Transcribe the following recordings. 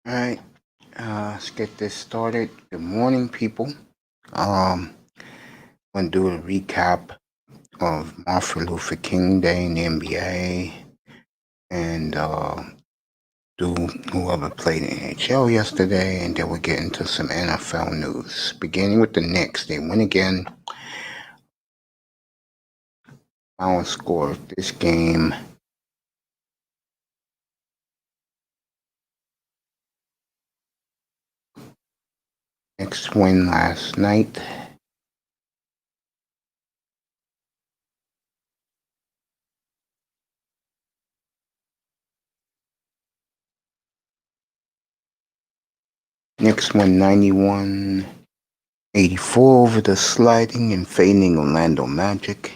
All right, let's get this started. Good morning, people. I'm going to do a recap of Martin Luther King Day in the NBA and do whoever played in NHL yesterday, and then we'll get into some NFL news. Beginning with the Knicks, they win again. Final score of this game. Knicks win last night. Knicks won 91-84 over the sliding and fading Orlando Magic.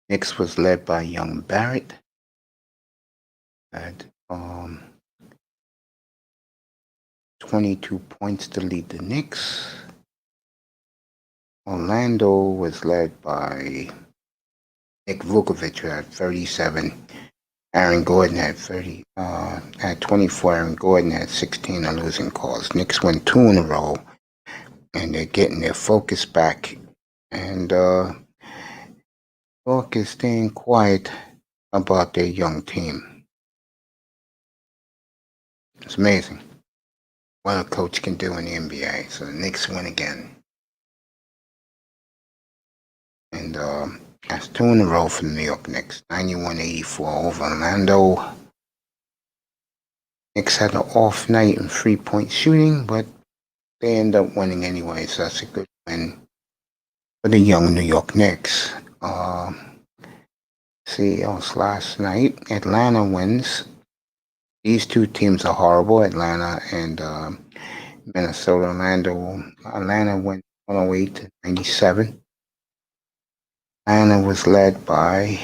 Knicks was led by young Barrett. Had 22 points to lead the Knicks. Orlando was led by Nick Vukovic, who had 37. Aaron Gordon had 24. Aaron Gordon had 16 on losing calls. Knicks won 2 in a row, and they're getting their focus back. And York is staying quiet about their young team. It's amazing what a coach can do in the NBA. So the Knicks win again. And that's 2 in a row for the New York Knicks. 91-84 over Orlando. Knicks had an off night in 3-point shooting, but they end up winning anyway, so that's a good win for the young New York Knicks. See, else last night, Atlanta wins. These two teams are horrible, Atlanta and Minnesota. Atlanta went 108-97. Atlanta was led by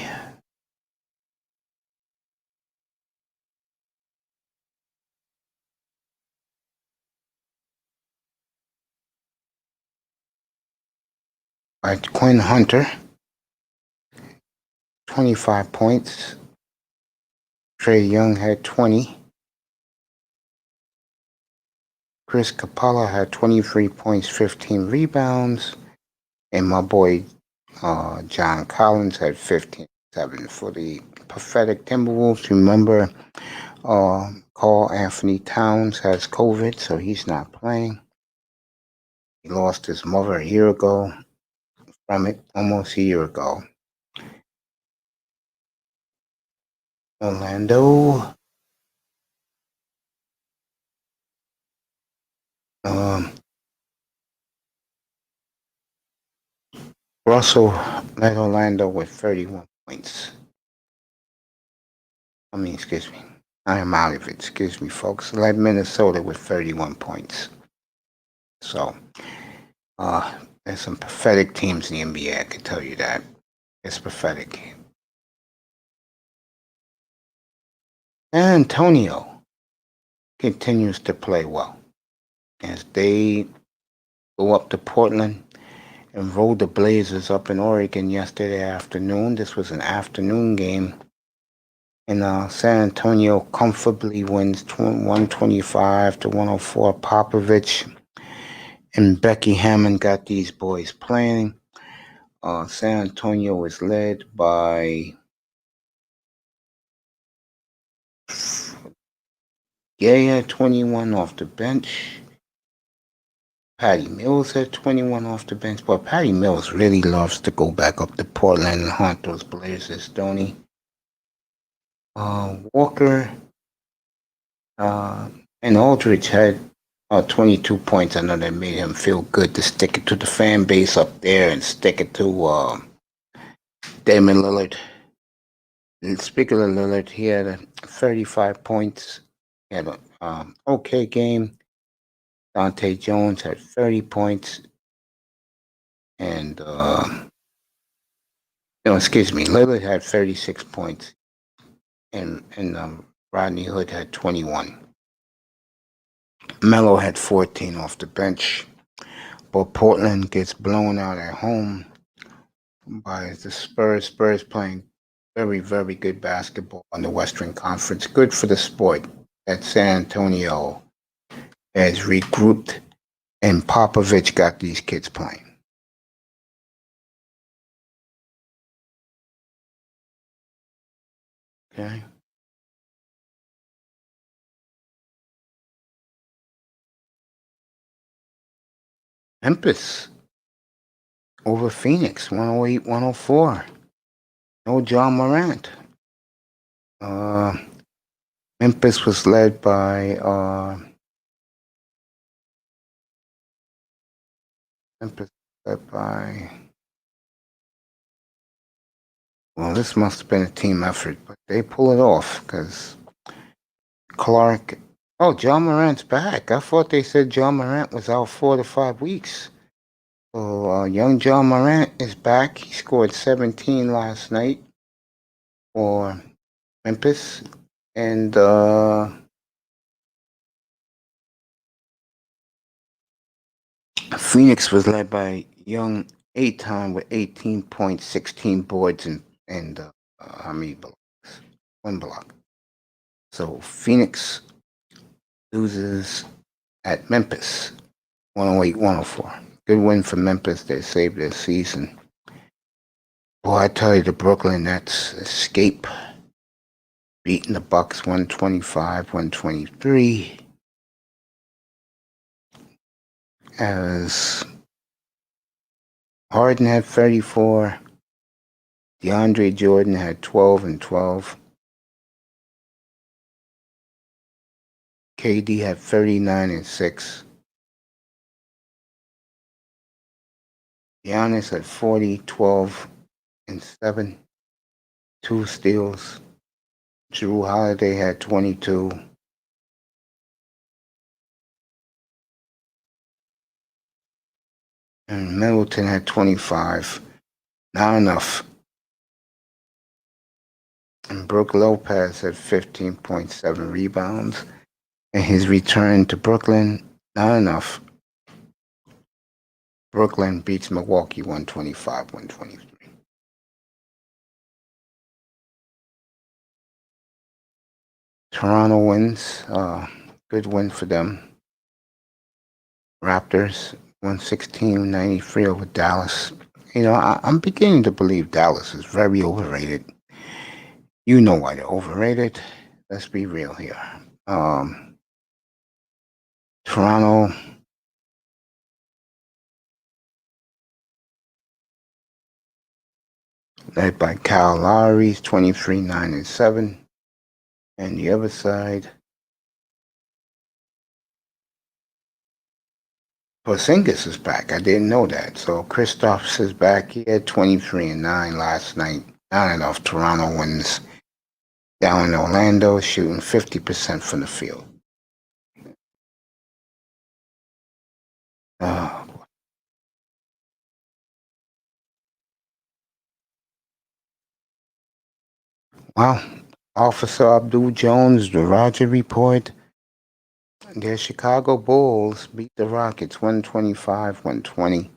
Quinn Hunter, 25 points. Trae Young had 20. Chris Capella had 23 points, 15 rebounds. And my boy John Collins had 15-7 for the pathetic Timberwolves. Remember, Karl Anthony Towns has COVID, so he's not playing. He lost his mother a year ago from it, almost a year ago. Orlando. Russell led Orlando with 31 points. Excuse me. I am out of it. Excuse me, folks. Led Minnesota with 31 points. So, there's some pathetic teams in the NBA, I can tell you that. It's pathetic. San Antonio continues to play well as they go up to Portland and rolled the Blazers up in Oregon yesterday afternoon. This was an afternoon game. And San Antonio comfortably wins 125-104. Popovich and Becky Hammond got these boys playing. San Antonio was led by Gay had 21 off the bench. Patty Mills had 21 off the bench. But Patty Mills really loves to go back up to Portland and haunt those Blazers, don't he? Walker and Aldridge had 22 points. I know that made him feel good to stick it to the fan base up there and stick it to Damian Lillard. And speaking of Lillard, he had 35 points. He had an okay game. Dante Jones had 30 points. And, Lillard had 36 points. And Rodney Hood had 21. Melo had 14 off the bench. But Portland gets blown out at home by the Spurs. Spurs playing very, very good basketball in the Western Conference. Good for the sport. that San Antonio has regrouped, and Popovich got these kids playing. Okay. Memphis over Phoenix, 108-104. No John Morant. Uh, Memphis was led by Memphis led by. Well, this must have been a team effort, but they pull it off because Clark. Oh, John Morant's back. I thought they said John Morant was out 4 to 5 weeks. So young John Morant is back. He scored 17 last night for Memphis, and Phoenix was led by young Aton with 18 points, 16 boards, and how many blocks? One block. So Phoenix loses at Memphis, 108-104. Good win for Memphis. They saved their season. Boy, I tell you, the Brooklyn Nets escape, beating the Bucks 125-123. As Harden had 34, DeAndre Jordan had 12 and 12. KD had 39 and 6. Giannis had 40, 12 and 7. 2 steals. Jrue Holiday had 22. And Middleton had 25. Not enough. And Brook Lopez had 15.7 rebounds. And his return to Brooklyn, not enough. Brooklyn beats Milwaukee 125-123. Toronto wins. Good win for them. Raptors 116-93 over Dallas. You know, I'm beginning to believe Dallas is very overrated. You know why they're overrated. Let's be real here. Toronto led by Kyle Lowry's 23, 9, and 7. And the other side, Porzingis is back. I didn't know that. So Kristaps is back. He had 23 and 9 last night. Not enough. Toronto wins down in Orlando, shooting 50% from the field. Well, Officer Abdul Jones, the Roger Report. The Chicago Bulls beat the Rockets 125-120.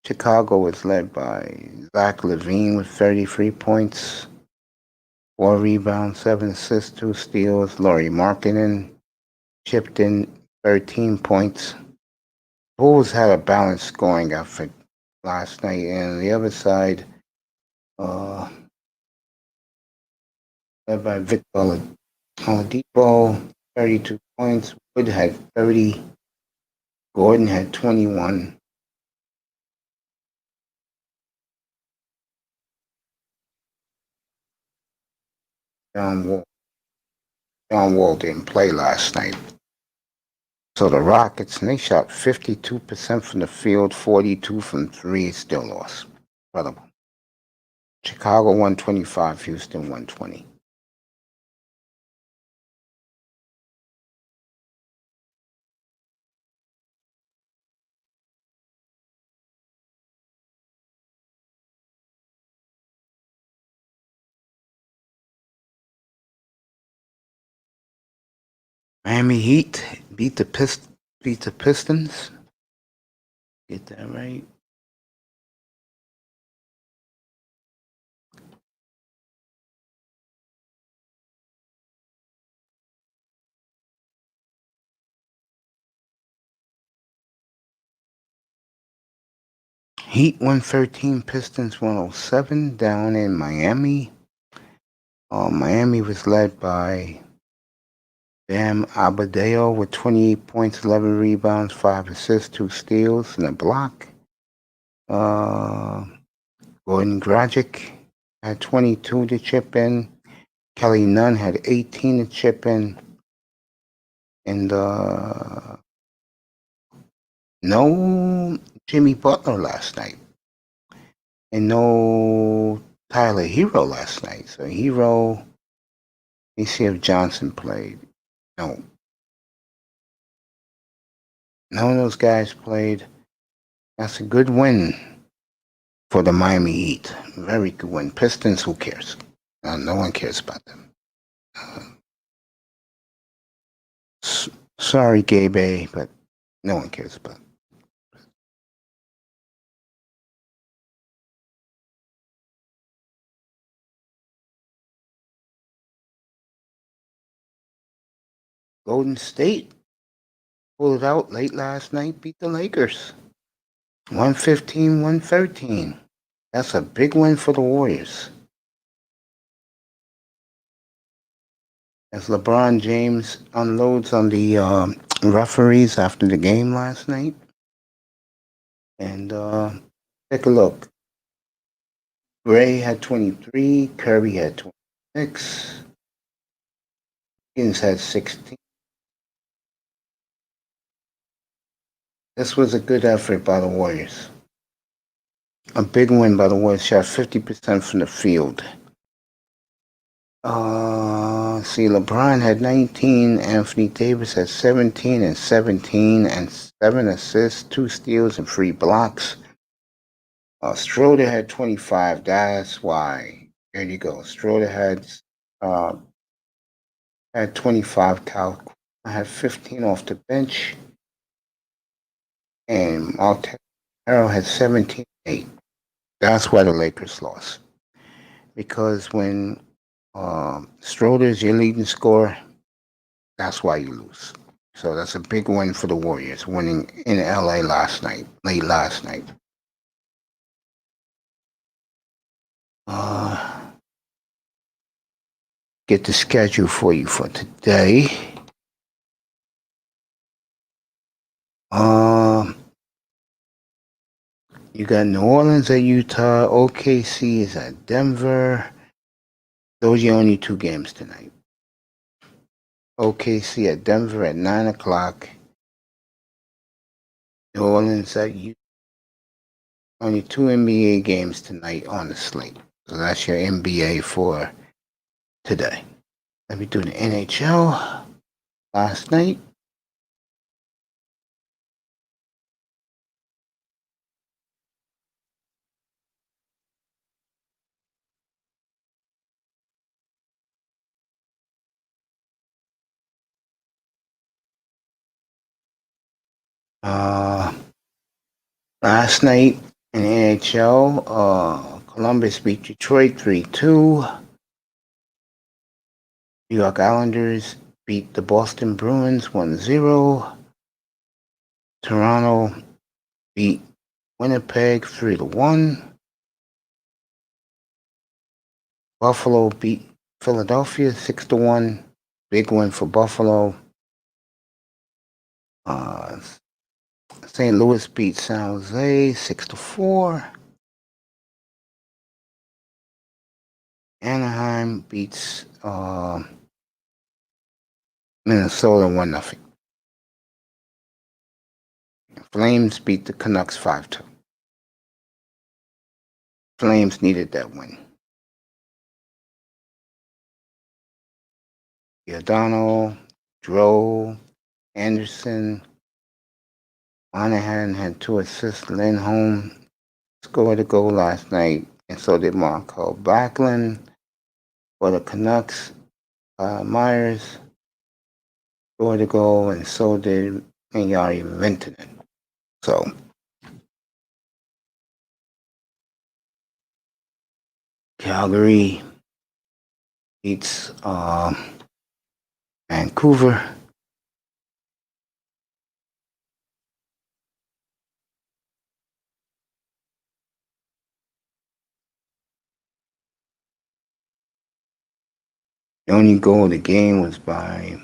Chicago was led by Zach LaVine with 33 points, 4 rebounds, 7 assists, 2 steals. Lauri Markkanen chipped in 13 points. Bulls had a balanced scoring effort last night, and the other side, led by Victor Oladipo, 32 points. Wood had 30. Gordon had 21. John Wall didn't play last night. So the Rockets, they shot 52% from the field, 42 from 3, still lost. Incredible. Chicago 125, Houston 120. Miami Heat beat the Pistons. Get that right. Heat 113, Pistons 107 down in Miami. Miami was led by Bam Adebayo with 28 points, 11 rebounds, 5 assists, 2 steals, and a block. Gordon Dragic had 22 to chip in. Kelly Nunn had 18 to chip in. And no Jimmy Butler last night. And no Tyler Hero last night. So Hero, let me see if Johnson played. No. None of those guys played. That's a good win for the Miami Heat. Very good win. Pistons, who cares? No one cares about them. Sorry, Gabe, but no one cares about them. Golden State pulled it out late last night, beat the Lakers. 115-113. That's a big win for the Warriors. As LeBron James unloads on the referees after the game last night. And take a look. Gray had 23, Curry had 26, Higgins had 16. This was a good effort by the Warriors. A big win by the Warriors. Shot 50% from the field. See, LeBron had 19, Anthony Davis had 17 and 17 and 7 assists, 2 steals, and 3 blocks. Schroeder had 25. That's why. There you go. Schroeder had 25. Cal had 15 off the bench. And Mark Harrell had 17-8. That's why the Lakers lost. Because when Schroeder's your leading scorer, that's why you lose. So that's a big win for the Warriors, winning in LA late last night. Get the schedule for you for today. You got New Orleans at Utah, OKC is at Denver. Those are your only 2 games tonight. OKC at Denver at 9 o'clock. New Orleans at Utah. Only 2 NBA games tonight on the slate. So that's your NBA for today. Let me do the NHL last night. Last night in NHL, Columbus beat Detroit 3-2. New York Islanders beat the Boston Bruins 1-0. Toronto beat Winnipeg 3-1. Buffalo beat Philadelphia 6-1. Big win for Buffalo. St. Louis beat San Jose 6-4. Anaheim beats Minnesota 1-0. Flames beat the Canucks 5-2. Flames needed that win. Giordano, Dro, Anderson, Monahan had 2 assists. Lindholm scored a goal last night, and so did Marco Backlund. For the Canucks, Myers scored a goal, and so did Yari Ventanen. So, Calgary beats Vancouver. The only goal of the game was by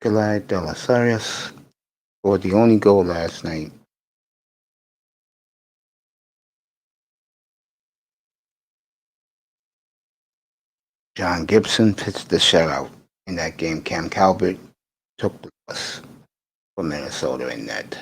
Nikolai Delasarius, scored the only goal last night. John Gibson pitched the shutout in that game. Cam Calvert took the loss for Minnesota in that.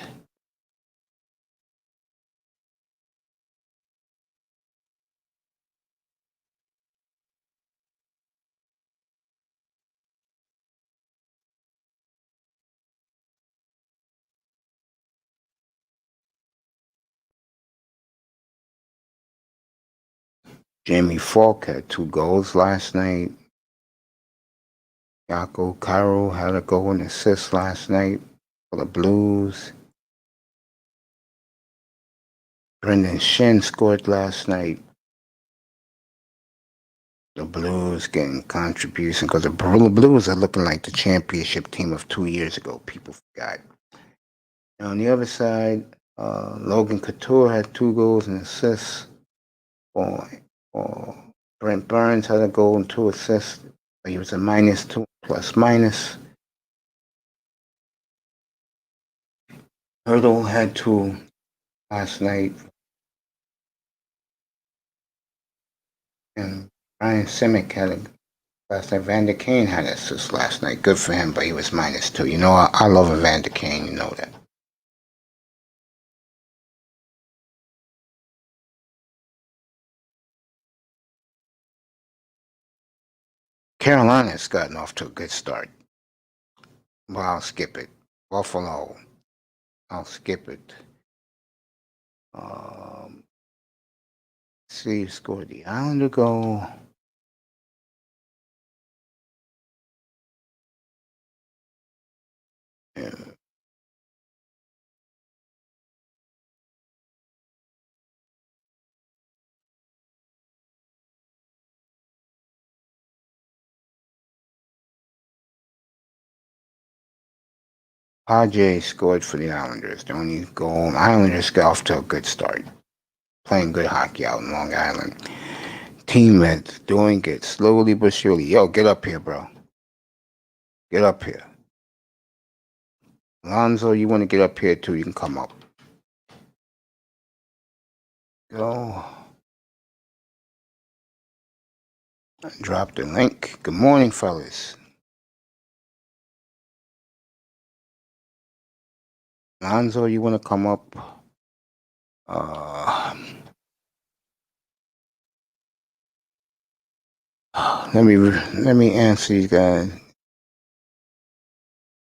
Jamie Falk had 2 goals last night. Yako Cairo had a goal and assist last night for the Blues. Brendan Shin scored last night. The Blues getting contribution because the Blues are looking like the championship team of 2 years ago. People forgot. And on the other side, Logan Couture had 2 goals and assists. For Brent Burns had a goal and 2 assists. He was a -2 plus-minus. Hurdle had 2 last night. And Ryan Simic had a last night. Vander Kane had an assist last night. Good for him, but he was -2. You know, I love a Vander Kane. You know that. Carolina's gotten off to a good start. Well, I'll skip it. Buffalo. I'll skip it. See, scored the Islander goal. Yeah. Padres scored for the Islanders. The only goal. Islanders got off to a good start. Playing good hockey out in Long Island. Team that's doing it slowly but surely. Yo, get up here, bro. Get up here. Alonzo, you want to get up here too? You can come up. Go. Drop the link. Good morning, fellas. Alonzo, you want to come up? Let me answer you guys.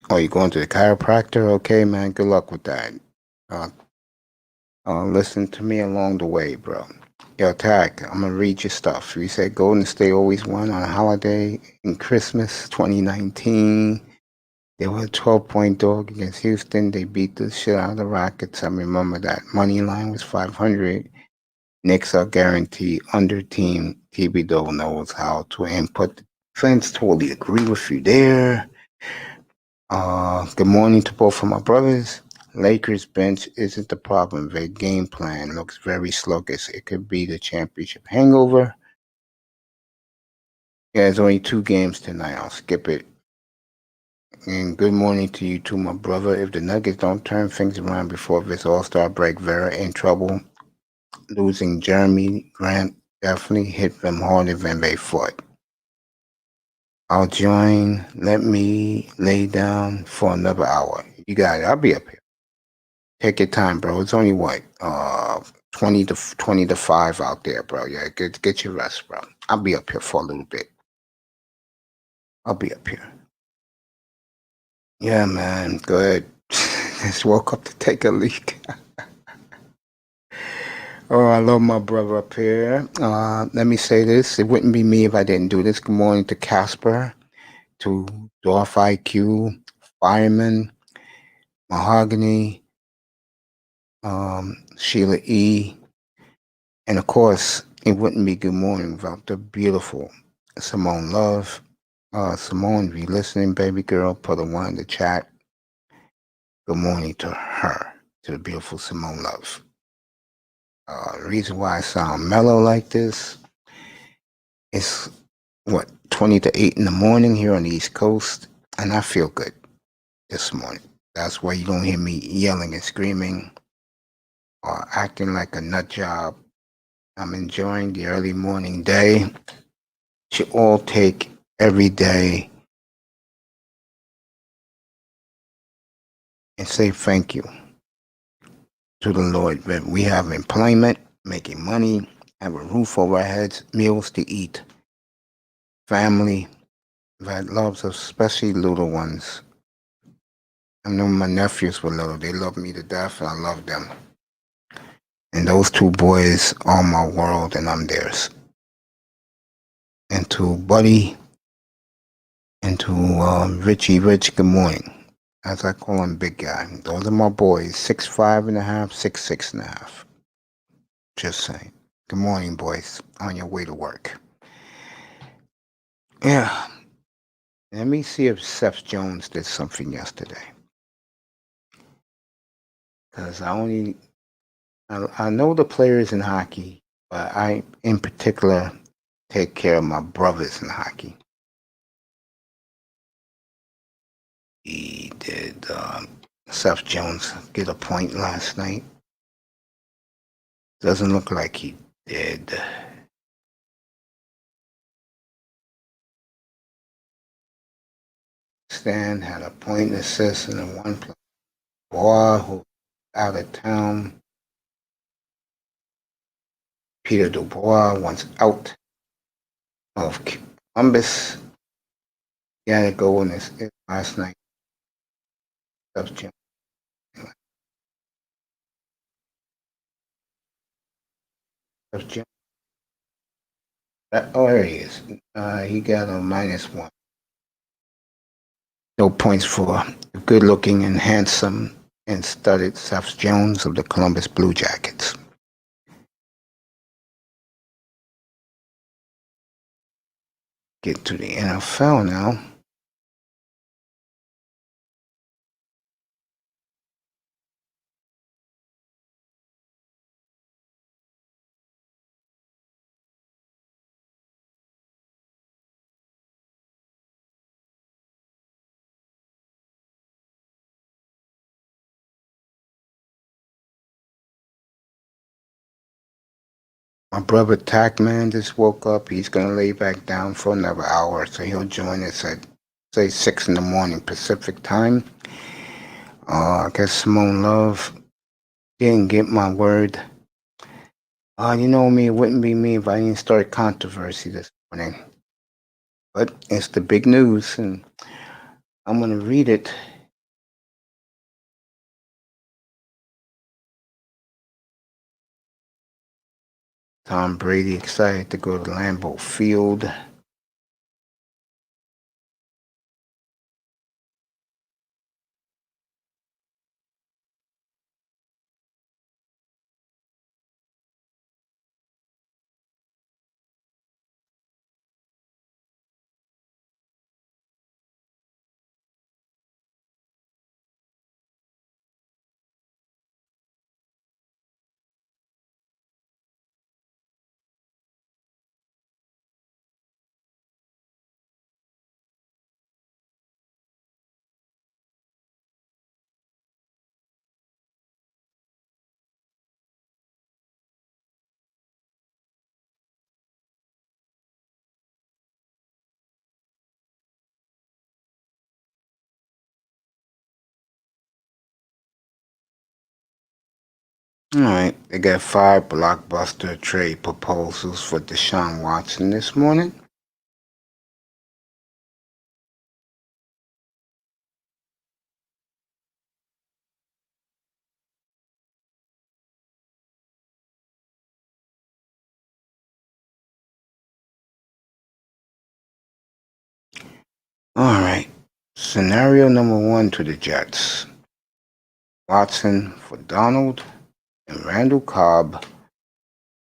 Oh, you going to the chiropractor? Okay, man. Good luck with that. Listen to me along the way, bro. Yo, Tag, I'm gonna read your stuff. You said Golden State always won on a holiday in Christmas 2019. They were a 12-point dog against Houston. They beat the shit out of the Rockets. I remember that. Money line was 500. Knicks are guaranteed under team. Thibodeau knows how to input the defense. Totally agree with you there. Good morning to both of my brothers. Lakers bench isn't the problem. Their game plan looks very sluggish. It could be the championship hangover. Yeah, there's only 2 games tonight. I'll skip it. And good morning to you too, my brother. If the Nuggets don't turn things around before this All-Star break, Vera in trouble. Losing Jeremy Grant definitely hit them harder than they thought. I'll join. Let me lay down for another hour. You got it. I'll be up here. Take your time, bro. It's only what 20 to 5 out there, bro. Yeah, get your rest, bro. I'll be up here for a little bit. I'll be up here. Yeah, man. Go ahead. Just woke up to take a leak. Oh, I love my brother up here. Let me say this. It wouldn't be me if I didn't do this. Good morning to Casper, to Dorf IQ, Fireman, Mahogany, Sheila E. And of course, it wouldn't be good morning without the beautiful Simone Love. Simone, if you're listening, baby girl, put a 1 in the chat. Good morning to her, to the beautiful Simone Love. The reason why I sound mellow like this is 20 to 8 in the morning here on the East Coast, and I feel good this morning. That's why you don't hear me yelling and screaming or acting like a nut job. I'm enjoying the early morning day. Should all take every day and say thank you to the Lord that we have employment, making money, have a roof over our heads, meals to eat, family that loves us, especially little ones. I know my nephews were little. They love me to death, and I love them. And those two boys are my world, and I'm theirs. And to Buddy and to Richie Rich, good morning. As I call him, big guy. Those are my boys, 6'5.5", 6'6.5". Just saying. Good morning, boys. On your way to work. Yeah. Let me see if Seth Jones did something yesterday. Because I know the players in hockey, but I, in particular, take care of my brothers in hockey. He did Seth Jones get a point last night? Doesn't look like he did. Stan had a point assist in the one play. Boy, who out of town. Peter Dubois once out of Columbus. He had to go in this last night. Seth Jones. Seth Jones. Oh, there he is. He got a -1. No points for good-looking and handsome and studded Seth Jones of the Columbus Blue Jackets. Get to the NFL now. My brother Tackman just woke up. He's going to lay back down for another hour, so he'll join us at, say, 6 in the morning Pacific time. I guess Simone Love didn't get my word. You know me, it wouldn't be me if I didn't start controversy this morning. But it's the big news, and I'm going to read it. Tom Brady excited to go to Lambeau Field. All right, they got 5 blockbuster trade proposals for Deshaun Watson this morning. All right, scenario number 1 to the Jets. Watson for Donald and Randall Cobb,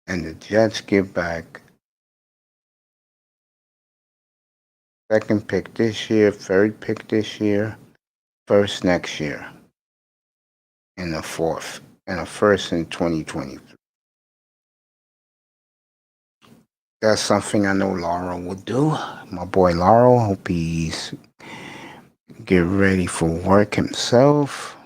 and the Jets give back second pick this year, third pick this year, first next year, and a fourth, and a first in 2023. That's something I know Laurel would do. My boy Laurel, hope he's get ready for work himself.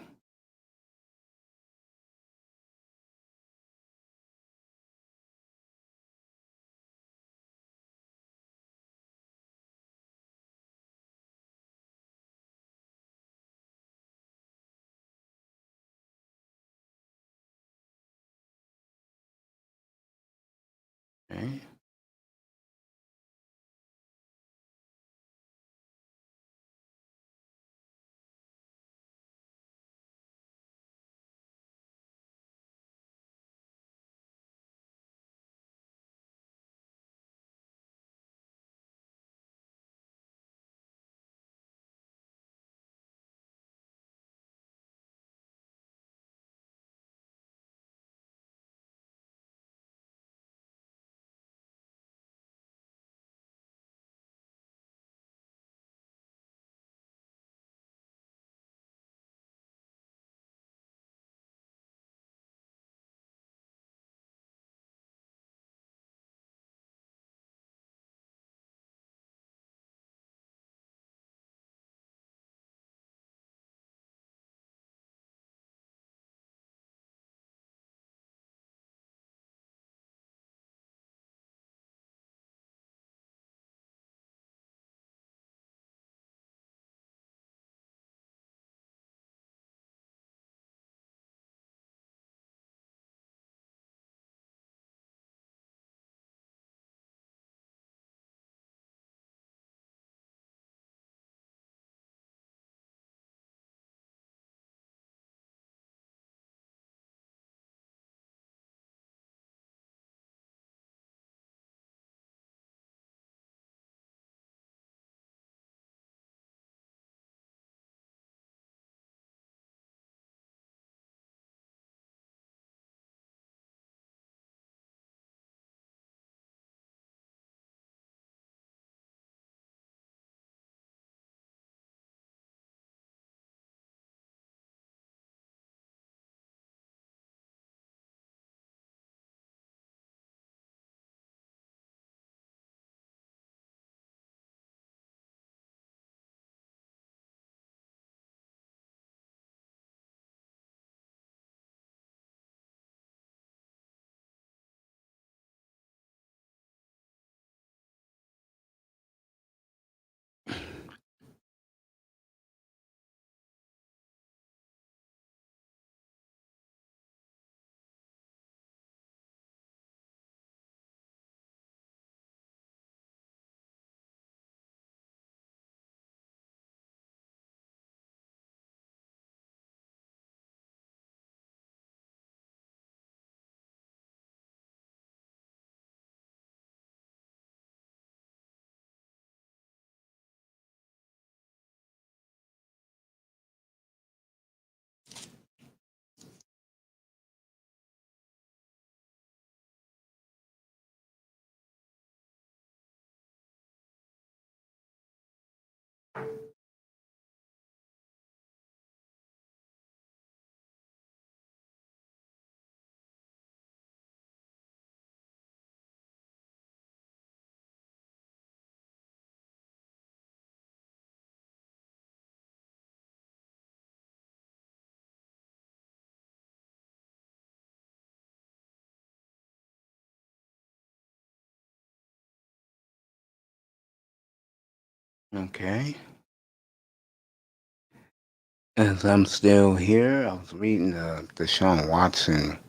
Okay. Okay. As I'm still here, I was reading the Deshaun Watson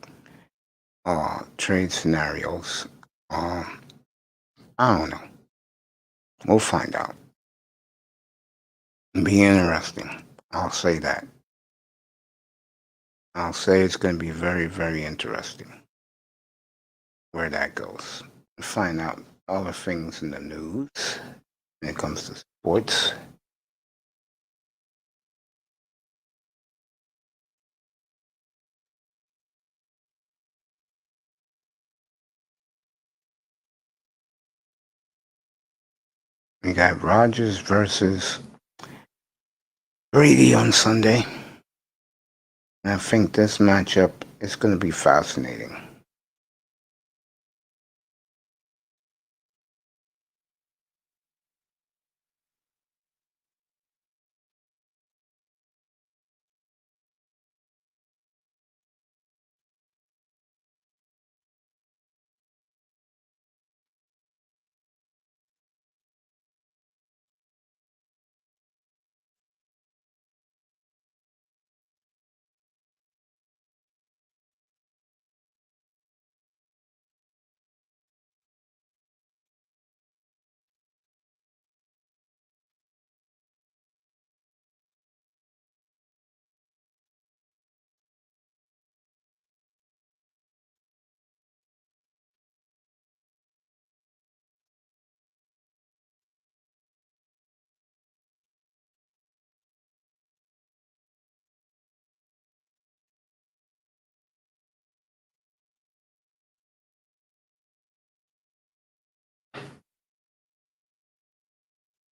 trade scenarios. Um, I don't know. We'll find out. Be interesting. I'll say that. I'll say it's going to be very, very interesting where that goes. Find out other things in the news when it comes to sports. We got Rogers versus Brady on Sunday. And I think this matchup is going to be fascinating.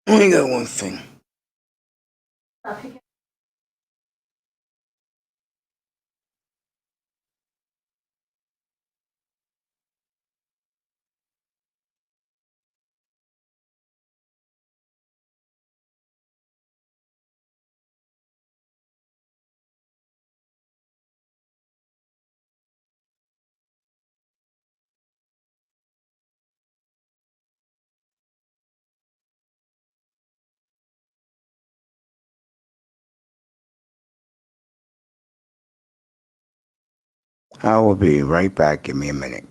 Only got one thing. I will be right back. Give me a minute.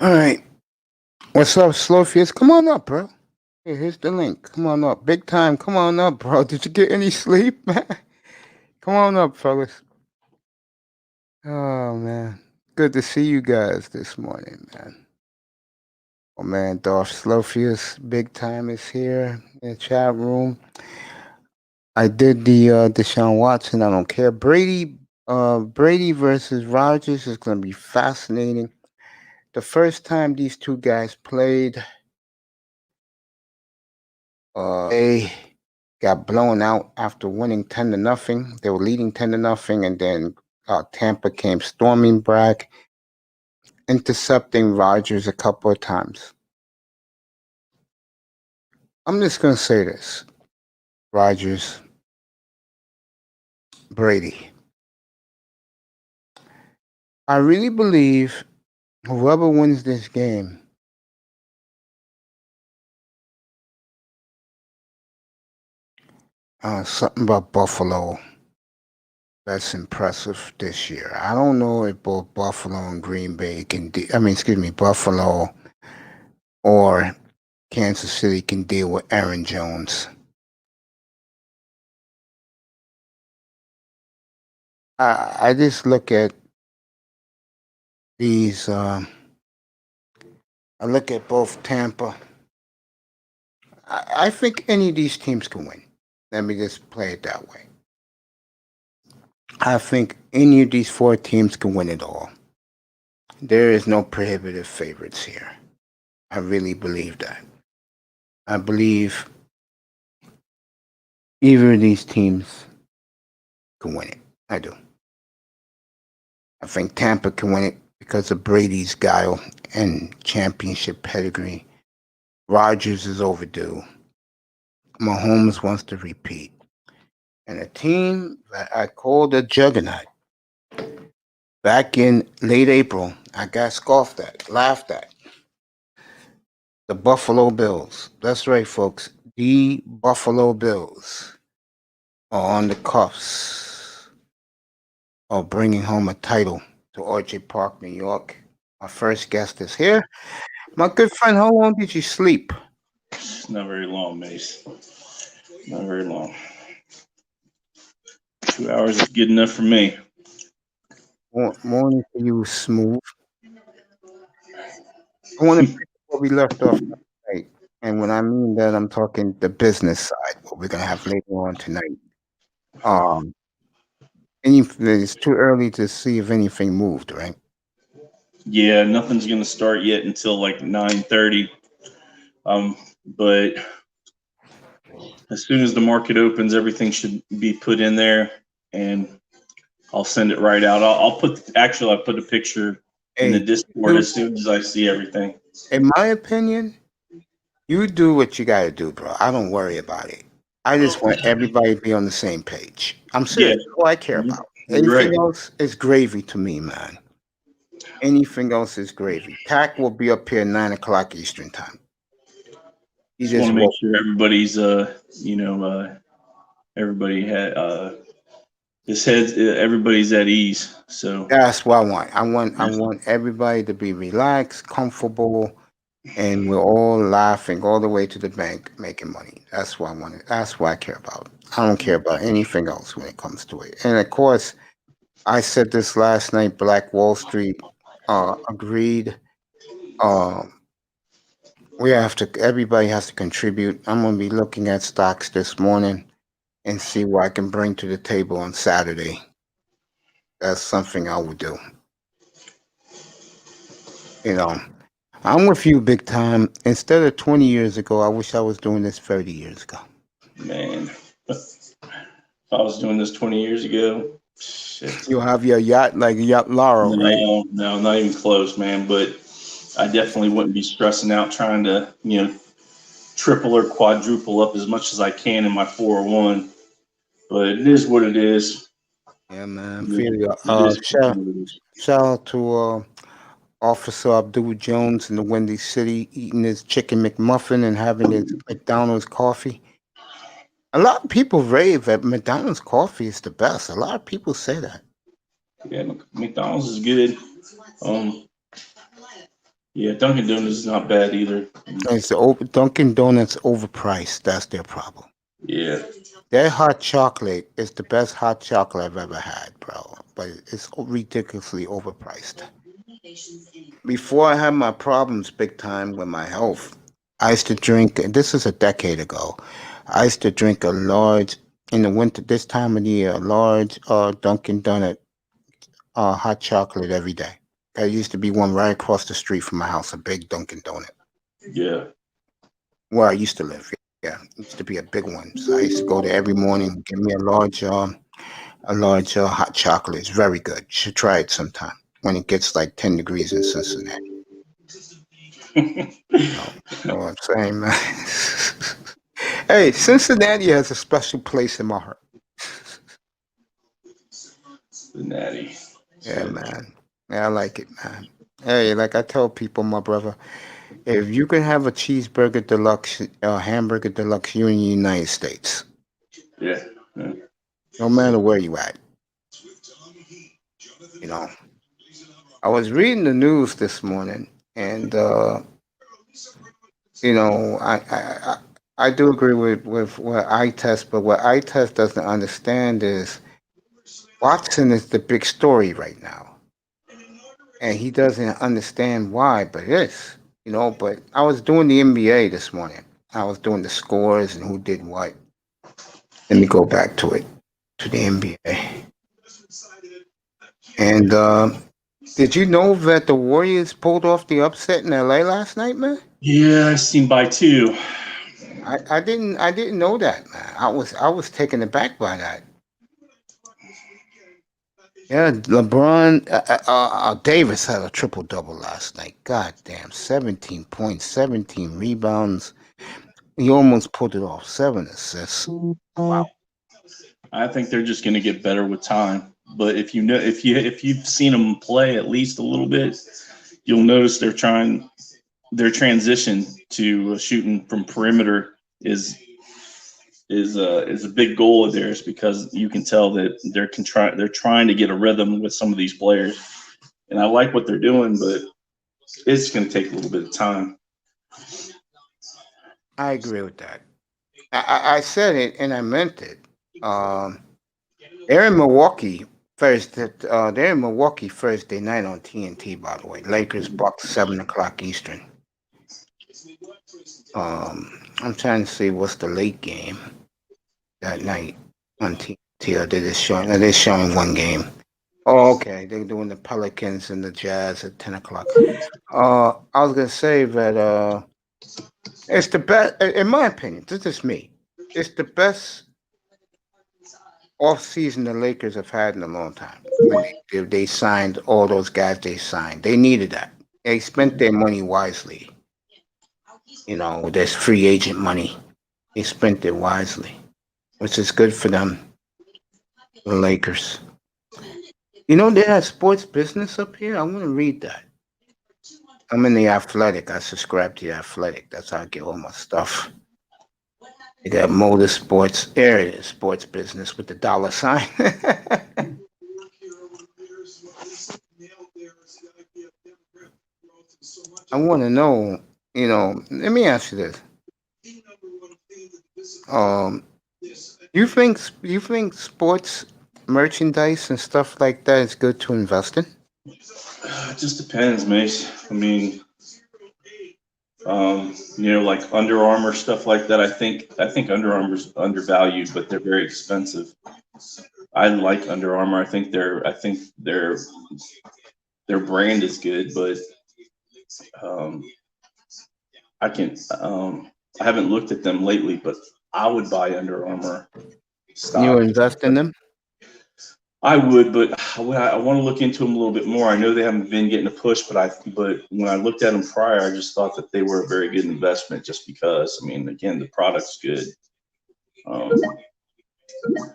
All right. What's up, Slowfius? Come on up, bro. Here's the link. Come on up. Big time. Come on up, bro. Did you get any sleep, man? Come on up, fellas. Oh, man. Good to see you guys this morning, man. Oh, man. Dolph Slowfius, big time, is here in the chat room. I did the Deshaun Watson. I don't care. Brady versus Rodgers is going to be fascinating. The first time these two guys played, they got blown out after winning 10-0. They were leading 10-0, and then Tampa came storming back, intercepting Rodgers a couple of times. I'm just going to say this. Rodgers, Brady. I really believe whoever wins this game something about Buffalo that's impressive this year. I don't know if both Buffalo and Green Bay can Buffalo or Kansas City can deal with Aaron Jones. I just look at these. I look at both Tampa. I think any of these teams can win. Let me just play it that way. I think any of these four teams can win it all. There is no prohibitive favorites here. I really believe that. I believe either of these teams can win it. I do. I think Tampa can win it because of Brady's guile and championship pedigree. Rodgers is overdue. Mahomes wants to repeat. And a team that I called a juggernaut back in late April, I got scoffed at, laughed at. The Buffalo Bills. That's right, folks. The Buffalo Bills are on the cuffs of bringing home a title to Orchard Park, New York. My first guest is here. My good friend, how long did you sleep? Not very long, Mace. Not very long. 2 hours is good enough for me. Morning for you, smooth. I want to pick where we left off last night. And when I mean that, I'm talking the business side, what we're going to have later on tonight. It's too early to see if anything moved, right? Yeah, nothing's gonna start yet until like 9:30. But as soon as the market opens, everything should be put in there, and I'll send it right out. I'll put a picture in the Hey, Discord as soon as I see everything. in my opinion, you do what you got to do, bro. I don't worry about it. I just want everybody to be on the same page. I'm Yeah, serious. That's all I care about. you're right. Anything else is gravy to me, man. Anything else is gravy. Tack will be up here 9 o'clock Eastern time. He Just want just to make woke. sure everybody's everybody had his head everybody's at ease. So That's what I want. I want everybody to be relaxed, comfortable, and we're all laughing all the way to the bank making money. That's what I want. That's what I care about. I don't care about anything else when it comes to it. And of course, I said this last night. Black Wall Street agreed. Um, we have to. Everybody has to contribute. I'm going to be looking at stocks this morning and see what I can bring to the table on Saturday. That's something I would do. You know, I'm with you big time. Instead of 20 years ago, I wish I was doing this 30 years ago. man, if I was doing this 20 years ago, shit. You'll have your yacht like Yacht Laurel, right? No, not even close, man. But I definitely wouldn't be stressing out trying to, triple or quadruple up as much as I can in my 401. But it is what it is. Yeah, man. You Feel know, you. it is Shout, what it is. shout out to Officer Abdul Jones in the Windy City eating his chicken McMuffin and having his McDonald's coffee. A lot of people rave that McDonald's coffee is the best. A lot of people say that. Yeah, McDonald's is good. Yeah, Dunkin' Donuts is not bad either. Dunkin' Donuts overpriced. That's their problem. Yeah. Their hot chocolate is the best hot chocolate I've ever had, bro. But it's ridiculously overpriced. Before I had my problems big time with my health, I used to drink, and this is a decade ago, I used to drink a large, in the winter, this time of the year, a large Dunkin' Donut hot chocolate every day. There used to be one right across the street from my house, a big Dunkin' Donut, Yeah. where I used to live. Yeah, it used to be a big one. So I used to go there every morning, get me a large hot chocolate. It's very good. You should try it sometime when it gets like 10 degrees in Cincinnati. You know what I'm saying, man? Hey, Cincinnati has a special place in my heart. The Natty. Yeah, Good. man. Yeah, I like it, man. Hey, like I tell people, my brother, if you can have a cheeseburger deluxe, hamburger deluxe, you're in the United States. Yeah. Yeah. No matter where you at, you know. I was reading the news this morning, and you know, I do agree with what I test, but what I test doesn't understand is Watson is the big story right now, and he doesn't understand why, but it is, you know. But I was doing the NBA this morning. I was doing the scores and who did what. Let me go back to it, to the NBA. And did you know that the Warriors pulled off the upset in LA last night, man? Yeah, I seen by two. I didn't know that, man. I was taken aback by that. Yeah, LeBron Davis had a triple double last night. God damn, 17 points, 17 rebounds. He almost pulled it off. 7 assists. Wow. I think they're just going to get better with time. But if you've seen them play at least a little bit, you'll notice their transition to shooting from perimeter is a big goal of theirs, because you can tell that they're trying to get a rhythm with some of these players, and I like what they're doing, but it's going to take a little bit of time. I agree with that. I said it and I meant it. Um, they're in Milwaukee they're in Milwaukee Thursday night on TNT. By the way, Lakers Bucks 7 o'clock Eastern. I'm trying to see what's the late game that night on TNT. Or they're showing one game. Oh, okay. They're doing the Pelicans and the Jazz at 10 o'clock. I was gonna say that it's the best, in my opinion. This is me. It's the best off season the Lakers have had in a long time. When they signed all those guys they signed, they needed that. They spent their money wisely. You know, there's free agent money. They spent it wisely, which is good for them, the Lakers. You know, they have sports business up here. I want to read that. I'm in the Athletic. I subscribe to the Athletic. That's how I get all my stuff. They got motorsports. There it is, sports business with the dollar sign. I want to know, let me ask you this. Um, you think sports merchandise and stuff like that is good to invest in? It just depends, mate. I mean, like Under Armour stuff like that. I think Under Armour's undervalued, but they're very expensive. I like Under Armour. I think their brand is good, but um, I can I haven't looked at them lately, but I would buy Under Armour You stock. invest in them? I would, but I want to look into them a little bit more. I know they haven't been getting a push, but when I looked at them prior, I just thought that they were a very good investment, just because. I mean, again, the product's good. Um,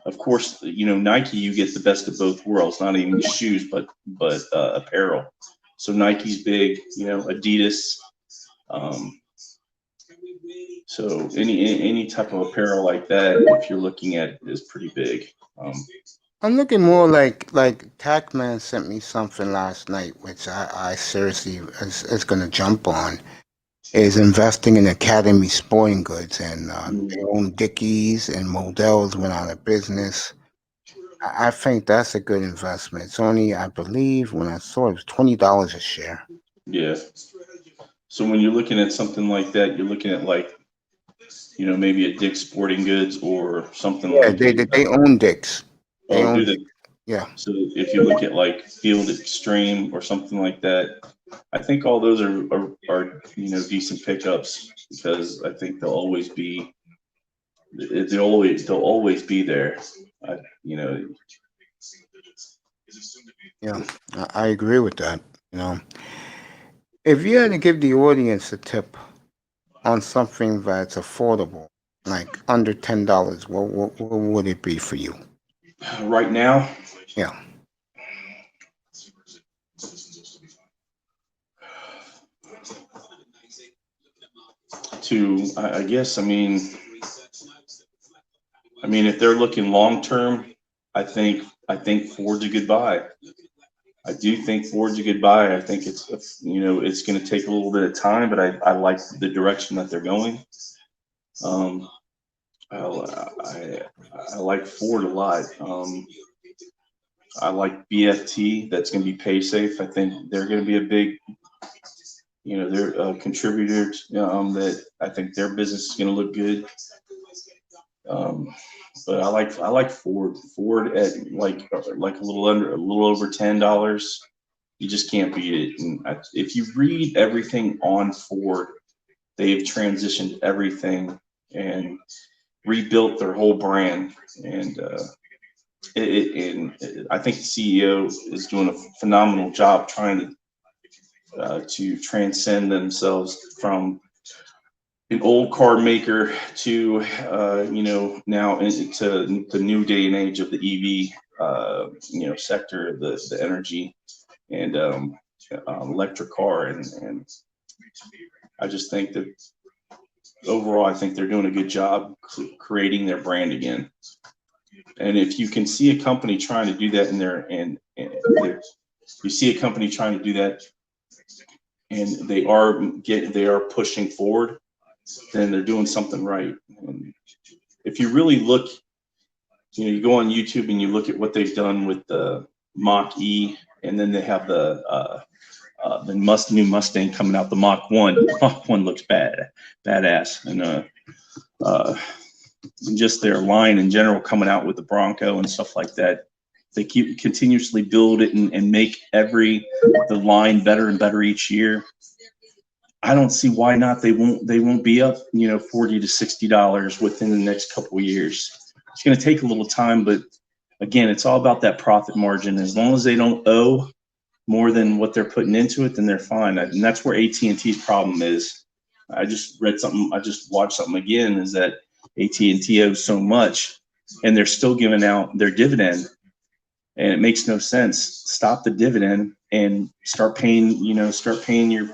of course, Nike, you get the best of both worlds. Not even shoes, but apparel. So Nike's big. Adidas. Um, so any type of apparel like that, if you're looking at it, is pretty big. Um, I'm looking more like Tacman sent me something last night, which I seriously is going to jump on. Is investing in Academy Sporting Goods, and they own Dickies and Modell's went out of business. I think that's a good investment. It's only, I believe, when I saw it was $20 a share. Yeah. So when you're looking at something like that, you're looking at like, maybe a Dick's Sporting Goods or something Yeah, like they own Dick's. They oh, do own, they? yeah. So if you look at like Field Extreme or something like that, I think all those are decent pickups because I think they'll always be there. I, you know, Yeah, I agree with that. You know, if you had to give the audience a tip on something that's affordable, like under $10, what would it be for you? right now, Yeah. I guess, if they're looking long term, I think Ford's a good buy. I do think Ford's a good buy. I think it's going to take a little bit of time, but I like the direction that they're going. Um, I, I, I like Ford a lot. I like BFT. That's going to be pay safe. I think they're going to be a big, they're a contributor. That I think their business is going to look good. Um, but I like Ford. Ford at like a little over $10. You just can't beat it. And if you read everything on Ford, they've transitioned everything and rebuilt their whole brand. And I think the CEO is doing a phenomenal job trying to transcend themselves from an old car maker to now into the new day and age of the EV sector, the energy and electric car, and I just think that overall, I think they're doing a good job creating their brand again. And if you can see a company trying to do that you see a company trying to do that, and they are pushing forward, then they're doing something right. And if you really look, you go on YouTube and you look at what they've done with the Mach E, and then they have the new Mustang coming out, the Mach 1. Mach 1 looks badass. And just their line in general coming out with the Bronco and stuff like that. They keep continuously build it and make the line better and better each year. I don't see why not. They won't be up, $40 to $60 within the next couple of years. It's going to take a little time, but again, it's all about that profit margin. As long as they don't owe more than what they're putting into it, then they're fine. And that's where AT&T's problem is. I just watched something again, is that AT&T owes so much and they're still giving out their dividend, and it makes no sense. Stop the dividend and start paying your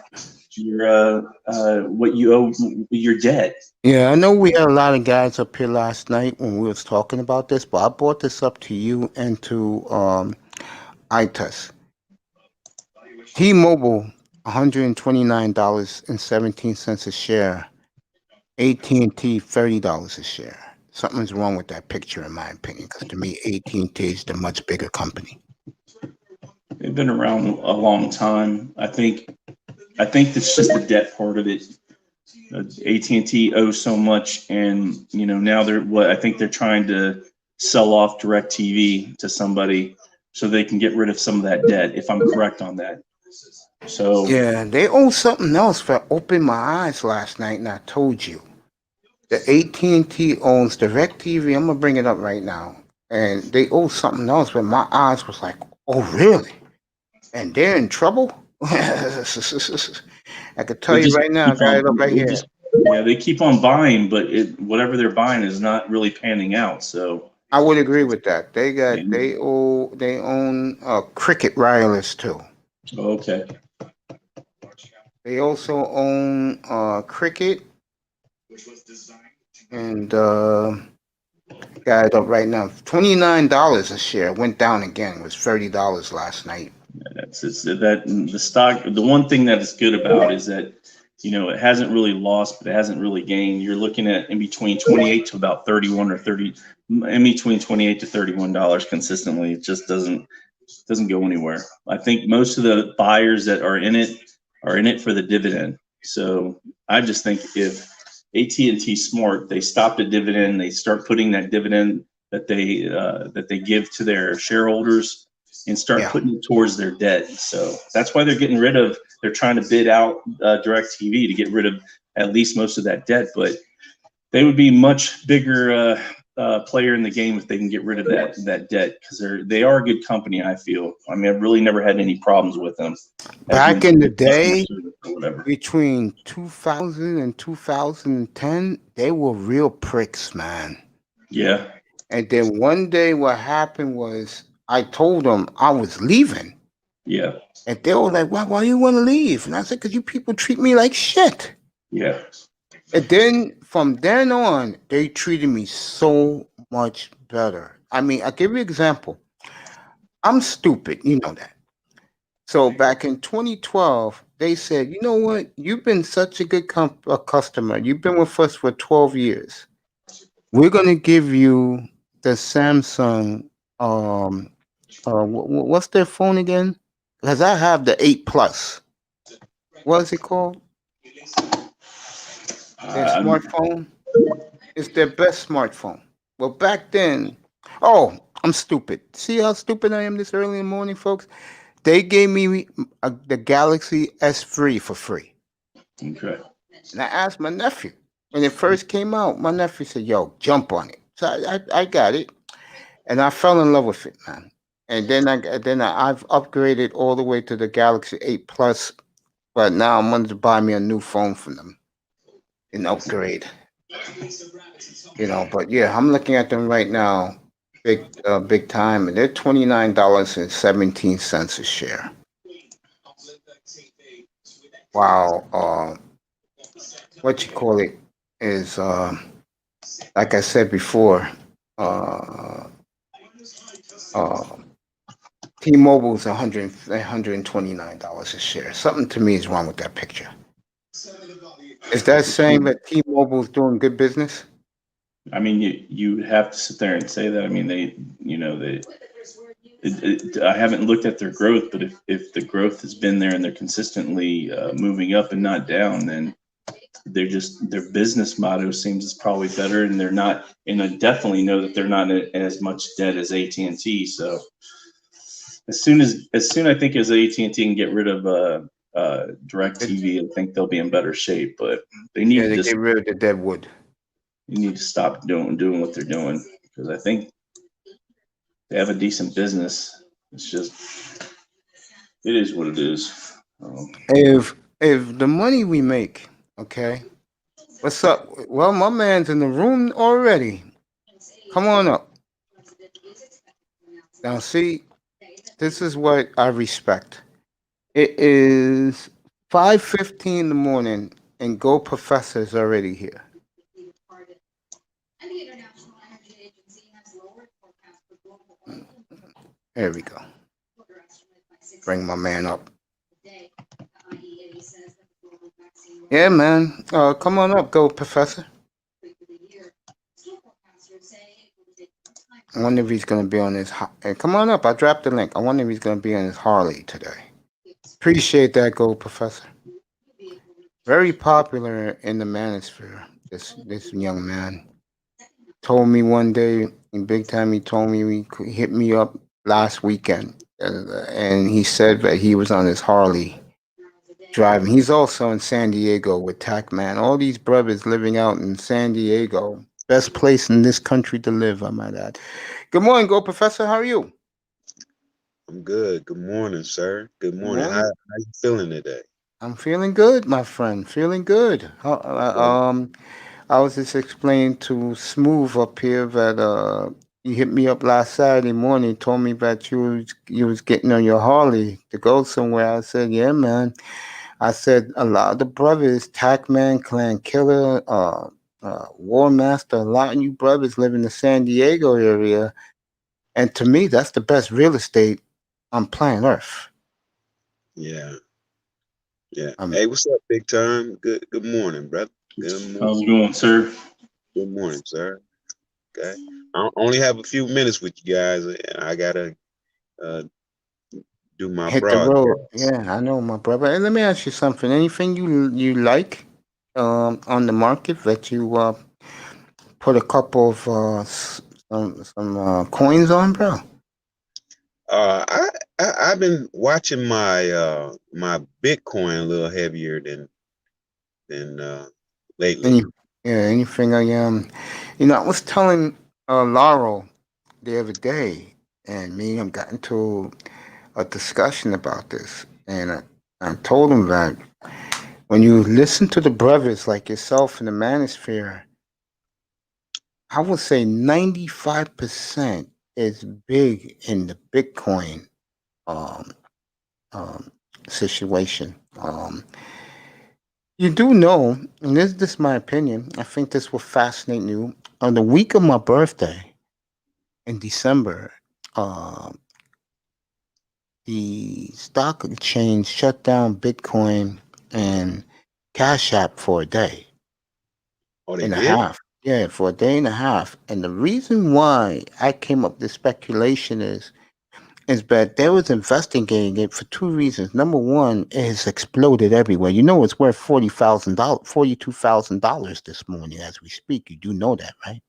what you owe, your debt. Yeah, I know we had a lot of guys up here last night when we was talking about this, but I brought this up to you and to ITUS. T-Mobile, $129.17 a share. AT&T, $30 a share. Something's wrong with that picture, in my opinion, because to me, AT&T is the much bigger company. They've been around a long time. I think it's just the debt part of it. AT&T owes so much, and now I think they're trying to sell off DirecTV to somebody so they can get rid of some of that debt, if I'm correct on that. So yeah, they owe something else. For opened my eyes last night, and I told you the AT&T owns DirecTV. I'm gonna bring it up right now, and they owe something else. But my eyes was like, oh really? And they're in trouble. I could tell they you just right now. I keep got on it up right they here. just yeah they keep on buying, but whatever they're buying is not really panning out. So I would agree with that. and, They own Cricket Wireless too. okay, They also own Cricket, and Got it up right now. $29 a share. Went down again. It was $30 last night. That's that the stock. The one thing that is good about is that it hasn't really lost, but it hasn't really gained. You're looking at in between 28 to about 31 or 30, in between 28 to $31 consistently. It just doesn't go anywhere. I think most of the buyers that are in it for the dividend. So I just think if AT&T smart, they stop the dividend, they start putting that dividend that they give to their shareholders and start putting it towards their debt. So that's why they're trying to bid out DirecTV to get rid of at least most of that debt. But they would be much bigger player in the game if they can get rid of that debt, because they are a good company. I feel. I mean, I've really never had any problems with them. Back in the day, between 2000 and 2010, they were real pricks, man. Yeah. And then one day, what happened was I told them I was leaving. Yeah. And they were like, why you want to leave? And I said, because you people treat me like shit. Yeah. And then from then on, they treated me so much better. I mean, I'll give you an example. I'm stupid. You know that. So back in 2012, they said, you know what? You've been such a good customer. You've been with us for 12 years. We're going to give you the Samsung. What's their phone again? Because I have the 8 Plus. What is it called? Their smartphone. It's their best smartphone. Well, back then, I'm stupid. See how stupid I am this early in the morning, folks? They gave me the Galaxy S3 for free. Okay. And I asked my nephew. When it first came out, my nephew said, yo, jump on it. So I got it. And I fell in love with it, man. And then I've upgraded all the way to the Galaxy 8 Plus. But now I'm wanting to buy me a new phone from them. An upgrade. But yeah, I'm looking at them right now, big time, and they're $29.17 a share. Wow, what you call it is like I said before, T-Mobile's $129 a share. Something to me is wrong with that picture. Is that saying that T-Mobile's doing good business? I mean, you have to sit there and say that. I mean, I haven't looked at their growth, but if the growth has been there and they're consistently moving up and not down, then their business motto seems probably better, and they're not. And I definitely know that they're not in as much debt as AT&T. So as soon I think as AT&T can get rid of DirecTV, I think they'll be in better shape. But they need to get rid of the dead wood. You need to stop doing what they're doing, because I think they have a decent business. It's just, it is what it is. If the money we make, okay, what's up? Well, my man's in the room already. Come on up. Now, see, this is what I respect. It is 5:15 in the morning, and Go Professor's already here. There we go. Bring my man up. Yeah, man. Come on up, Go Professor. I wonder if he's going to be on his... Come on up. I dropped the link. I wonder if he's going to be on his Harley today. Appreciate that, Go Professor. Very popular in the manosphere, this young man. Told me one day, in big time, he told me he hit me up last weekend. And he said that he was on his Harley driving. He's also in San Diego with TacMan. All these brothers living out in San Diego. Best place in this country to live, I might add. Good morning, Go Professor. How are you? I'm good. Good morning, sir. Good morning. How you feeling today? I'm feeling good, my friend. Feeling good. I was just explaining to Smooth up here that you hit me up last Saturday morning, told me that you was getting on your Harley to go somewhere. I said, yeah, man. I said a lot of the brothers, TacMan, Clan Killer, War Master. A lot of you brothers live in the San Diego area, and to me, that's the best real estate on planet Earth. Yeah. Yeah. Um, Hey, what's up, big time? Good morning, brother. Good morning. How's it going, sir? Good morning, sir. Okay. I only have a few minutes with you guys, and I gotta uh, do my hit the road. broadcast. Yeah, I know, my brother. And let me ask you something. Anything you like on the market that you put a couple of some coins on, bro? I've been watching my Bitcoin a little heavier than lately. Any anything I was telling Laurel the other day, and me and him got into a discussion about this, and I told him that when you listen to the brothers like yourself in the manosphere, I would say 95% is big in the Bitcoin um, um, situation. You do know, and this is my opinion, I think this will fascinate you. On the week of my birthday in December, uh, the stock exchange shut down Bitcoin and Cash App for a day Oh, they and a did? half. Yeah, for a day and a half. And the reason why I came up with this speculation is that they was investigating it for two reasons. Number one, it has exploded everywhere. You know it's worth $42,000 this morning as we speak. You do know that, right?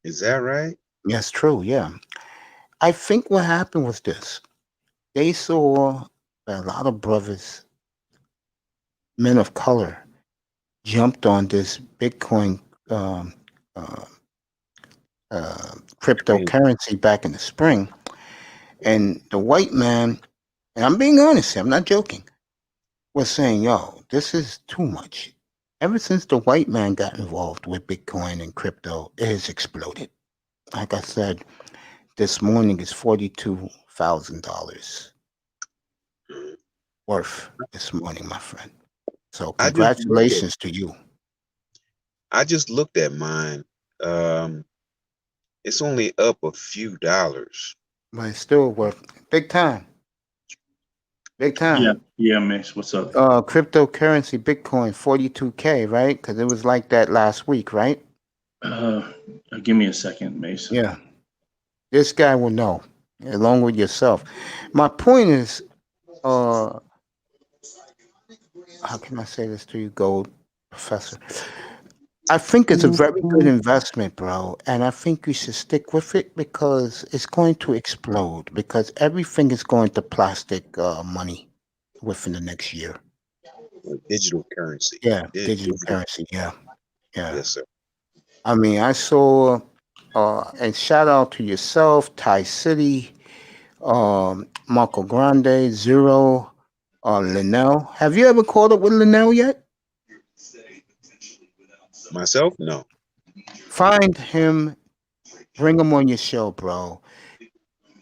Is that right? Yes, true, yeah. I think what happened was this. They saw that a lot of brothers, men of color, jumped on this Bitcoin um, uh, Train. cryptocurrency back in the spring. And the white man, and I'm being honest here, I'm not joking, was saying, yo, this is too much. Ever since the white man got involved with Bitcoin and crypto, it has exploded. Like I said, this morning is $42,000 Mhm. worth this morning, my friend. So I just looked at congratulations to you. I just looked at mine. Um, it's only up a few dollars. But it's still worth big time. Big Yeah, time. yeah, Max. What's up? Cryptocurrency, Bitcoin, 42K, right? Because it was like that last week, right? Uh, Give me a second, Mace. Yeah. This guy will know, along with yourself. My point is, uh, how can I say this to you, Gold Professor? I think it's a very good investment, bro, and I think you should stick with it because it's going to explode. Because everything is going to plastic money within the next year. Digital currency. Yeah, digital Digital. currency. Yeah, yeah. Yes, sir. I mean, I saw, and shout out to yourself, Thai City, Marco Grande, Zero, Linnell. Have you ever caught up with Linnell yet? Myself? No. Find him, bring him on your show, bro.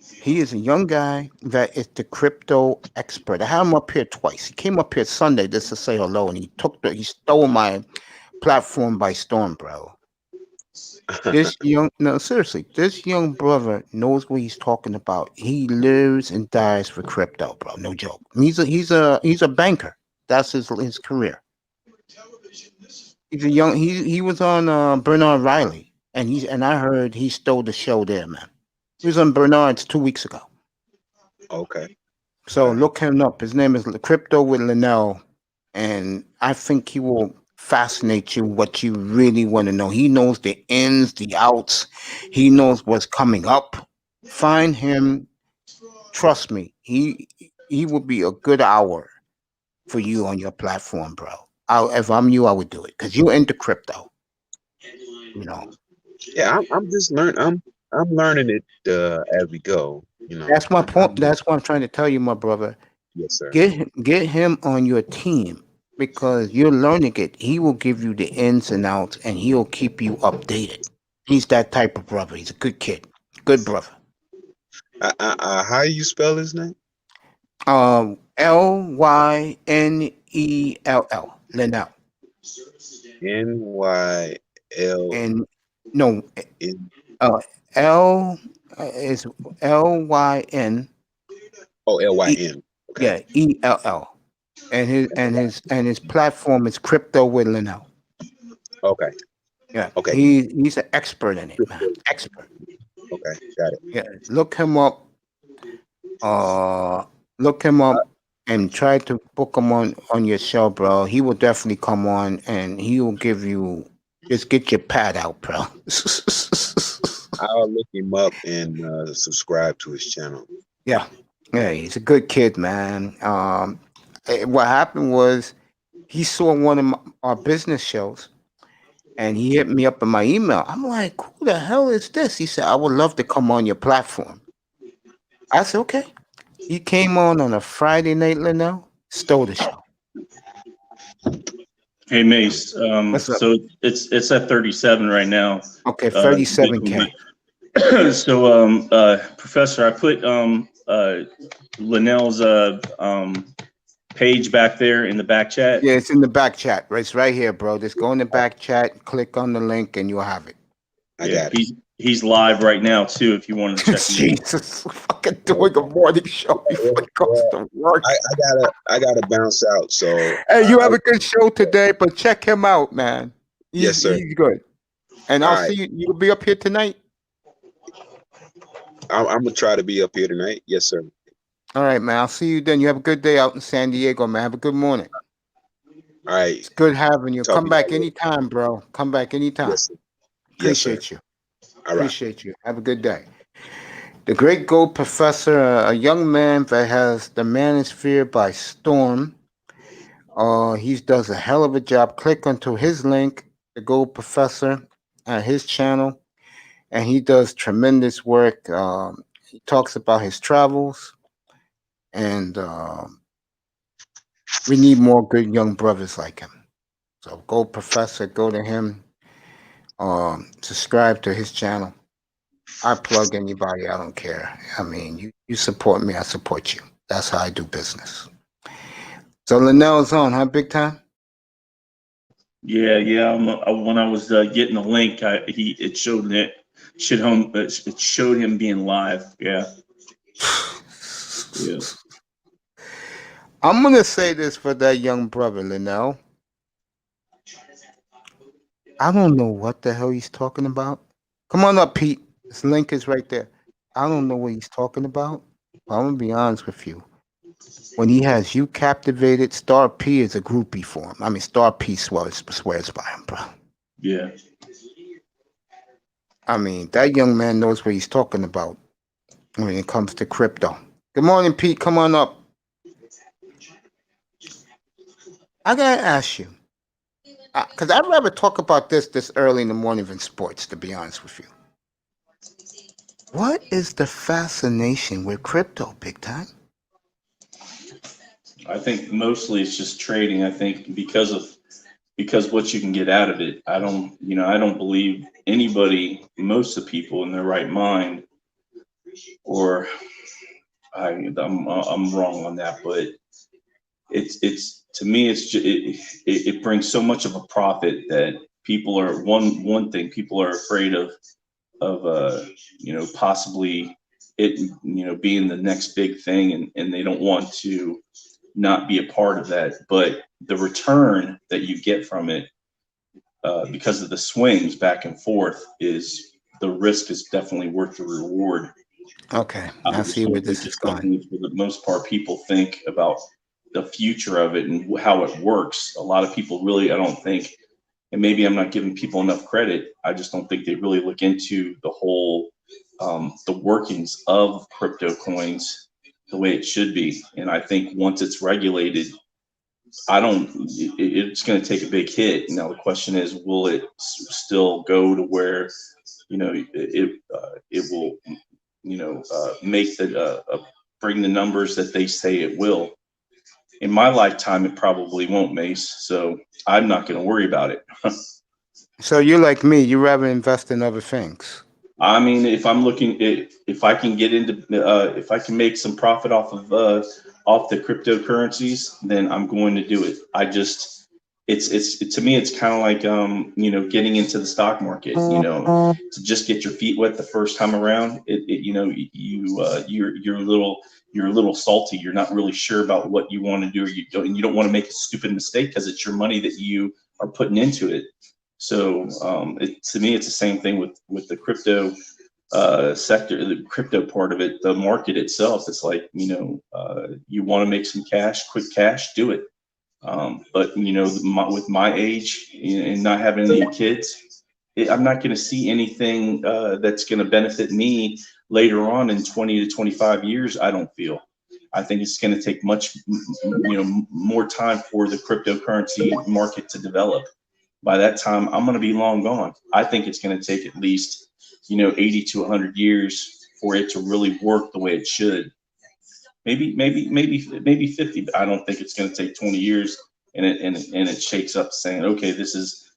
He is a young guy that is the crypto expert. I had him up here twice. He came up here Sunday just to say hello, and he stole my platform by storm, bro. No, seriously, this young brother knows what he's talking about. He lives and dies for crypto, bro. No joke. He's a banker. That's his career. He was on Bernard Riley, and I heard he stole the show there, man. He was on Bernard's 2 weeks ago. Okay. So Okay. look him up. His name is Crypto with Linnell, and I think he will fascinate you. What you really want to know. He knows the ins, the outs. He knows what's coming up. Find him. Trust me. He will be a good hour for you on your platform, bro. If I'm you, I would do it because you're into crypto. You know. Yeah, I'm just I'm learning it as we go. You know. That's my point. That's what I'm trying to tell you, my brother. Yes, sir. Get him on your team because you're learning it. He will give you the ins and outs, and he'll keep you updated. He's that type of brother. He's a good kid, good brother. How you spell his name? Lynell. Nyll. L and no, N. L is LYN. Oh, LYN. Okay. Yeah, ELL. And his platform is Crypto with Linnell. Okay. Yeah, Okay. he's an expert in it, man. Expert. Okay. Got it. Yeah, look him up. Uh, look him up and try to book him on your show, bro. He will definitely come on and he will give you. Just get your pad out, bro. I'll look him up and subscribe to his channel. Yeah, yeah, he's a good kid, man. What happened was he saw one of our business shows, and he hit me up in my email. I'm like, who the hell is this? He said, I would love to come on your platform. I said, okay. He came on a Friday night, Linnell, stole the show. Hey Mace, What's up? so it's at 37 right now. Okay, 37K. So Professor, I put Linnell's page back there in the back chat. Yeah, it's in the back chat. It's right here, bro. Just go in the back chat, click on the link, and you'll have it. I got it. He's live right now too. If you want to check him out. Jesus, fucking doing a morning show before he goes to work. I gotta bounce out. So Hey, you have a good show today, but check him out, man. Yes, sir. He's good. And All I'll right. see you. You'll be up here tonight. I'm gonna try to be up here tonight. Yes, sir. All right, man. I'll see you then. You have a good day out in San Diego, man. Have a good morning. All right. It's good having you. Talk Come to you back later. anytime, bro. Come back anytime. Yes, sir. Yes, sir. Appreciate you. All right. Appreciate you. Have a good day. The Great Gold Professor, a young man that has the manosphere by storm. He does a hell of a job. Click onto his link, the Gold Professor, at his channel, and he does tremendous work. He talks about his travels, and we need more good young brothers like him. So, Gold Professor, go to him. Subscribe to his channel. I plug anybody, I don't care. I mean, you support me, I support you. That's how I do business. So Linnell's on, huh? Big time? Yeah. When I was getting the link, it showed him being live. Yeah. Yeah. I'm gonna say this for that young brother, Linnell. I don't know what the hell he's talking about. Come on up, Pete. This link is right there. I don't know what he's talking about. But I'm gonna be honest with you. When he has you captivated, Star P is a groupie for him. I mean, Star P swears by him, bro. Yeah. I mean, that young man knows what he's talking about when it comes to crypto. Good morning, Pete. Come on up. I gotta ask you, because I'd rather talk about this early in the morning than sports, to be honest with you. What is the fascination with crypto, big time? I think mostly it's just trading. I think because what you can get out of it. I don't believe anybody, most of the people in their right mind, or I'm wrong on that, but it's to me it's just, it brings so much of a profit that people are one thing people are afraid of possibly it being the next big thing, and they don't want to not be a part of that, but the return that you get from it because of the swings back and forth is the risk is definitely worth the reward. Okay, I see where this is going. For the most part, people think about the future of it and how it works. A lot of people really, I don't think, and maybe I'm not giving people enough credit, I just don't think they really look into the whole the workings of crypto coins the way it should be. And I think once it's regulated, it's going to take a big hit. Now the question is, will it still go to where it will make bring the numbers that they say it will? In my lifetime, it probably won't, Mace. So I'm not going to worry about it. So you're like me, you rather invest in other things. I mean, if I'm looking, if I can get into, if I can make some profit off the cryptocurrencies, then I'm going to do it. to me, it's kind of like, getting into the stock market, to just get your feet wet the first time around. You're a little salty. You're not really sure about what you want to do, or you don't want to make a stupid mistake because it's your money that you are putting into it. So to me, it's the same thing with the crypto sector, the crypto part of it, the market itself. It's like, you want to make some cash, quick cash, do it. But with my age and not having any kids, I'm not going to see anything that's going to benefit me later on in 20 to 25 years. I don't feel. I think it's going to take much, more time for the cryptocurrency market to develop. By that time, I'm going to be long gone. I think it's going to take at least, 80 to 100 years for it to really work the way it should. Maybe 50, but I don't think it's going to take 20 years and it shakes up saying, okay, this is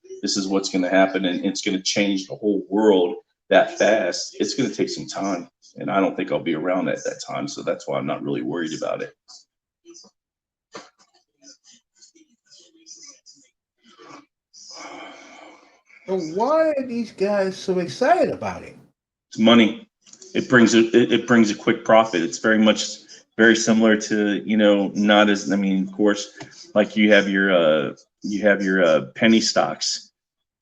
what's going to happen, and it's going to change the whole world that fast. It's going to take some time, and I don't think I'll be around at that time, so that's why I'm not really worried about it. So why are these guys so excited about it? It's money. It brings a quick profit. It's very similar to, not as, of course, like you have your penny stocks.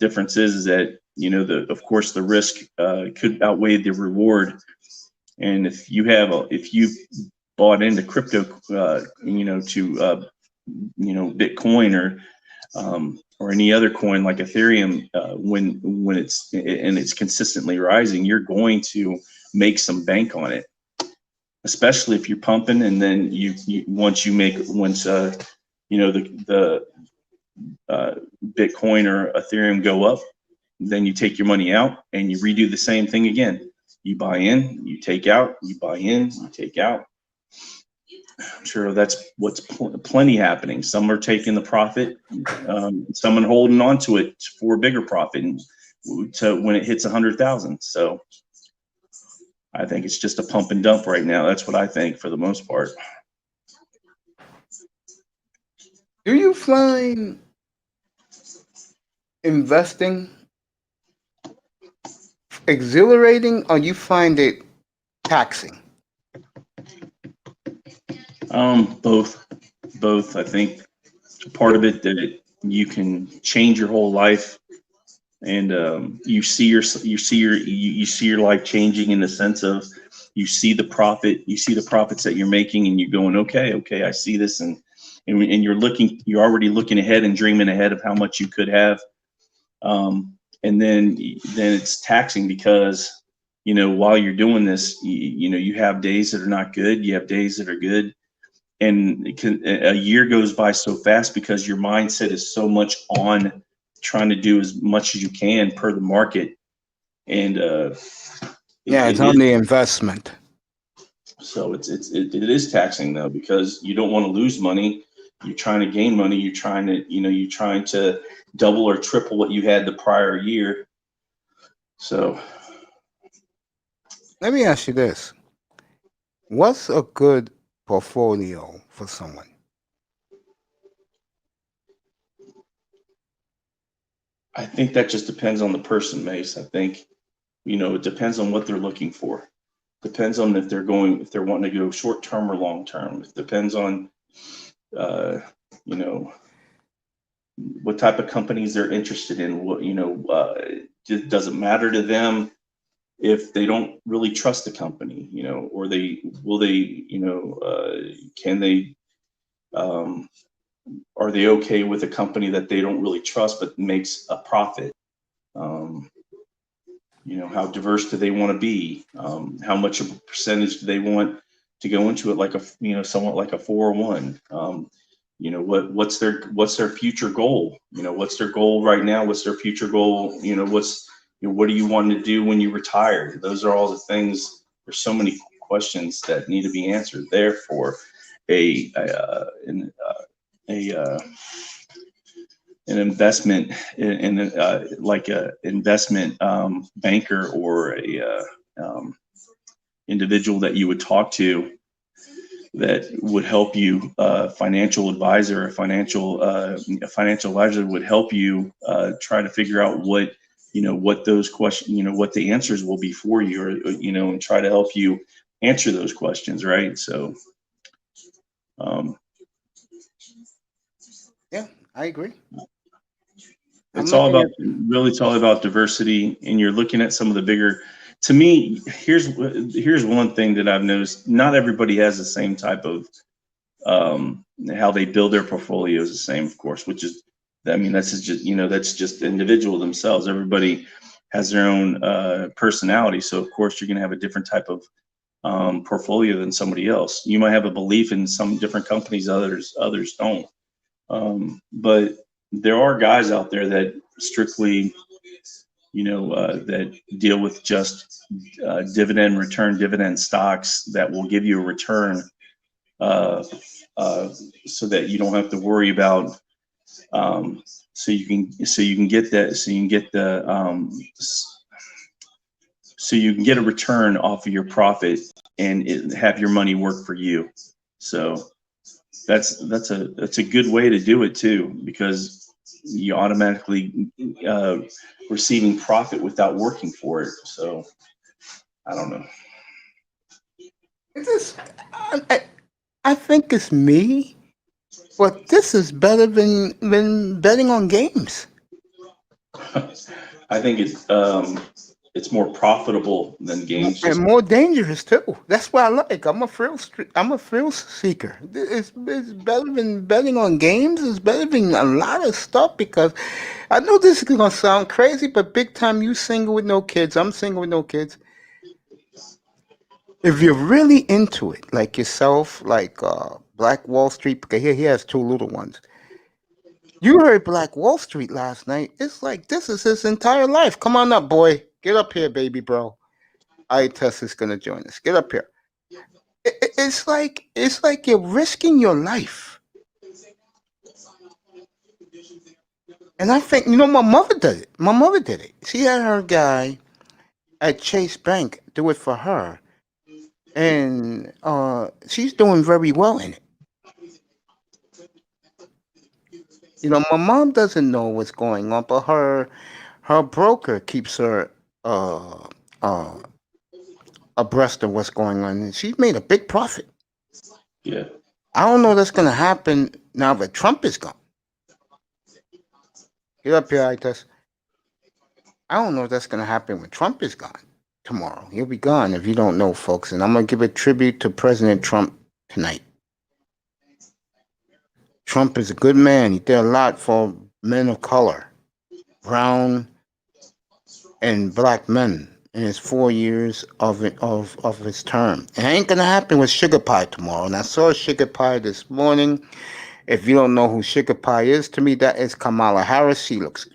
Difference is that, of course the risk could outweigh the reward. And if you bought into crypto, Bitcoin or any other coin like Ethereum, when it's consistently rising, you're going to make some bank on it, especially if you're pumping. And then once the Bitcoin or Ethereum go up, then you take your money out and you redo the same thing again. You buy in, you take out, you buy in, you take out. I'm sure that's what's plenty happening. Some are taking the profit, some are holding on to it for a bigger profit to when it hits 100,000. So I think it's just a pump and dump right now. That's what I think for the most part. Do you find investing exhilarating, or you find it taxing? Both. I think part of it that you can change your whole life, and you see your life changing in the sense of you see the profits that you're making, and you're going, okay, I see this, and you're already looking ahead and dreaming ahead of how much you could have, and then it's taxing because while you're doing this, you have days that are not good, you have days that are good. And a year goes by so fast because your mindset is so much on trying to do as much as you can per the market. And it's on the investment. So it is taxing though, because you don't want to lose money. You're trying to gain money. You're trying to double or triple what you had the prior year. So let me ask you this: what's a good portfolio for someone? I think that just depends on the person, Mace. I think, it depends on what they're looking for. Depends on if they're wanting to go short term or long term. It depends on, what type of companies they're interested in. What, it doesn't matter to them if they don't really trust the company, or are they okay with a company that they don't really trust but makes a profit? How diverse do they want to be? How much of a percentage do they want to go into it, like somewhat like a 401? What's their future goal? What's their goal right now? What's their future goal? What do you want to do when you retire? Those are all the things. There's so many questions that need to be answered there for an investment like a investment banker or a individual that you would talk to. that would help you. Financial advisor, a financial advisor would help you try to figure out what those questions, what the answers will be for you, or and try to help you answer those questions, right? So, Yeah, I agree. it's all about diversity, and you're looking at some of the bigger. To me, here's one thing that I've noticed: not everybody has the same type of how they build their portfolios the same, of course. Which is, I mean, that's just the individual themselves. Everybody has their own personality, so of course you're going to have a different type of portfolio than somebody else. You might have a belief in some different companies, others don't. But there are guys out there that strictly, that deal with just dividend stocks that will give you a return, so that you don't have to worry about, so you can get a return off of your profit and have your money work for you. So that's a good way to do it too, because you automatically receiving profit without working for it. So I don't know. I think it's me, but this is better than betting on games. I think it's more profitable than games. And more dangerous too. That's what I like. I'm a thrill seeker. It's better than betting on games. It's better than a lot of stuff, because I know this is gonna sound crazy, but big time, you single with no kids. I'm single with no kids. If you're really into it, like yourself, like Black Wall Street, because he has two little ones. You heard Black Wall Street last night. It's like this is his entire life. Come on up, boy. Get up here, baby bro. Tess is gonna join us. Get up here. It's like you're risking your life. And I think my mother did it. My mother did it. She had her guy at Chase Bank do it for her, and she's doing very well in it. My mom doesn't know what's going on, but her broker keeps her uh, uh, abreast of what's going on, and she's made a big profit. Yeah. I don't know what's going to happen now that Trump is gone. Get up here, Itas. I don't know if that's going to happen when Trump is gone tomorrow. He'll be gone, if you don't know, folks. And I'm going to give a tribute to President Trump tonight. Trump is a good man. He did a lot for men of color, brown and black men, in his 4 years of his term. It ain't going to happen with Sugar Pie tomorrow. And I saw Sugar Pie this morning. If you don't know who Sugar Pie is, to me, that is Kamala Harris. She looks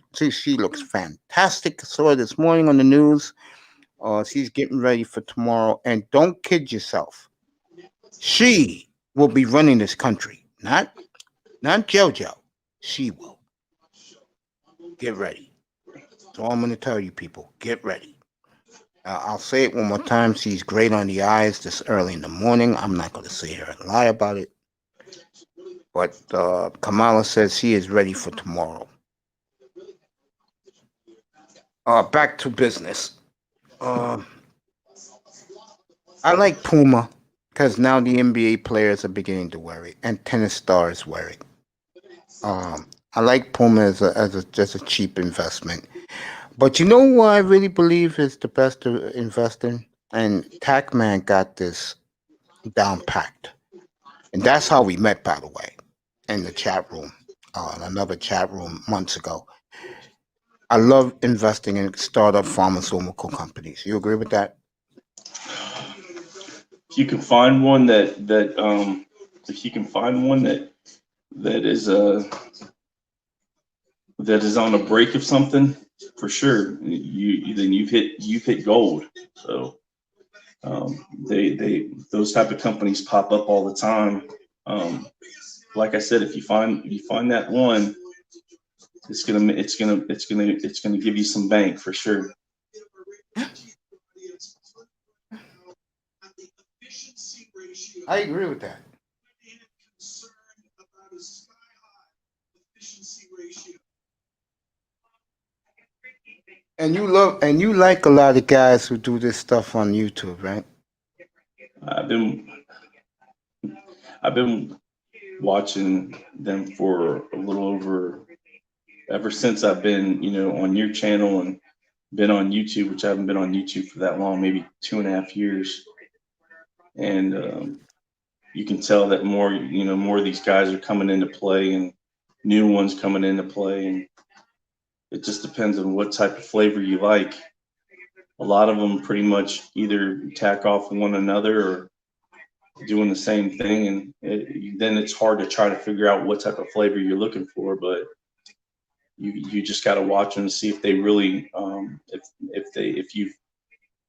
fantastic. I saw her this morning on the news. She's getting ready for tomorrow. And don't kid yourself. She will be running this country. Not JoJo. She will. Get ready. That's all I'm going to tell you, people. Get ready. I'll say it one more time. She's great on the eyes this early in the morning. I'm not going to sit here and lie about it. But Kamala says she is ready for tomorrow. Back to business. I like Puma because now the NBA players are beginning to wear it, and tennis stars wear it. I like Puma as just a cheap investment. But you know what I really believe is the best to invest in? And TacMan got this down packed. And that's how we met, by the way, in the chat room, another chat room months ago. I love investing in startup pharmaceutical companies. You agree with that? If you can find one that is on a break of something, for sure, you've hit gold. So those type of companies pop up all the time. Like I said, if you find that one, it's gonna give you some bank for sure. I agree with that. And you like a lot of guys who do this stuff on YouTube, right? I've been I've been watching them for a little over ever since I've been, on your channel and been on YouTube, which I haven't been on YouTube for that long, maybe 2.5 years. And you can tell that more of these guys are coming into play and new ones coming into play. And it just depends on what type of flavor you like. A lot of them pretty much either tack off one another or doing the same thing. And then it's hard to try to figure out what type of flavor you're looking for. But you just got to watch them and see if they really,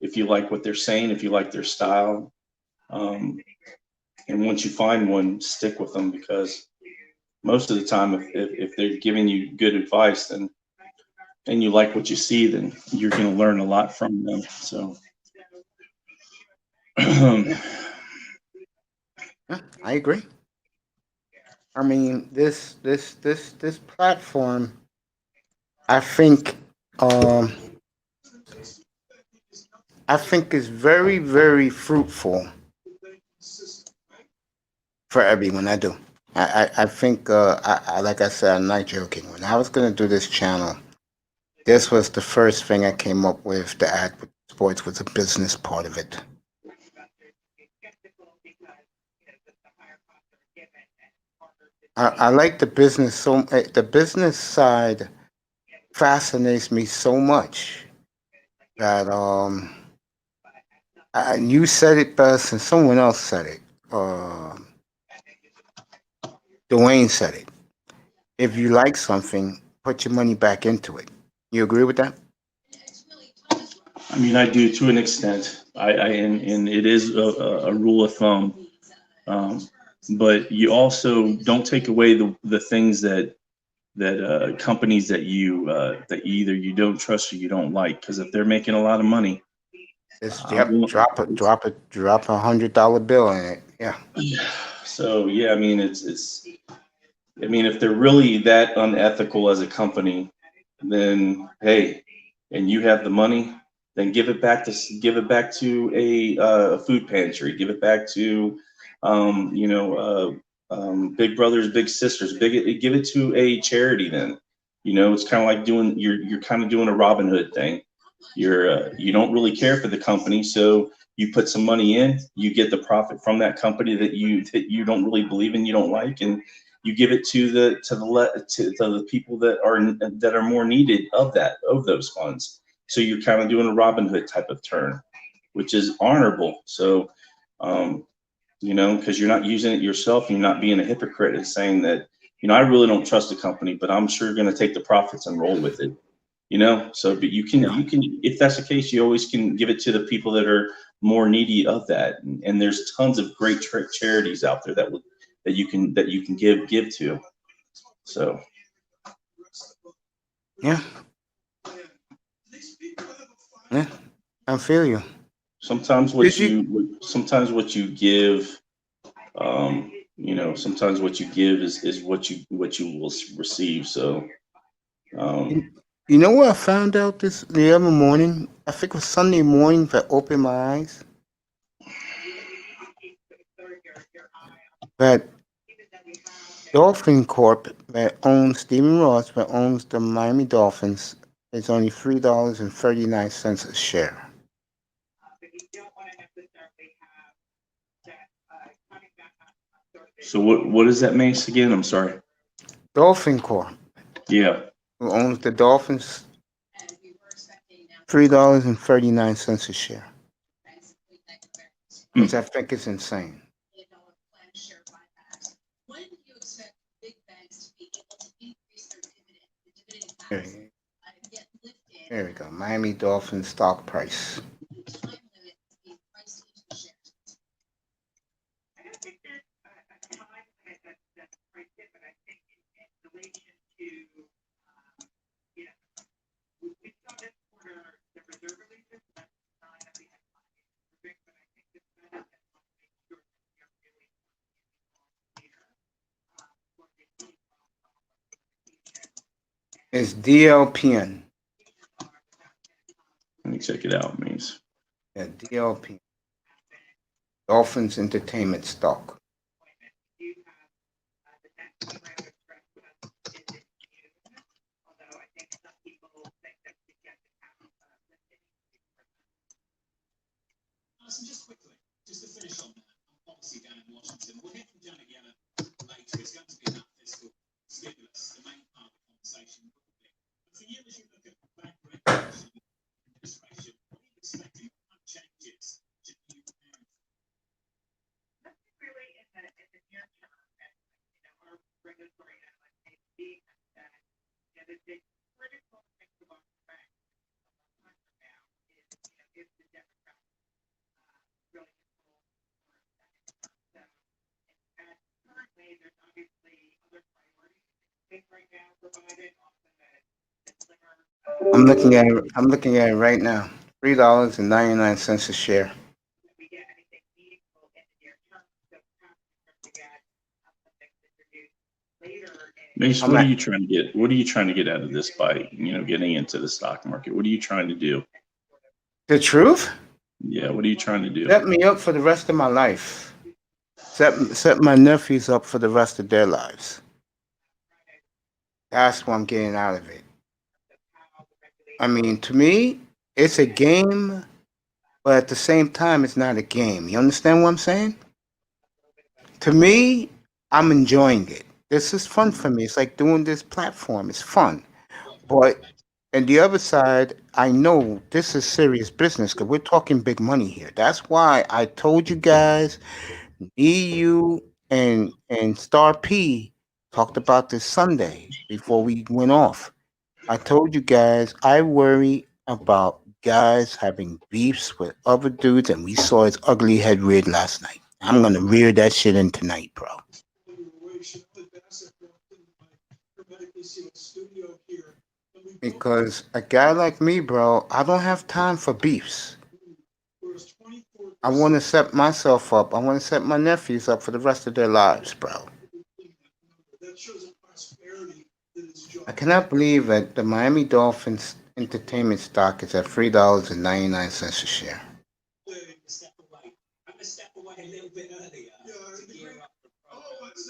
if you like what they're saying, if you like their style. And once you find one, stick with them, because most of the time, if they're giving you good advice, then and you like what you see, then you're going to learn a lot from them. So, Yeah, I agree. I mean, this platform, I think, um, I think is very, very fruitful for everyone. I do. I think, like I said, I'm not joking. When I was going to do this channel, this was the first thing I came up with. The act with sports was a business part of it. I like the business the business side fascinates me so much that you said it best and someone else said it. Dwayne said it. If you like something, put your money back into it. You agree with that? I mean, I do to an extent. And it is a rule of thumb. But you also don't take away the things that companies that either you don't trust or you don't like, because if they're making a lot of money, It's I'm yep. willing- Drop $100 bill in it. Yeah. so yeah, I mean I mean, if they're really that unethical as a company, then hey, and you have the money, then give it back to a food pantry, give it back to big brothers, big sisters, give it to a charity. Then it's kind of like you're kind of doing a Robin Hood thing. You don't really care for the company, so you put some money in, you get the profit from that company that you don't really believe in, you don't like, and you give it to the people that are more needed of those funds. So you're kind of doing a Robin Hood type of turn, which is honorable. So because you're not using it yourself, and you're not being a hypocrite and saying that, I really don't trust the company, but I'm sure going to take the profits and roll with it. So but Yeah. you can, if that's the case, you always can give it to the people that are more needy of that. And there's tons of great charities out there that you can give to. So Yeah. Yeah. I feel you. sometimes Did you? what you give, sometimes what you give is what you will receive. So um, You know what I found out the other morning? I think it was Sunday morning that opened my eyes. That Dolphin Corp that owns Stephen Ross that owns the Miami Dolphins is only $3.39 a share. so what is that, Mace, again? I'm sorry. Dolphin Corp, Yeah. who owns the Dolphins, $3.39 a share, which I think is insane. There, there we go. Miami Dolphins stock price. It's DLPN. Let me check it out, Mace. Yeah, DLPN. Dolphins Entertainment Stock. I'm looking at it right now. $3.99 a share. Mace, I'm what are at you trying to get? What are you trying to get out of this by, getting into the stock market? What are you trying to do? the truth. Yeah, what are you trying to do? Set me up for the rest of my life. Set my nephews up for the rest of their lives. That's what I'm getting out of it. I mean, to me, it's a game, but at the same time, it's not a game. You understand what I'm saying? To me, I'm enjoying it. This is fun for me. It's like doing this platform. It's fun. But and the other side, I know this is serious business because we're talking big money here. That's why I told you guys, EU and Star P talked about this Sunday before we went off. I told you guys I worry about guys having beefs with other dudes, and we saw his ugly head reared last night. I'm gonna rear that shit in tonight, bro. Because a guy like me, bro, I don't have time for beefs. I want to set myself up. I want to set my nephews up for the rest of their lives, bro. I cannot believe that the Miami Dolphins entertainment stock is at $3.99 a share.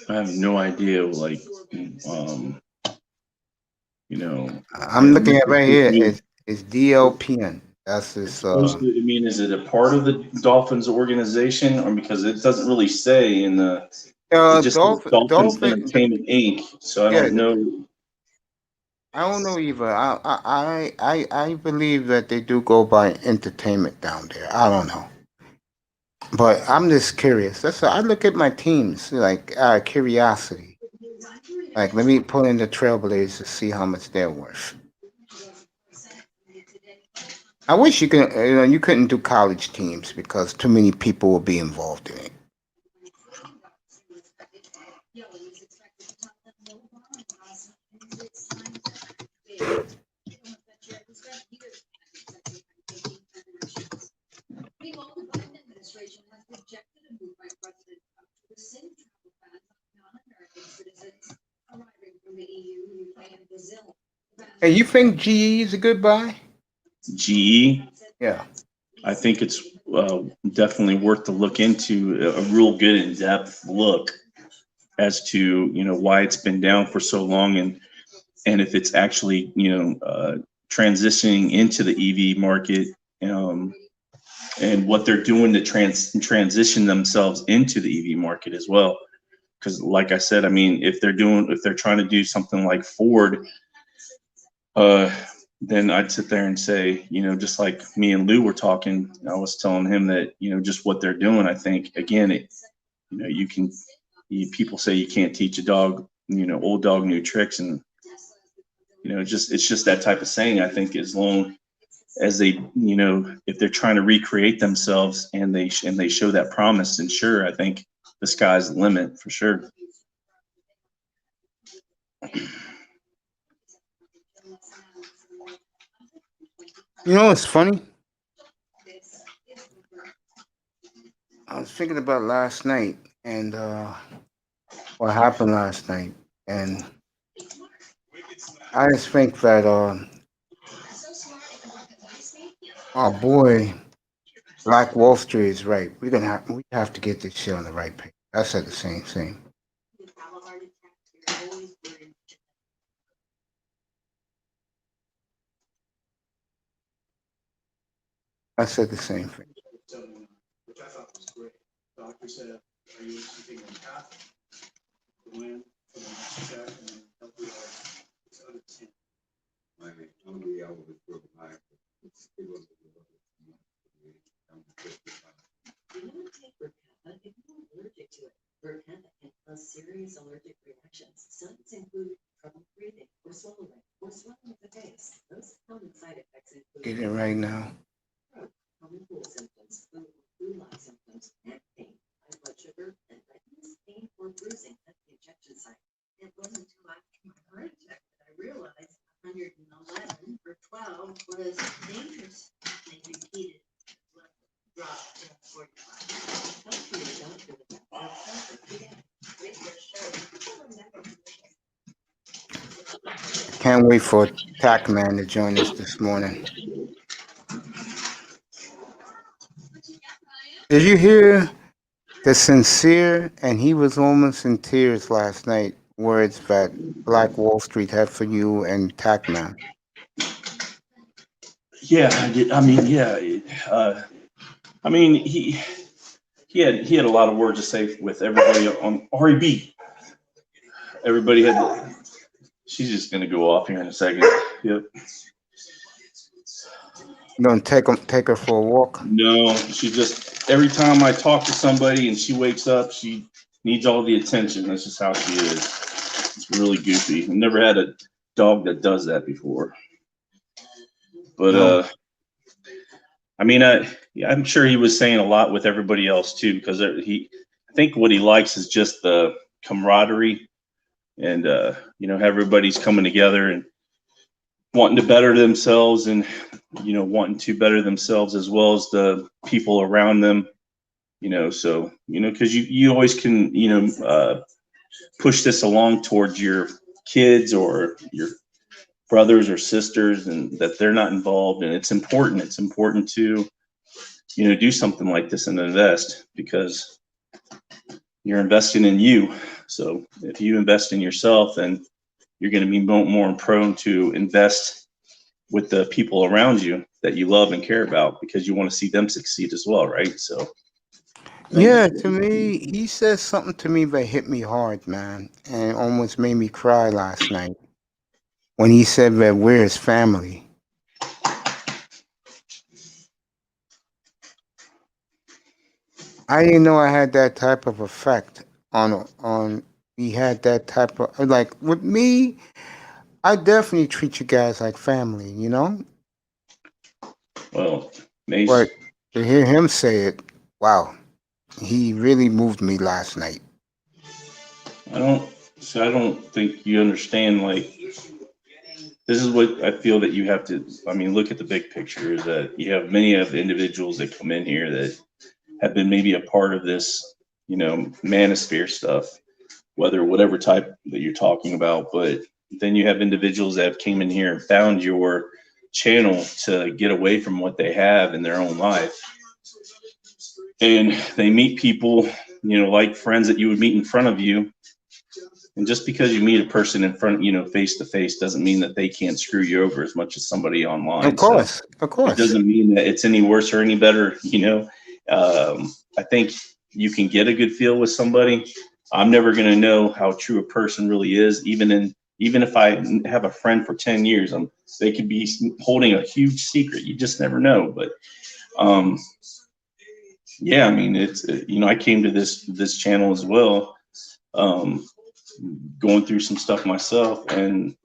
I have no idea. Um, I'm looking at right here. It's DLPN. That's it's this. supposed to. I mean, is it a part of the Dolphins organization, or because it doesn't really say in the? It just says Dolphins Entertainment Inc. So I Yeah, don't know. I don't know either. I believe that they do go by entertainment down there. I don't know, but I'm just curious. I look at my teams like out of curiosity. Like, let me pull in the Trailblazers to see how much they're worth. I wish you couldn't do college teams because too many people will be involved in it. Hey, you think GE is a good buy? GE. Yeah. I think it's definitely worth to look into a real good in-depth look as to why it's been down for so long and if it's actually transitioning into the EV market, um, and what they're doing to transition themselves into the EV market as well. Because like I said, I mean, if they're trying to do something like Ford, then I'd sit there and say, just like me and Lou were talking, I was telling him that, just what they're doing, I think, again, people say you can't teach a dog, old dog new tricks. And, it's just that type of saying. I think as long as they, if they're trying to recreate themselves and they show that promise, then sure, I think the sky's the limit for sure. You know what's funny? I was thinking about last night and what happened last night, and I just think that our boy Black Wall Street is right. We have to get this shit on the right page. I said the same thing. I said the same thing. Which I thought was great. Doctor said, are you keeping them half the land for the check and then help you understand? Allergic to it. Burketta can cause serious allergic reactions. Signs include trouble breathing or swallowing of the face. Those common side effects include Get it right now. common cold symptoms, flu-like symptoms, neck pain, high blood sugar, and redness, pain, or bruising at the injection site. It wasn't until after my heart attack that I realized 111 for 12 was dangerous. They repeated dropped to 45. Talk to your doctor about that. Can't wait for Pac-Man to join us this morning. Did you hear the sincere, and he was almost in tears last night, words that Black Wall Street had for you and Pac-Man? Yeah, I did. I mean, yeah. I mean, he had a lot of words to say with everybody on REB. Everybody had. She's just gonna go off here in a second. Yep. You gonna take her for a walk? No, she just every time I talk to somebody and she wakes up, she needs all the attention. That's just how she is. It's really goofy. I've never had a dog that does that before. But No. I mean, I'm sure he was saying a lot with everybody else too, because I think what he likes is just the camaraderie, and everybody's coming together and wanting to better themselves, and wanting to better themselves as well as the people around them. So because you always can push this along towards your kids or your brothers or sisters, and that they're not involved, and it's important to do something like this and invest, because you're investing in you. So if you invest in yourself, then you're going to be more prone to invest with the people around you that you love and care about, because you want to see them succeed as well, right? So Yeah, to me, he said something to me that hit me hard, man, and almost made me cry last night when he said that we're his family. I didn't know I had that type of effect on. He had that type of, like, with me. I definitely treat you guys like family, well, Mace, But to hear him say it, wow, he really moved me last night. I don't think you understand, like, this is what I feel that you have to, I mean, look at the big picture, is that you have many of the individuals that come in here that have been maybe a part of this, manosphere stuff, whatever type that you're talking about. But then you have individuals that came in here and found your channel to get away from what they have in their own life. And they meet people, like friends that you would meet in front of you. And just because you meet a person in front, face to face, doesn't mean that they can't screw you over as much as somebody online. Of course, so of course. It doesn't mean that it's any worse or any better. I think you can get a good feel with somebody. I'm never going to know how true a person really is, even if I have a friend for 10 years. They could be holding a huge secret. You just never know. But yeah, I mean, it's I came to this channel as well, going through some stuff myself, and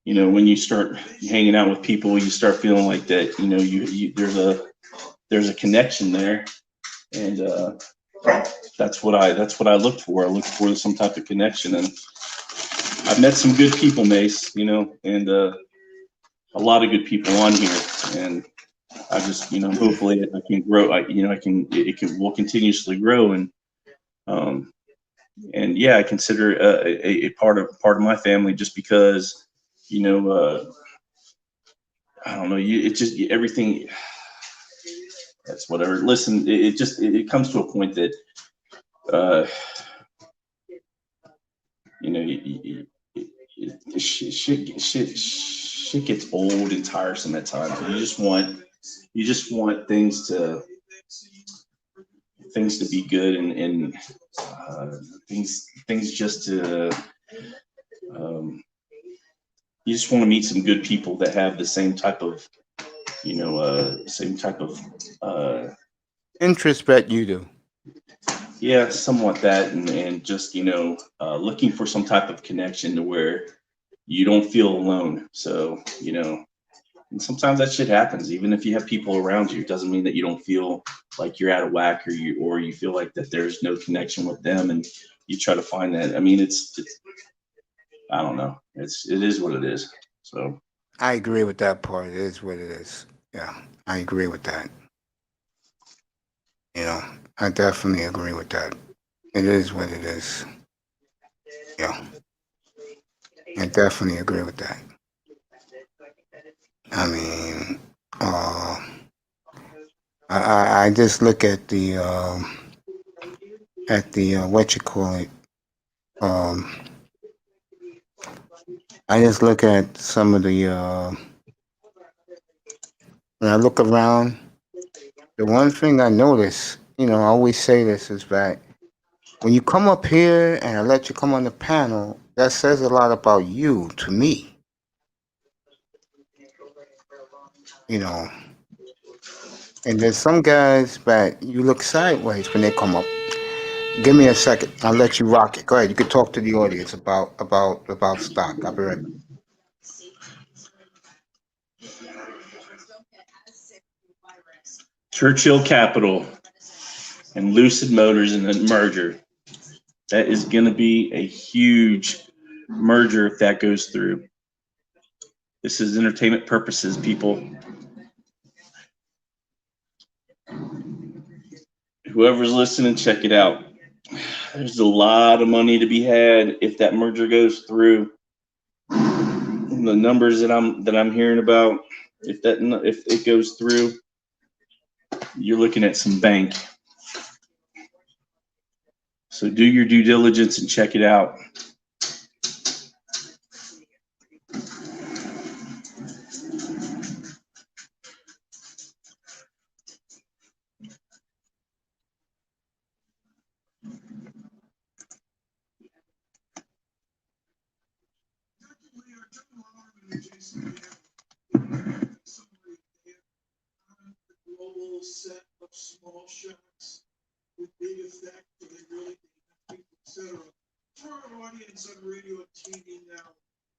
when you start hanging out with people, you start feeling like that. There's a connection there, and that's what I looked for. I looked for some type of connection, and I've met some good people, Mace. And a lot of good people on here, and I just hopefully I can grow. Will continuously grow, and And yeah, I consider it a part of my family just because, I don't know, it just everything. That's whatever. Listen, it comes to a point that uh, shit gets old and tiresome at times. You just want things to be good and things just to um, you just want to meet some good people that have the same type of uh, Interest bet you do. yeah, somewhat that, and just looking for some type of connection to where you don't feel alone. So and sometimes that shit happens. Even if you have people around you, it doesn't mean that you don't feel like you're out of whack, or you feel like that there's no connection with them, and you try to find that. I mean, it's I don't know. It is what it is. So I agree with that part. It is what it is. Yeah, I agree with that. You know, I definitely agree with that. It is what it is. Yeah, I definitely agree with that. I mean, uh, I just look at the what you call it. Um, I just look at some of the when I look around. The one thing I notice, I always say this is that when you come up here and I let you come on the panel, that says a lot about you to me. You know, and there's some guys that you look sideways when they come up. Give me a second. I'll let you rock it. Go ahead. You can talk to the audience about stock. I'll be right back. Churchill Capital and Lucid Motors in the merger. That is going to be a huge merger if that goes through. This is entertainment purposes, people. Whoever's listening, check it out. There's a lot of money to be had if that merger goes through. The numbers that I'm hearing about, if it goes through, you're looking at some bank. So do your due diligence and check it out. Global set of small shocks with big effect, but they really think, etc. For our audience on radio and TV now,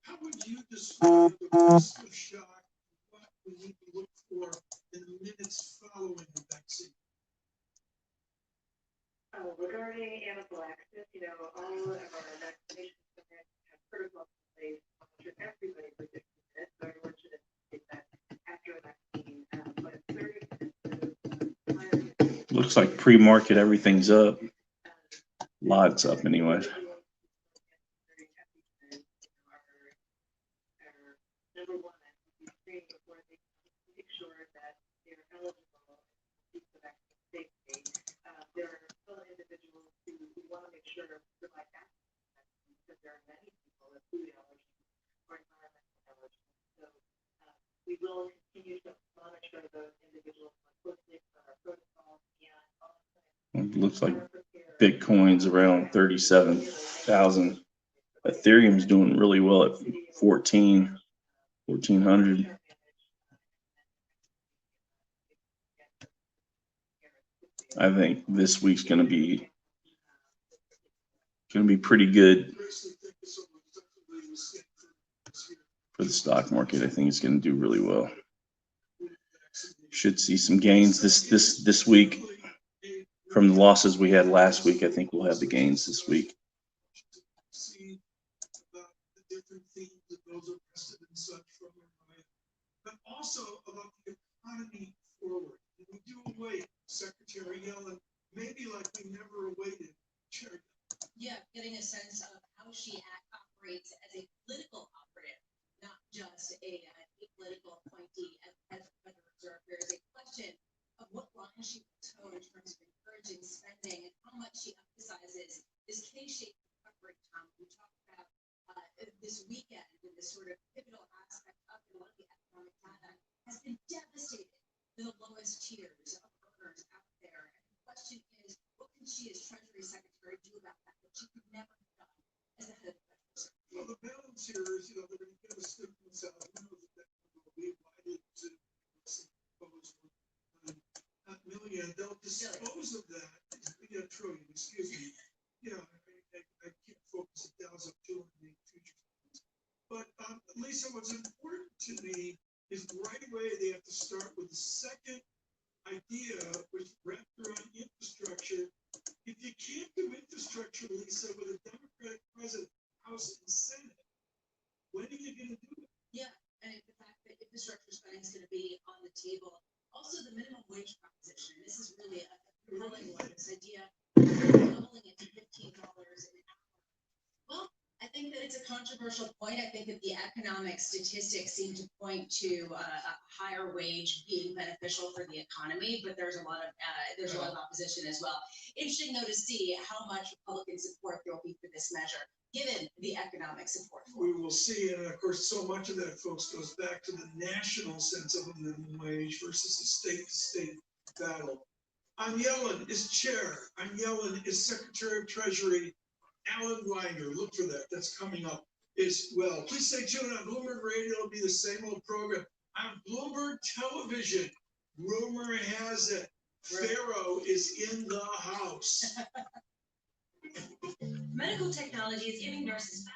how would you describe the risk of shock and what we need to look for in the minutes following the vaccine? Regarding anaphylaxis, all of our vaccination programs have protocols in place to monitor everybody for 60 minutes. So everyone should take that after a vaccine. But 30 minutes. Looks like pre-market everything's up. Lots up anyway. Number one, screening before they make sure that they're eligible to seek the vaccine safely. There are still individuals who want to make sure they're like that because there are many people with food allergies or environmental allergies. So we will continue to monitor those individuals more closely for our protocols and It looks like Bitcoin's around 37,000. Ethereum's doing really well at 1,400. I think this week's going to be pretty good for the stock market. I think it's going to do really well. Should see some gains this week from the losses we had last week. I think we'll have the gains this week. But also about the economy forward. We do await Secretary Yellen, maybe like we never awaited Chair. Yeah. this sort of pivotal aspect of a lot of the economic data, has been devastated for the lowest tiers of earners out there. And the question is, what can she as Treasury Secretary do about that she could never have done as the head of the Federal Reserve? Well, the balance here is, they're going to give us stimulus out. We know that will be divided to million. They'll dispose of that. Yeah, trillion, excuse me. Yeah, I can't focus 1,208 future. But Lisa, what's important to me is right away they have to start with the second idea, which wrapped around infrastructure. If you can't do infrastructure, Lisa, with a Democratic president, House and Senate, when are you going to do it? Yeah, and the fact that infrastructure spending is going to be on the table. Also, the minimum wage proposition. This is really a compelling one. This idea of doubling it to $15 an hour. Well, I think that it's a controversial point. I think that the economic statistics seem to point to a higher wage being beneficial for the economy, but there's a lot of opposition as well. Interesting though to see how much Republican support there will be for this measure, given the economic support. We will see, and of course, so much of that, folks, goes back to the national sense of a minimum wage versus a state-to-state battle. I'm Yellen is chair. I'm Yellen is Secretary of Treasury. Alan Weiner, look for that. That's coming up as well. Please stay tuned on Bloomberg Radio. It'll be the same old program. On Bloomberg Television, rumor has it, Pharaoh is in the house. Medical technology is giving nurses back.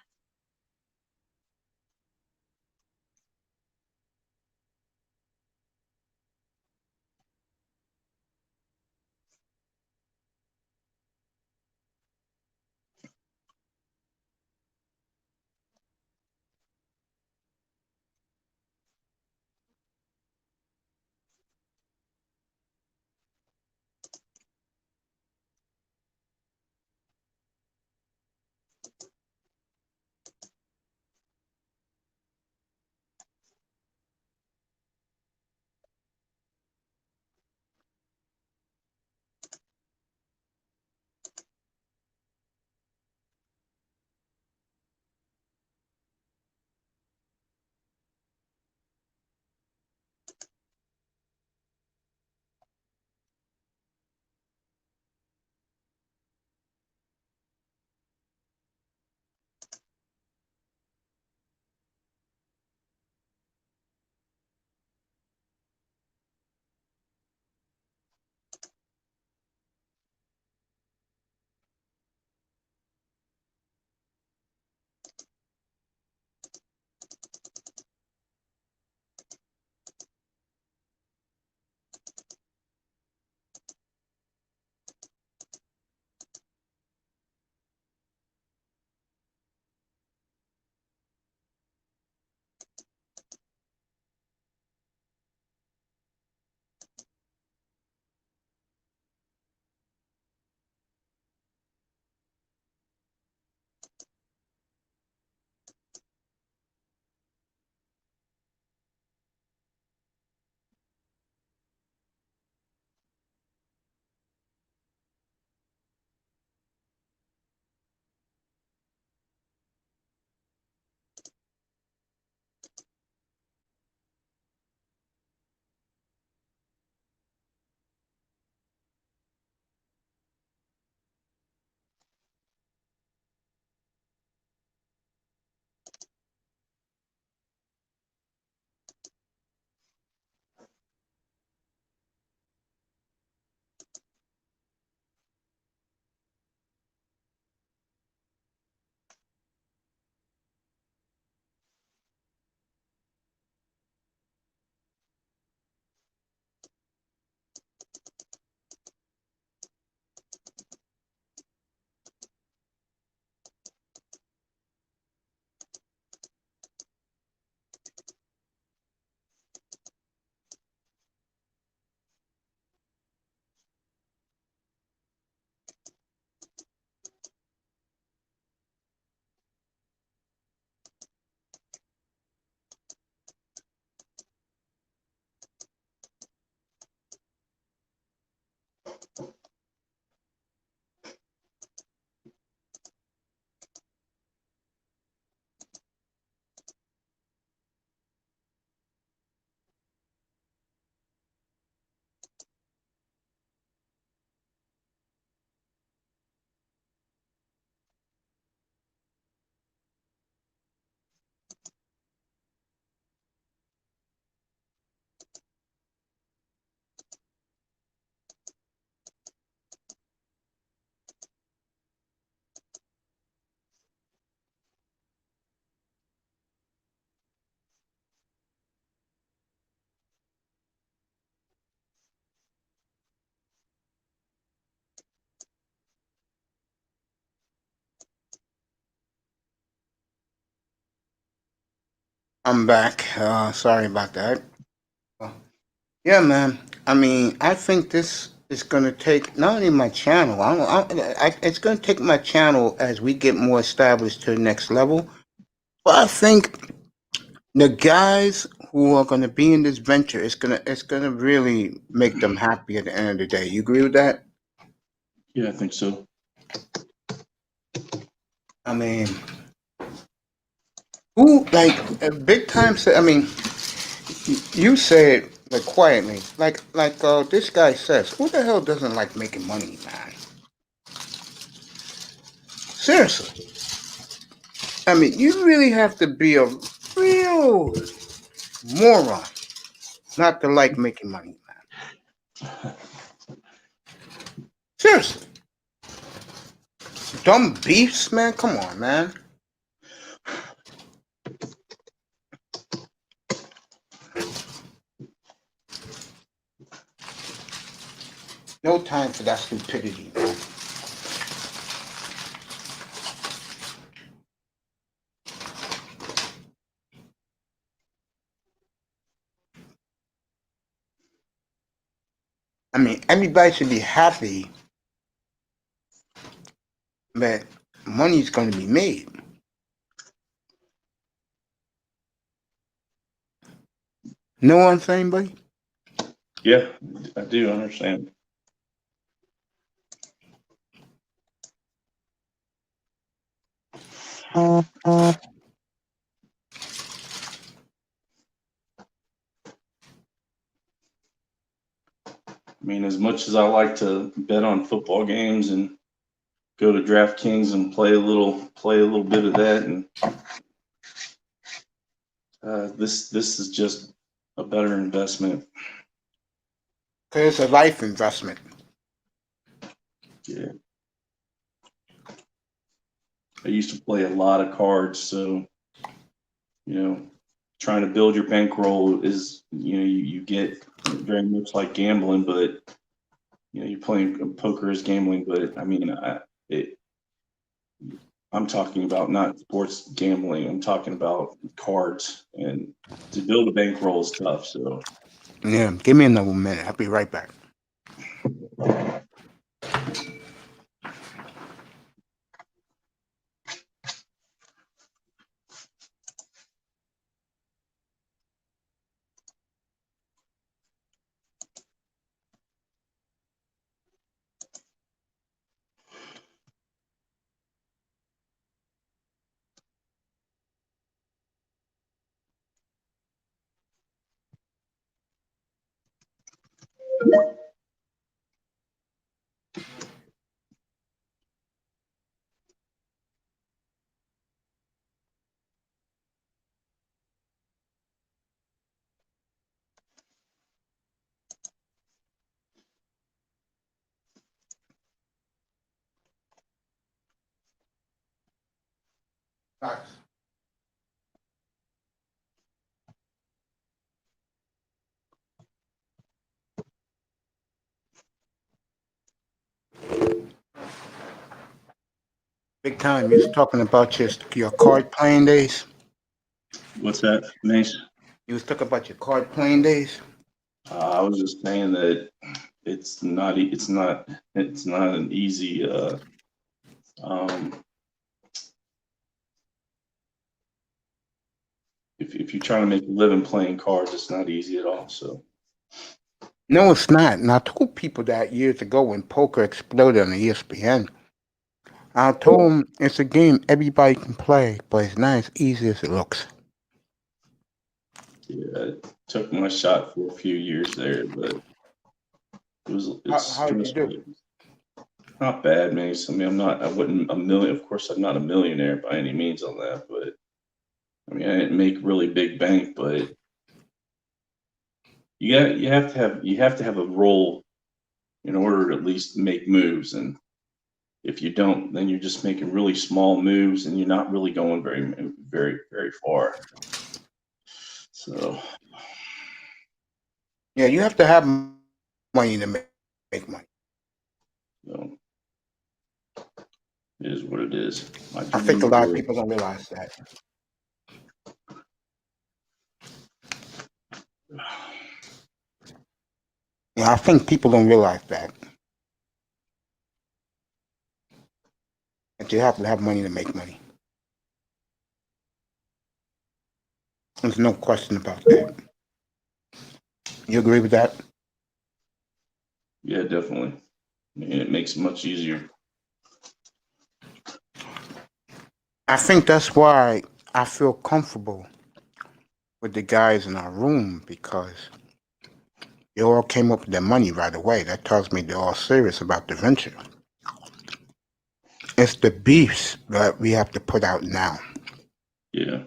I'm back. Sorry about that. Yeah, man. I mean, I think this is going to take not only my channel. It's going to take my channel as we get more established to the next level. But I think the guys who are going to be in this venture, it's gonna really make them happy at the end of the day. You agree with that? Yeah, I think so. I mean, who like big time? I mean, you say it like quietly, like this guy says. Who the hell doesn't like making money, man? Seriously. I mean, you really have to be a real moron not to like making money, man. Seriously. Dumb beefs, man. Come on, man. No time for that stupidity, man. I mean, everybody should be happy that money's going to be made. Know what I'm saying, buddy? Yeah, I do understand. I mean, as much as I like to bet on football games and go to DraftKings and play a little bit of that, and this is just a better investment. Because it's a life investment. Yeah. I used to play a lot of cards, so trying to build your bankroll is you get very much like gambling, but you're playing poker is gambling, but I mean I'm talking about not sports gambling. I'm talking about cards, and to build a bankroll is tough. So Yeah, give me another minute. I'll be right back. Thanks. Big time. You was talking about your card playing days. what's that, Mace? You was talking about your card playing days. I was just saying that it's not an easy um, if you're trying to make a living playing cards, it's not easy at all. So No, it's not. And I told people that years ago when poker exploded on ESPN. I told them it's a game everybody can play, but it's not as easy as it looks. yeah, I took my shot for a few years there, but it's How did you stressful. do? Not bad, Mace. I mean, I wouldn't a million. Of course, I'm not a millionaire by any means on that, but I mean, I didn't make really big bank, but you have to have a role in order to at least make moves. And if you don't, then you're just making really small moves, and you're not really going very far. So Yeah, you have to have money to make money. you it is what it is. My I think dreams a lot of were people don't realize that. Yeah, I think people don't realize that you have to have money to make money. There's no question about that. You agree with that? Yeah, definitely. And it makes it much easier. I think that's why I feel comfortable with the guys in our room, because they all came up with their money right away. That tells me they're all serious about the venture. It's the beefs that we have to put out now. Yeah.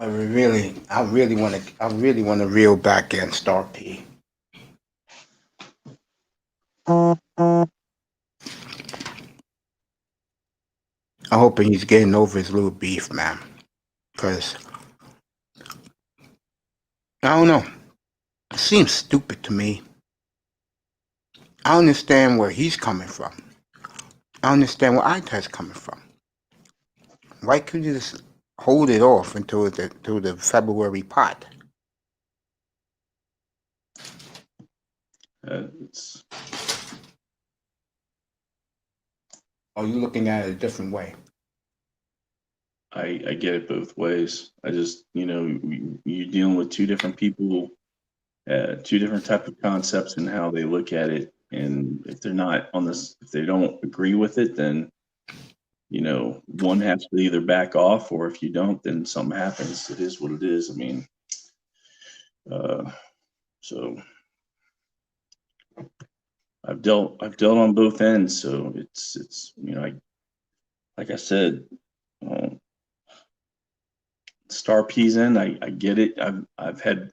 I really want to reel back in Star P. I hope he's getting over his little beef, man. Because, I don't know. It seems stupid to me. I understand where he's coming from. I understand where Ita's coming from. Why couldn't you just hold it off until the February pot? It's Or are you looking at it a different way? I get it both ways. I just, you're dealing with two different people, two different type of concepts and how they look at it. And if they're not on this, if they don't agree with it, then, one has to either back off, or if you don't, then something happens. It is what it is. I mean, so I've dealt on both ends. So it's, like I said, um, Star P's in, I get it. I've had,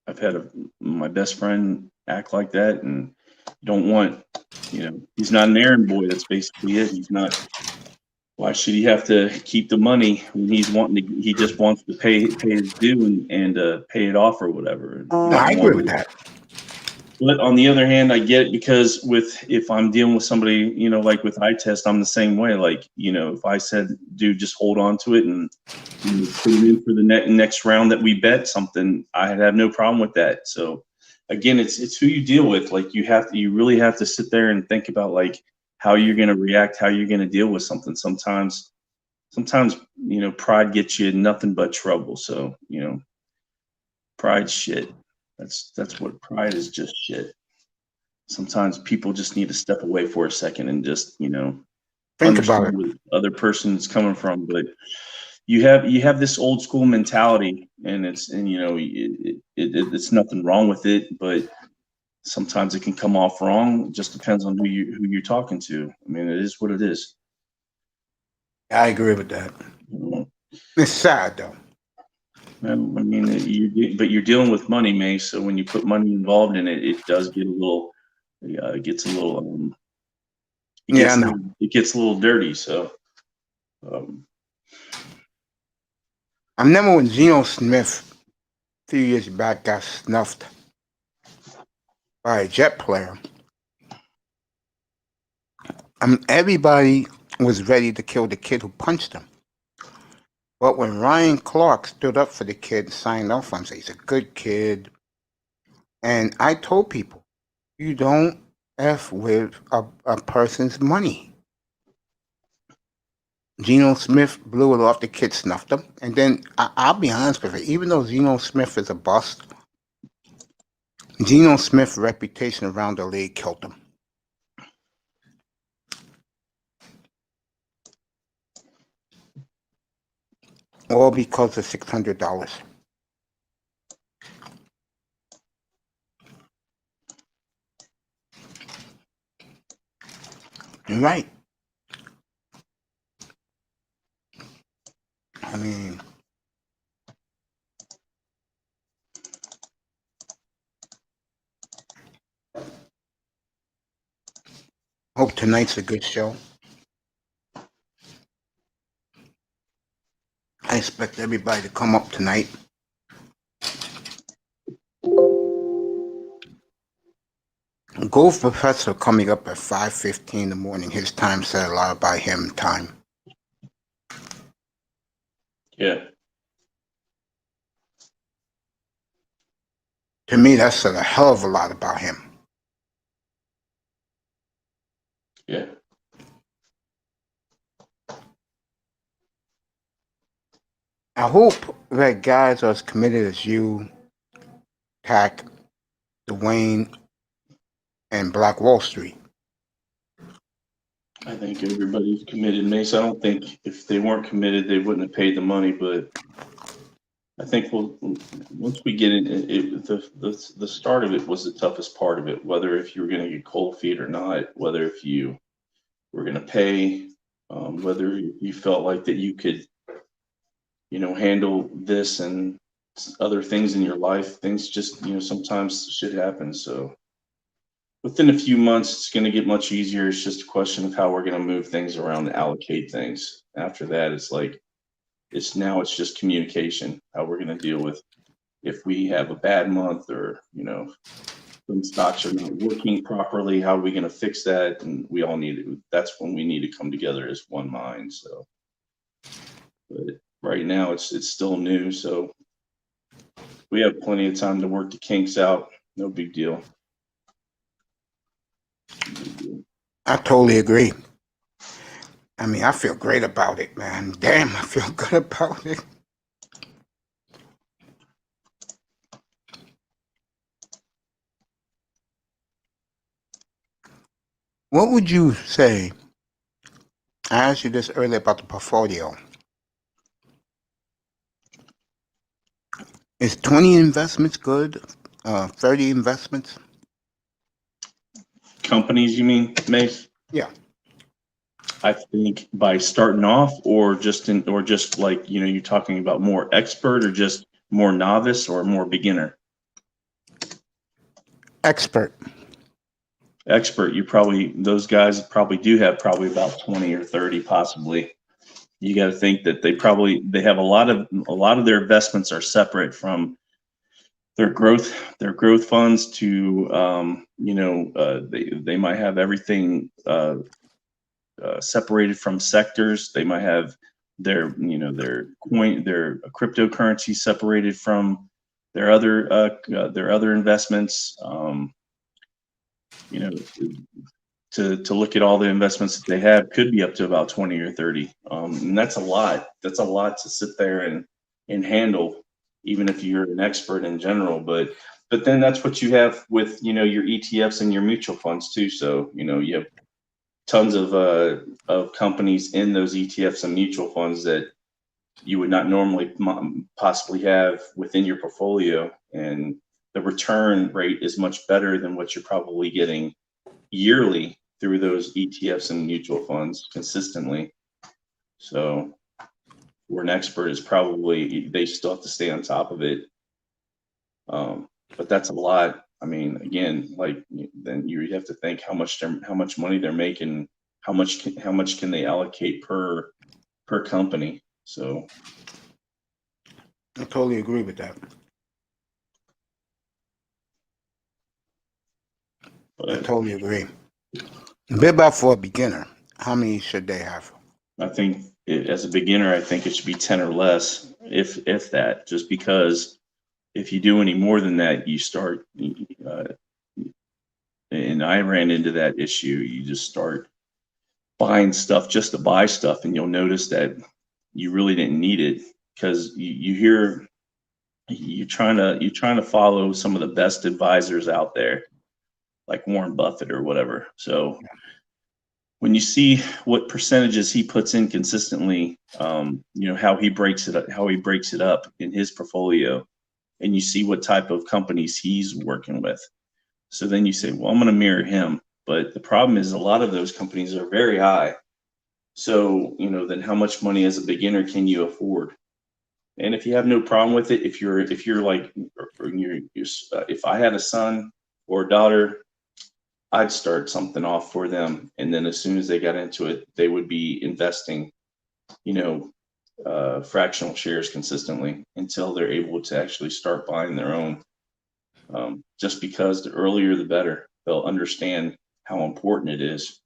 I've had my best friend act like that, and you don't want, he's not an errand boy. That's basically it. He's not. Why should he have to keep the money when he just wants to pay his due and pay it off or whatever. No, I agree with that. But on the other hand, I get it, because if I'm dealing with somebody, like with eye test, I'm the same way. Like, if I said, dude, just hold on to it and put it in for the next round that we bet something, I'd have no problem with that. So again, it's who you deal with. Like, you really have to sit there and think about like how you're going to react, how you're going to deal with something. Sometimes, pride gets you in nothing but trouble. So, pride's shit. That's what pride is, just shit. Sometimes people just need to step away for a second and just, Think about understand it. where the other person is coming from. But you have this old school mentality, and it's nothing wrong with it, but sometimes it can come off wrong. It just depends on who you're talking to. I mean, it is what it is. I agree with that. It's sad though. And, I mean, but you're dealing with money, May. So when you put money involved in it, it does get a little, it gets a little, Yeah, I know. it gets a little dirty. So, I remember when Geno Smith a few years back got snuffed by a Jet player. Everybody was ready to kill the kid who punched him. But when Ryan Clark stood up for the kid and signed off on him, said he's a good kid. And I told people, you don't F with a person's money. Geno Smith blew it off, the kid snuffed him. And then, I'll be honest with you, even though Geno Smith is a bust, Geno Smith's reputation around the league killed him. All because of $600. You're right. I mean, hope tonight's a good show. I expect everybody to come up tonight. golf professor coming up at 5:15 in the morning. His time said a lot about him. Time. Yeah. To me, that said a hell of a lot about him. Yeah. I hope that guys are as committed as you, Tack, Dwayne, and Black Wall Street. I think everybody's committed, Mace. I don't think if they weren't committed, they wouldn't have paid the money. But I think once we get in, the start of it was the toughest part of it. Whether if you were going to get cold feet or not, whether if you were going to pay, whether you felt like that you could, handle this and other things in your life. Things just, sometimes shit happens. So within a few months, it's going to get much easier. It's just a question of how we're going to move things around and allocate things. After that, it's just communication, how we're going to deal with if we have a bad month or, when stocks are not working properly, how are we going to fix that? And we all that's when we need to come together as one mind. So, but right now it's still new. So we have plenty of time to work the kinks out. No big deal. I totally agree. I mean, I feel great about it, man. Damn, I feel good about it. What would you say? I asked you this earlier about the portfolio. Is 20 investments good? 30 investments? Companies, you mean, Mace? Yeah. I think by starting off, or just like, you're talking about more expert or just more novice or more beginner. Expert. Those guys probably do have probably about 20 or 30 possibly. You got to think that they have a lot of their investments are separate from their growth funds to they might have everything separated from sectors. They might have their cryptocurrency separated from their other investments. To look at all the investments that they have could be up to about 20 or 30. And that's a lot. That's a lot to sit there and handle, even if you're an expert in general. But then that's what you have with, your ETFs and your mutual funds too. So, you have tons of companies in those ETFs and mutual funds that you would not normally possibly have within your portfolio. And the return rate is much better than what you're probably getting yearly through those ETFs and mutual funds consistently. So where an expert is probably, they still have to stay on top of it. But that's a lot. I mean, again, then you have to think how much money they're making, how much can they allocate per company. So I totally agree with that. I totally agree. About for a beginner, how many should they have? I think as a beginner, I think it should be 10 or less, if that, just because if you do any more than that, you start, and I ran into that issue. You just start buying stuff just to buy stuff, and you'll notice that you really didn't need it because you're trying to follow some of the best advisors out there, like Warren Buffett or whatever. So when you see what percentages he puts in consistently, how he breaks it up in his portfolio, and you see what type of companies he's working with. So then you say, well, I'm going to mirror him. But the problem is a lot of those companies are very high. So, then how much money as a beginner can you afford? And if you have no problem with it, if you're like, if I had a son or a daughter, I'd start something off for them. And then as soon as they got into it, they would be investing, fractional shares consistently until they're able to actually start buying their own. Just because the earlier the better. they'll understand how important it is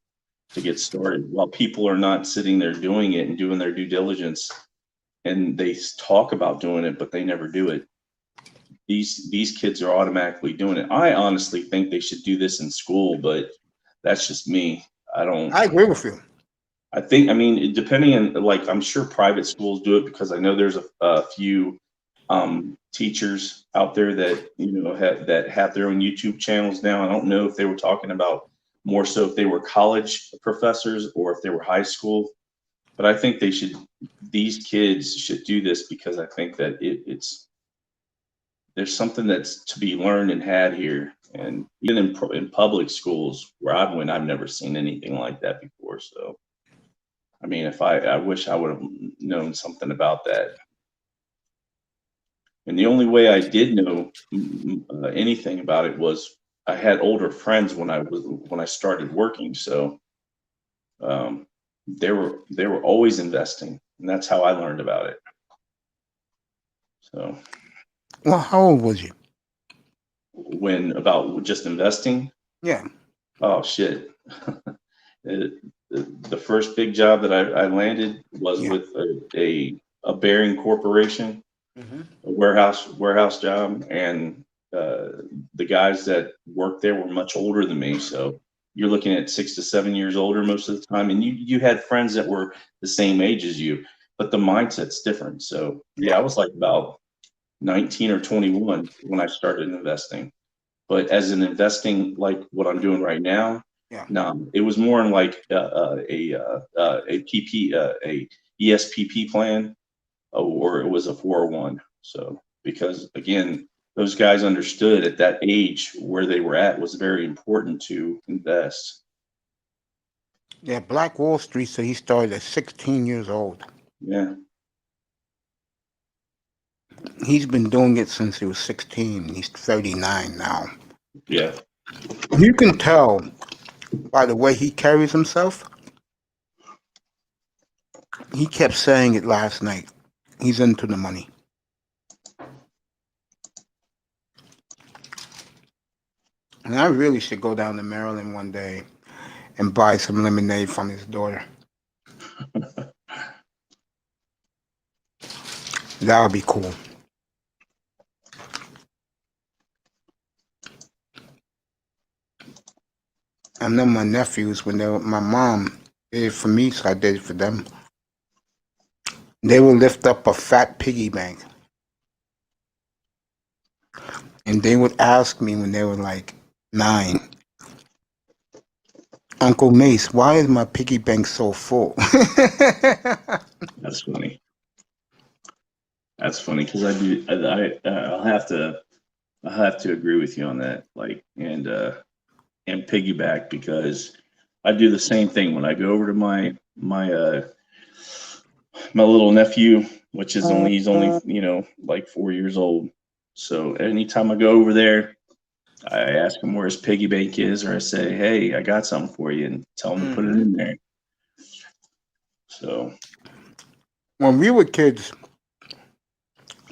to get started. While people are not sitting there doing it and doing their due diligence, and they talk about doing it, but they never do it. These kids are automatically doing it. I honestly think they should do this in school, but that's just me. I agree with you. I mean, depending on, like, I'm sure private schools do it because I know there's a few teachers out there that, that have their own YouTube channels now. I don't know if they were talking about more so if they were college professors or if they were high school, but I think these kids should do this because I think that there's something that's to be learned and had here. And even in public schools where I've went, I've never seen anything like that before. So, I mean, I wish I would have known something about that. And the only way I did know anything about it was I had older friends when I started working. So they were always investing, and that's how I learned about it. So, Well, how old was you? when about just investing? Yeah. Oh shit. The first big job that I landed was with a bearing corporation, a warehouse job, and the guys that worked there were much older than me. So you're looking at 6 to 7 years older most of the time, and you had friends that were the same age as you, but the mindset's different. So yeah, I was like about 19 or 21 when I started investing. But as in investing like what I'm doing right now, no, it was more in like a ESPP plan, or it was a 401. So because again, those guys understood at that age where they were at was very important to invest. Yeah, Black Wall Street said he started at 16 years old. Yeah. He's been doing it since he was 16. He's 39 now. Yeah. You can tell by the way he carries himself. He kept saying it last night. He's into the money. And I really should go down to Maryland one day and buy some lemonade from his daughter. That would be cool. I know my nephews, when my mom did it for me, so I did it for them. They would lift up a fat piggy bank. And they would ask me when they were like 9, Uncle Mace, why is my piggy bank so full? That's funny. That's funny because I'll have to agree with you on that. Like, and piggyback, because I do the same thing when I go over to my little nephew, which is he's only like 4 years old. So anytime I go over there, I ask him where his piggy bank is, or I say, hey, I got something for you, and tell him to put it in there. So when we were kids,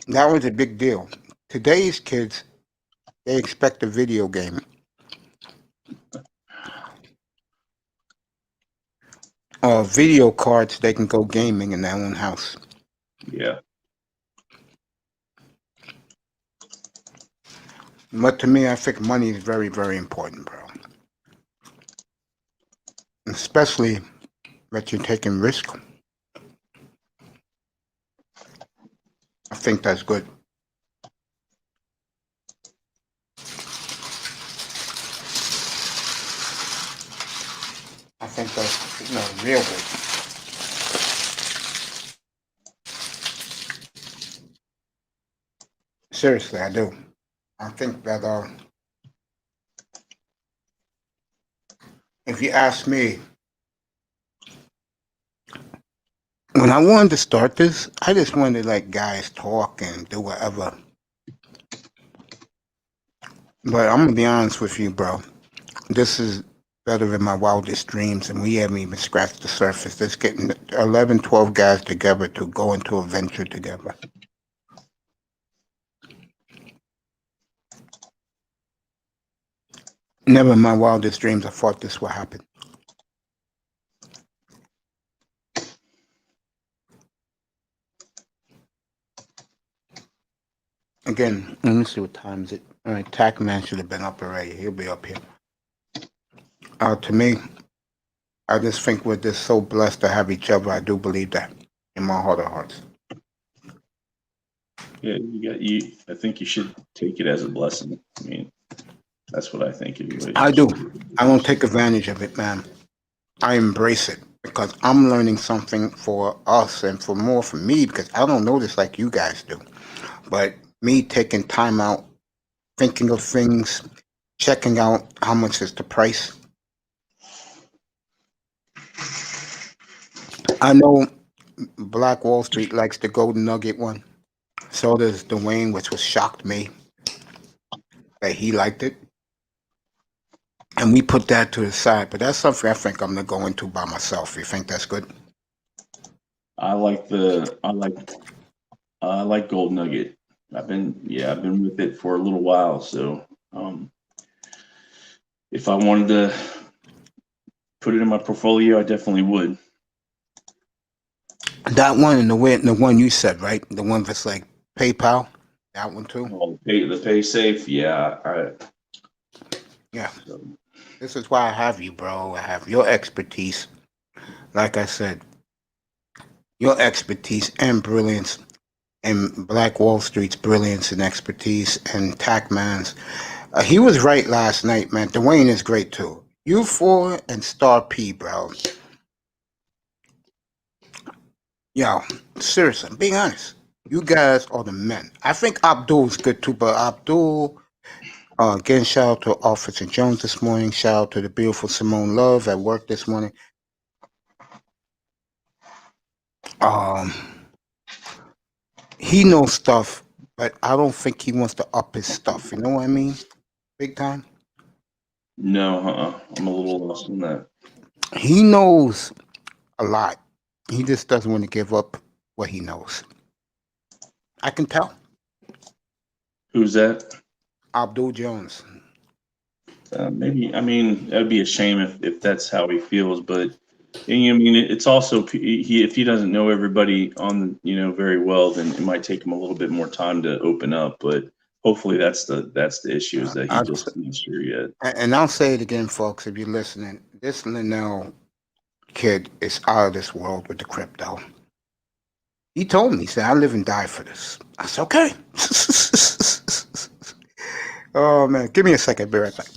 that was a big deal. Today's kids, they expect a video game. Or video cards, they can go gaming in their own house. yeah. But to me, I think money is very, very important, bro. Especially that you're taking risk. I think that's good. I think that's real good. Seriously, I do. I think that if you ask me, when I wanted to start this, I just wanted to let guys talk and do whatever. But I'm gonna be honest with you, bro. This is better than my wildest dreams, and we haven't even scratched the surface. Just getting 11, 12 guys together to go into a venture together. Never in my wildest dreams I thought this would happen. Again, let me see what time is it. All right, Tackman should have been up already. He'll be up here. To me, I just think we're just so blessed to have each other. I do believe that in my heart of hearts. Yeah, you. I think you should take it as a blessing. I mean, that's what I think anyway. I do. I don't take advantage of it, man. I embrace it because I'm learning something for us and for more for me because I don't know this like you guys do. But me taking time out, thinking of things, checking out how much is the price. I know Black Wall Street likes the Golden Nugget one. So does Dwayne, which was shocked me that he liked it. And we put that to the side. But that's something I think I'm gonna go into by myself. You think that's good? I like Gold Nugget. I've been with it for a little while. So if I wanted to put it in my portfolio, I definitely would. That one and the one you said, right? The one that's like PayPal. That one too. Oh, the pay safe, yeah. Yeah. So, This is why I have you, bro. I have your expertise. Like I said, your expertise and brilliance, and Black Wall Street's brilliance and expertise, and Tackman's. He was right last night, man. Dwayne is great too. You four and Star P, bro. Yo, seriously, I'm being honest. You guys are the men. I think Abdul's good too, but Abdul, again, shout out to Officer Jones this morning. Shout out to the beautiful Simone Love at work this morning. Um, he knows stuff, but I don't think he wants to up his stuff. You know what I mean? Big time. no, I'm a little lost on that. He knows a lot. He just doesn't want to give up what he knows. I can tell. Who's that? Abdul Jones. Maybe. I mean, that'd be a shame if that's how he feels. But I mean, it's also if he doesn't know everybody on very well, then it might take him a little bit more time to open up. But hopefully, that's the issue is that he I, just isn't sure yet. and I'll say it again, folks, if you're listening. This Linnell kid is out of this world with the crypto. He told me, he said, I live and die for this. I said, okay. Oh, man. Give me a second. Be right back.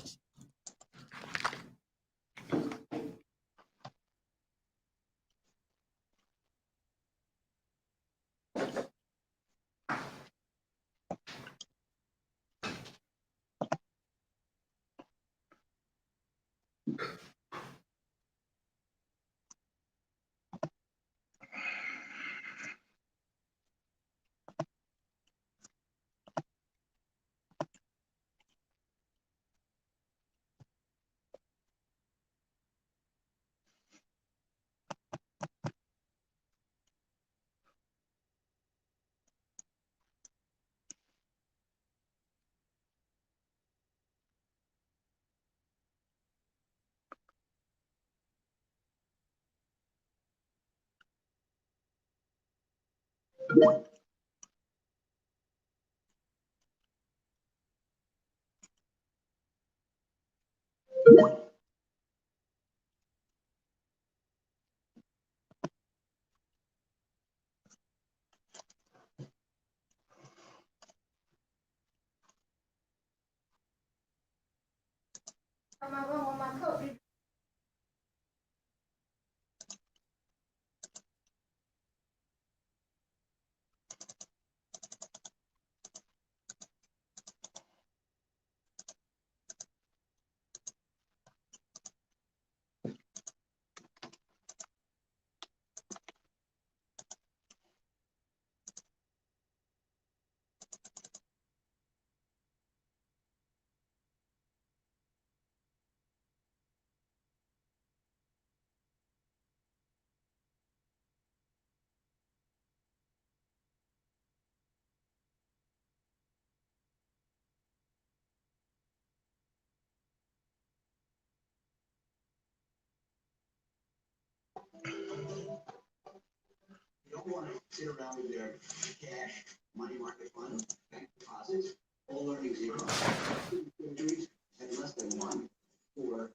don't want to sit around with their cash, money market fund, bank deposits, all earning zero. Treasuries at less than one, or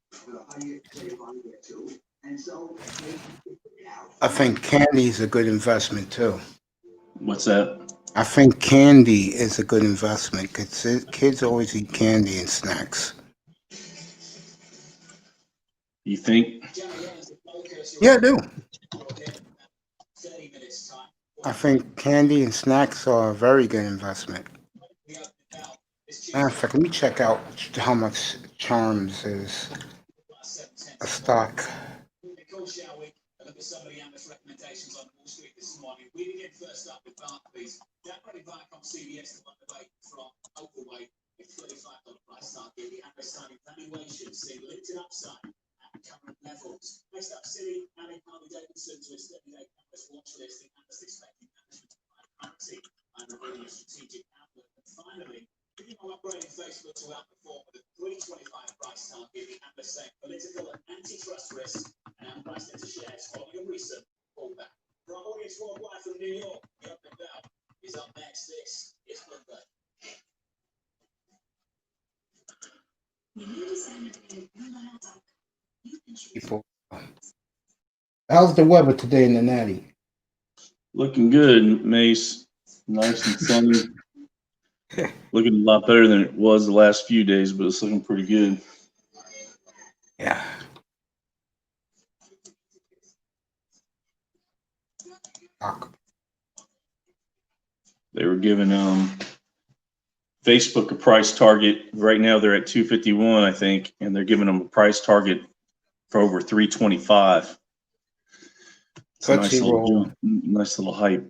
how do you say one get two? And so they out. I think candy is a good investment too. What's that? I think candy is a good investment because kids always eat candy and snacks. You think? Yeah, I do. I think candy and snacks are a very good investment. Matter of fact, let me check out how much Charms is a stock. People. How's the weather today in the Natty? Looking good, Mace. Nice and sunny. Looking a lot better than it was the last few days, but it's looking pretty good. Yeah. They were giving Facebook a price target. Right now they're at 251, I think, and they're giving them a price target for over 325. It's a nice little jump, nice little hike.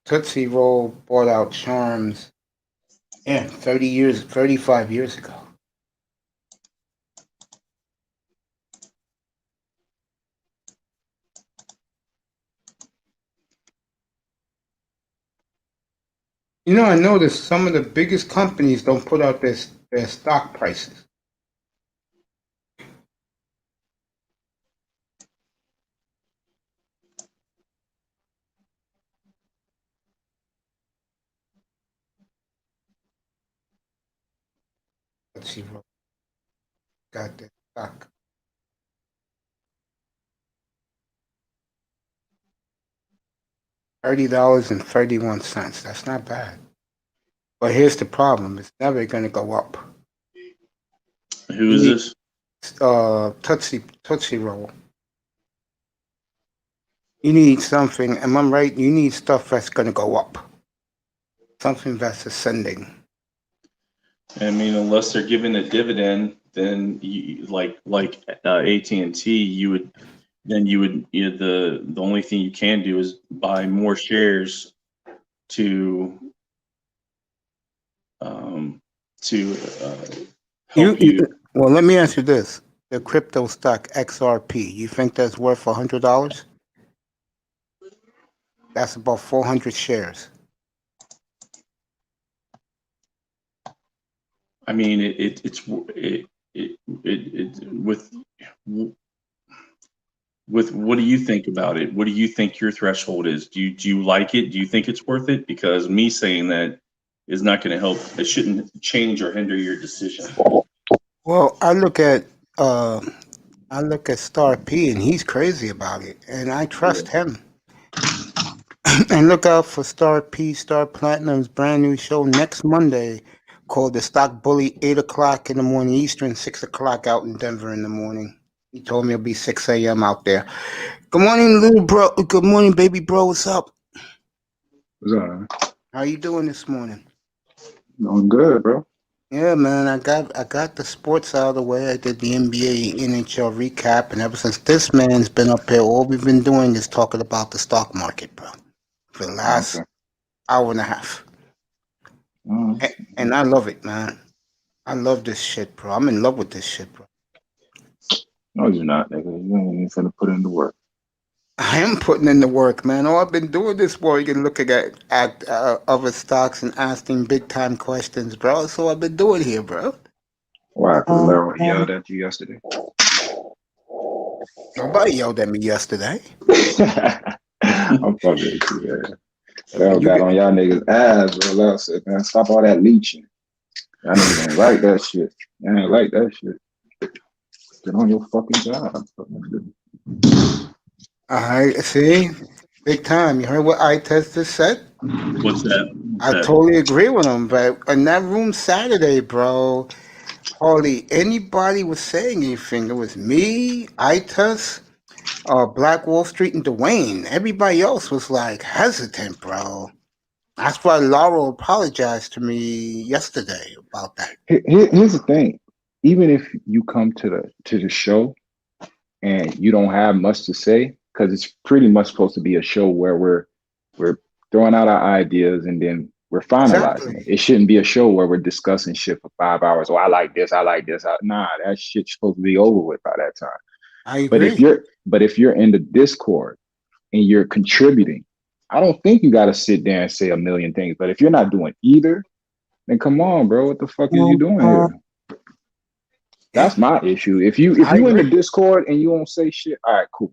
Tootsie Roll bought out Charms. Yeah, 35 years ago. You know, I noticed some of the biggest companies don't put out their stock prices. Let's see what got their stock. $30.31. That's not bad. But here's the problem: it's never going to go up. Who is this? Tootsie Roll. You need something. Am I right? You need stuff that's going to go up. Something that's ascending. I mean, unless they're giving a dividend, then you, like AT&T, you would the only thing you can do is buy more shares to help you. Well, let me ask you this: the crypto stock XRP. You think that's worth $100? That's about 400 shares. I mean, it's with what do you think about it? What do you think your threshold is? Do you like it? Do you think it's worth it? Because me saying that is not going to help. It shouldn't change or hinder your decision. Well, I look at Star P, and he's crazy about it, and I trust him. And look out for Star P, Star Platinum's brand new show next Monday called The Stock Bully, 8 o'clock in the morning Eastern, 6 o'clock out in Denver in the morning. He told me it'll be 6 a.m. out there. Good morning, little bro. Good morning, baby bro. What's up? What's up? How you doing this morning? Doing good, bro. Yeah, man. I got the sports out of the way. I did the NBA, NHL recap, and ever since this man's been up here, all we've been doing is talking about the stock market, bro, for the last hour and a half. And I love it, man. I love this shit, bro. I'm in love with this shit, bro. No, you're not, nigga. You ain't even finna put in the work. I am putting in the work, man. All I've been doing this morning, looking at other stocks and asking big time questions, bro. That's all I've been doing here, bro. Why? Because Larry yelled at you yesterday. Nobody yelled at me yesterday. I'm fucking with you, man. Y'all got on y'all niggas' ass, bro. Y'all said, man, stop all that leeching. Y'all niggas ain't like that shit. Y'all ain't like that shit. Get on your fucking job. All right, see? Big time. You heard what I tested said? What's that? I totally agree with him, but in that room Saturday, bro, hardly anybody was saying anything. It was me, Itus, Black Wall Street, and Dwayne. Everybody else was like hesitant, bro. That's why Laurel apologized to me yesterday about that. Here's the thing. Even if you come to the show and you don't have much to say, because it's pretty much supposed to be a show where we're throwing out our ideas and then we're finalizing it. Exactly. It shouldn't be a show where we're discussing shit for 5 hours. Oh, I like this. Nah, that shit's supposed to be over with by that time. I But agree. if you're in the Discord and you're contributing, I don't think you got to sit there and say a million things. But if you're not doing either, then come on, bro. What the fuck is you doing here? That's my issue. If you in the Discord and you don't say shit, all right, cool.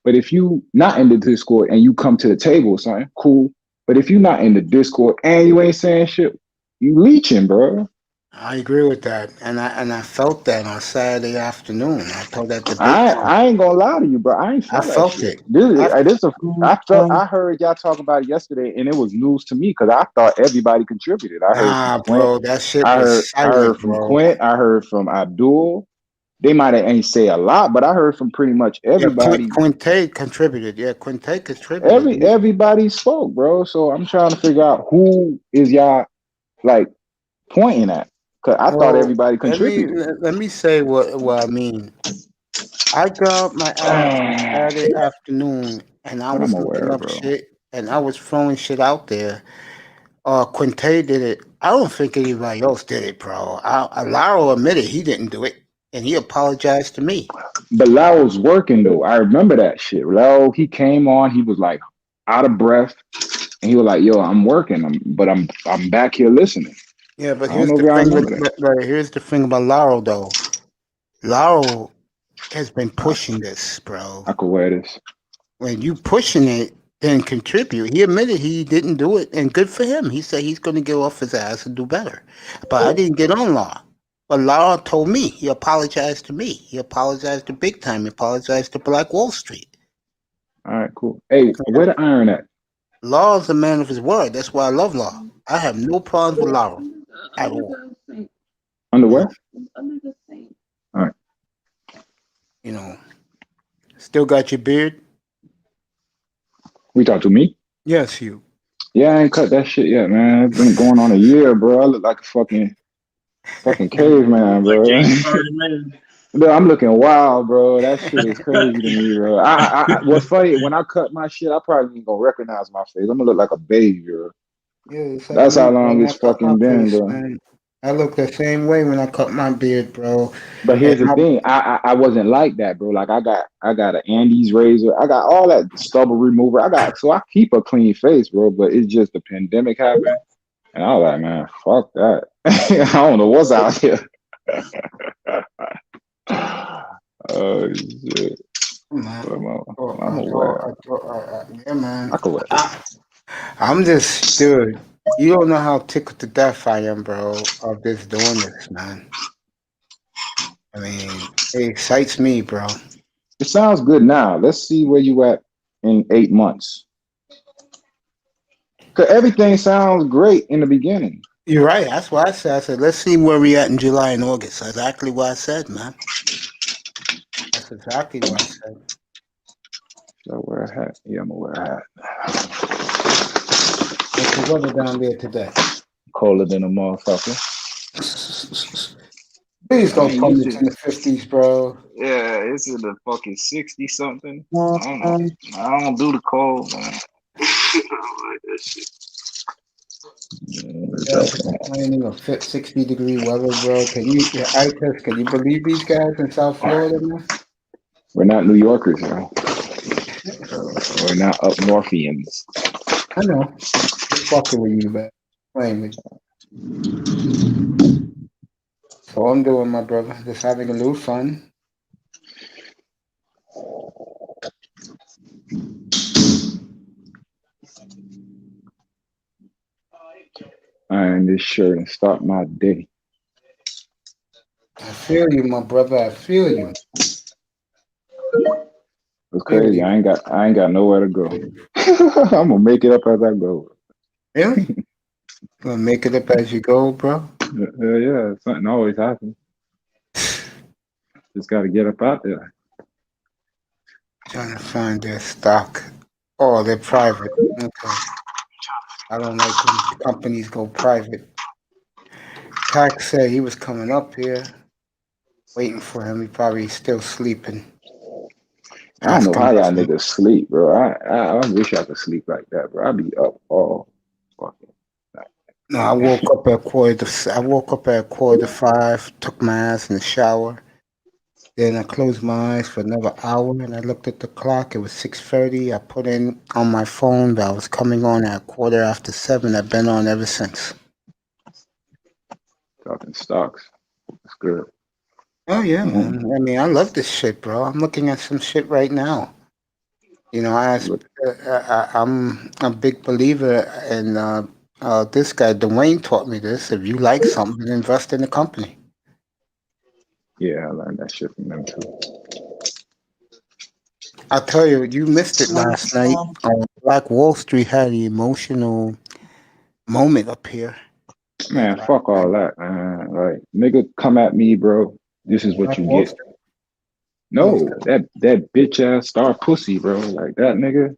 But if you not in the Discord and you come to the table or something, cool. But if you not in the Discord and you ain't saying shit, you leeching, bro. I agree with that, and I felt that on Saturday afternoon. I told that to Big Time. I ain't gonna lie to you, bro. I ain't feel I that felt shit. it. I heard y'all talk about it yesterday, and it was news to me because I thought everybody contributed. I heard from Nah, Quint. bro, that shit I was heard silent, from bro. Quint. I heard from Abdul. They might have ain't say a lot, but I heard from pretty much Yeah, everybody. Quinte contributed. Yeah, Quinte contributed. Everybody spoke, bro. So I'm trying to figure out who is y'all like pointing at. Cause I thought Well, everybody contributed. let me say what I mean. I got up my ass on Saturday afternoon, and I But I'm was looking aware, up bro. shit, and I was throwing shit out there. Quinte did it. I don't think anybody else did it, bro. Alaro admitted he didn't do it, and he apologized to me. But Lau was working though. I remember that shit. Lau, he came on, he was like out of breath, and he was like, "Yo, I'm working, I'm back here listening." Yeah, but I don't here's know if the y'all thing remember that. but here's the thing about Laurel though. Laurel has been pushing this, bro. I could wear this. When you pushing it, then contribute. He admitted he didn't do it, and good for him. He said he's going to get off his ass and do better. But I didn't get on Law. But Law told me. He apologized to me. He apologized to Big Time. He apologized to Black Wall Street. All right, cool. Hey, where the iron at? Law is a man of his word. That's why I love Law. I have no problems with Law at all. Underwear? All right. You know, still got your beard? We talk to me? Yes, you. Yeah, I ain't cut that shit yet, man. It's been going on a year, bro. I look like a fucking caveman, bro. Like James Harden, man. Bro, I'm looking wild, bro. That shit is crazy to me, bro. What's funny, when I cut my shit, I probably ain't gonna recognize my face. I'm gonna look like a baby, bro. Yeah, it's like That's me, how bro. long When I it's cut my fucking been, face, bro. man. I look the same way when I cut my beard, bro. But And here's the thing, I wasn't like that, bro. Like I got an Andes razor, I got all that stubble remover. So I keep a clean face, bro. But it's just the pandemic happened, and I was like, man, fuck that. I don't know what's out here. Oh shit! I'm aware. Yeah, man. I could wear this. I'm just, dude. You don't know how tickled to death I am, bro, of this doing this, man. I mean, it excites me, bro. It sounds good now. Let's see where you at in 8 months. Cause everything sounds great in the beginning. You're right. That's what I said. I said, let's see where we at in July and August. That's exactly what I said, man. That's exactly what I said. So wear a hat. Yeah, I'm gonna wear a hat. What's the weather down there today? Colder than a motherfucker. Please don't tell me It's it's in the 50s, bro. yeah, it's in the fucking 60 something. I don't know. I don't do the cold, man. Guys are complaining of 60-degree weather, bro. Can you believe these guys in South Florida, man? We're not New Yorkers, yo. We're not up Northians. I know. Just fucking with you, man. Playing with you. So I'm doing, my brother. Just having a little fun. iron this shirt and start my day. I feel you, my brother. I feel you. It's Feel crazy. you. I ain't got nowhere to go. I'm gonna make it up as I go. Really? Gonna make it up as you go, bro? Yeah, something always happens. Just gotta get up out there. Trying to find their stock. Oh, they're private. Okay. I don't like when companies go private. Tax said he was coming up here, waiting for him. He probably still sleeping. I don't know Ask him. how y'all niggas sleep, bro. I wish I could sleep like that, bro. I be up all fucking night. No, I woke up at quarter to 5, took my ass in the shower. Then I closed my eyes for another hour, and I looked at the clock. It was 6:30. I put in on my phone that I was coming on at 7:15. I've been on ever since. Talking stocks. That's good. Oh yeah, Mm. man. I mean, I love this shit, bro. I'm looking at some shit right now. You know, Look, I'm a big believer in this guy. Dwayne taught me this. If you like something, invest in the company. yeah, I learned that shit from them too. I'll tell you, you missed it last night. Black Wall Street had an emotional moment up here. Man, Last fuck all night. that, man. Like, nigga, come at me, bro. This is what Black you Wall get. Street? Who's No, that bitch ass star pussy, bro. Like that nigga.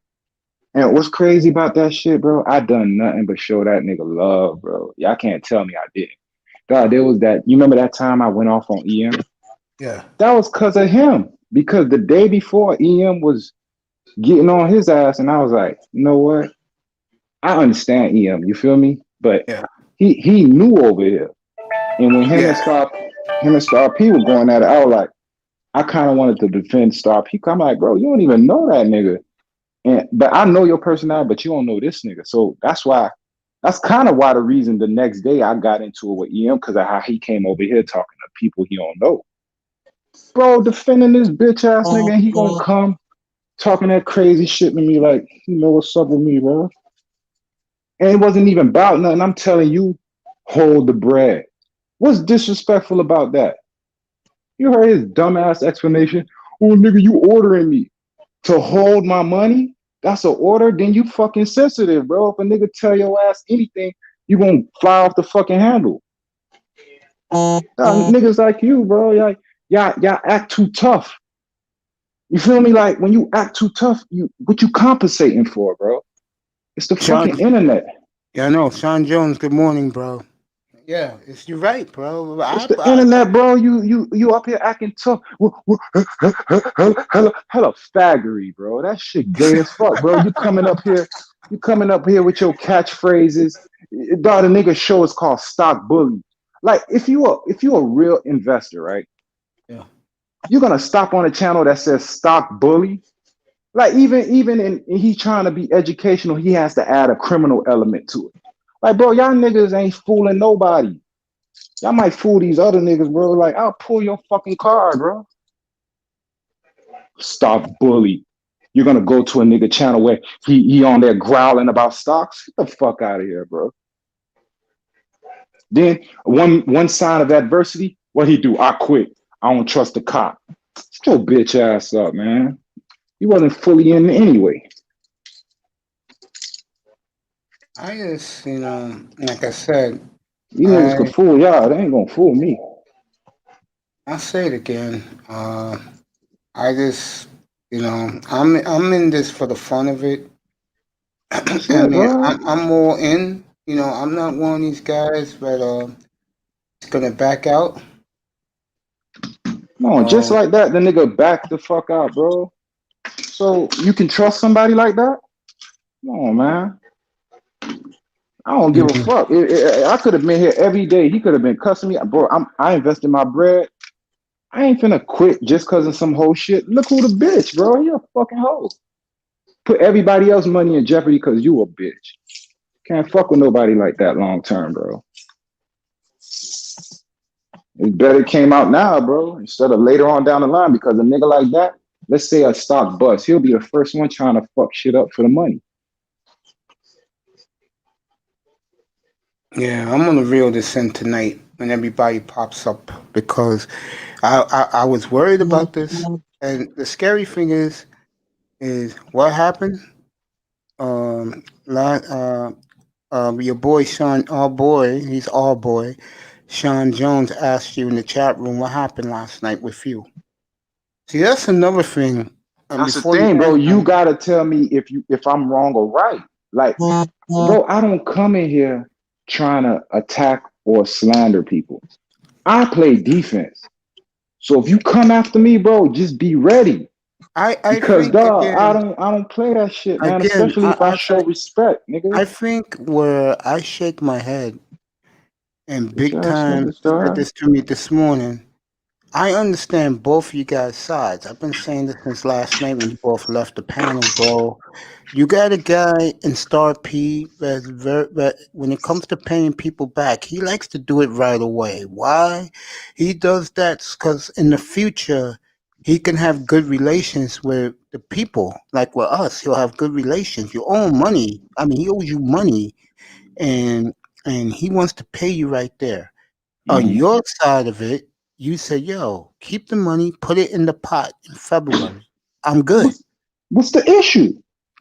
And what's crazy about that shit, bro? I done nothing but show that nigga love, bro. Y'all can't tell me I didn't. God, there was that. You remember that time I went off on EM? Yeah. That was because of him. Because the day before, EM was getting on his ass, and I was like, you know what? I understand EM. You feel me? But Yeah. he knew over here. And when him Yeah. and Star P were going at it, I was like, I kind of wanted to defend Star P. I'm like, bro, you don't even know that nigga. But I know your personality, but you don't know this nigga. So that's kind of why the reason the next day I got into it with EM, because of how he came over here talking to people he don't know. Bro, defending this bitch ass nigga, and he gonna come talking that crazy shit with me like, you know what's up with me, bro? And it wasn't even about nothing. I'm telling you, hold the bread. What's disrespectful about that? You heard his dumbass explanation. Oh, nigga, you ordering me to hold my money? That's an order? Then you fucking sensitive, bro. If a nigga tell your ass anything, you gonna fly off the fucking handle. Niggas like you, bro. Y'all act too tough. You feel me? Like when you act too tough, what you compensating for, bro? It's the Sean. fucking internet. Yeah, I know. Sean Jones. Good morning, bro. Yeah, you're right, bro. It's the internet, bro. You up here acting tough. Hella faggery, bro. That shit gay as fuck, bro. You coming up here with your catchphrases. Dog, the nigga show is called Stock Bully. Like if you a real investor, right? Yeah. You're gonna stop on a channel that says Stock Bully. Like even in he trying to be educational, he has to add a criminal element to it. Like, bro, y'all niggas ain't fooling nobody. Y'all might fool these other niggas, bro. Like, I'll pull your fucking card, bro. Stop bully. You're gonna go to a nigga channel where he on there growling about stocks? Get the fuck out of here, bro. Then one sign of adversity, what he do? I quit. I don't trust the cop. Get your bitch ass up, man. He wasn't fully in anyway. I just, like I said, These niggas can fool y'all. They ain't gonna fool me. I'll say it again. I just, I'm in this for the fun of it. That's I it, mean, bro. I'm more in. I'm not one of these guys that is gonna back out. No, just like that, the nigga back the fuck out, bro. So you can trust somebody like that? Come on, man. I don't give a fuck. I could have been here every day. He could have been cussing me, bro. I invested my bread. I ain't finna quit just cause of some whole shit. Look who the bitch, bro. You a fucking hoe. Put everybody else's money in jeopardy cause you a bitch. Can't fuck with nobody like that long term, bro. It better came out now, bro, instead of later on down the line, because a nigga like that, let's say a stock bust, he'll be the first one trying to fuck shit up for the money. Yeah, I'm gonna reel this in tonight when everybody pops up because I was worried about this, and the scary thing is what happened. La, your boy Sean, our boy, he's our boy. Sean Jones asked you in the chat room what happened last night with you. See, that's another thing. And That's the before you thing, bro. You answer, gotta tell me if I'm wrong or right. Like, bro, I don't come in here trying to attack or slander people. I play defense. So if you come after me, bro, just be ready. I Because think dog, again, I don't play that shit, man. again, Especially if I show respect, nigga. I think where I shake my head and Bitch big ass time niggas, dog. said this to me this morning. I understand both of you guys' sides. I've been saying this since last night when you both left the panel, bro. You got a guy in Star P that's that when it comes to paying people back, he likes to do it right away. Why? He does that because in the future, he can have good relations with the people, like with us. He'll have good relations. You owe him money. I mean, he owes you money, and and he wants to pay you right there. On Mhm. your side of it, you say, "Yo, keep the money, put it in the pot in February. I'm good." What's the issue?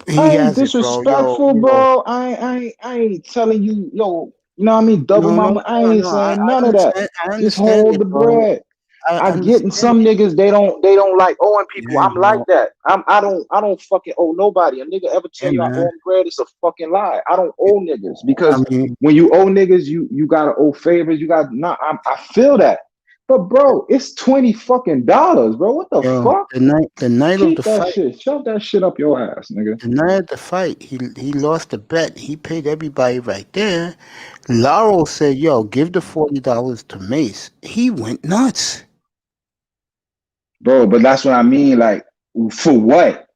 He I ain't has it, bro. disrespectful, bro. I ain't telling you, yo, you know what I mean? Double No, my no, money. I no, ain't no. saying none of that. I Just understand hold it, the bro. bread. I I get in understand some it. niggas they don't like owing people. Yeah, I'm like bro. that. I don't fucking owe nobody. A nigga ever Hey, tell you I owe man. him bread, it's a fucking lie. I don't Yeah, owe niggas I because mean, when you owe niggas, you gotta owe favors. You got not. I feel that, but bro, it's $20 fucking dollars, bro. What the yo, fuck? the night of the Keep that fight, shit. Shove that shit up your ass, nigga. the night of the fight, he lost the bet. He paid everybody right there. Laurel said, "Yo, give the $40 to Mace." He went nuts. Bro, but that's what I mean. Like, for what?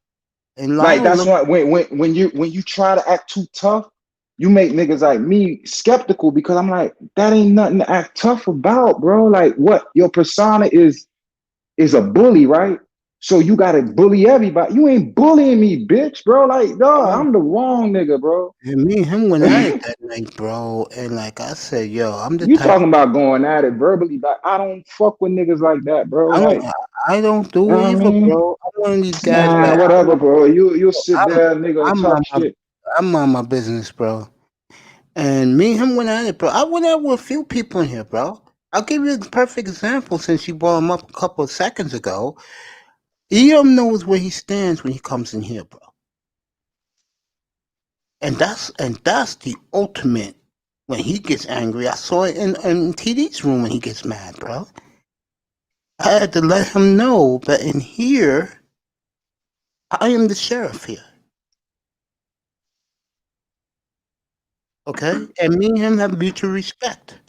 And Like, Laurel that's looked, what when you try to act too tough, you make niggas like me skeptical because I'm like, that ain't nothing to act tough about, bro. Like, what your persona is a bully, right? So you gotta bully everybody. You ain't bullying me, bitch, bro. Like, dog, I'm the wrong nigga, bro. and me and him went at it that night, bro. And like I said, yo, I'm the You type talking about going at it verbally, but I don't fuck with niggas like that, bro. I don't Like, I don't you know do what I either, mean? bro. I'm one of these guys Nah, that whatever, bro. You'll sit I'm there, nigga, I'm talk on my shit. I'm on my business, bro. And me and him went at it, bro. I went at it with a few people in here, bro. I'll give you a perfect example since you brought him up a couple of seconds ago. Edom knows where he stands when he comes in here, bro. And that's the ultimate when he gets angry. I saw it in TD's room when he gets mad, bro. I had to let him know that in here I am the sheriff here. Okay? And me and him have mutual respect.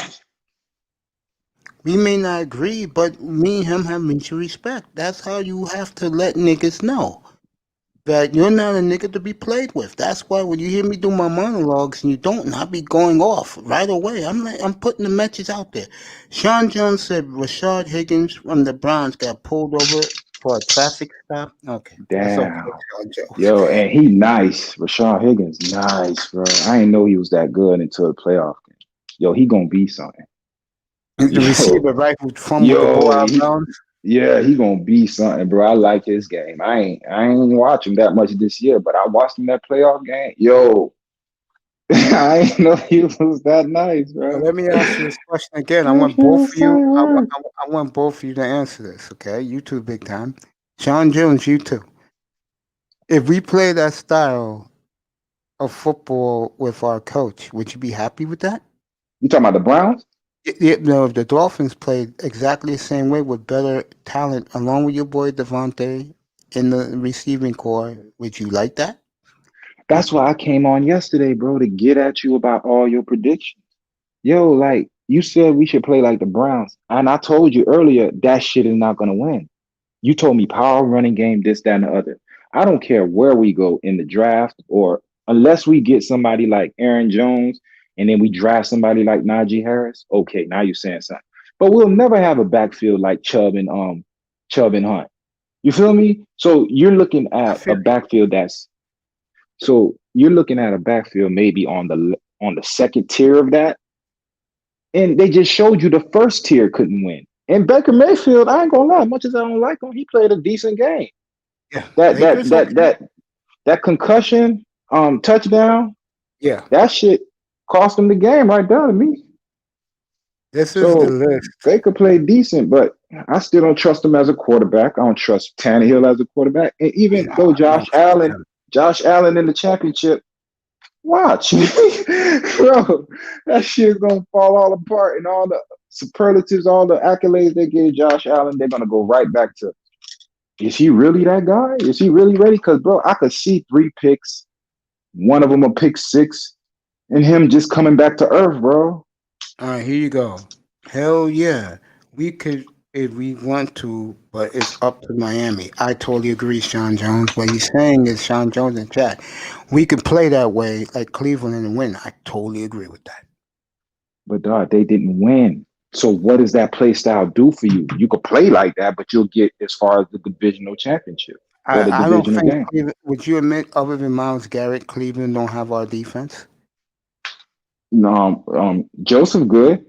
We may not agree, but me and him have mutual respect. That's how you have to let niggas know that you're not a nigga to be played with. That's why when you hear me do my monologues and you don't, I be going off right away. I'm putting the message out there. Sean Jones said Rashard Higgins from the Browns got pulled over for a traffic stop. Okay, that's okay, Damn. Sean Jones. Yo, and he nice. Rashard Higgins, nice, bro. I didn't know he was that good until the playoff game. Yo, he gonna be something. The Yo, receiver, right, who fumbled the ball yo, out of bounds. yeah, he gonna be something, bro. I like his game. I ain't watch him that much this year, but I watched him that playoff game. Yo, I ain't know he was that nice, So bro. let me ask you this question again. I That want shit both of was so you. hard. I want both of you to answer this. Okay, you two, big time. Sean Jones, you too. If we play that style of football with our coach, would you be happy with that? You talking about the Browns? No, if the Dolphins played exactly the same way with better talent, along with your boy Devontae in the receiving core, would you like that? That's why I came on yesterday, bro, to get at you about all your predictions. Yo, like you said, we should play like the Browns, and I told you earlier that shit is not gonna win. You told me power running game, this, that, and the other. I don't care where we go in the draft, or unless we get somebody like Aaron Jones, and then we draft somebody like Najee Harris. Okay, now you're saying something. But we'll never have a backfield like Chubb and Hunt. You feel me? So I feel you're looking at a backfield maybe on the second tier of that. And they just showed you the first tier couldn't win. And Baker Mayfield, I ain't gonna lie, much as I don't like him, he played a decent game. Yeah, That that Baker's that okay. that that concussion touchdown, Yeah, that shit cost him the game right there to me. this is the So list. Baker played decent, but I still don't trust him as a quarterback. I don't trust Tannehill as a quarterback. And even No, though I don't trust him. Josh Allen in the championship, watch, bro, that shit's gonna fall all apart, and all the superlatives, all the accolades they gave Josh Allen, they're gonna go right back to. Is he really that guy? Is he really ready? Because bro, I could see 3 picks, one of them a pick 6, and him just coming back to earth, bro. All right, here you go. Hell yeah, we could if we want to, but it's up to Miami. I totally agree, Sean Jones. What he's saying is Sean Jones in chat. We could play that way, like Cleveland, and win. I totally agree with that. But dog, they didn't win. So what does that play style do for you? You could play like that, but you'll get as far as the divisional championship or the I don't divisional think game. Cleveland. Would you admit, other than Miles Garrett, Cleveland don't have our defense? Joseph Good.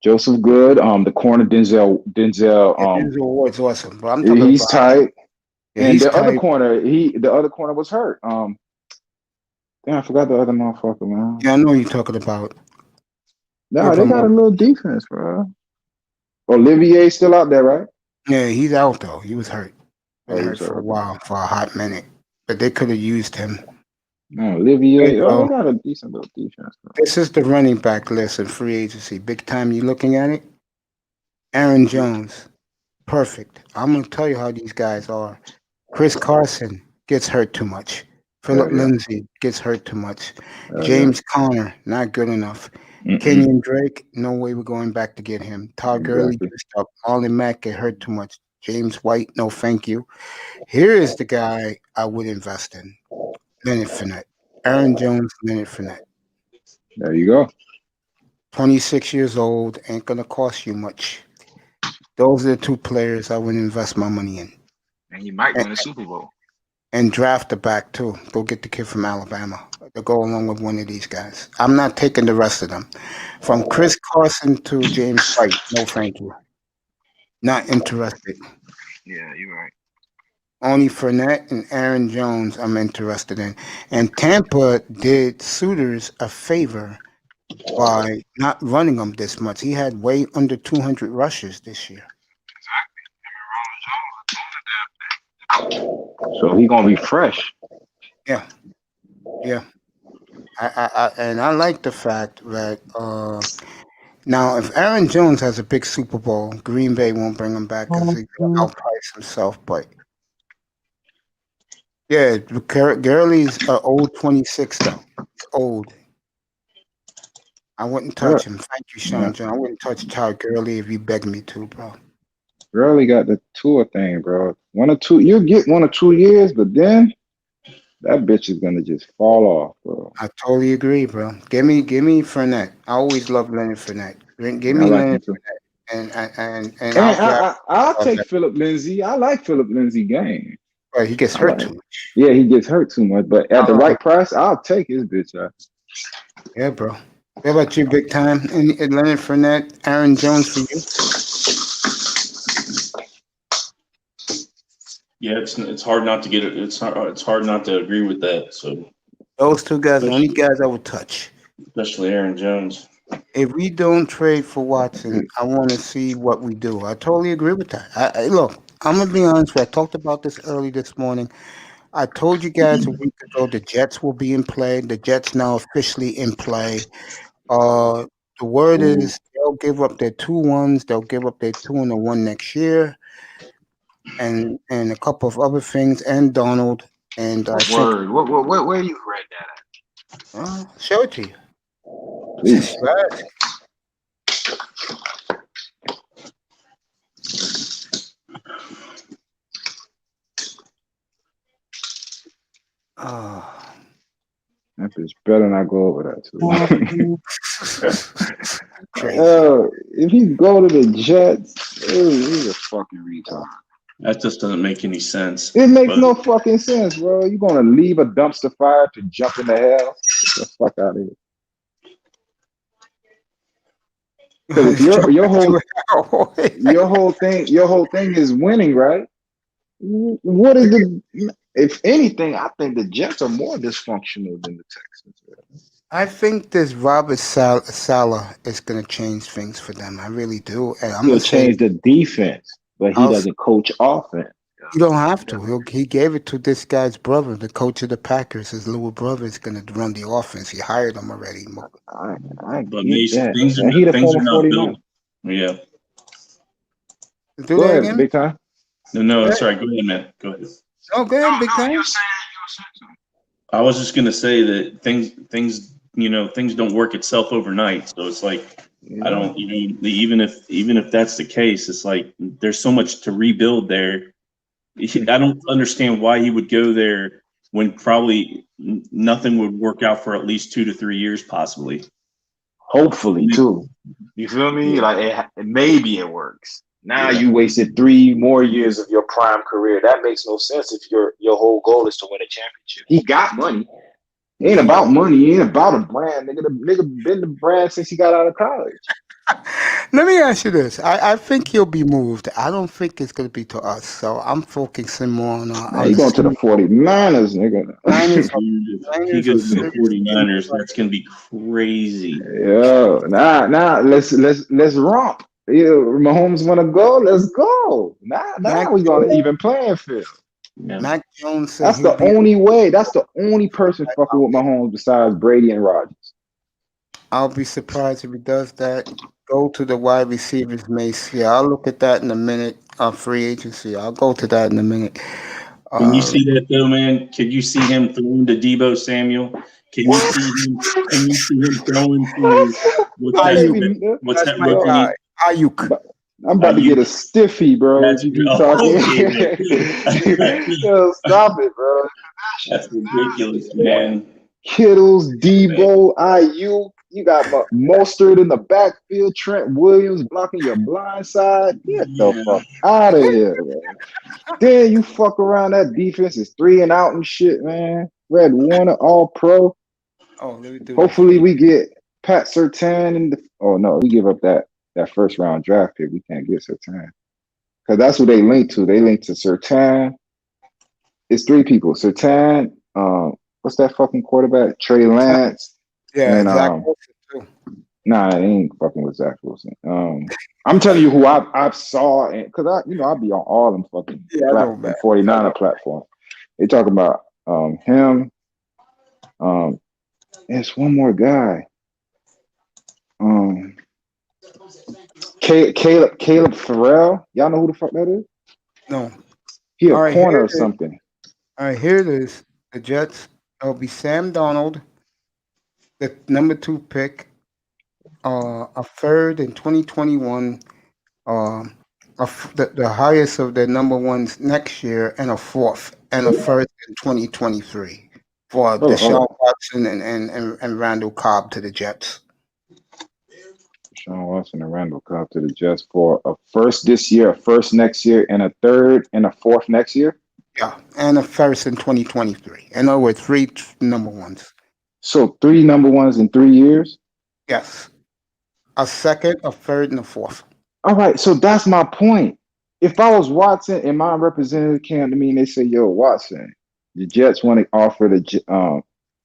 The corner Denzel. Yeah, Denzel Ward's awesome, but I'm talking He's about. tight. Yeah, And he's the other tight. corner, the other corner was hurt. Damn, I forgot the other motherfucker, man. Yeah, I know you're talking about. No, they got a little defense, bro. Olivier's still out there, right? Yeah, he's out though. He was hurt. Oh, Been he hurt was for a hurt. while, for a hot minute. But they could have used him. No, Olivier. Hey, They got a decent little defense, bro. this is the running back list in free agency. Big time. You looking at it? Aaron Jones, perfect. I'm gonna tell you how these guys are. Chris Carson gets hurt too much. Philip Yeah. Lindsay gets hurt too much. Yeah. James Conner, not good enough. Kenyon Drake, no way we're going back to get him. Todd Gurley, Exactly. just up. Marlon Mack get hurt too much. James White, no thank you. Here is the guy I would invest in. Leonard Fournette. Aaron Jones, Leonard Fournette. There you go. 26 years old, ain't gonna cost you much. Those are the 2 players I would invest my money in. And he might win a Super Bowl. And draft the back too. Go get the kid from Alabama to go along with one of these guys. I'm not taking the rest of them. From Chris Carson to James White, no thank you. Not interested. Yeah, you're right. Only Fournette and Aaron Jones I'm interested in. And Tampa did Suitors a favor by not running him this much. He had way under 200 rushes this year. So he gonna be fresh. Yeah. I like the fact that now if Aaron Jones has a big Super Bowl, Green Bay won't bring him back because he's gonna outprice himself. But yeah, Gurley's old 26 though. He's old. I wouldn't touch him. Thank you, Sean John. I wouldn't touch Todd Gurley if you begged me to, bro. Gurley got the tour thing, bro. 1 or 2, you'll get 1 or 2 years, but then that bitch is gonna just fall off, bro. I totally agree, bro. Give me Fournette. I always love Leonard Fournette. Give me like him Leonard too. Fournette, and And I'll take Philip Lindsay. I like Philip Lindsay game. But he gets hurt too much. Yeah, he gets hurt too much, but at the right price, I'll take his bitch out. Yeah, bro. What about you, big time? And Leonard Fournette, Aaron Jones for you? Yeah, it's hard not to get it. It's hard not to agree with that. So those 2 guys, the only guys I would touch. Especially Aaron Jones. If we don't trade for Watson, I want to see what we do. I totally agree with that. Look, I'm gonna be honest with you. I talked about this early this morning. I told you guys a week ago the Jets will be in play. The Jets now officially in play. The word is they'll give up their 2 1s. They'll give up their 2 and a 1 next year, and a couple of other things. And Donald and Word. Where you read that at? Show it to you. Please. Right. That bitch better not go over that too. If he go to the Jets, he's a fucking retard. That just doesn't make any sense. It makes no fucking sense, bro. You gonna leave a dumpster fire to jump in the hell? Get the fuck out of here. Because if your whole Your your whole thing is winning, right? What is the? If anything, I think the Jets are more dysfunctional than the Texans. I think this Salah is going to change things for them. I really do. And I'm He'll going to say, change the defense, but he I'll, doesn't coach offense. you don't have to. He gave it to this guy's brother, the coach of the Packers. His little brother is going to run the offense. He hired him already. I But get Mason, that. things are And he not, the things are former not 49. built. Yeah. Do Go that ahead, again? big time. No, Go that's ahead. right. Go ahead, man. Go ahead. Oh, go ahead, big time. I was just gonna say that things don't work itself overnight. So it's like I Yeah. don't even if that's the case, it's like there's so much to rebuild there. I don't understand why he would go there when probably nothing would work out for at least 2 to 3 years, possibly. Hopefully too. You feel me? Yeah. Like maybe it works. Now Yeah. you wasted 3 more years of your prime career. That makes no sense if your whole goal is to win a championship. He got money. It ain't about money. It ain't about a brand. The nigga been the brand since he got out of college. Let me ask you this. I think he'll be moved. I don't think it's going to be to us. So I'm focusing more Man, on he the going to the senior 49ers, nigga. Niners. If he Niners are goes to the seriously in 49ers, that's gonna be crazy. Yo, nah, let's romp. Yeah, Mahomes wanna go, let's go. Mac Now we gonna even playing field. Yeah. Mac Jones said That's he'll the be. only way. That's the only person fucking with Mahomes besides Brady and Rodgers. I'll be surprised if he does that. Go to the wide receivers, Mace. Yeah, I'll look at that in a minute. Free agency. I'll go to that in a minute. Can you Uh, see that though, man? Can you see him throwing to Debo Samuel? Can you see him? Can you see him throwing to Ayuk. what's That's that my rookie guy. name? Ayuk. I'm about to get a stiffy, bro. That's If you keep talking, okay, man. yo, stop it, bro. That's ridiculous, man. Kittles, Debo, Ayuk. You got Mostert in the backfield. Trent Williams blocking your blind side. Get the Yeah. fuck out of here, man. Then you fuck around. That defense is 3 and out and shit, man. Red Warner, all pro. Oh, let me do Hopefully we get Pat Surtain in the. Oh no, we give up that first round draft pick. We can't get Surtain because that's what they link to. They link to Surtain. It's 3 people. Surtain. What's that fucking quarterback? Trey Lance. Yeah, And Zach Wilson too. nah, it ain't fucking with Zach Wilson. I'm telling you who I've saw, and because I be on all them fucking Yeah, I know, man. 49er platform. They talk about him. There's one more guy. Caleb Farrell. Y'all know who the fuck that is? No. He a All right, corner here or it is. something. All right, here it is. The Jets. It'll be Sam Donald, the number 2 pick, a third in 2021, the highest of the number ones next year, and a fourth and a first in 2023 for Hold on. Deshaun Watson and Randall Cobb to the Jets. Sean Watson and Randall Cobb to the Jets for a first this year, a first next year, and a third and a fourth next year. Yeah, and a first in 2023. In other words, 3 number ones. So 3 number ones in 3 years. Yes, a second, a third, and a fourth. All right, so that's my point. If I was Watson and my representative came to me and they say, "Yo, Watson, the Jets want to offer the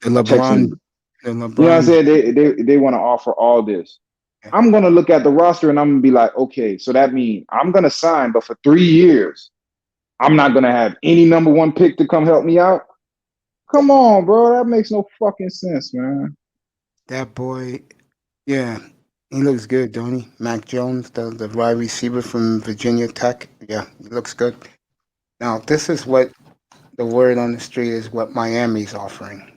LeBron, Texans." the You know what I'm LeBron. saying? They want to offer all this. Yeah. I'm gonna look at the roster and I'm gonna be like, okay, so that means I'm gonna sign, but for 3 years, I'm not gonna have any number 1 pick to come help me out. Come on, bro, that makes no fucking sense, man. That boy, yeah, he looks good, don't he? Mac Jones, the wide receiver from Virginia Tech. Yeah, he looks good. Now, this is what the word on the street is what Miami's offering.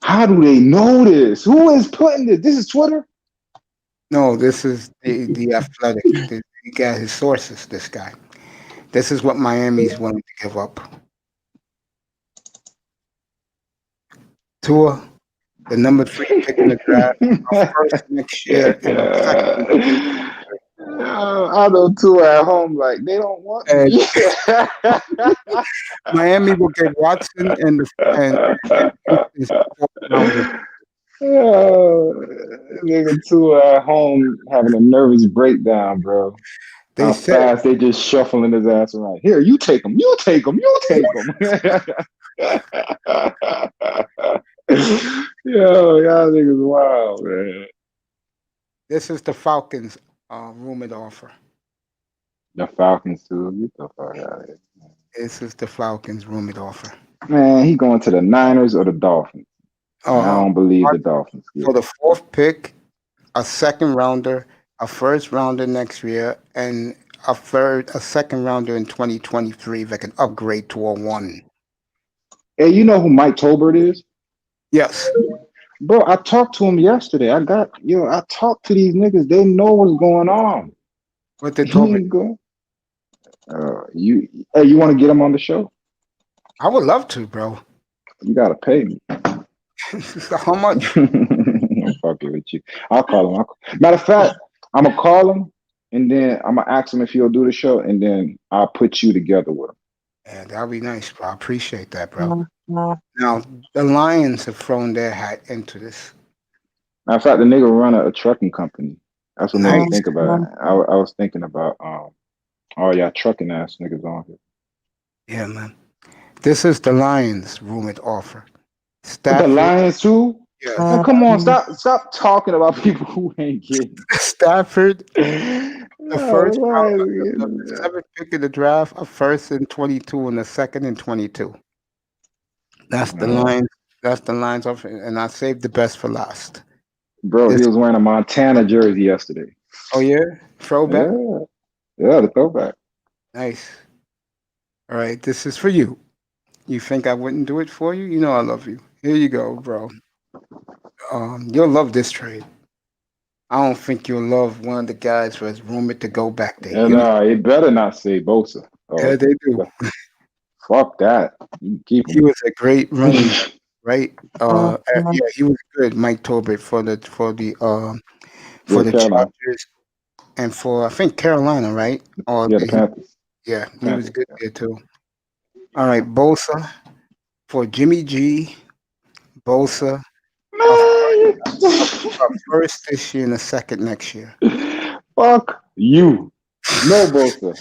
How do they know this? Who is putting this? This is Twitter? No, this is the athletic. He got his sources, this guy. This is what Miami's willing to give up. Tua, the number 3 pick in the draft, a first next year, and a second. I know two at home, like they don't want me. Miami will get Watson and his fourth rounder. Yeah, nigga too at home having a nervous breakdown, bro. They How said fast they just shuffling his ass around. Here, you take him, you take him, you take him. Yo, y'all niggas wild, man. this is the Falcons' rumored offer. The Falcons too. Get the fuck out of here. This is the Falcons' rumored offer. Man, he going to the Niners or the Dolphins. And I Uh, don't believe the Dolphins. for Good. the fourth pick, a second rounder, a first rounder next year, and a second rounder in 2023 that can upgrade to a 1. Hey, you know who Mike Tolbert is? Yes. Bro, I talked to him yesterday. I talked to these niggas. They know what's going on. What they He told me. ain't go. You want to get him on the show? I would love to, bro. You gotta pay me. How much? I'm fucking with you. I'll call him. Matter of fact, I'm gonna call him and then I'm gonna ask him if he'll do the show, and then I'll put you together with him. Yeah, that'd be nice, bro. I appreciate that, bro. Now, the Lions have thrown their hat into this. Matter of fact, the nigga run a trucking company. That's what made me Nice. think about it. I was thinking about all y'all trucking ass niggas on here. Yeah, man. This is the Lions' rumored offer. The Stafford, Lions too? yes. Man, come on, stop talking about people who ain't getting. Stafford, the first round, the Lions. seventh pick in the draft, a first in 22 and a second in 22. That's the Lions. That's the Lions offer, and I saved the best for last. Bro, he was wearing a Montana jersey yesterday. Oh yeah, throwback. Yeah, the throwback. Nice. All right, this is for you. You think I wouldn't do it for you? You know I love you. Here you go, bro. You'll love this trade. I don't think you'll love one of the guys who is rumored to go back there. And it better not say Bosa. Yeah, they do. Fuck that. You keep He him. was a great running back, right? Yeah, he was good. Mike Tolbert for the Carolina. Chargers and for I think Carolina, right? Or Yeah, the Panthers. yeah, he Panthers, was good there too. All right, Bosa for Jimmy G. Bosa a first this year and a second next year. Fuck you. No Bosa.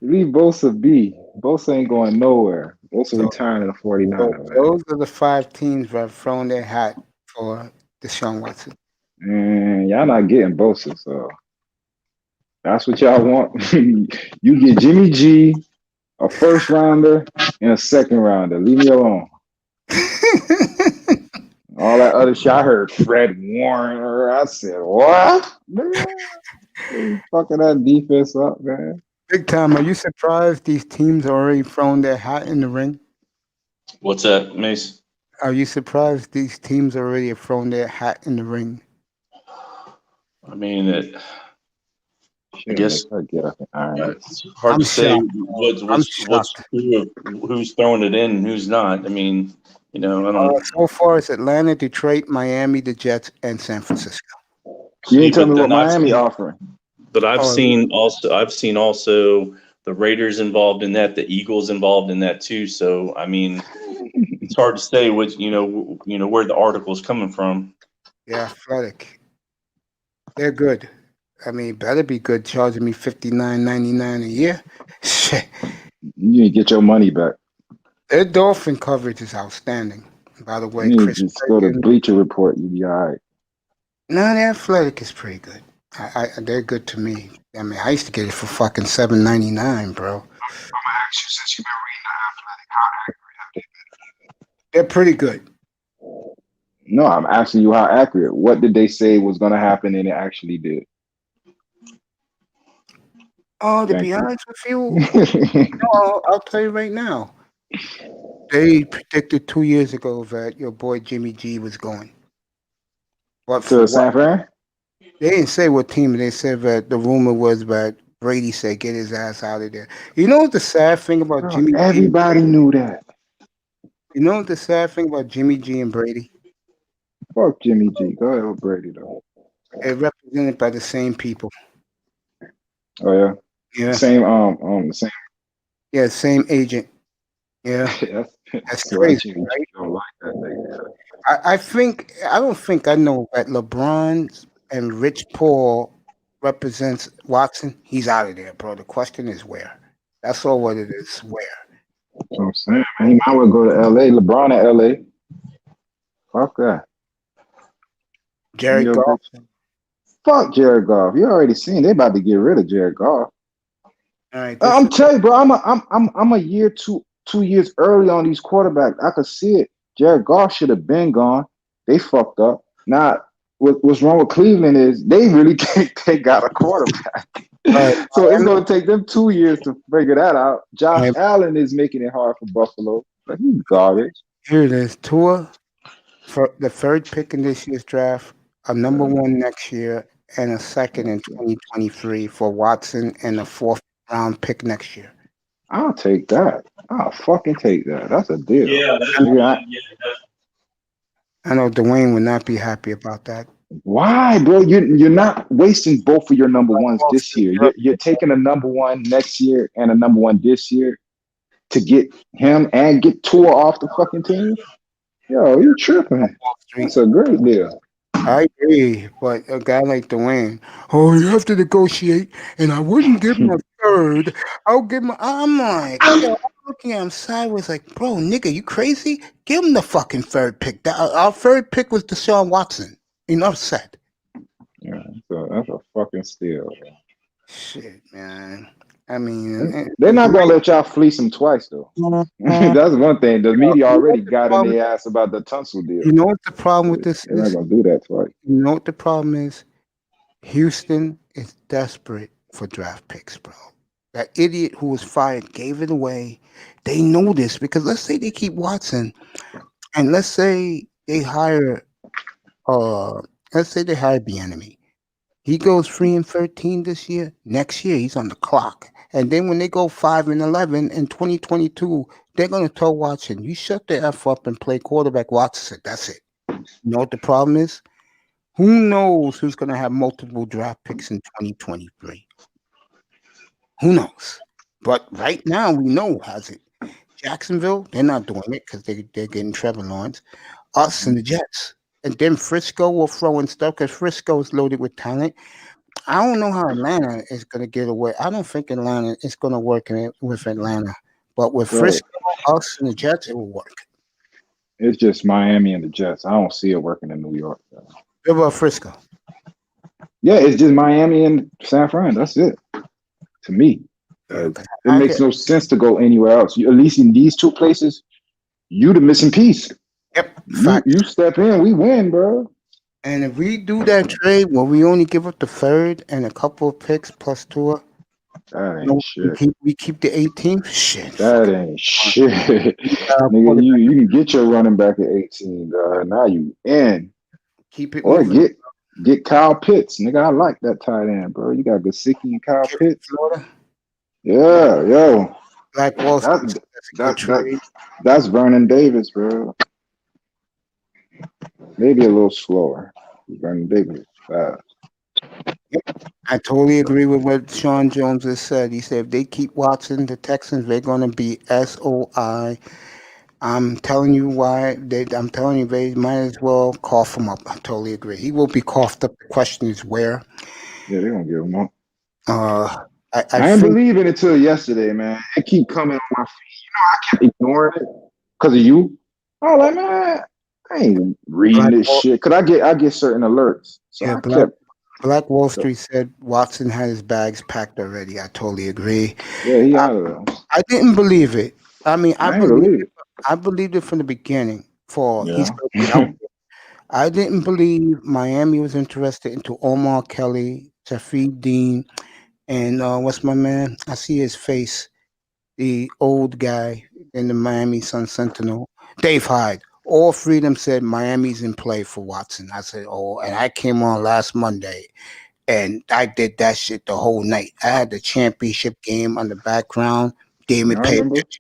Leave Bosa be. Bosa ain't going nowhere. Bosa So- retiring in the 49. So those are the 5 teams that have thrown their hat for Deshaun Watson. Man, y'all not getting Bosa, so that's what y'all want. You get Jimmy G, a first rounder, and a second rounder. Leave me alone. All that other shit, I heard Fred Warner. I said, what? Man, you fucking that defense up, man. Big time. Are you surprised these teams already thrown their hat in the ring? What's that, Mace? Are you surprised these teams already have thrown their hat in the ring? I mean, Shit, guess- I get up and iron. it's hard I'm to say shocked. what's true of who's throwing it in and who's not. I mean, I don't. So far, it's Atlanta, Detroit, Miami, the Jets, and San Francisco. You didn't tell me but what then I've Miami seen- offering. But I've Oh, seen also the Raiders involved in that, the Eagles involved in that too. So I mean, it's hard to say where the article's coming from. Yeah, Athletic. They're good. I mean, better be good, charging me $59.99 a year. Shit. You need to get your money back. Their Dolphin coverage is outstanding. By the way, You need Chris to just go to Perkins. Bleacher Report. You'll be all right. No, the Athletic is pretty good. They're good to me. I mean, I used to get it for fucking $7.99, bro. I'm gonna ask you, since you've been reading the Athletic, how accurate They're pretty good. No, I'm asking you how accurate. What did they say was going to happen and it actually did? Oh, to Thank be you. honest with you, no, I'll tell you right now. They predicted 2 years ago that your boy Jimmy G was going. But for To what? San Fran? They didn't say what team. They said that the rumor was that Brady said get his ass out of there. You know what the sad thing about Bro, Jimmy G? everybody knew that. You know what the sad thing about Jimmy G and Brady? Fuck Jimmy G. Go ahead with Brady, though. They're represented by the same people. Oh, yeah? Yeah. Same, the same. Yeah, same agent. Yeah. That's That's why crazy, Jimmy G right? don't like that nigga. I think I don't think I know that LeBron and Rich Paul represents Watson. He's out of there, bro. The question is where. That's all what it is. Where? That's what I'm saying, man. He might well go to LA. LeBron at LA. Fuck that. Jared Goff. Fuck Jared Goff. You already seen they about to get rid of Jared Goff. All right, I'm telling you, bro. I'm a year 2 years early on these quarterbacks. I could see it. Jared Goff should have been gone. They fucked up. Now, what's wrong with Cleveland is they really think they got a quarterback. So it's going to take them 2 years to figure that out. Josh Allen is making it hard for Buffalo, but he's garbage. Here it is. Tua for the third pick in this year's draft, a number one next year, and a second in 2023 for Watson, and a fourth round pick next year. I'll take that. I'll fucking take that. That's a deal. Yeah, I know Dwayne would not be happy about that. Why, bro? You're not wasting both of your number ones this year. You're taking a number one next year and a number one this year to get him and get Tua off the fucking team. Yo, you're tripping. That's a great deal. I agree, but a guy like Dwayne, you have to negotiate, and I wouldn't give him a third. I'll give him. I'm like, yo, I'm looking at him sideways, like, bro, nigga, you crazy? Give him the fucking third pick. Our third pick was Deshaun Watson. Enough said. Yeah, so that's a fucking steal. Bro. Shit, man. I mean, they're not gonna let y'all fleece him twice, though. That's one thing. The media already got in their ass about the Tunsil deal. You know what the problem with this is? They're not gonna do that twice. You know what the problem is? Houston is desperate for draft picks, bro. That idiot who was fired gave it away. They know this because let's say they keep Watson, and let's say they hire, Bieniemy. He goes 3-13 this year. Next year he's on the clock, and then when they go 5-11 in 2022, they're gonna tell Watson, "You shut the f up and play quarterback." Watson said, "That's it." You know what the problem is? Who knows who's going to have multiple draft picks in 2023? Who knows? But right now, we know who has it. Jacksonville, they're not doing it because they're getting Trevor Lawrence. Us and the Jets. And then Frisco will throw in stuff because Frisco is loaded with talent. I don't know how Atlanta is going to get away. I don't think Atlanta is going to work with Atlanta. But with Frisco, us, and the Jets, it will work. It's just Miami and the Jets. I don't see it working in New York. Though. What about Frisco? Yeah, it's just Miami and San Fran. That's it. To me. It makes no sense to go anywhere else. At least in these two places, you the missing piece. Yep. You step in, we win, bro. And if we do that trade where we only give up the third and a couple of picks plus Tua, that ain't shit. We keep the 18th. Shit. That ain't shit. Nigga, you can get your running back at 18. Now you in. Keep it or moving. get Kyle Pitts. Nigga, I like that tight end, bro. You got Gesicki and Kyle Pitts. Florida. Yeah, yo. Black Wall Street. That's Vernon Davis, bro. Maybe a little slower. Vernon Davis is fast. Yep. I totally agree with what Sean Jones has said. He said if they keep Watson, the Texans, they're going to be SOI. I'm telling you why. I'm telling you, they might as well cough him up. I totally agree. He will be coughed up. The question is where. Yeah, they're going to give him up. I ain't believing it until yesterday, man. It keep coming on my feed. You know, I kept ignoring it because of you. I was like, man, I ain't reading this shit. Because I get certain alerts. So yeah, Black Wall Street said Watson had his bags packed already. I totally agree. Yeah, he out of there. I didn't believe it. I mean, I believed it from the beginning. I didn't believe Miami was interested into Omar Kelly, Tafreed Dean, and what's my man? I see his face. The old guy in the Miami Sun Sentinel, Dave Hyde. All three of them said Miami's in play for Watson. I said, and I came on last Monday, and I did that shit the whole night. I had the championship game on the background. Damon paid attention to it.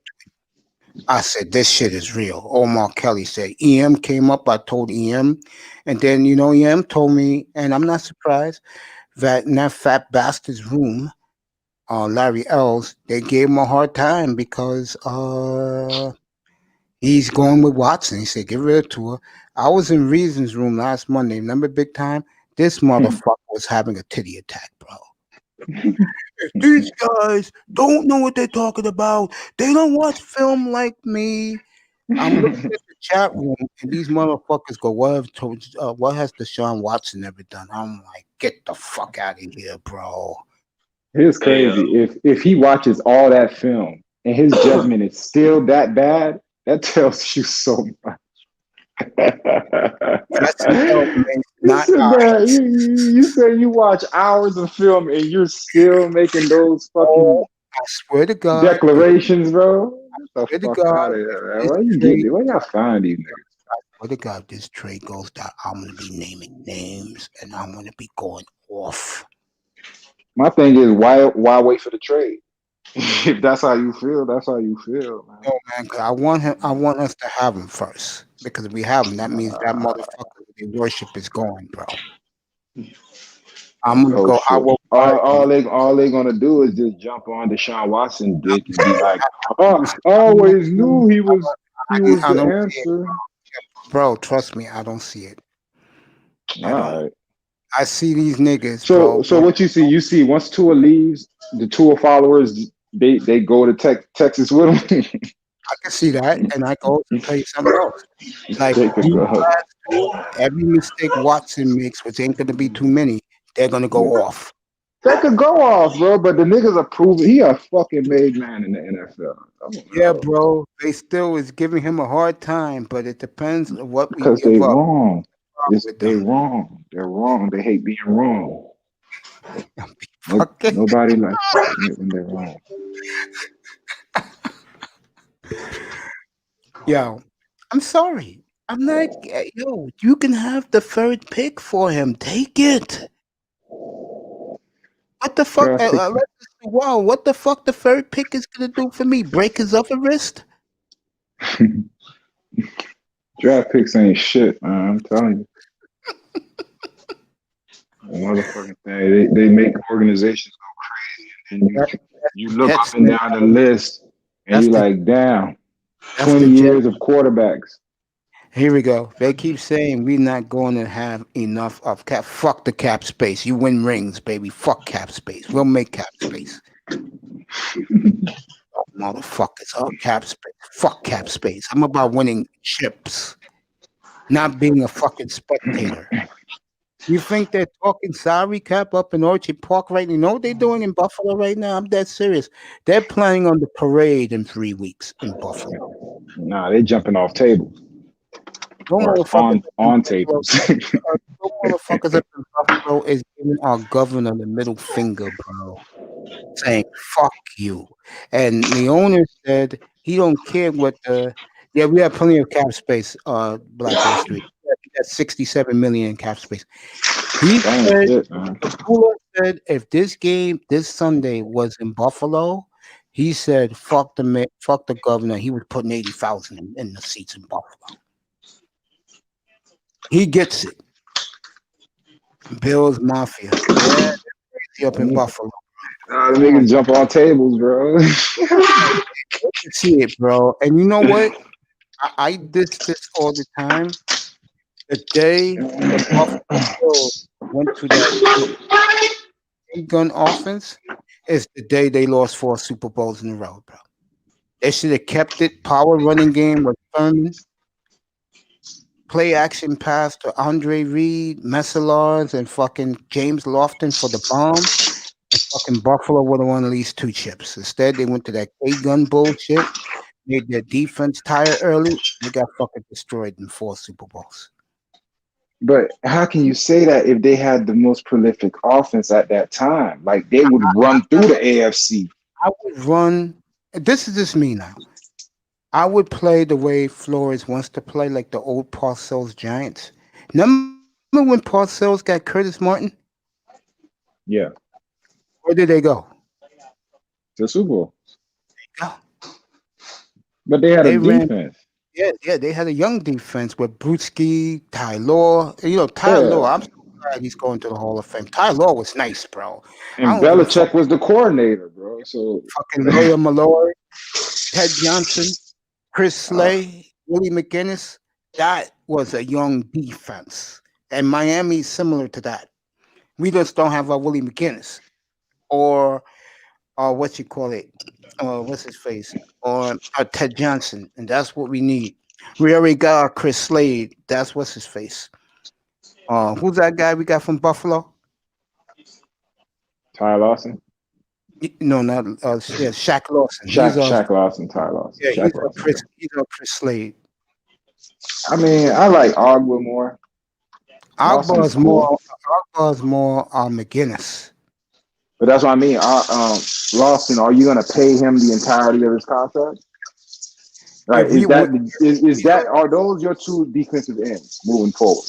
I said, this shit is real. Omar Kelly said, EM came up. I told EM. And then, EM told me, and I'm not surprised, that in that fat bastard's room, Larry Els, they gave him a hard time because He's going with Watson. He said, get rid of Tua. I was in Reason's room last Monday. Remember Big Time? This motherfucker was having a titty attack, bro. These guys don't know what they're talking about. They don't watch film like me. I'm looking at the chat room, and these motherfuckers go, what has Deshaun Watson ever done? I'm like, get the fuck out of here, bro. Here's crazy. If he watches all that film and his judgment is still that bad, that tells you so much. That's not you say you watch hours of film and you're still making those fucking I swear to God. declarations, bro. Get swear the to fuck God, out of here, man. Where you get it? Where y'all find these niggas? I swear to God, this trade goes down. I'm gonna be naming names and I'm gonna be going off. My thing is, why wait for the trade? If that's how you feel, that's how you feel, man. No, man, 'cause I want us to have him first. Because if we have him, that means that motherfucker with the worship is gone, bro. I'm gonna go. Shit. I will. All they gonna do is just jump on Deshaun Watson dick and be like, "Oh, I always knew he was I the don't answer." Bro, trust me, I don't see it. I don't. All right. I see these niggas, So bro. so what you see? You see once Tua leaves, the Tua followers they go to Texas with him. I can see that, and I can also tell you something else. Like They could go. every mistake Watson makes, which ain't gonna be too many, they're gonna go off. They could go off, bro, but the niggas are proving he a fucking made man in the NFL. Yeah, bro. They still is giving him a hard time, but it depends on what we Because give they up. wrong. with They them. wrong. They're wrong. They hate being wrong. Fucking- Nobody likes it when they're wrong. Yo, I'm sorry. I'm like, yo, you can have the third pick for him. Take it. What the fuck? Wow, what the fuck the third pick is gonna do for me? Break his other wrist? Draft picks ain't shit, man. I'm telling you. Motherfucking thing. They make organizations go crazy, and you look up and down the list, and you're like, damn, 20 years of quarterbacks. Here we go. They keep saying we're not going to have enough of cap. Fuck the cap space. You win rings, baby. Fuck cap space. We'll make cap space. Motherfuckers. Oh, cap space. Fuck cap space. I'm about winning chips, not being a fucking spectator. You think they're talking salary cap up in Orchard Park right now? You know what they're doing in Buffalo right now? I'm dead serious. They're planning on the parade in 3 weeks in Buffalo. Nah, they jumping off tables. Or on tables. No motherfuckers up in Buffalo is giving our governor the middle finger, bro. Saying fuck you. And the owner said he don't care what the we have plenty of cap space, Black Wall Street. That's 67 million in cap space. He said, said if this game this Sunday was in Buffalo, he said fuck the governor. He was putting 80,000 in the seats in Buffalo. He gets it. Bills Mafia. Yeah, they're crazy up in Buffalo. Nah, the niggas jump on tables, bro. See it, bro. And you know what? I diss this all the time. The day the Buffalo went to that gun offense is the day they lost 4 Super Bowls in a row, bro. They should have kept it. Power running game with Thurman. Play action pass to Andre Reed, Messalars, and fucking James Lofton for the bomb. And fucking Buffalo would have won at least 2 chips. Instead, they went to that K-gun bullshit, made their defense tired early. They got fucking destroyed in 4 Super Bowls. But how can you say that if they had the most prolific offense at that time? Like, they would run through the AFC. I would run. This is just me now. I would play the way Flores wants to play, like the old Parcells Giants. Remember when Parcells got Curtis Martin? Yeah. Where did they go? To the Super Bowl. Yeah. But they had a defense. Yeah, they had a young defense with Bruschi, Ty Law. You know, Ty Law, I'm so glad he's going to the Hall of Fame. Ty Law was nice, bro. And Belichick was the coordinator, bro. So fucking William Malloy, Ted Johnson, Chris Slay, Willie McGinnis, that was a young defense. And Miami's similar to that. We just don't have a Willie McGinnis or what you call it, what's his face, or Ted Johnson, and that's what we need. We already got Chris Slade. That's what's his face. Who's that guy we got from Buffalo? Ty Lawson, No, not yeah, Shaq Lawson. Shaq Lawson, Ty Lawson, Yeah, Shaq Lawson. He's on Chris Slade. I mean, I like Ogba more. Ogba's cool. more McGinnis. But that's what I mean. Lawson, are you going to pay him the entirety of his contract? Like, are those your two defensive ends moving forward?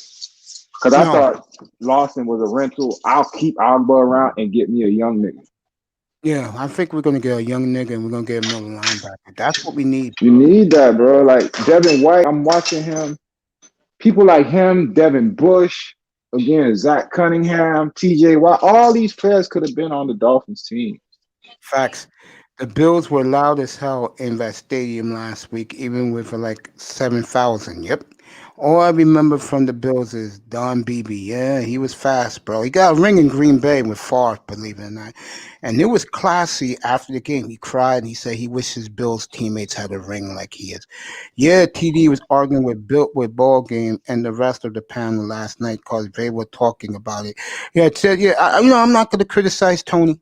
Because I thought Lawson was a rental. I'll keep Ogba around and get me a young nigga. Yeah, I think we're gonna get a young nigga and we're gonna get another linebacker. That's what we need. You need that, bro. Like Devin White, I'm watching him. People like him, Devin Bush, again, Zach Cunningham, TJ Watt, all these players could have been on the Dolphins team. Facts. The Bills were loud as hell in that stadium last week, even with like 7,000. Yep. All I remember from the Bills is Don Beebe. Yeah, he was fast, bro. He got a ring in Green Bay with Favre, believe it or not. And it was classy after the game. He cried and he said he wished his Bills teammates had a ring like he is. Yeah, TD was arguing with Ball Game and the rest of the panel last night because they were talking about it. Yeah, it said, I'm not going to criticize Tony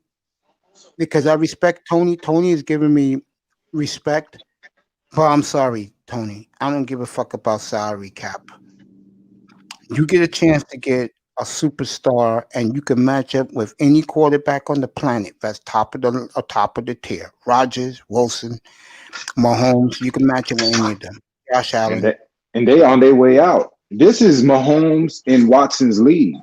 because I respect Tony. Tony is giving me respect. But I'm sorry, Tony. I don't give a fuck about salary cap. You get a chance to get a superstar, and you can match up with any quarterback on the planet that's top of the tier. Rodgers, Wilson, Mahomes. You can match up with any of them. Josh Allen. And they on their way out. This is Mahomes in Watson's league.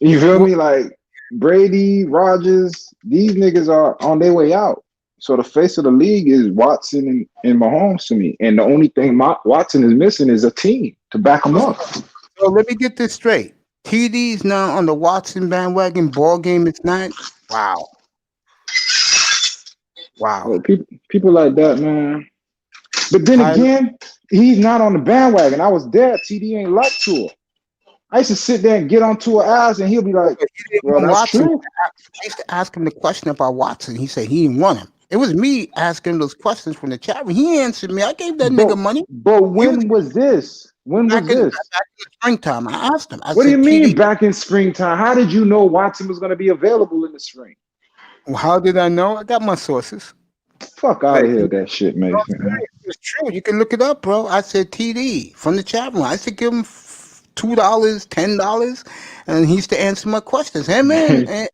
You feel me? Like Brady, Rodgers, these niggas are on their way out. So the face of the league is Watson and Mahomes to me. And the only thing Watson is missing is a team to back him up. So let me get this straight. TD's now on the Watson bandwagon. Ball Game is not. Wow. Well, people like that, man. But then again, he's not on the bandwagon. I was there. TD ain't like Tua. I used to sit there and get on Tua's ass, and he'll be like, "Well, that's Watson, true." I used to ask him the question about Watson. He said he didn't want him. It was me asking those questions from the chat room. He answered me. I gave that nigga money. But when was this? When was this? Back in the springtime. I asked him. What do you mean back in springtime? How did you know Watson was going to be available in the spring? Well, how did I know? I got my sources. Fuck out of here, that shit, man. It's true. You can look it up, bro. I said TD from the chat room. I said give him $2, $10, and he used to answer my questions. Him and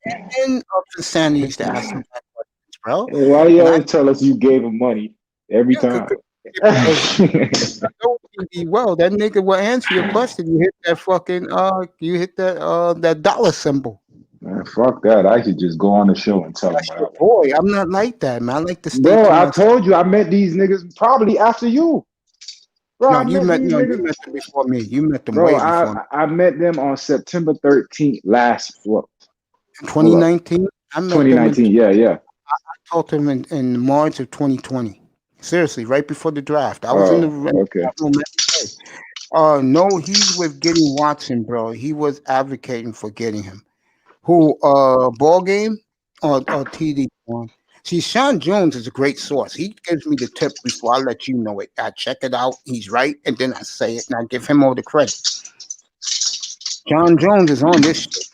Sandy used to ask him that questions, bro. Hey, why you always tell us you gave him money every time? Well, that nigga will answer your question. You hit that fucking that dollar symbol. Man, fuck that. I should just go on the show and tell him whatever. Boy, I'm not like that, man. I like to stay. Bro, I told you I met these niggas probably after you. Bro, you met them before me. You met them way before me. I met them on September 13th last 2019? 2019, yeah. I talked to him in March of 2020. Seriously, right before the draft. I was in the room every day. No, he's with getting Watson, bro. He was advocating for getting him. Who, Ball Game or TD one? See, Sean Jones is a great source. He gives me the tip before I let you know it. I check it out. He's right, and then I say it, and I give him all the credit. Sean Jones is on this shit.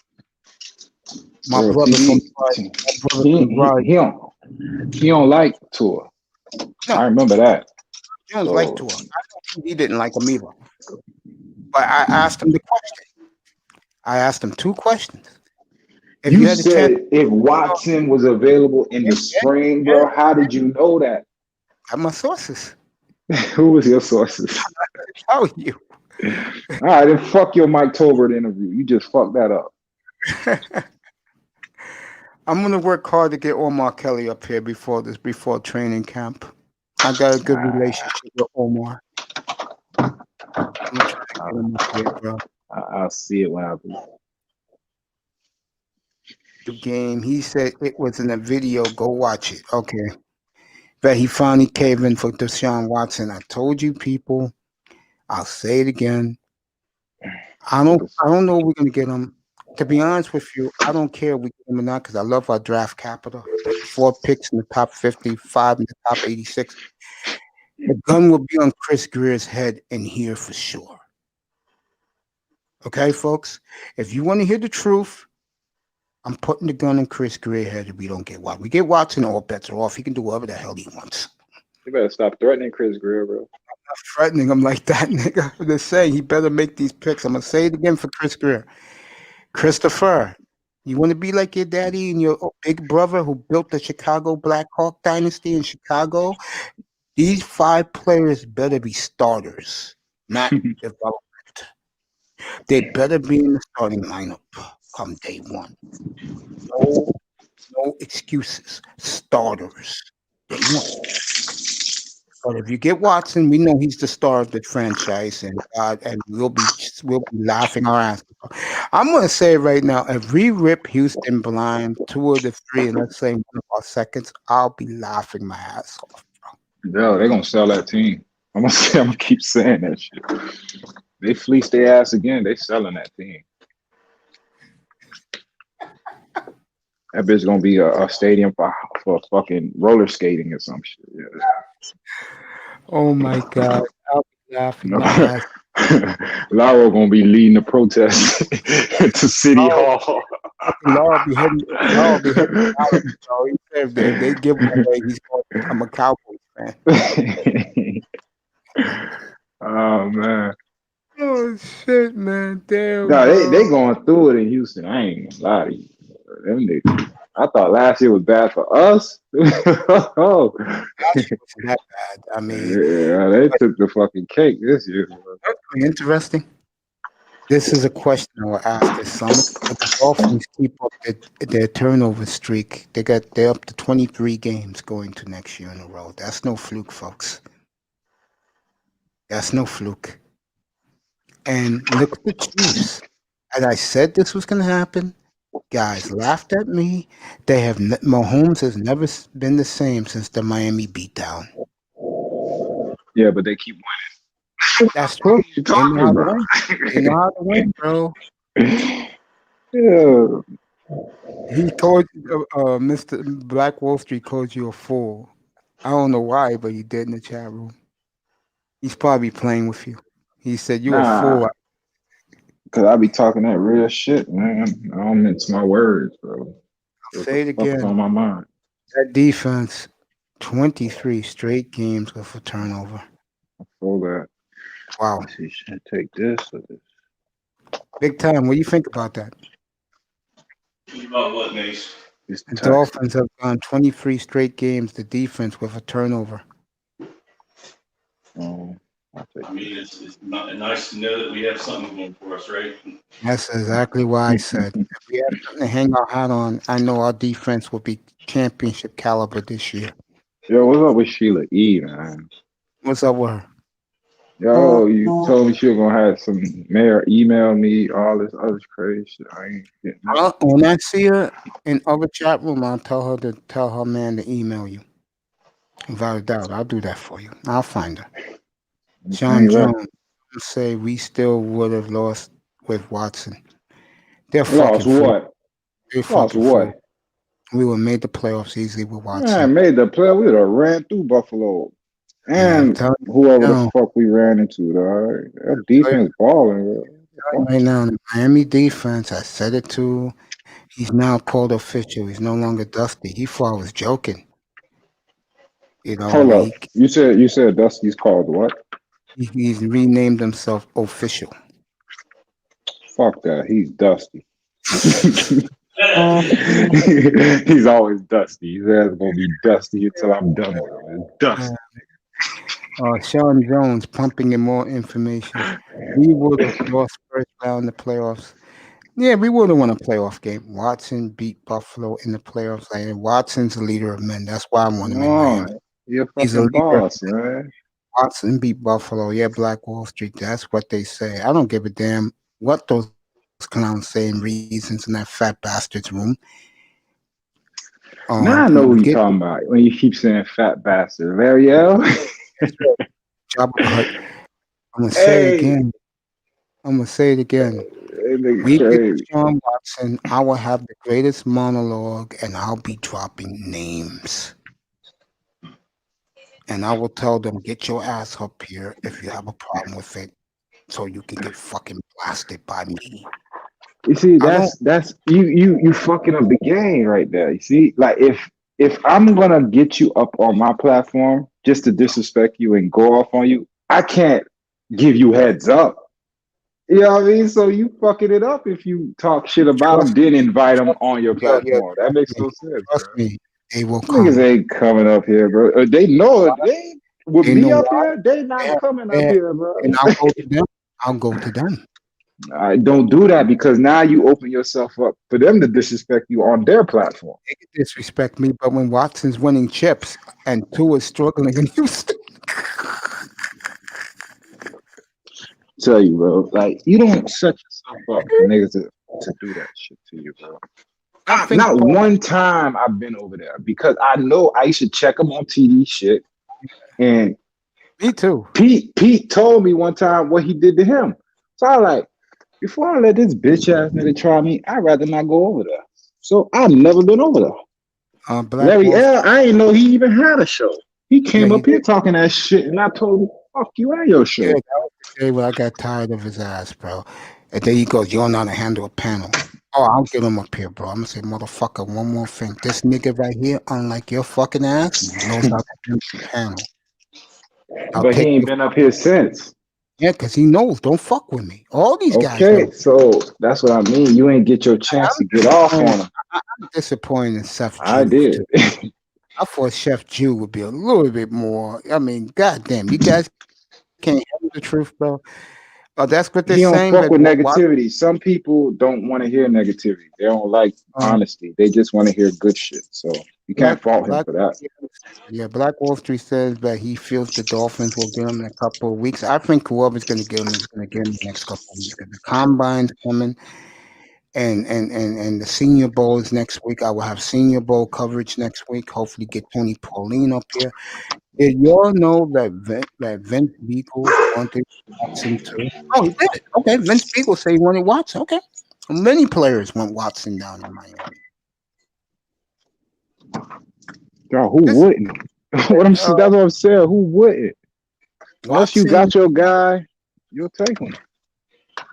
My brother he don't like Tua. No. I remember that. Jones liked Tua. I know he didn't like him either. But I asked him the question. I asked him 2 questions. If you said if Watson was available in the spring, bro, how did you know that? I have my sources. Who was your sources? I'll tell you. All right, then fuck your Mike Tolbert interview. You just fucked that up. I'm gonna work hard to get Omar Kelly up here before training camp. I got a good relationship with Omar. I'm trying to get him up here, bro. I'll see it when I do. The game. He said it was in a video. Go watch it. Okay. bet he finally caved in for Deshaun Watson. I told you people. I'll say it again. I don't know if we're gonna get him. To be honest with you, I don't care if we get him or not because I love our draft capital. 4 picks in the top 55 in the top 86. The gun will be on Chris Greer's head in here for sure. Okay, folks? If you want to hear the truth, I'm putting the gun in Chris Greer's head if we don't get Watson. We get Watson, all bets are off. He can do whatever the hell he wants. You better stop threatening Chris Greer, bro. I'm not threatening him like that, nigga. I'm just saying he better make these picks. I'm going to say it again for Chris Greer. Christopher, you want to be like your daddy and your big brother who built the Chicago Blackhawk dynasty in Chicago? These 5 players better be starters, not development. They better be in the starting lineup come day one. No excuses. Starters. Day one. But if you get Watson, we know he's the star of the franchise, and we'll be laughing our ass off. I'm gonna say right now, if we rip Houston blind 2 of the 3, and let's say 1 of our seconds, I'll be laughing my ass off. Yo, they're gonna sell that team. I'm gonna keep saying that shit. They fleece their ass again. They selling that team. That bitch gonna be a stadium for fucking roller skating or some shit. Yeah. Oh my God, I'll be laughing my ass. Lauro gonna be leading the protest to City Hall. Laura be hitting. So he said if they give him away, he's going to become a Cowboys fan. Oh man. Oh shit, man! Damn. No, they going through it in Houston. I ain't gonna lie to you. Them niggas. I thought last year was bad for us. Oh, Last year wasn't that bad. I mean, yeah, they took the fucking cake this year. interesting. This is a question I will ask this summer. If the Dolphins keep up their turnover streak, they're up to 23 games going to next year in a row. That's no fluke, folks. That's no fluke. And look at the Chiefs. As I said this was going to happen, guys laughed at me. Mahomes has never been the same since the Miami beatdown. Yeah, but they keep winning. That's true. You talking about? They know how to win, bro. Yeah. He told you, Mr. Black Wall Street called you a fool. I don't know why, but he did in the chat room. He's probably playing with you. He said you a fool. Cause I be talking that real shit, man. I don't mince my words, bro. I'll say it again. On my mind. That defense, 23 straight games with a turnover. I feel that. Wow. She should take this or this. Big time. What do you think about that? About what, Mace? The Dolphins have gone 23 straight games, the defense with a turnover. I mean, it's not nice to know that we have something going for us, right? That's exactly why I said if we have something to hang our hat on, I know our defense will be championship caliber this year. Yo, what's up with Sheila E, man? What's up with her? Yo, you told me she was gonna have some mayor email me all this other crazy shit. I ain't getting that. When I see her in other chat room, I'll tell her man to email you. Without a doubt, I'll do that for you. I'll find her. Sean Jones say we still would have lost with Watson. They're fucking lost what? They're lost what? We would have made the playoffs easily with Watson. Man, made the play. We would have ran through Buffalo. And whoever the fuck we ran into, dog. That defense balling. Right now, the Miami defense, I said it too. He's now called official. He's no longer Dusty. He thought I was joking. You know, hold up. You said Dusty's called what? He's renamed himself official. Fuck that. He's Dusty. He's always Dusty. His ass gonna be Dusty until I'm done with him. Dusty. Sean Jones pumping in more information. We would have lost first round in the playoffs. Yeah, we would have won a playoff game. Watson beat Buffalo in the playoffs. Like, Watson's a leader of men. That's why I want him in Miami. He's a boss, man. Watson beat Buffalo. Yeah, Black Wall Street. That's what they say. I don't give a damn what those clowns say in reasons in that fat bastard's room. Now I know who you talking about when you keep saying fat bastard. Marielle. Jabba the Hutt. I'm gonna say it again. I'm gonna say it again. We get to Sean Watson. I will have the greatest monologue, and I'll be dropping names. And I will tell them, get your ass up here if you have a problem with it, so you can get fucking blasted by me. You see, that's you fucking up the game right there. You see, like if I'm gonna get you up on my platform just to disrespect you and go off on you, I can't give you heads up. You know what I mean? So you fucking it up if you talk shit about them, then invite them on your platform. That makes no sense. Trust me, they will come. Niggas ain't coming up here, bro. They know it. They with me up here, they not coming up here, bro. And I'll go to them. I'll go to them. I don't do that because now you open yourself up for them to disrespect you on their platform. They can disrespect me, but when Watson's winning chips and Tua is struggling in Houston. Tell you, bro, like you don't set yourself up for niggas to do that shit to you, bro. Not one time I've been over there because I know I used to check them on TD shit, and me too. Pete told me one time what he did to him, so I was like, before I let this bitch ass nigga try me, I'd rather not go over there. So I've never been over there. Larry L, I didn't know he even had a show. He came up here talking that shit, and I told him, fuck you and your show. Yeah, that was the day when I got tired of his ass, bro. And then he goes, you don't know how to handle a panel. Oh, I'll get him up here, bro. I'm gonna say, motherfucker, one more thing. This nigga right here, unlike your fucking ass, knows how to handle a panel. But he ain't been up here since. Yeah, because he knows, don't fuck with me. All these guys. Okay, so that's what I mean. You ain't get your chance to get off on him. I'm disappointed in Chef Jew. I did. I thought Chef Jew would be a little bit more. I mean, goddamn, you guys can't handle the truth, bro. That's what they're saying. Don't fuck with negativity. Some people don't want to hear negativity. They don't like honesty. They just want to hear good shit. So you can't fault him for that. Yeah, Black Wall Street says that he feels the Dolphins will get him in a couple of weeks. I think whoever's going to get him is going to get him the next couple of weeks. The Combine's coming, and the Senior Bowl is next week. I will have Senior Bowl coverage next week. Hopefully, get Tony Pauline up here. Did y'all know that Vince Beagle wanted Watson too? Oh, he did. Okay, Vince Beagle said he wanted Watson. Okay, many players want Watson down in Miami. Yo, who wouldn't? That's what I'm saying. Who wouldn't? Unless you got your guy, you'll take him.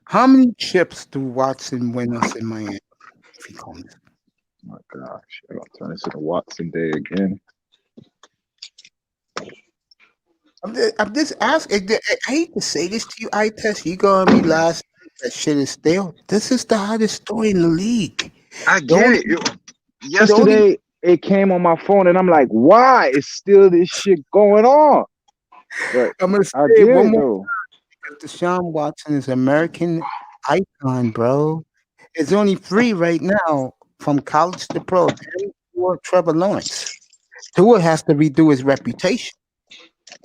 How many chips do Watson win us in Miami if he comes? Oh my gosh, I'm gonna turn this into Watson Day again. I'm just asking. I hate to say this to you, I-Test. You got me last night. That shit is stale. This is the hottest story in the league. I get it. Yesterday, it came on my phone, and I'm like, why is still this shit going on? But I'm going to say it one more time. Deshaun Watson is an American icon, bro. There's only 3 right now from college to pro. Or Trevor Lawrence. Tua has to redo his reputation.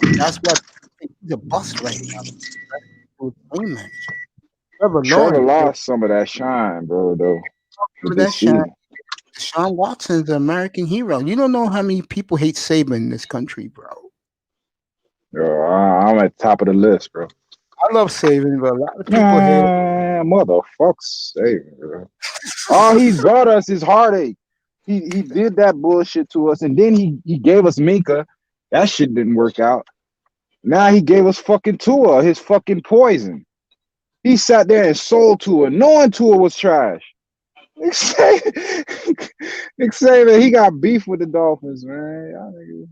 That's what he's a bust right now. Trevor lost some of that shine, bro, though. That shine. Deshaun Watson's an American hero. You don't know how many people hate Saban in this country, bro. Yo, I'm at the top of the list, bro. I love Saban, but a lot of people hate him. Motherfucks Saban, bro. All he brought us is heartache. He did that bullshit to us, and then he gave us Minka. That shit didn't work out. Now he gave us fucking Tua, his fucking poison. He sat there and sold Tua, knowing Tua was trash. Nick Saban, he got beef with the Dolphins, man.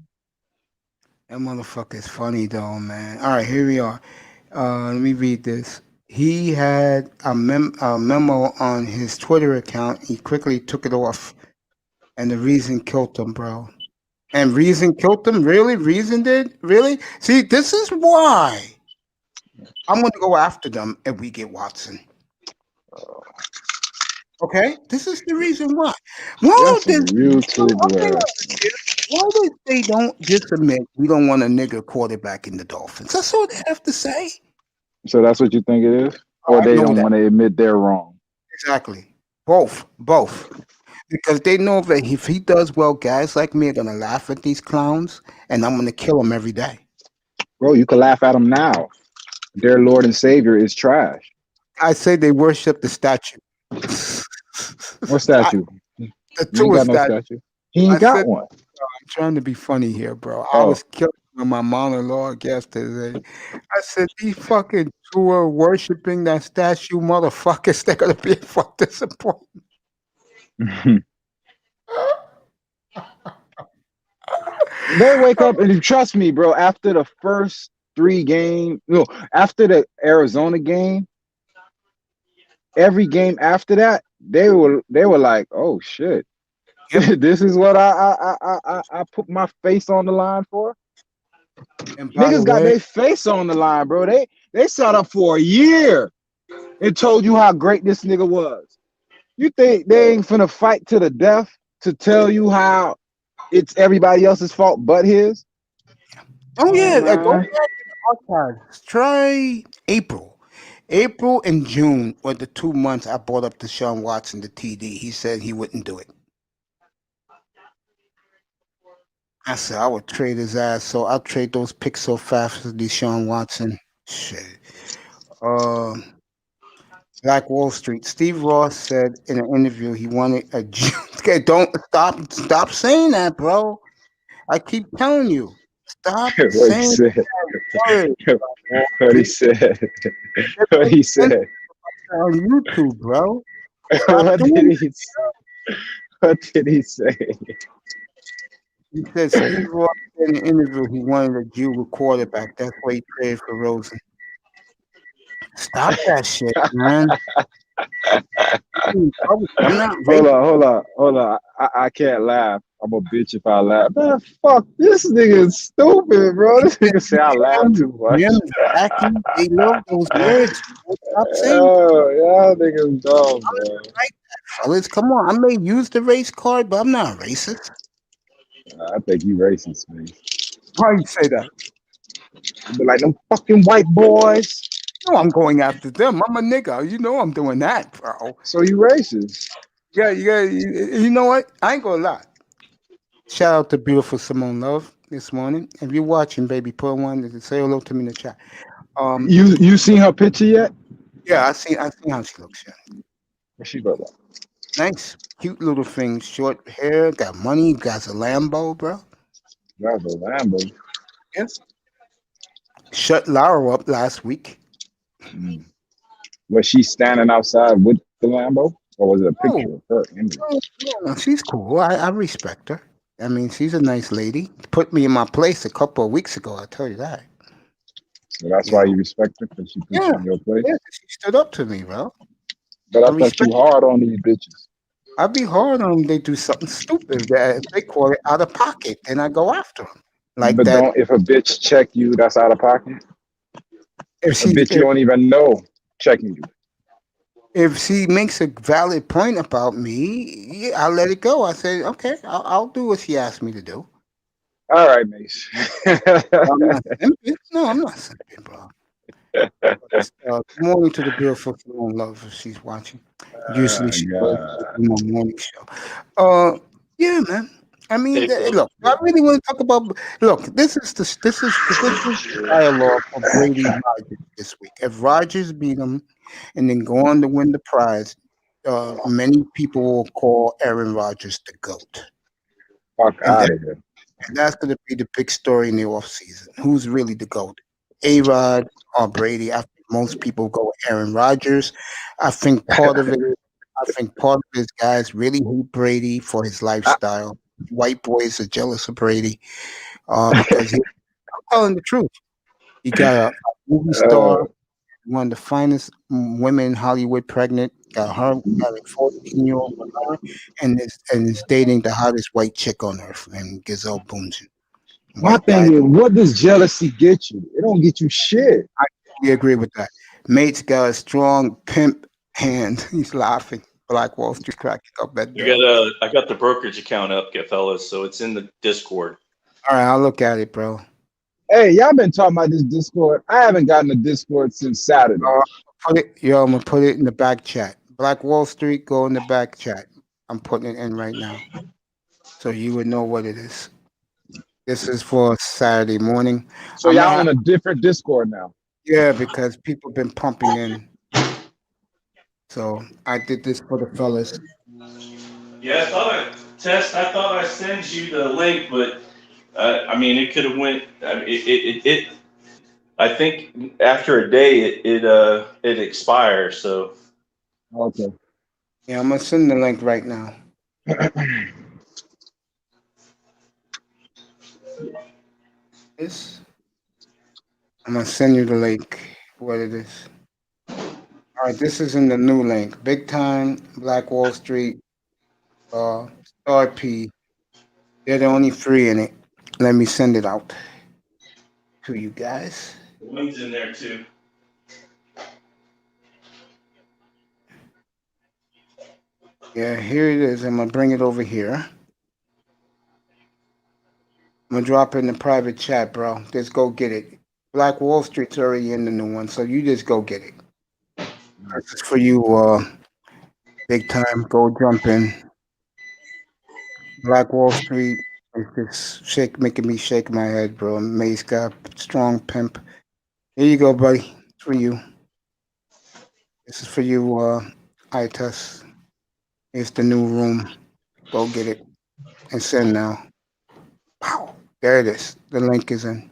That motherfucker is funny, though, man. All right, here we are. Let me read this. He had a memo on his Twitter account. He quickly took it off, and the reason killed him, bro. And Reason killed him? Really? Reason did? Really? See, this is why I'm going to go after them if we get Watson. Okay? This is the reason why. Why they don't just admit we don't want a nigga quarterback in the Dolphins? That's all they have to say. So that's what you think it is? Or they don't want to admit they're wrong? Exactly. Both. Because they know that if he does well, guys like me are gonna laugh at these clowns, and I'm gonna kill them every day. Bro, you can laugh at them now. Their Lord and Savior is trash. I say they worship the statue. What I, statue? the You ain't Tua got no statue. statue. He I ain't got said one. I'm trying to be funny here, bro. I Oh, was killing with my monologue yesterday. I said these fucking Tua worshiping that statue motherfuckers, they're gonna be a fuck disappointment. they wake up and trust me, bro. After the first 3 games, no, after the Arizona game, every game after that, they were like, "Oh shit, Yep. this is what I put my face on the line for." And by the Niggas got way, their face on the line, bro. They sat up for a year and told you how great this nigga was. You think they ain't finna fight to the death to tell you how it's everybody else's fault but his? oh Oh yeah, go man. back to the archives. Try April. April and June were the 2 months I brought up to Deshaun Watson, the TD. He said he wouldn't do it. I said I would trade his ass, so I'll trade those picks so fast for Deshaun Watson. Shit. Black Wall Street. Steve Ross said in an interview he wanted a Jew. Okay, don't stop saying that, bro. I keep telling you. Stop What he saying said. words. Wall What he Street. said. They're What he making said. on YouTube, bro. Stop What doing did he what did he say? He said Steve Ross said in an interview he wanted a Jew quarterback. That's why he traded for Rosen. Stop that shit, man. I'm not Hold racist. on, hold on, hold on. I can't laugh. I'm a bitch if I laugh. Man, fuck, this nigga is stupid, bro. This nigga say I laugh too much. Jim, Jackie, they love those words. Stop saying Oh, y'all niggas dumb, I'm bro. not like that, fellas. Come on, I may use the race card, but I'm not racist. I think you racist, man. Why you say that? Be like them fucking white boys. No, I'm going after them. I'm a nigga. You know I'm doing that, bro. So you racist. Yeah, you know what? I ain't gonna lie. Shout out to beautiful Simone Love this morning. If you're watching, baby, put one to say hello to me in the chat. You seen her picture yet? Yeah, I seen how she looks. Yeah. What she look like? Nice, cute little thing. Short hair, got money, got a Lambo, bro. That's a Lambo. Yes. Shut Lara up last week. Mm. Was she standing outside with the Lambo? Or was it a picture Oh, of her in there? no, she's cool. I respect her. I mean, she's a nice lady. Put me in my place a couple of weeks ago. I'll tell you that. So that's You why know? you respect her because she put Yeah, you in your place. yeah. She stood up to me, bro. But I I thought respect. you hard on these bitches. I be hard on them. They do something stupid that they call it out of pocket, and I go after them like But that. don't if a bitch check you, that's out of pocket. If A she bitch you if, don't even know checking you. if she makes a valid point about me, yeah, I'll let it go. I say, okay, I'll do what she asked me to do. All right, Mace. I'm not simping. No, I'm not simping, bro. Good morning to the beautiful Simone Love if she's watching. Usually she goes God. to my morning show. Yeah, man. I mean, Hey, Phil. look, I really want to talk about. Look, this is the dialogue of Brady Rogers this week. If Rogers beat him and then go on to win the prize, many people will call Aaron Rodgers the GOAT. Fuck And out of here. that's going to be the big story in the offseason. Who's really the GOAT? A-Rod or Brady? I think most people go with Aaron Rodgers. I think part of it is guys really hate Brady for his lifestyle. White boys are jealous of Brady because I'm telling the truth. He got a movie Uh, star, one of the finest women in Hollywood pregnant, got a 14-year-old with her, and is dating the hottest white chick on earth, and Gazelle Bundchen. my White guy. thing is, what does jealousy get you? It don't get you shit. I totally agree with that. Mate's got a strong pimp hand. He's laughing. Black Wall Street cracking up at Dub. I got the brokerage account up, fellas, so it's in the Discord. All right, I'll look at it, bro. Hey, y'all been talking about this Discord. I haven't gotten a Discord since Saturday. I'm gonna put it in the back chat. Black Wall Street, go in the back chat. I'm putting it in right now, so you would know what it is. This is for Saturday morning. So I'm gonna y'all have, on a different Discord now. yeah, because people been pumping in. So I did this for the fellas. Yeah, I thought I sent you the link, but I mean, it could have went. I mean, I think after a day, it expires. So Okay. Yeah, I'm gonna send the link right now. This. I'm gonna send you the link. What it is. All right, this is in the new link. Big Time, Black Wall Street, Star P. They're the only three in it. Let me send it out to you guys. the link's in there too. Yeah, here it is. I'm gonna bring it over here. I'm gonna drop it in the private chat, bro. Just go get it. Black Wall Street's already in the new one, so you just go get it. This is for you, Big Time. Go jump in. Black Wall Street is just making me shake my head, bro. Mace got strong pimp. Here you go, buddy. It's for you. This is for you, ITUS. It's the new room. Go get it and send now. Pow. There it is. The link is in.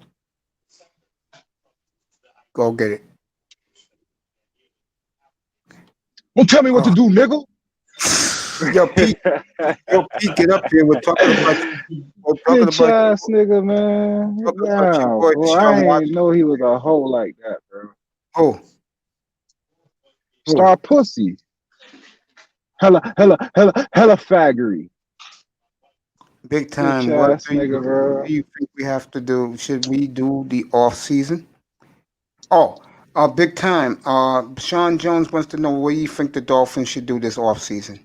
Go get it. Don't tell me what to do, nigga. Yo, Pete. Yo, Pete, get up here. We're talking about you. We're talking Bitch about ass nigga, man. talking about your Yeah, boy bro. I Deshaun ain't know he was a hoe like that, bro. Oh, Star pussy. Hella faggery. big Bitch time. ass nigga, bro. What do you think we have to do? Should we do the off season? Oh, big time. Sean Jones wants to know what do you think the Dolphins should do this off season?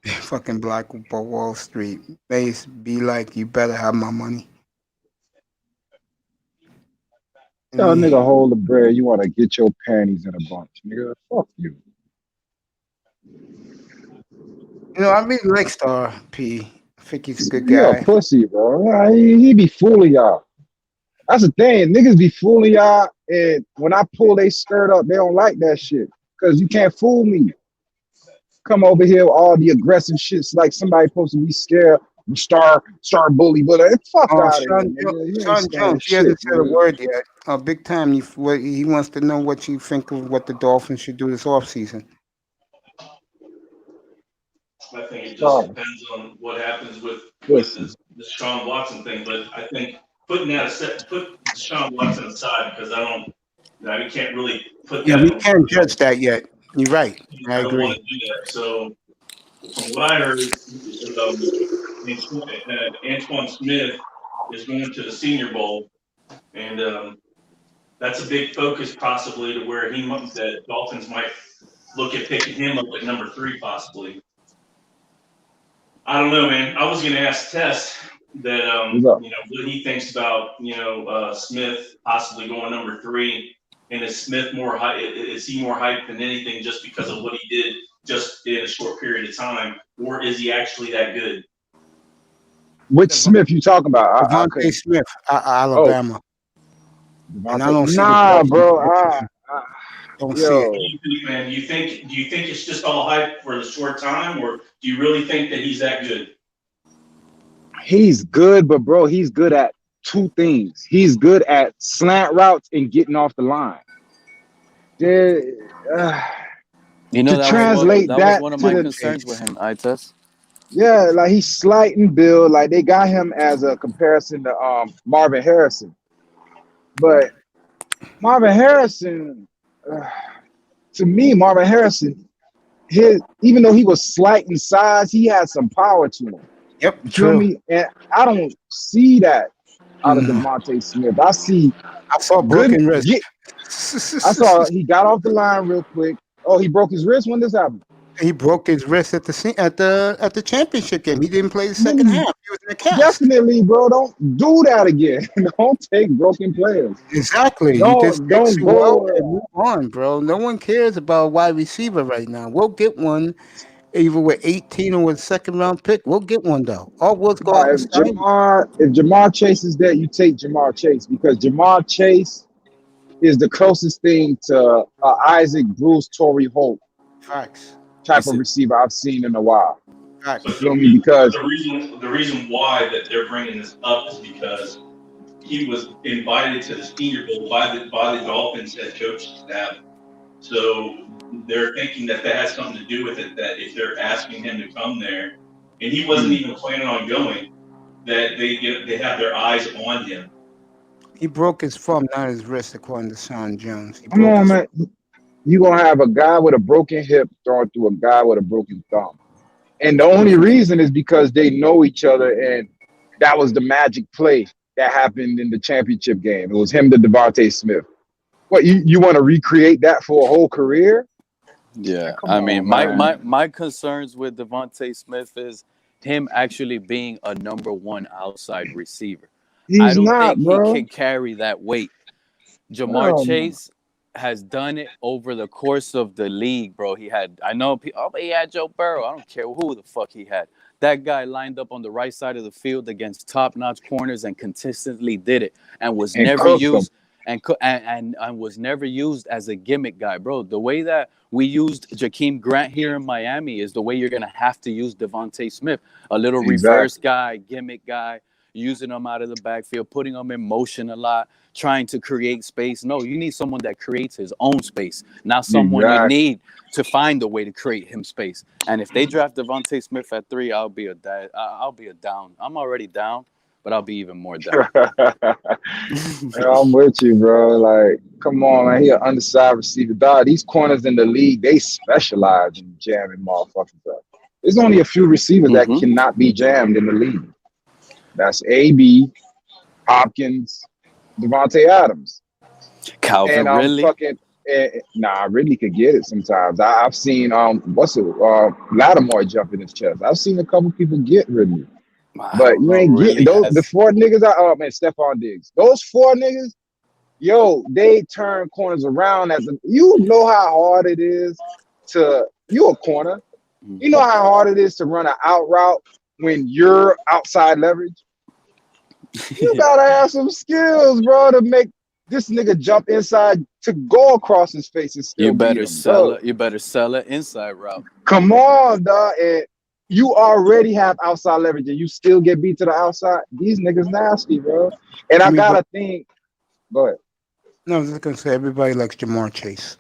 Fucking Black Wall Street. Base be like, you better have my money. Tell a nigga hold the bread. You want to get your panties in a bunch, nigga. Fuck you. You know, I really like Star P. I think he's a good You a guy. pussy, bro. Nah, he be fooling y'all. That's the thing. Niggas be fooling y'all, and when I pull they skirt up, they don't like that shit. Cause you can't fool me. Come over here with all the aggressive shits like somebody supposed to be scared. Star bully, but fuck out of here, nigga. You ain't Sean scared Jones, of he shit, hasn't said a nigga. word yet. Big time. He wants to know what you think of what the Dolphins should do this off season. I think it just Sorry. depends on what happens with Listen. the Deshaun Watson thing. But I think put Deshaun Watson aside because we can't really put Yeah, that. we can't judge that yet. You're right. I I don't want agree. to do that. So from what I heard, Antoine Smith is going to the Senior Bowl, and that's a big focus possibly to where the Dolphins might look at picking him up at number 3 possibly. I don't know, man. I was going to ask Tess that what he thinks about Smith possibly going number 3, and is Smith more hype? Is he more hyped than anything just because of what he did just in a short period of time, or is he actually that good? Which Smith you talking about? Devontae Smith, Alabama. And I don't see nah, bro. don't yo. see it. What do you think, man? Do you think it's just all hype for the short time, or do you really think that he's that good? He's good, but bro, he's good at 2 things. He's good at slant routes and getting off the line. You know, to that translate was one of my to the concerns with him, Itus. yeah, like he's slight in build. Like they got him as a comparison to Marvin Harrison, but Marvin Harrison, to me, Marvin Harrison, even though he was slight in size, he had some power to him. Yep, you feel me? And I don't see that out of Devontae Smith. I saw broken wrist. I saw he got off the line real quick. Oh, he broke his wrist when this happened. He broke his wrist at the championship game. He didn't play the second half. He was in a cast. Definitely, bro. Don't do that again. Don't take broken players. Exactly. You just fix you out and move on, bro. No one cares about a wide receiver right now. We'll get one either with 18 or with second round pick. We'll get one though. Or we'll go out and sign. If Jamar Chase is there, you take Jamar Chase because Jamar Chase is the closest thing to Isaac Bruce, Torrey Holt Facts. type of receiver I've seen in a while. Facts. You feel me? Because the reason why that they're bringing this up is because he was invited to the Senior Bowl by the Dolphins head coaching staff. So they're thinking that has something to do with it. That if they're asking him to come there, and he wasn't even planning on going, that they have their eyes on him. He broke his thumb, not his wrist, according to Sean Jones. Come on, man. You're going to have a guy with a broken hip throwing through a guy with a broken thumb. And the only reason is because they know each other, and that was the magic play that happened in the championship game. It was him to Devontae Smith. What, you want to recreate that for a whole career? Yeah, Come on, my concerns with Devontae Smith is him actually being a number one outside receiver. I don't think he can carry that weight. Jamar Chase has done it over the course of the league, bro. He had Joe Burrow. I don't care who the fuck he had. That guy lined up on the right side of the field against top-notch corners and consistently did it and was never used and was never used as a gimmick guy, bro. The way that we used Jakeem Grant here in Miami is the way you're gonna have to use Devontae Smith, a little reverse guy, gimmick guy, using him out of the backfield, putting him in motion a lot, trying to create space. No, you need someone that creates his own space, not someone you need to find a way to create him space. And if they draft Devontae Smith at 3, I'll be a down. I'm already down, but I'll be even more down. I'm with you, bro. Like, come on, man. He an undersized receiver. Dog, these corners in the league, they specialize in jamming motherfuckers up. There's only a few receivers that cannot be jammed in the league. That's AB, Hopkins, Devontae Adams. Calvin Ridley. Ridley could get it sometimes. I've seen Lattimore jump in his chest. I've seen a couple people get Ridley. But you ain't getting those. The 4 niggas Stephon Diggs. Those 4 niggas, they turn corners around you know how hard it is you a corner. You know how hard it is to run an out route when you're outside leverage. You gotta have some skills, bro, to make this nigga jump inside to go across his face and still You better sell it. You better sell it inside route. Come on, dog. And you already have outside leverage and you still get beat to the outside. These niggas nasty, bro. And I gotta think. Go ahead. No, I was just gonna say everybody likes Jamar Chase.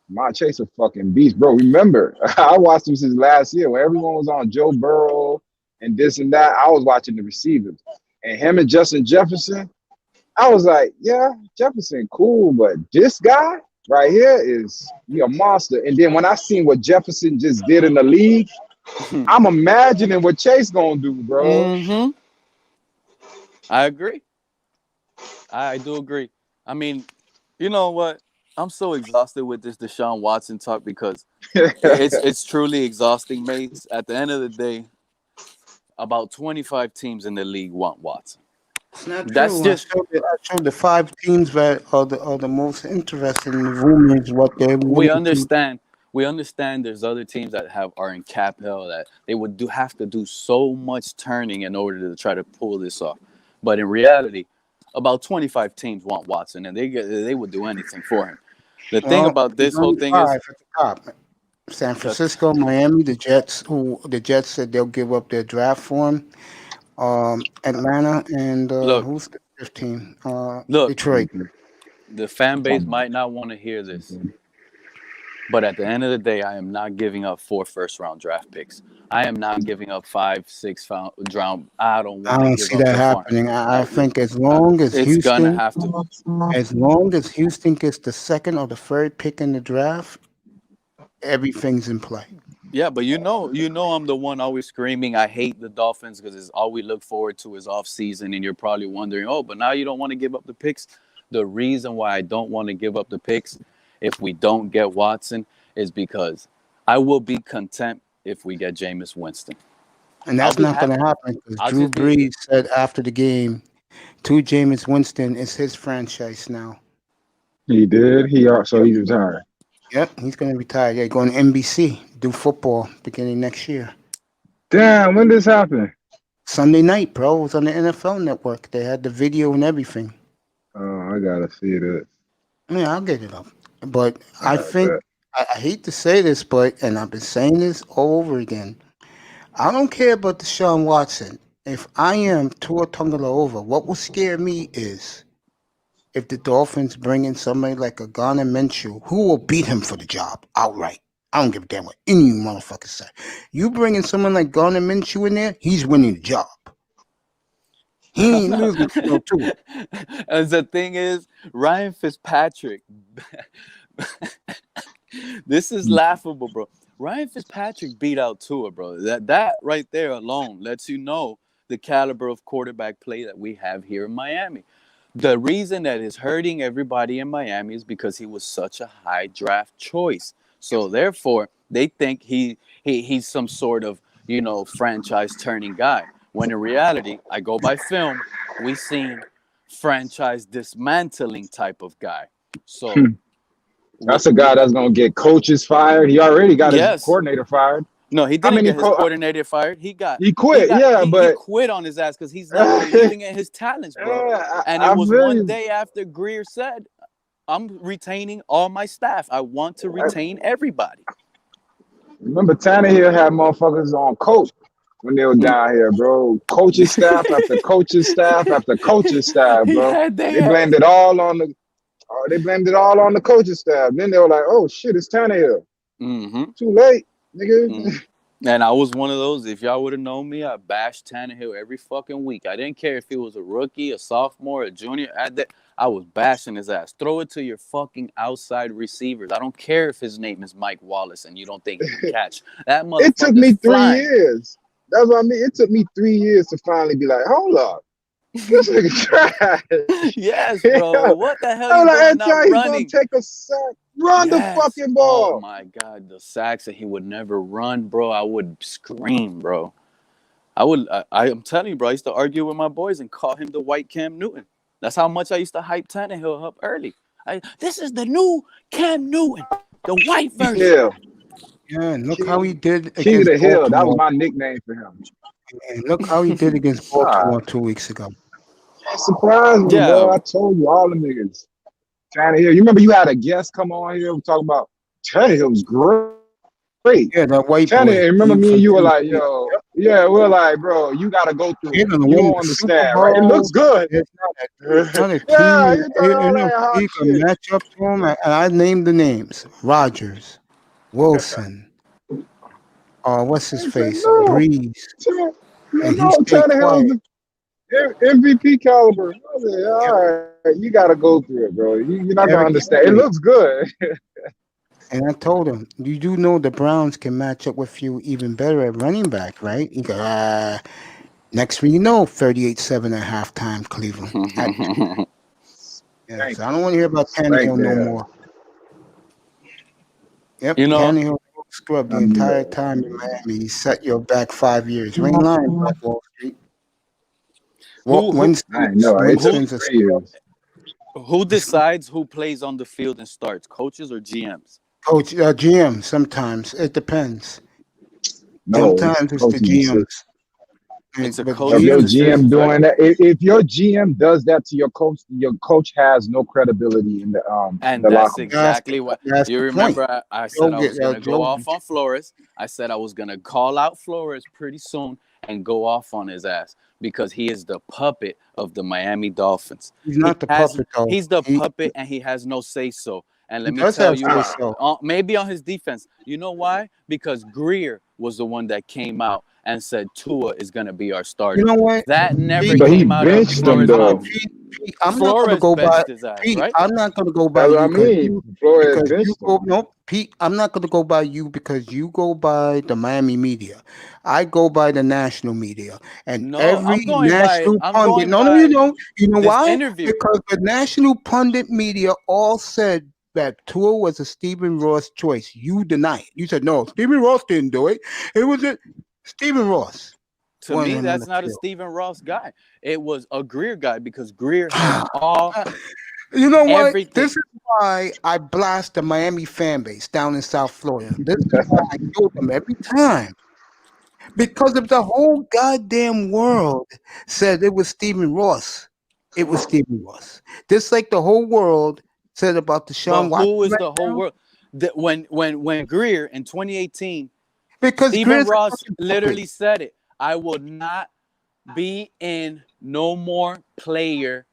Jamar Chase a fucking beast, bro. Remember, I watched him since last year when everyone was on Joe Burrow and this and that. I was watching the receivers. And him and Justin Jefferson, I was like, yeah, Jefferson, cool, but this guy right here is a monster. And then when I seen what Jefferson just did in the league, I'm imagining what Chase gonna do, bro. Mm-hmm. I agree. I do agree. I mean, you know what? I'm so exhausted with this Deshaun Watson talk because it's truly exhausting, mates. At the end of the day, about 25 teams in the league want Watson. It's not true. That's just I showed the 5 teams that are the most interested in the rumors. What they we understand. We understand there's other teams that are in cap hell that they would have to do so much turning in order to try to pull this off. But in reality, about 25 teams want Watson, and they would do anything for him. The thing about this whole thing is at the top. San Francisco, Miami, the Jets said they'll give up their draft for him. Atlanta and who's the 15? Detroit. The fan base might not want to hear this, but at the end of the day, I am not giving up 4 first-round draft picks. I am not giving up 5, 6 round. I don't see that happening. I think as long as it's gonna have to. As long as Houston gets the 2nd or the 3rd pick in the draft, everything's in play. Yeah, but you know I'm the one always screaming I hate the Dolphins because it's all we look forward to is off season, and you're probably wondering, but now you don't want to give up the picks. The reason why I don't want to give up the picks if we don't get Watson is because I will be content if we get Jameis Winston. And that's not going to happen because Drew Brees said after the game to Jameis Winston, it's his franchise now. He did. So he's retired. Yep, he's going to retire. Yeah, going to NBC, do football beginning next year. Damn, when this happened? Sunday night, bro. It was on the NFL Network. They had the video and everything. Oh, I gotta see that. Yeah, I'll get it up. But I think I hate to say this, and I've been saying this all over again. I don't care about Deshaun Watson. If I am Tua Tagovailoa, what will scare me is if the Dolphins bring in somebody like a Gardner Minshew, who will beat him for the job outright. I don't give a damn what any of you motherfuckers say. You bring in someone like Gardner Minshew in there, he's winning the job. He ain't losing to Tua. And the thing is, Ryan Fitzpatrick, this is laughable, bro. Ryan Fitzpatrick beat out Tua, bro. That right there alone lets you know the caliber of quarterback play that we have here in Miami. The reason that is hurting everybody in Miami is because he was such a high draft choice. So therefore, they think he's some sort of, franchise turning guy. When in reality, I go by film, we seen franchise dismantling type of guy. So that's a guy that's gonna get coaches fired. He already got his coordinator fired. No, he didn't get his coordinator fired. He quit. He quit on his ass because he's not believing in his talents, bro. And it was one day after Greer said, I'm retaining all my staff. I want to retain everybody. Remember, Tannehill had motherfuckers on coach when they were down here, bro. Coaching staff after coaching staff after coaching staff, bro. They blamed it all on the coaching staff. Then they were like, oh shit, it's Tannehill. Too late, nigga. And I was one of those. If y'all would have known me, I bashed Tannehill every fucking week. I didn't care if he was a rookie, a sophomore, a junior. I was bashing his ass. Throw it to your fucking outside receivers. I don't care if his name is Mike Wallace and you don't think he can catch. That motherfucker. It took me 3 years. That's what I mean. It took me 3 years to finally be like, hold up. This nigga trash. Yes, bro. What the hell are you doing not running? Gonna take a sack. Run the fucking ball. Oh my God, the sacks that he would never run, bro. I would scream, bro. I'm telling you, bro. I used to argue with my boys and call him the white Cam Newton. That's how much I used to hype Tannehill up early. This is the new Cam Newton, the white version. Yeah, and look how he did King of the Hill. That was my nickname for him. And look how he did against Baltimore 2 weeks ago. That surprised me, bro. I told you, all the niggas. Tannehill. You remember you had a guest come on here and talk about Tannehill was great. Yeah, that white Tannehill. Remember me and you were like, yo, yeah, we're like, bro, you got to go through it. You don't understand, right? It looks good. It's not a team. You can match up to him. And I named the names. Rodgers, Wilson, what's his face? Breeze. And he stayed quiet. MVP caliber. All right, you got to go through it, bro. You're not going to understand. It looks good. And I told him, you do know the Browns can match up with you even better at running back, right? He goes, next thing you know, 38-7 at halftime, Cleveland. So I don't want to hear about Tannehill no more. Yep, Tannehill scrub the entire time in Miami. He set your back 5 years. You ain't lying, Black Wall Street. Who decides who plays on the field and starts? Coaches or GMs? GM. Sometimes it depends. Sometimes it's the GMs. It's a coach. If your GM doing that, if your GM does that to your coach has no credibility in the and that's exactly what you remember. I said I was going to go off on Flores. I said I was going to call out Flores pretty soon and go off on his ass because he is the puppet of the Miami Dolphins. He's not the puppet, though. He's the puppet, and he has no say-so. And let me tell you, maybe on his defense. You know why? Because Greer was the one that came out and said Tua is going to be our starter. You know what? That never came out of Flores' mouth. I'm not going to go by Pete. Right? I'm not going to go by you. Pete, I'm not going to go by you because you go by the Miami media. I go by the national media, and every national pundit. No, you don't. You know why? Because the national pundit media all said that Tua was a Stephen Ross choice. You deny it. You said no. Stephen Ross didn't do it. It was Stephen Ross. To wanted me, him on that's the not a field. Stephen Ross guy. It was a Greer guy because Greer has all You know what? everything. This is why I blast the Miami fan base down in South Florida. This is why I kill them every time. Because if the whole goddamn world said it was Stephen Ross, it was Stephen Ross. Just like the whole world said about Deshaun But who Watson is right the whole now. world? When Greer in 2018, Because Stephen Greer's a Ross fucking literally puppet. said it. I will not be in no more player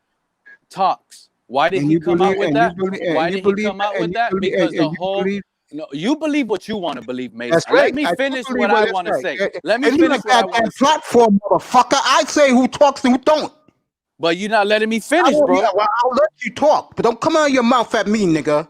talks. Why did And he you come out believe, with and that? you believe, Why and you did he believe, come out and with you that? believe, Because the and you whole believe. no, you believe what you want to believe, Mason. That's And right. let me I do finish believe what what I that's want to right. say. Let me And you finish like what I that want to say. platform, motherfucker. I say who talks and who don't. But you're not letting me I finish, will, bro. yeah, well, I'll let you talk, but don't come out of your mouth at me, nigga.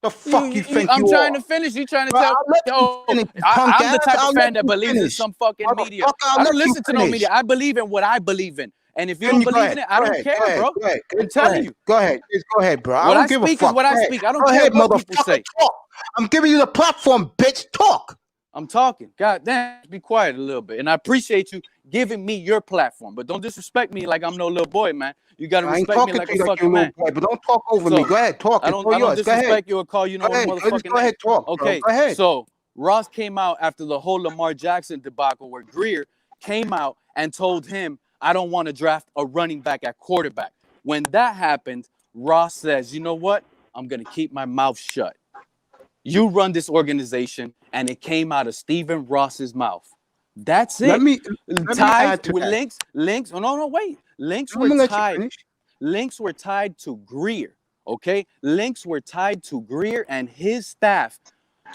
The fuck you think I'm you trying are? to finish. You trying to Bro, tell I'll let me, you oh, finish, you punk I'm the ass. type I'll of let fan that you believes in finish. some fucking media. Motherfucker, I'll I don't let you listen to no finish. media. I believe in what I believe in. And if you Then don't you go believe ahead. in it, I Go don't ahead. care, Go ahead. bro. Go ahead. I'm Go telling ahead. you. Go ahead. Just go ahead, bro. I What don't I give a speak is fuck. what Go I ahead. speak. I don't Go care ahead, what people motherfucker. say. Talk. I'm giving you the platform, bitch. Talk. I'm talking. God damn, be quiet a little bit. And I appreciate you giving me your platform. But don't disrespect me like I'm no little boy, man. You got to I ain't respect me talking like to a you like you're fucking a little man. boy, but don't talk over me. So Go ahead. Talk. I It's don't all I don't yours. Go ahead. disrespect you or call you no Go ahead. motherfucking Just go name. ahead. Talk, bro. Okay, Go ahead. so Ross came out after the whole Lamar Jackson debacle where Greer came out and told him, I don't want to draft a running back at quarterback. When that happened, Ross says, you know what? I'm going to keep my mouth shut. You run this organization, and it came out of Stephen Ross's mouth. That's Let it. me Ties add to with that. links. Oh, no, wait. Links I'm were gonna let you tied. finish. Links were tied to Greer. Okay, links were tied to Greer and his staff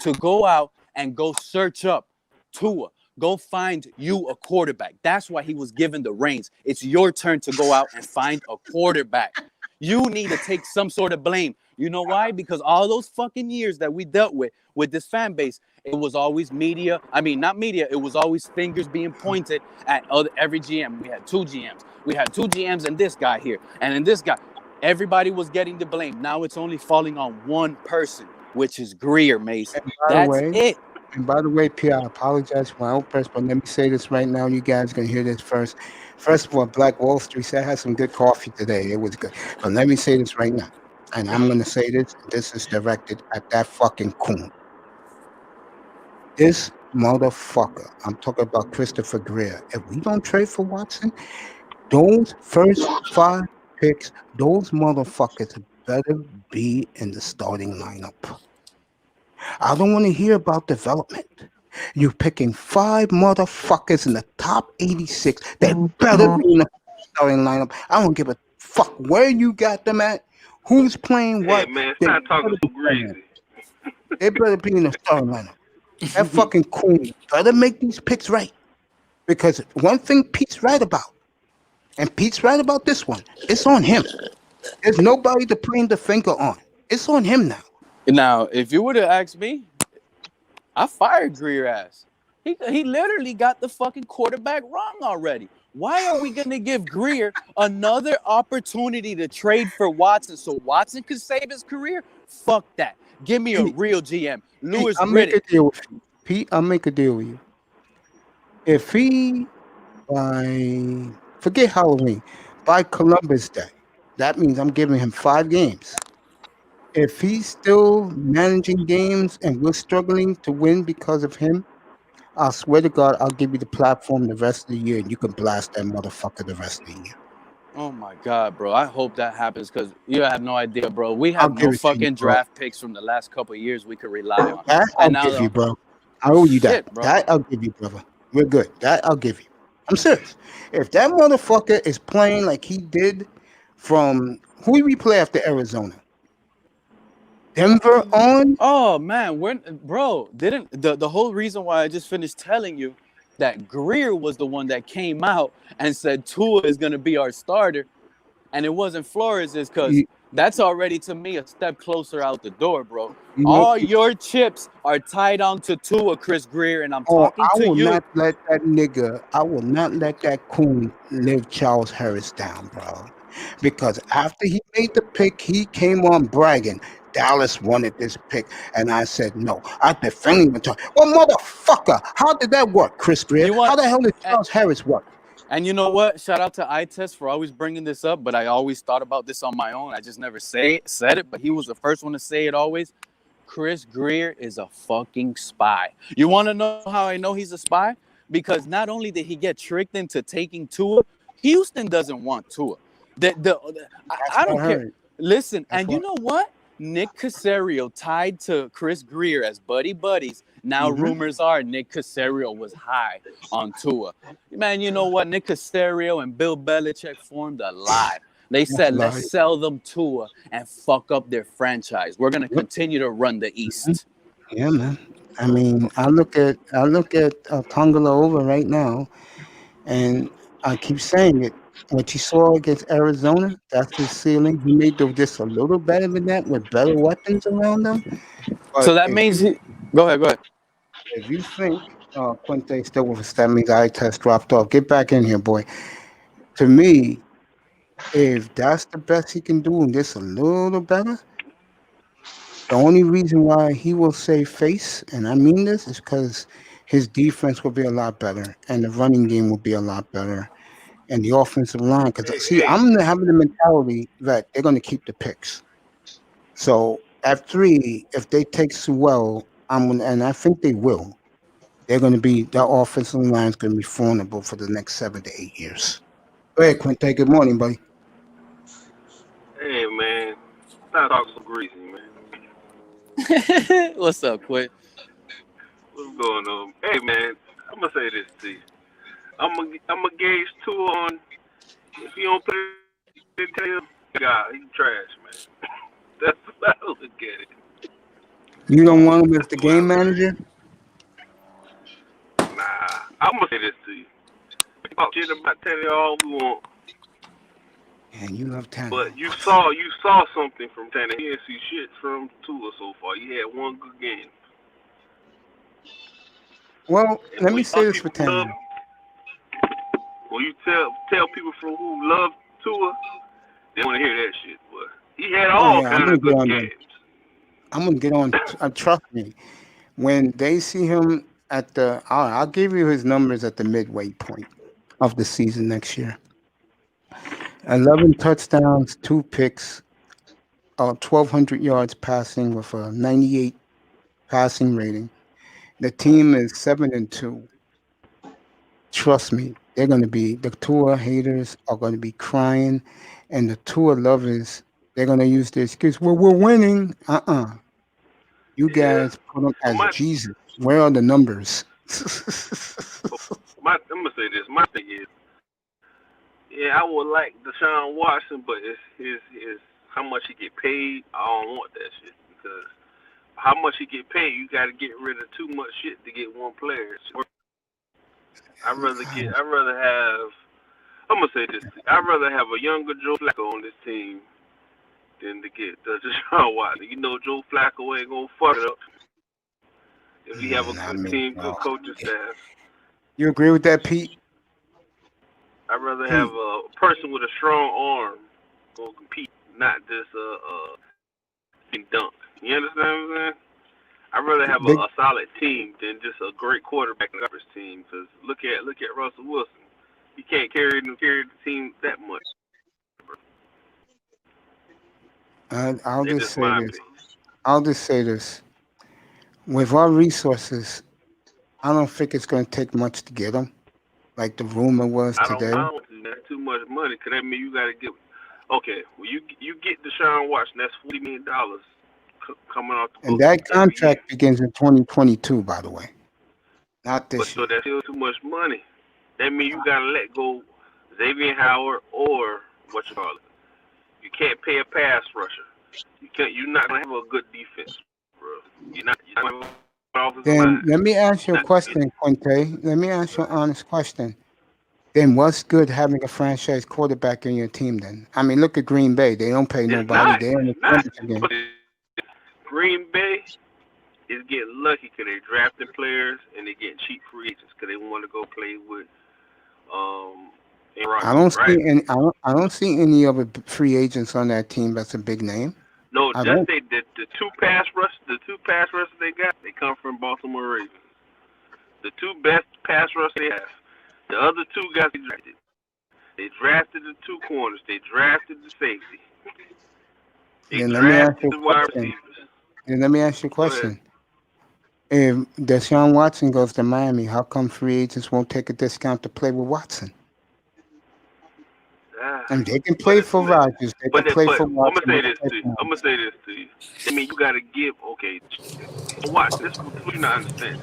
to go out and go search up Tua. Go find you a quarterback. That's why he was given the reins. It's your turn to go out and find a quarterback. You need to take some sort of blame. You know why? Because all those fucking years that we dealt with this fan base, it was always media. I mean, not media. It was always fingers being pointed at every GM. We had two GMs. We had two GMs and this guy here and then this guy. Everybody was getting the blame. Now it's only falling on one person, which is Greer, Mace. That's it. And by the way, P, I apologize for my own press, but let me say this right now. You guys can hear this first. First of all, Black Wall Street said I had some good coffee today. It was good. But let me say this right now. And I'm going to say this. This is directed at that fucking coon. This motherfucker. I'm talking about Christopher Greer. If we don't trade for Watson, those first 5 picks, those motherfuckers better be in the starting lineup. I don't want to hear about development. You're picking 5 motherfuckers in the top 86 that better be in the starting lineup. I don't give a fuck where you got them at, who's playing what. Hey man, They stop talking better so be playing. greasy. They better be in the starting lineup. That fucking coon better make these picks right. Because one thing Pete's right about, and Pete's right about this one, it's on him. There's nobody to point the finger on. It's on him now. Now, if you would have asked me, I fired Greer ass. He literally got the fucking quarterback wrong already. Why are we going to give Greer another opportunity to trade for Watson so Watson could save his career? Fuck that. Give me a real GM. Lewis I'll make a Riddick. deal with you. Pete, I'll make a deal with you. If he, by, forget Halloween, by Columbus Day, that means I'm giving him 5 games. If he's still managing games and we're struggling to win because of him, I swear to God, I'll give you the platform the rest of the year and you can blast that motherfucker the rest of the year. Oh my God, bro. I hope that happens because you have no idea, bro. We I'll have give no it to you, fucking bro. draft picks from the last couple of years we could rely on. That I'll And now, give you, bro. I owe you that. shit, bro. That I'll give you, brother. We're good. That I'll give you. I'm serious. If that motherfucker is playing like he did from who did we play after Arizona? Denver on? Oh man, didn't the whole reason why I just finished telling you that Greer was the one that came out and said Tua is gonna be our starter, and it wasn't Flores, is because You, that's already to me a step closer out the door, bro. you know, All your chips are tied on to Tua, Chris Greer, and I'm oh, talking I to will you. not let that nigga, I will not let that coon live Charles Harris down, bro. Because after he made the pick, he came on bragging. Dallas wanted this pick, and I said no. I defended him. Well, motherfucker, how did that work, Chris Greer? You want- How the hell did Charles Harris work? And you know what? Shout out to iTest for always bringing this up, but I always thought about this on my own. I just never said it, but he was the first one to say it always. Chris Greer is a fucking spy. You want to know how I know he's a spy? Because not only did he get tricked into taking Tua, Houston doesn't want Tua. I don't care. Listen, and you know what? Nick Caserio tied to Chris Greer as buddies. Now rumors are Nick Caserio was high on Tua. Man, you know what? Nick Caserio and Bill Belichick formed a lie. They said, let's sell them Tua and fuck up their franchise. We're going to continue to run the East. Yeah, man. I mean, I look at Tongala over right now, and I keep saying it. What you saw against Arizona, that's his ceiling. He may do just a little better than that with better weapons around him. But So that means he... Go ahead. If you think Quinte still with us, that means eye test dropped off. Get back in here, boy. To me, if that's the best he can do and just a little better, the only reason why he will say face, and I mean this, is because his defense will be a lot better and the running game will be a lot better and the offensive line. Because, see, I'm having the mentality that they're going to keep the picks. So at 3, if they take Sewell, and I think they will, they're going to be, their offensive line is going to be formidable for the next 7 to 8 years. Go ahead, Quinte. Good morning, buddy. Hey, man. Stop talking so greasy, man. What's up, Quint? What's going on? Hey, man, I'm going to say this to you. I'm gonna gauge Tua on, if he don't play the tail, God, he's trash, man. That's how I look at it. You don't want him as the game manager? Nah, I'm going to say this to you. We talk shit about Teddy all we want. And you love Tanner. But you saw something from Tanner. He didn't see shit from Tua so far. He had one good game. Well, let me say this for Tanner. When you tell people from who love Tua, they want to hear that shit. But he had all kinds of good games. I'm gonna get on. Trust me. When they see him at the, I'll give you his numbers at the midway point of the season next year. 11 touchdowns, 2 picks, 1,200 yards passing with a 98 passing rating. The team is 7-2. Trust me, they're going to be, the Tua haters are going to be crying, and the Tua lovers, they're going to use the excuse, well, we're winning. You guys put them as Jesus. Where are the numbers? I'm going to say this. My thing is, I would like Deshaun Watson, but it's how much he get paid. I don't want that shit, because how much he get paid, you got to get rid of too much shit to get one player. I'm gonna say this. I'd rather have a younger Joe Flacco on this team than to get Deshaun Watson. You know, Joe Flacco ain't gonna fuck it up if you have a good team, good coaching staff. You agree with that, Pete? I'd rather have a person with a strong arm go compete, not just dunk. You understand what I'm saying? I'd rather have a solid team than just a great quarterback in the garbage team. Because look at Russell Wilson. He can't carry the team that much. I'll just say this. With our resources, I don't think it's going to take much to get them. Like the rumor was today. I don't do that. Too much money. Because that means you got to get. Okay, well you get Deshaun Watson. That's $40 million. Coming off the and that contract begins in 2022, by the way. Not this year. So that's still too much money. That means you gotta let go Xavier Howard or what you call it. You can't pay a pass rusher. You're not gonna have a good defense, bro. You're not gonna have an offensive line. Then let me ask you a question, Quinte. Let me ask you an honest question. Then what's good having a franchise quarterback in your team then? I mean, look at Green Bay. They don't pay nobody. They only again. Green Bay is getting lucky because they're drafting players and they're getting cheap free agents because they want to go play with I don't see any other free agents on that team that's a big name. No, I just don't. say that the two pass rushers they got, they come from Baltimore Ravens. The two best pass rushers they have. The other two guys they drafted. They drafted the two corners. They drafted the safety. They Then let me ask drafted you the a wide question. receivers. Then let me ask you a Go ahead. question. If Deshaun Watson goes to Miami, how come free agents won't take a discount to play with Watson? And they can play for Rodgers. They can play for I'm gonna Watson. say But this to you. I'm gonna say this to you. I mean, you gotta give. Okay, watch this. What you not understanding?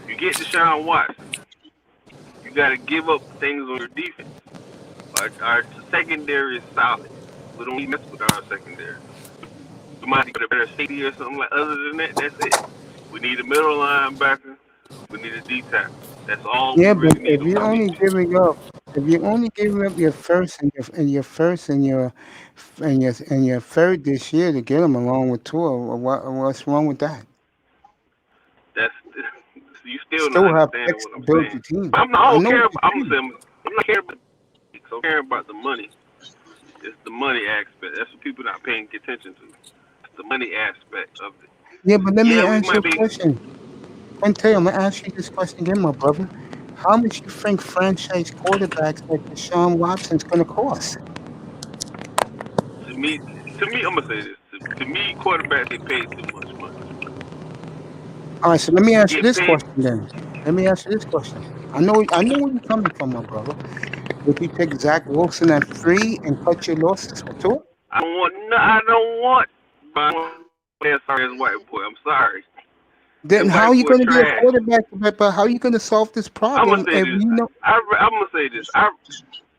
You get Deshaun Watson. You gotta give up things on your defense. Our secondary is solid. We don't even mess with our secondary. We might get a better safety or something like. Other than that, that's it. We need a middle linebacker. We need a D tackle. That's all we yeah, but really need. if you're only giving up your first and your third this year to get them along with Tua, what's wrong with that? That's you still not Still have understanding picks what to I'm build saying. the team. But I I don't know care. what you're I'm saying. not caring about. I'm caring about the money. It's the money aspect. That's what people not paying attention to. It's the money aspect of it. Yeah, but let me Yeah, we ask you might a be. question. Quinte, I'm gonna ask you this question again, my brother. How much you think franchise quarterbacks like Deshaun Watson's gonna cost? I'm gonna say this. To me, quarterbacks get paid too much money. All right, so let me You ask you get this paid. question then. Let me ask you this question. I know where you're coming from, my brother. Would you take Zach Wilson at 3 and cut your losses for 2? I don't want. No, I don't want. But I want that sorry as white boy. I'm sorry. Then That how are white you boy gonna be a trash. quarterback? But how are you gonna solve this I'm gonna problem say if this. you know? I'm gonna say this. I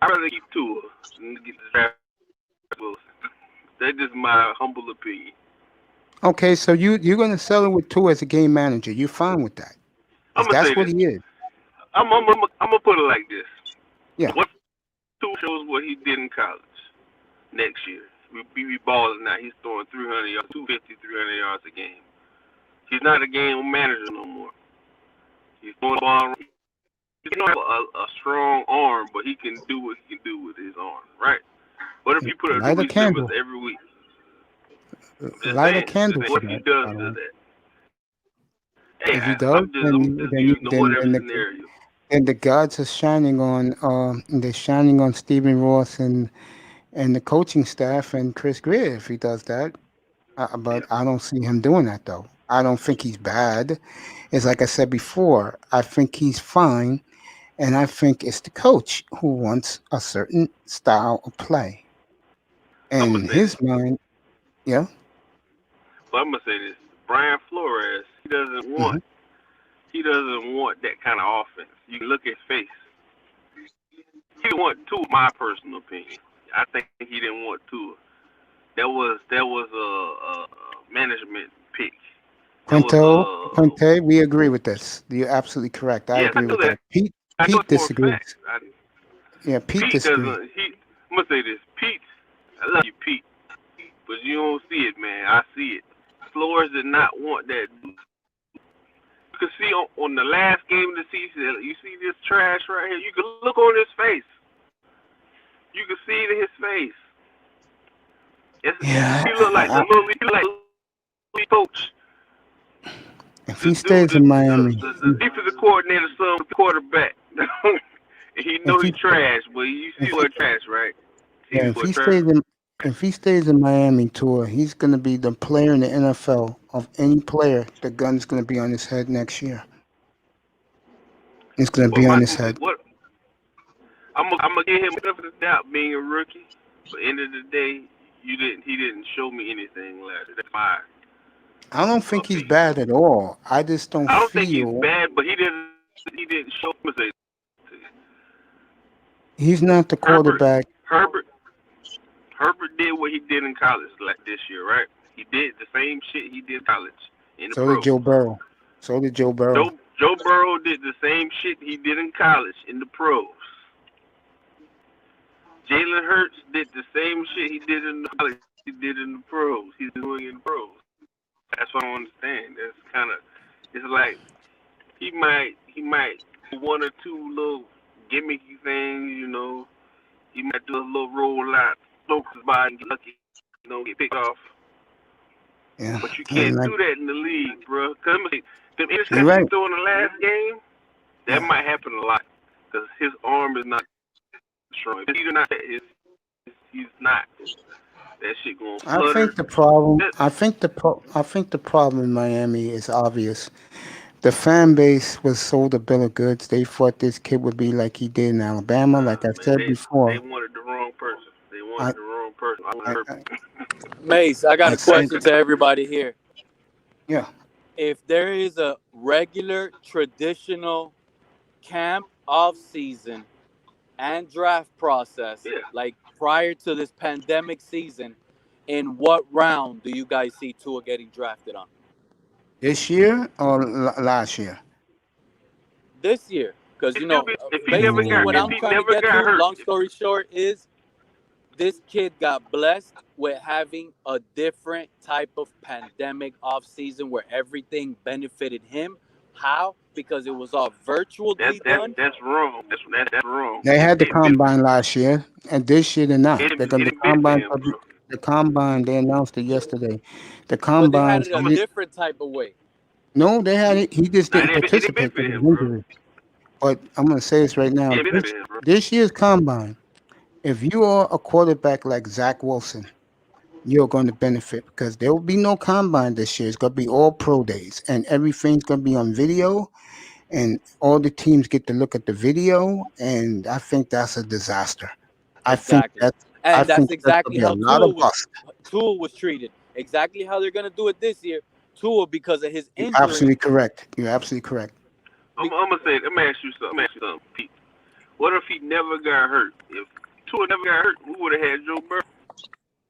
rather keep Tua than get the draft Wilson. That's just my humble opinion. Okay, so you're gonna sell it with 2 as a game manager. You're fine with that, I'm because gonna that's say what this. he is. I'm gonna put it like this. Yeah. What Tua shows what he did in college next year. We be balling now. He's throwing 300 yards, 250, 300 yards a game. He's not a game manager no more. He's throwing the ball. He don't have a strong arm, but he can do what he can do with his arm, right? What if you put a new Light a receivers candle. every week? I'm just Light a saying. candle for What if he that, does by the to way. that? Hey, If he does, I'm just using whatever scenario. then the gods are shining on they're shining on Stephen Ross and the coaching staff and Chris Greer if he does that. But Yeah. I don't see him doing that though. I don't think he's bad. It's like I said before. I think he's fine, and I think it's the coach who wants a certain style of play. I'm And gonna in say this. his mind, yeah. But I'm gonna say this. Brian Flores, Hmm. he doesn't want that kind of offense. You can look at his face. He didn't want two, my personal opinion. I think he didn't want two. That was a management pick. That was Quinte, we agree with this. You're absolutely correct. I yes, I agree know with that. that. Pete I know Pete it for a fact. disagrees. Yeah, Pete Pete disagrees. doesn't. I'm gonna say this. Pete, I love you, Pete, but you don't see it, man. I see it. Flores did not want that. You can see on the last game of the season. You see this trash right here. You can look on his face. You can see it in his face. Yeah, He looked like the coach. if The he dude, stays in Miami, the defensive coordinator, son, with the quarterback. And he know if he he trash, but you see if he, what trash, right? See yeah, what trash. if he stays in Miami tour, he's gonna be the player in the NFL of any player. The gun's gonna be on his head next year. It's gonna Well, be on his head. what I'm gonna give him benefit of the doubt being a rookie. But end of the day, he didn't show me anything last year. That's my I don't think he's opinion. bad at all. I just don't I don't think he's feel bad, but he didn't show me. he's not the Herbert quarterback. Herbert Herbert did what he did in college like this year, right? He did the same shit he did in college in the So did pros. Joe Burrow. So did Joe Burrow. Joe Burrow did the same shit he did in college in the pros. Jalen Hurts did the same shit he did in the college he did in the pros. He's doing in the pros. That's what I don't understand. That's kind of it's like he might do one or two little gimmicky things, you know. He might do a little roll out, focus by and get lucky, get picked off. Yeah, But you and can't like, do that in the league, bro. Cause them you're interceptions right. he threw in the last game, that Yeah. might happen a lot. Cause his arm is not strong. If he's not, he's not. That shit gonna I flutter. think the problem. That, I think the problem in Miami is obvious. The fan base was sold a bill of goods. They thought this kid would be like he did in Alabama. Like I man, said they before, wanted the wrong person. They I wanted the wrong person. I I, heard. I, Mace, I got I a said, question to everybody here. yeah. If there is a regular traditional camp off season and draft process Yeah, like prior to this pandemic season, in what round do you guys see Tua getting drafted on? This year or last year? This year? Because it still be basically what if I'm he trying to never get got to, hurt. long story short, is this kid got blessed with having a different type of pandemic off season where everything benefited him. How? Because it was all virtually done. That's wrong. That's wrong. They had the It benefit combine last year, and this year they're not. They're gonna it benefit him, bro. the combine. They announced it yesterday. The But they had combines. it a different type of way. No, they had it. He just Nah, didn't it didn't participate benefit because of him, bro. injury. But I'm gonna say this right now. It benefit him, bro. This year's combine, if you are a quarterback like Zach Wilson, you're going to benefit because there will be no combine this year. It's going to be all pro days, and everything's going to be on video, and all the teams get to look at the video. And I think that's a disaster. I think Exactly. that I And think that's there's going to exactly be a how lot of bust. Tua was treated. Exactly how they're gonna do it this year. Tua, because of his You're injury. absolutely correct. You're absolutely correct. I'm gonna say, let me ask you something, Pete. What if he never got hurt? If Tua never got hurt, we would have had Joe Burrow.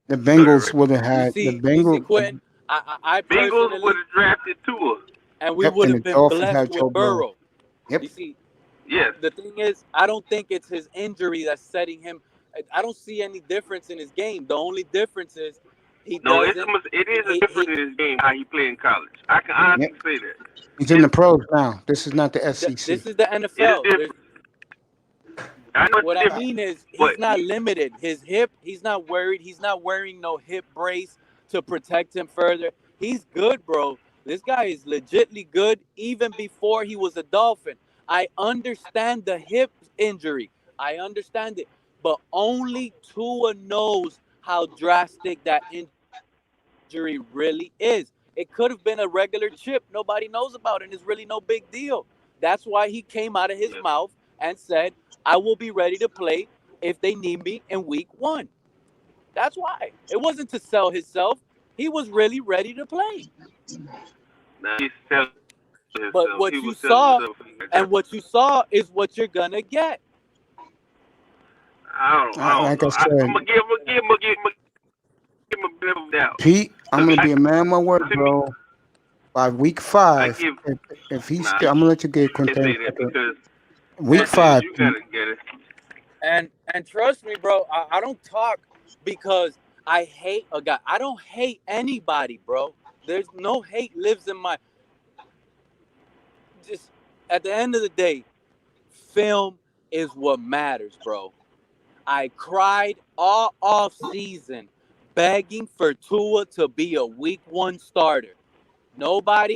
The Bengals would have had the You see, Bengals. Quentin, I Bengals would personally, have drafted Tua. and we Yep, would and have the been Dolphins blessed had Joe with Burrow. Burrow. Yep. You see, Yes. the thing is, I don't think it's his injury that's setting him. I don't see any difference in his game. The only difference is he No, doesn't. it is a difference in his game how he played in college. I can honestly Yep. say that. He's in the pros now. This is not the SEC. This is the It is NFL. different. I know What it's I different, mean is he's but not limited. His hip, he's not worried. He's not wearing no hip brace to protect him further. He's good, bro. This guy is legitly good even before he was a Dolphin. I understand the hip injury. I understand it. But only Tua knows how drastic that injury really is. It could have been a regular chip nobody knows about, and it's really no big deal. That's why he came out of his yeah. mouth and said, I will be ready to play if they need me in week 1. That's why. It wasn't to sell himself. He was really ready to play. Now he's selling himself. But what He you was selling saw himself. and what you saw is what you're going to get. I don't Like know. I said, I'm gonna give him a bit of doubt. Pete, I'm gonna be a man of my word, To me, bro. By week I 5, give. if he's Nah, still, I'm gonna let you get you can't Quinton. say that because Week that is, 5, you Pete. gotta get it. And trust me, bro, I don't talk because I hate a guy. I don't hate anybody, bro. There's no hate lives in my. Just at the end of the day, film is what matters, bro. I cried all off season begging for Tua to be a week 1 starter.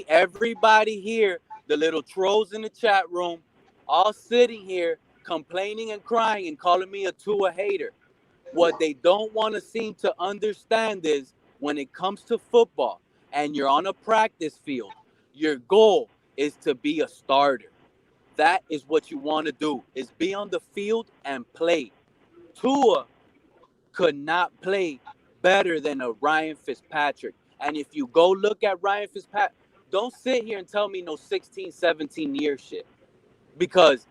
Everybody here, the little trolls in the chat room, all sitting here complaining and crying and calling me a Tua hater. What they don't want to seem to understand is when it comes to football and you're on a practice field, your goal is to be a starter. That is what you want to do, is be on the field and play. Tua could not play better than a Ryan Fitzpatrick. And if you go look at Ryan Fitzpatrick, don't sit here and tell me no 16, 17 year shit. Because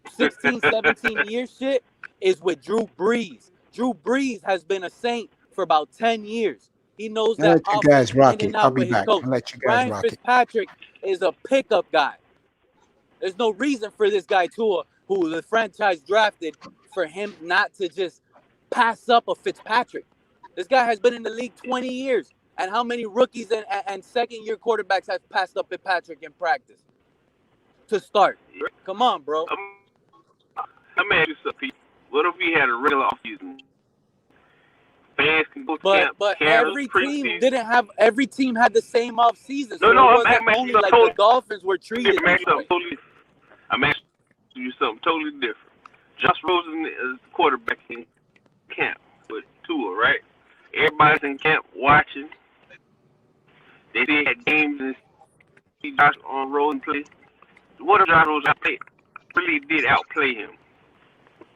16, 17 year shit is with Drew Brees. Drew Brees has been a Saint for about 10 years. He knows I'll that let you offense guys rock in it. and I'll out be with his back. coach. I'll let you guys Ryan rock it. Fitzpatrick is a pickup guy. There's no reason for this guy, Tua, who the franchise drafted, for him not to just pass up a Fitzpatrick. This guy has been in the league 20 years. And how many rookies and second-year quarterbacks have passed up Fitzpatrick in practice to start? Come on, bro. Let me ask you something, Pete. What if we had a regular offseason fans can go to But camp. but Canada, every team had the same off season. So No, it wasn't only like the Dolphins were treated this way. I'm asking you something totally different. Josh Rosen is quarterback in camp with Tua, right? Everybody's in camp watching. They did have games and see Josh on Rosen play. What if Josh Rosen really did outplay him?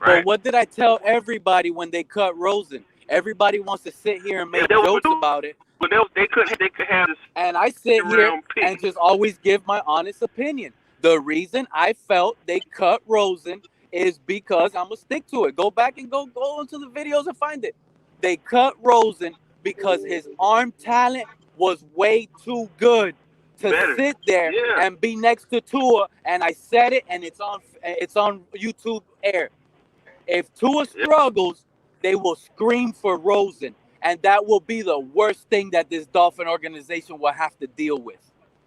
Right? But what did I tell everybody when they cut Rosen? Everybody wants to sit here and make jokes about it. But they could have this. And I sit here and just always give my honest opinion. The reason I felt they cut Rosen is because I'm going to stick to it. Go back and go into the videos and find it. They cut Rosen because his arm talent was way too good to sit there and be next to Tua. And I said it, and it's on YouTube air. If Tua struggles, they will scream for Rosen. And that will be the worst thing that this Dolphin organization will have to deal with.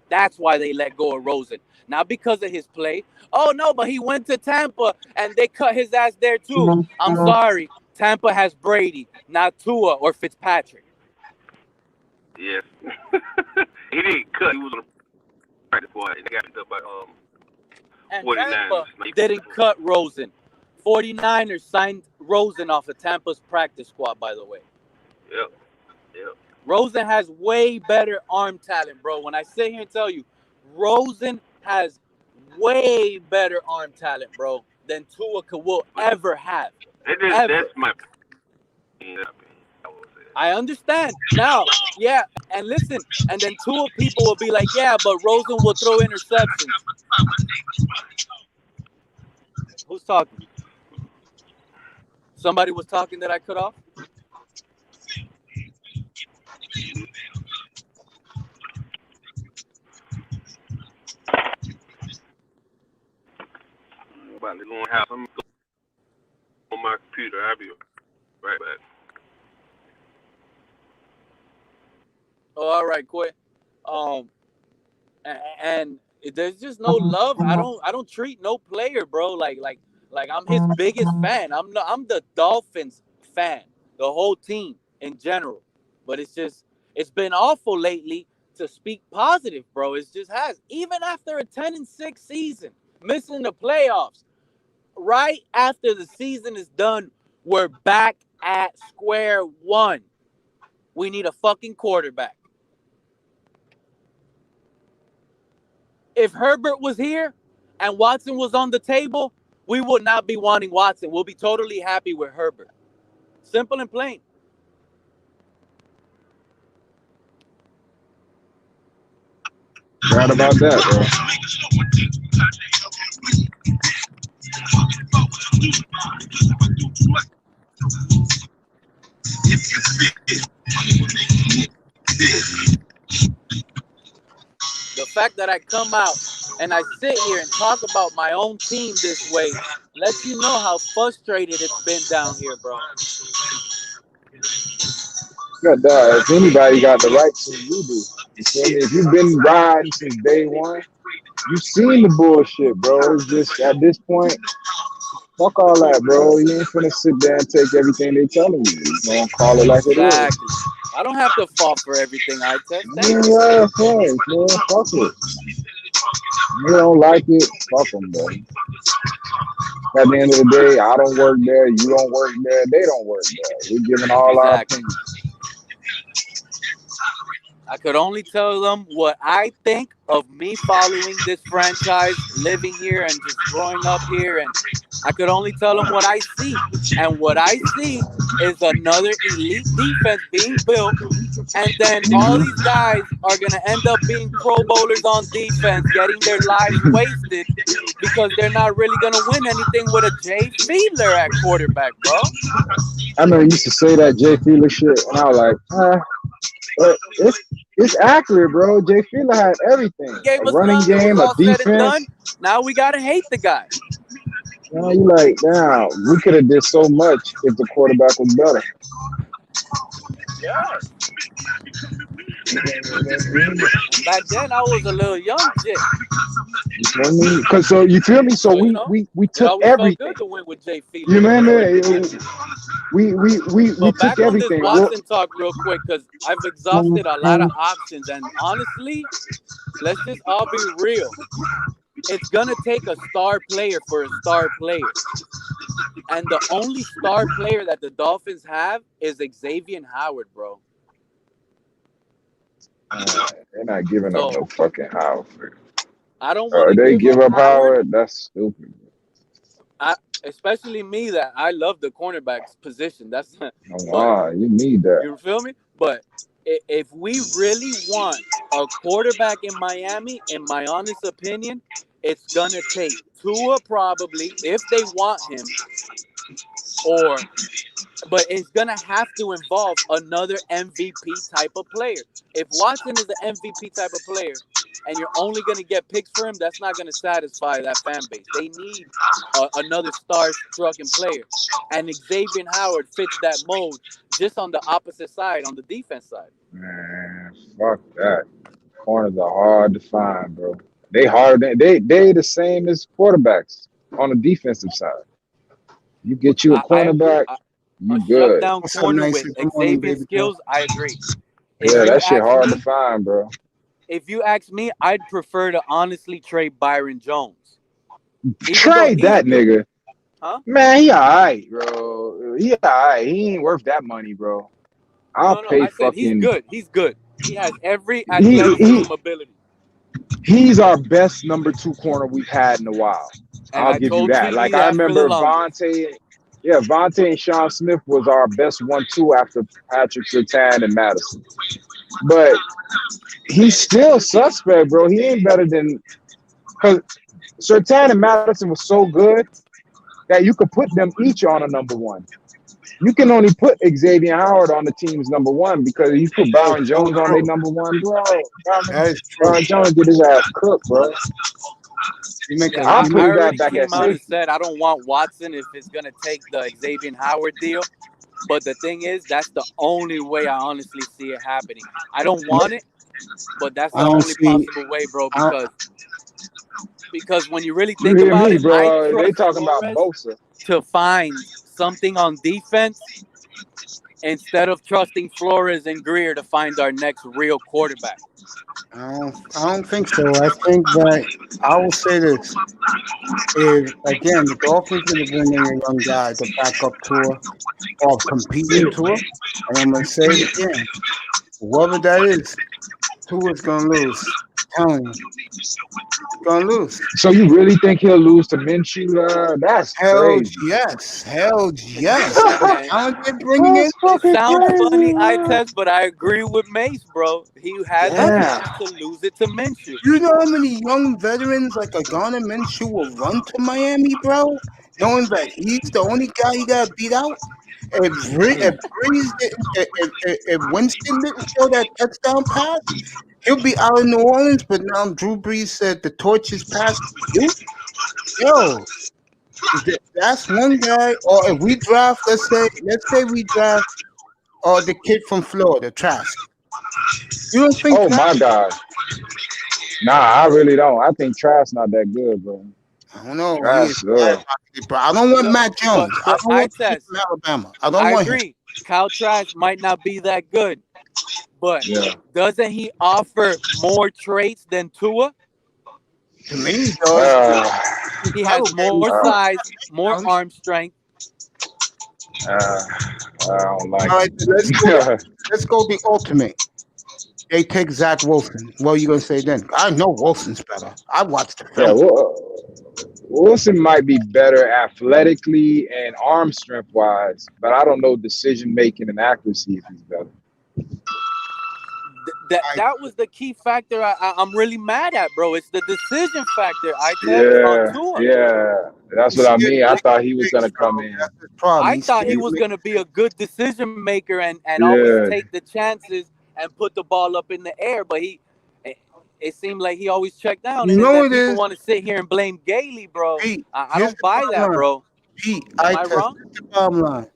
That's why they let go of Rosen. Not because of his play. Oh, no, but he went to Tampa, and they cut his ass there, too. I'm sorry. Tampa has Brady, not Tua or Fitzpatrick. Yes. He didn't cut. He was on the practice squad. They got picked up by And 49ers. Tampa didn't cut Rosen. 49ers signed Rosen off of Tampa's practice squad, by the way. Yep. Rosen has way better arm talent, bro. When I sit here and tell you, Rosen has way better arm talent, bro, than Tua will ever have. That's my opinion. I understand. Now, yeah, and listen, and then Tua people will be like, yeah, but Rosen will throw interceptions. Who's talking? Somebody was talking that I cut off? About to go in the house. I'm on my computer. I'll be right back. Oh, all right, quick. And there's just no love. I don't treat no player, bro, like I'm his biggest fan. I'm the Dolphins fan, the whole team in general. But it's been awful lately to speak positive, bro. It just has. Even after a 10-6 season, missing the playoffs, right after the season is done, we're back at square one. We need a fucking quarterback. If Herbert was here and Watson was on the table, we would not be wanting Watson. We'll be totally happy with Herbert. Simple and plain. Right about that, bro. The fact that I come out and I sit here and talk about my own team this way lets you know how frustrated it's been down here, bro. If anybody got the right to, you do. You feel me? If you've been riding since day one, you've seen the bullshit, bro. It's just at this point, fuck all that, bro. You ain't finna sit there and take everything they telling you. You gonna call it like it is. I don't have to fall for everything I test. Yeah, fine, man. Fuck it. You don't like it, fuck them, bro. At the end of the day, I don't work there, you don't work there, they don't work there. We're giving all our opinions. I could only tell them what I think of me following this franchise, living here and just growing up here. And I could only tell them what I see. And what I see is another elite defense being built. And then all these guys are going to end up being pro bowlers on defense, getting their lives wasted because they're not really going to win anything with a Jay Fiedler at quarterback, bro. I remember you used to say that Jay Fiedler shit, and I was like, but it's accurate, bro. Jay Fiedler had everything. A running game, a defense. Now we gotta hate the guy. Now you like, damn, we could have did so much if the quarterback was better. Yeah. And back then, I was a little young shit. You feel me? Cause so you feel me? So So, you know, we it took always felt everything. good to win with Jay Feely. You know what I mean? We But took back on this everything. Watson talk real quick, because I've exhausted a lot of options. And honestly, let's just all be real. It's going to take a star player for a star player. And the only star player that the Dolphins have is Xavier Howard, bro. They're not giving up So no fucking Howard. I don't want to They give up Howard. Howard? That's stupid. Especially me, that I love the cornerback's position. That's but You need that. you feel me? But if we really want a quarterback in Miami, in my honest opinion, it's gonna take Tua probably if they want him, but it's gonna have to involve another MVP type of player. If Watson is an MVP type of player, and you're only gonna get picks for him, that's not gonna satisfy that fan base. They need another star-strucken player, and Xavier Howard fits that mold. Just on the opposite side, on the defense side. Man, fuck that. Corners are hard to find, bro. They the same as quarterbacks on the defensive side. You get you a cornerback, you A good. shutdown corner with Xavier skills, I agree. Yeah, that shit hard to find, bro. If you ask me, I'd prefer to honestly trade Byron Jones. Trade that nigga. Huh? Man, he alright, bro. He alright. He ain't worth that money, bro. I'll pay I said fucking. he's good. He's good. He has every athletic ability. He's our best number 2 corner we've had in a while. And I'll give you that. Like I remember Vontae. Yeah, Vontae and Sean Smith was our best 1-2 after Patrick Surtain and Madison. But he's still suspect, bro. He ain't better than, because Surtain and Madison was so good that you could put them each on a number 1. You can only put Xavier Howard on the team's number 1 because you put Byron Jones on their number 1, bro. Byron Jones get his ass cooked, bro. I already came out and said I don't want Watson if it's gonna take the Xavier Howard deal. But the thing is, that's the only way I honestly see it happening. I don't want it, but that's the only possible way, bro. Because when you really think about it, bro, they talking about Bosa to find something on defense instead of trusting Flores and Greer to find our next real quarterback. I don't think so. I think that I will say this: if again the Dolphins going to bring in a young guy to back up Tua or competing Tua, and I'm going to say it again, whoever that is, Tua's going to lose. I'm telling you, going to lose. So you really think he'll lose to Minshew? That's crazy. Hell yes. It sounds funny, but I agree with Mace, bro. He has a chance to lose it to Minshew. You know how many young veterans like Garner Minshew will run to Miami, bro? Knowing that he's the only guy you got to beat out? If Winston didn't throw that touchdown pass, he'll be out in New Orleans. But now Drew Brees said the torch is passed to you. Yo, that's one guy. Or if we draft, let's say we draft the kid from Florida, Trask. You don't think? Oh my God! Nah, I really don't. I think Trask not that good, bro. I don't know. I don't want Matt Jones. But I don't want him from Alabama. I agree. Kyle Trask might not be that good, but doesn't he offer more traits than Tua? To me, he does. He has more size, more arm strength. I don't like. All right, let's go the ultimate. They take Zach Wilson. What are you gonna say then? I know Wilson's better. I watched the film. Yeah, Wilson might be better athletically and arm strength wise, but I don't know decision making and accuracy if he's better. That was the key factor I'm really mad at, bro. It's the decision factor. That's what I mean. I thought he was gonna come in. I thought he was gonna be a good decision maker and always take the chances and put the ball up in the air, but it seemed like he always checked down. You know what it people is? want to sit here and blame Gailey, bro. Pete, I don't buy that, bro. Pete, Am I wrong? The bottom line,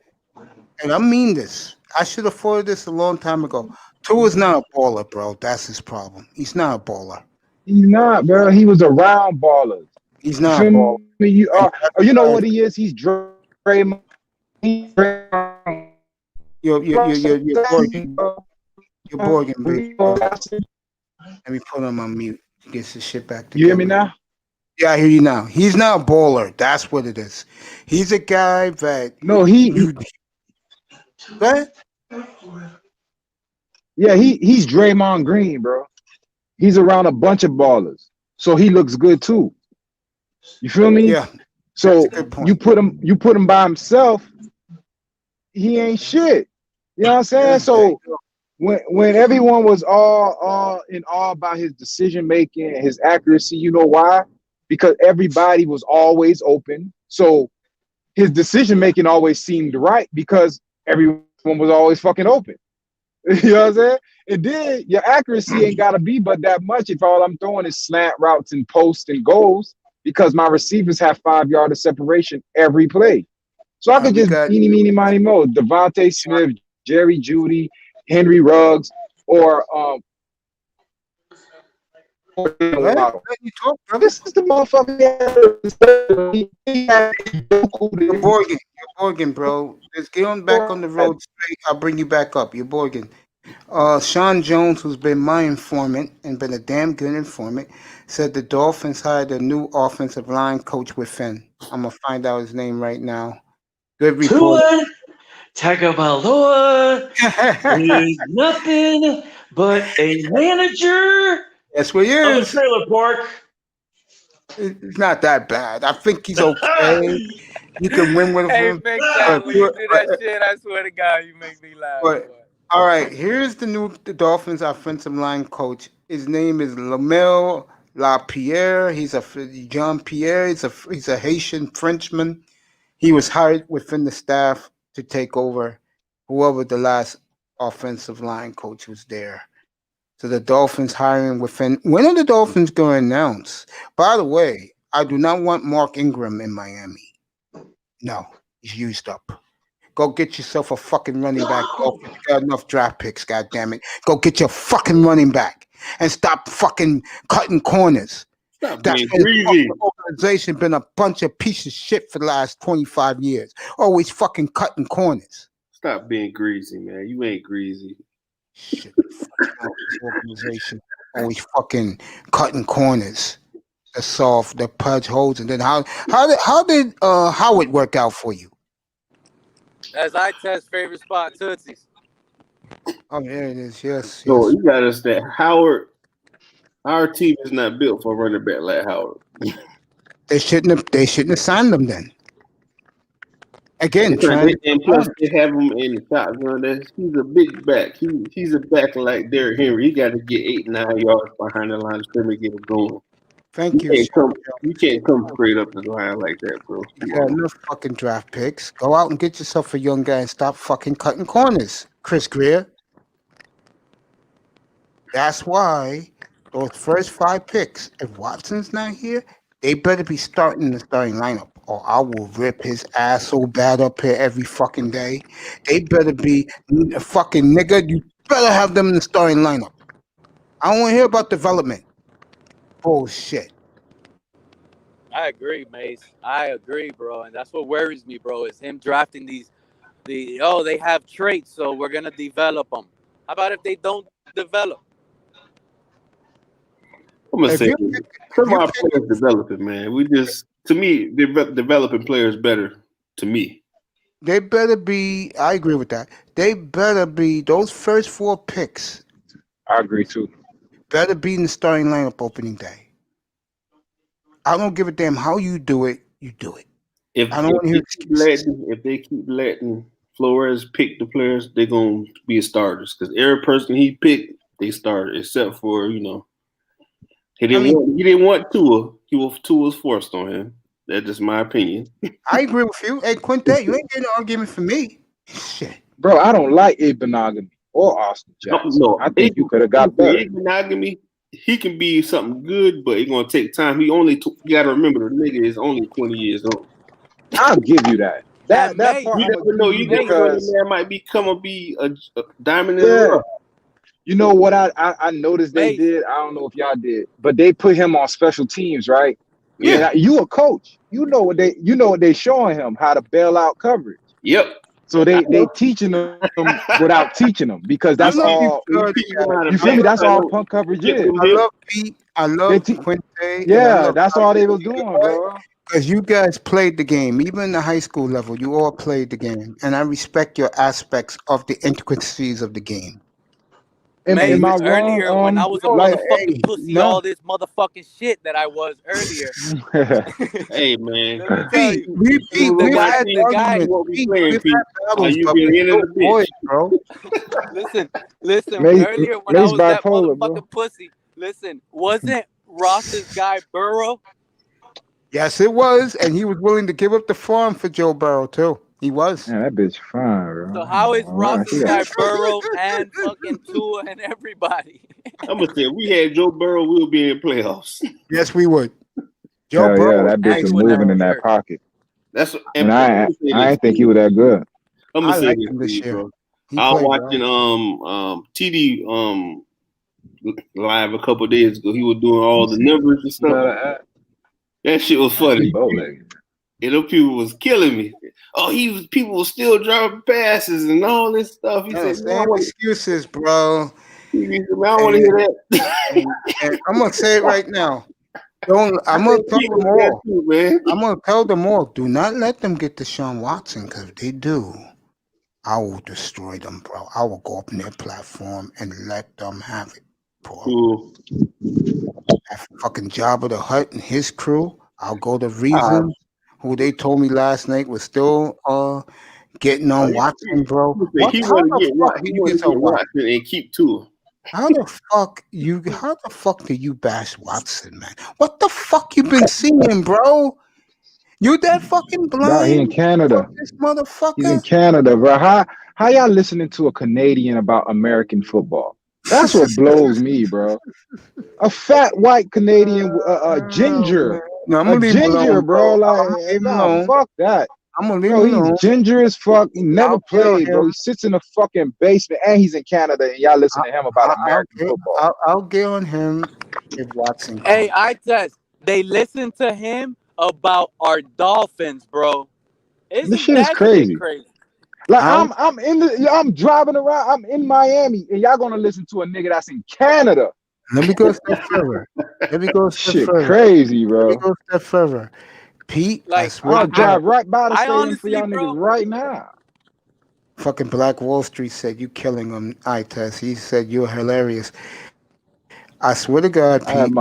and I mean this. I should have thought of this a long time ago. Tua's not a baller, bro. That's his problem. He's not a baller. He's not, bro. He was around ballers. He's You not a feel baller. me? You And are. that's You know why what he is? He's Draymond. He's Draymond. you're Borgin. You're Borgin, baby. Let me put him on mute. He gets his shit back together. You hear me now? Yeah, I hear you now. He's not a baller. That's what it is. He's a guy that No, What? Yeah, he's Draymond Green, bro. He's around a bunch of ballers, so he looks good too. You feel me? Yeah. So That's a good point. you put him by himself, he ain't shit. You know what I'm saying? Yeah, So when everyone was all in awe about his decision making and his accuracy, you know why? Because everybody was always open. So his decision making always seemed right because everyone was always fucking open. You know what I'm saying? And then your accuracy ain't gotta be but that much if all I'm throwing is slant routes and posts and goals because my receivers have 5 yards of separation every play. So I could just eeny, meeny, miny, mo. Devontae Smith, Jerry Jeudy, Henry Ruggs, or Let you talk, brother. this is the motherfucker. You're Borgin, bro. Just get on back on the road straight. I'll bring you back up. You're Borgin. Sean Jones, who's been my informant and been a damn good informant, said the Dolphins hired a new offensive line coach within. I'm gonna find out his name right now. Good report. Tua Tagovailoa is nothing but a manager. That's what he of a is. trailer park. It's not that bad. I think he's okay. You can win with Hey, him. Big Time, when you do that shit, I swear to God, you make me laugh. But all right, here's the Dolphins offensive line coach. His name is Lamel LaPierre. He's a Jean Pierre. He's a Haitian Frenchman. He was hired within the staff to take over whoever the last offensive line coach was there. So the Dolphins hiring within. When are the Dolphins going to announce? By the way, I do not want Mark Ingram in Miami. No, he's used up. Go get yourself a fucking running back. You got enough draft picks, goddammit. Go get your fucking running back and stop fucking cutting corners. Stop That's being been greedy. the organization been a bunch of pieces of shit for the last 25 years. Always fucking cutting corners. Stop being greasy, man. You ain't greasy. Shit, organization always fucking cutting corners to solve the pudge holes. And then how did Howard work out for you? That's I test favorite spot, Tootsie's. Oh, there it is. Yes. So you got us that Howard. Our team is not built for a running back like Howard. They shouldn't have signed them then. Again, and plus they have him in the shotgun. He's a big back. He's a back like Derrick Henry. He got to get 8, 9 yards behind the line of scrimmage to get him going. Thank you. You can't come straight up the line like that, bro. You got enough fucking draft picks. Go out and get yourself a young guy and stop fucking cutting corners, Chris Greer. That's why those first 5 picks, if Watson's not here, they better be starting the starting lineup, or I will rip his ass so bad up here every fucking day. They better be fucking nigga. You better have them in the starting lineup. I don't want to hear about development. Bullshit. I agree, Mace. I agree, bro, and that's what worries me, bro. Is him drafting they have traits, so we're gonna develop them. How about if they don't develop? I'm gonna say some of our players developing, man. To me, developing players better. To me, they better be. I agree with that. They better be those first 4 picks. I agree too. Better be in the starting lineup opening day. I don't give a damn how you do it. You do it. If they keep letting Flores pick the players, they're gonna be starters. Because every person he picked, they started, except for he didn't want Tua. Tua was forced on him. That's just my opinion. I agree with you. Hey, Quinte, you ain't getting an argument from me. Shit. Bro, I don't like Monogamy or Austin Jackson. No, I think you could have got better. Monogamy, he can be something good, but it's gonna take time. You gotta remember the nigga is only 20 years old. I'll give you that. That part you never know. You never know the man might be a diamond in the rough. You know what I noticed they did? I don't know if y'all did, but they put him on special teams, right? Yeah. And you a coach. You know what they showing him how to bail out coverage. Yep. So they teaching them without teaching them because I that's love you, all. George. You feel me? That's all punt coverage is. I love Pete. I love Quinte. And I Yeah, love that's all they was doing, bro. Because you guys played the game, even in the high school level, you all played the game, and I respect your aspects of the intricacies of the game. Am I wrong? Earlier, when I was a motherfucking pussy, no. all this motherfucking shit that I was earlier. Hey man, Let me tell you, We've had the guy. arguments. We've had battles, you but been we're in still the boys, bitch. bro. Listen. Mace- Earlier, when I Mace was that bipolar, motherfucking bro. pussy, listen, wasn't Ross's guy Burrow? Yes, it was, and he was willing to give up the farm for Joe Burrow too. He was. Man, that bitch fine, bro. So how is All right, Ross's guy Burrow and fucking Tua and everybody? I'm gonna say, if we had Joe Burrow, we would be in the playoffs. Yes, we would. Joe Hell Burrow, yeah, that bitch was moving in that pocket. That's And I didn't think he was that good. I'm gonna I say like this him to this you, year. bro. He I was played watching TD live a couple days ago. He was doing all the numbers and stuff. That shit was funny. And those people was killing me. Oh, people were still dropping passes and all this stuff. He said, same excuses, bro. I don't want to hear that. And I'm gonna say it right now. I'm gonna tell them all. I'm gonna tell them all. Do not let them get Deshaun Watson, because if they do, I will destroy them, bro. I will go up in their platform and let them have it, bro. Cool. That fucking Jabba the Hutt and his crew. I'll go to Reason, who they told me last night was still getting on Watson, bro. He want to get Watson and keep Tua. How the fuck do you bash Watson, man? What the fuck you been seeing, bro? You that fucking blind? Bro, he in Canada. This motherfucker. He's in Canada, bro. How y'all listening to a Canadian about American football? That's what blows me, bro. A fat white Canadian, ginger. No, I'm gonna leave ginger, him alone, bro. Like, nah, fuck that. I'm gonna leave bro, him alone. He's ginger as fuck. He never played, bro. He sits in a fucking basement, and he's in Canada, and y'all listen to him about American football. I'll get on him if Watson. Hey, they listen to him about our Dolphins, bro. This shit is crazy. Like I'm driving around. I'm in Miami, and y'all gonna listen to a nigga that's in Canada. Let me go a step further. Shit crazy, bro. Let me go a step further. Pete, I'll drive right by the stadium for y'all niggas right now. Fucking Black Wall Street said you killing him, Tess. He said you're hilarious. I swear to God, Pete,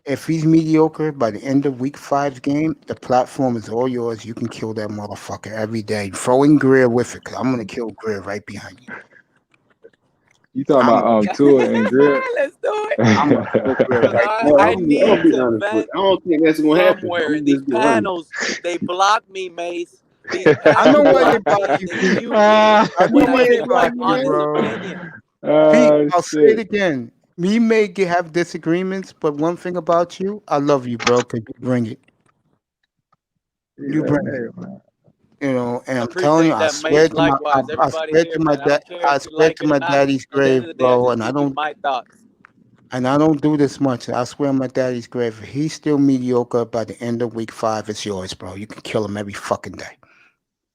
if he's mediocre by the end of week 5's game, the platform is all yours. You can kill that motherfucker every day. Throwing Greer with it, because I'm gonna kill Greer right behind you. You talking about Tua and Greer? Let's do it. I'm gonna kill Greer right I need to vent I don't think that's gonna happen. somewhere. These panels, they block me, Mace. I know why they block you. I know why they block you, bro. Pete, I'll say it again. We may have disagreements, but one thing about you, I love you, bro, because you bring it. You bring it. Man. You know, and I'm telling you, I swear to my daddy's grave, bro, and I don't do this much. I swear on my daddy's grave, if he's still mediocre by the end of week 5, it's yours, bro. You can kill him every fucking day.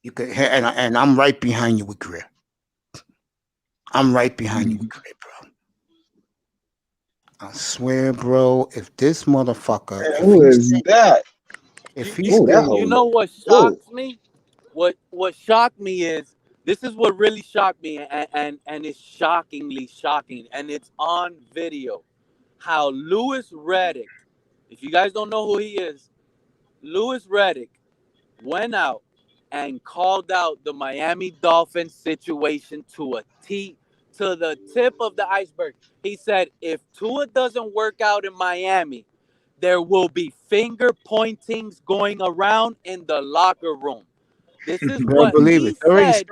You could, and I'm right behind you with Greer. I'm right behind you with Greer, bro. I swear, bro, if this motherfucker, who is that? If he's you know what shocks me? What shocked me is this is what really shocked me, and it's shockingly shocking, and it's on video. How Louis Riddick, if you guys don't know who he is, Louis Riddick went out and called out the Miami Dolphins situation to the tip of the iceberg. He said, if Tua doesn't work out in Miami, there will be finger pointings going around in the locker room. This is what he said.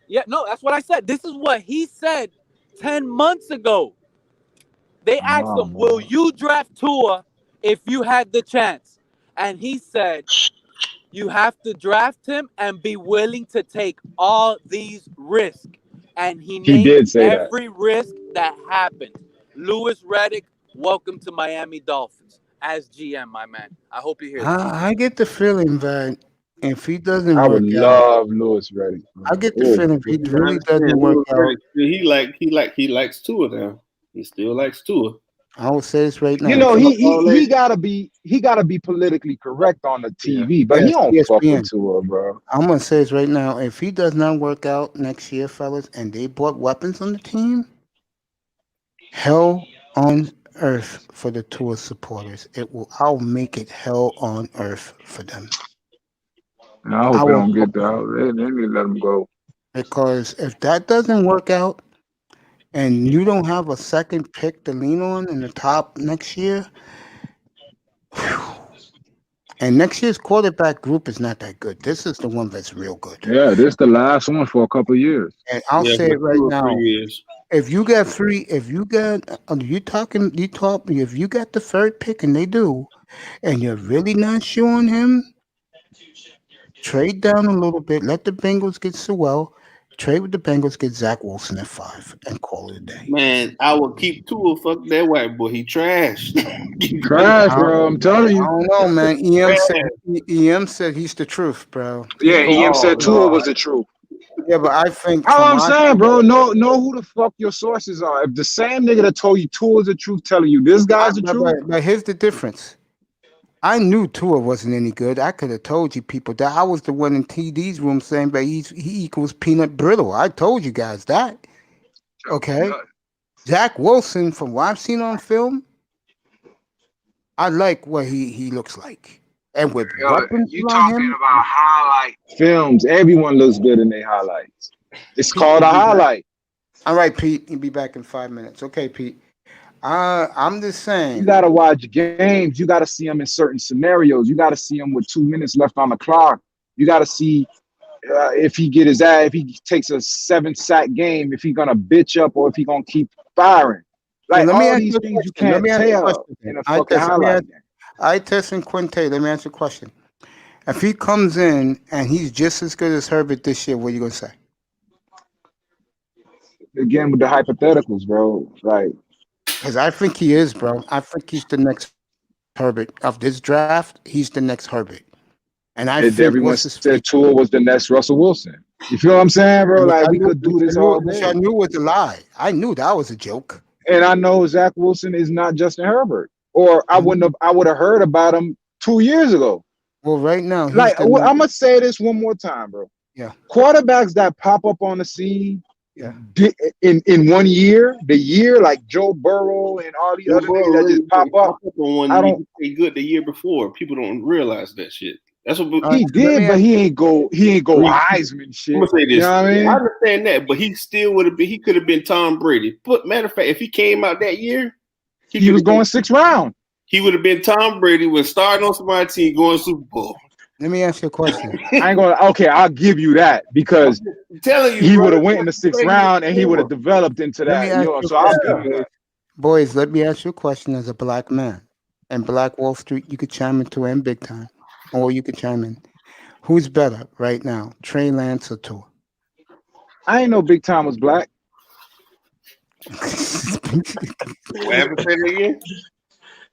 Yeah, no, that's what I said. This is what he said 10 months ago. They asked him, will you draft Tua if you had the chance? And he said, you have to draft him and be willing to take all these risks. and he He named did say that. every risk that happened. Louis Riddick, welcome to Miami Dolphins as GM, my man. I hope you hear that. I get the feeling that if he doesn't I would work out, love Lewis Reddick. I get the Oh, feeling if he I really understand. doesn't work Louis out, Riddick, he likes Tua now. He still likes Tua. I will say this right now. you know, if he gotta be politically correct on the TV, but he Yes, don't fuck ESPN. with Tua, bro. I'm gonna say this right now. If he does not work out next year, fellas, and they bought weapons on the team, hell on earth for the tour supporters. I'll make it hell on earth for them. I hope I they will, don't get that. They need to let him go. because if that doesn't work out and you don't have a second pick to lean on in the top next year, whew, and next year's quarterback group is not that good. This is the one that's real good. Yeah, this is the last one for a couple of years. And I'll Yeah, say for it right 2 or now. 3 years. If you got if you got the third pick and they do, and you're really not sure on him, trade down a little bit. Let the Bengals get Sewell. Trade with the Bengals, get Zach Wilson at 5, and call it a day. Man, I will keep Tua. Fuck that white boy. He trash. Trash, bro. I'm telling I you. don't know, man. EM said he's the truth, bro. Yeah, EM Oh, said Tua Lord. was the truth. Yeah, but I think All from I'm my- saying, bro, know who the fuck your sources are. If the same nigga that told you Tua is the truth telling you this guy's the truth, But here's the difference. I knew Tua wasn't any good. I could have told you people that. I was the one in TD's room saying that he equals peanut brittle. I told you guys that. Okay. Zach Wilson, from what I've seen on film, I like what he looks like. And with weapons you around talking him, about highlight films. Everyone looks good in their highlights. It's called a highlight. all right, Pete. You'll be back in 5 minutes. Okay, Pete. I'm just saying. You gotta watch games. You gotta see them in certain scenarios. You gotta see them with 2 minutes left on the clock. You gotta see if he get his ass, if he takes a 7-sack game, if he gonna bitch up or if he gonna keep firing. Like let me all ask these you a things you question. Let can't me ask you a tell question. in a I fucking test- let me highlight ask- game. I test and Quinte. Let me ask you a question. If he comes in and he's just as good as Herbert this year, what are you gonna say? Again with the hypotheticals, bro. Like Because I think he is, bro. I think he's the next Herbert of this draft. He's the next Herbert. And I think everyone said Tua was the next Russell Wilson. You feel what I'm saying, bro? Like we could do this all which day. I knew was a lie. I knew that was a joke. And I know Zach Wilson is not Justin Herbert. Or I would have heard about him 2 years ago. Well, right now, he's Like the I'm gonna say this one more time, bro. Yeah. Quarterbacks that pop up on the scene Yeah. in 1 year, the year like Joe Burrow and all these other niggas that just pop up. on one. I don't. He good the year before. People don't realize that shit. That's what He did, but he ain't go Heisman shit. I'm gonna say this. You know what I mean? I understand that, but he still would have been. He could have been Tom Brady. But matter of fact, if he came out that year, He was going 6th round. He would have been Tom Brady with starting on somebody's team going Super Bowl. Let me ask you a question. I ain't gonna. Okay, I'll give you that because I'm telling you, he bro, would have went in the 6th Brady round and he would have before. developed into Let me that. ask You know, you so a I'll question, give you that. boys. Let me ask you a question as a black man. And Black Wall Street, you could chime into and big time. Or you could chime in. Who's better right now, Trey Lance or Tua? I ain't know Big Time was black. What happened to it again?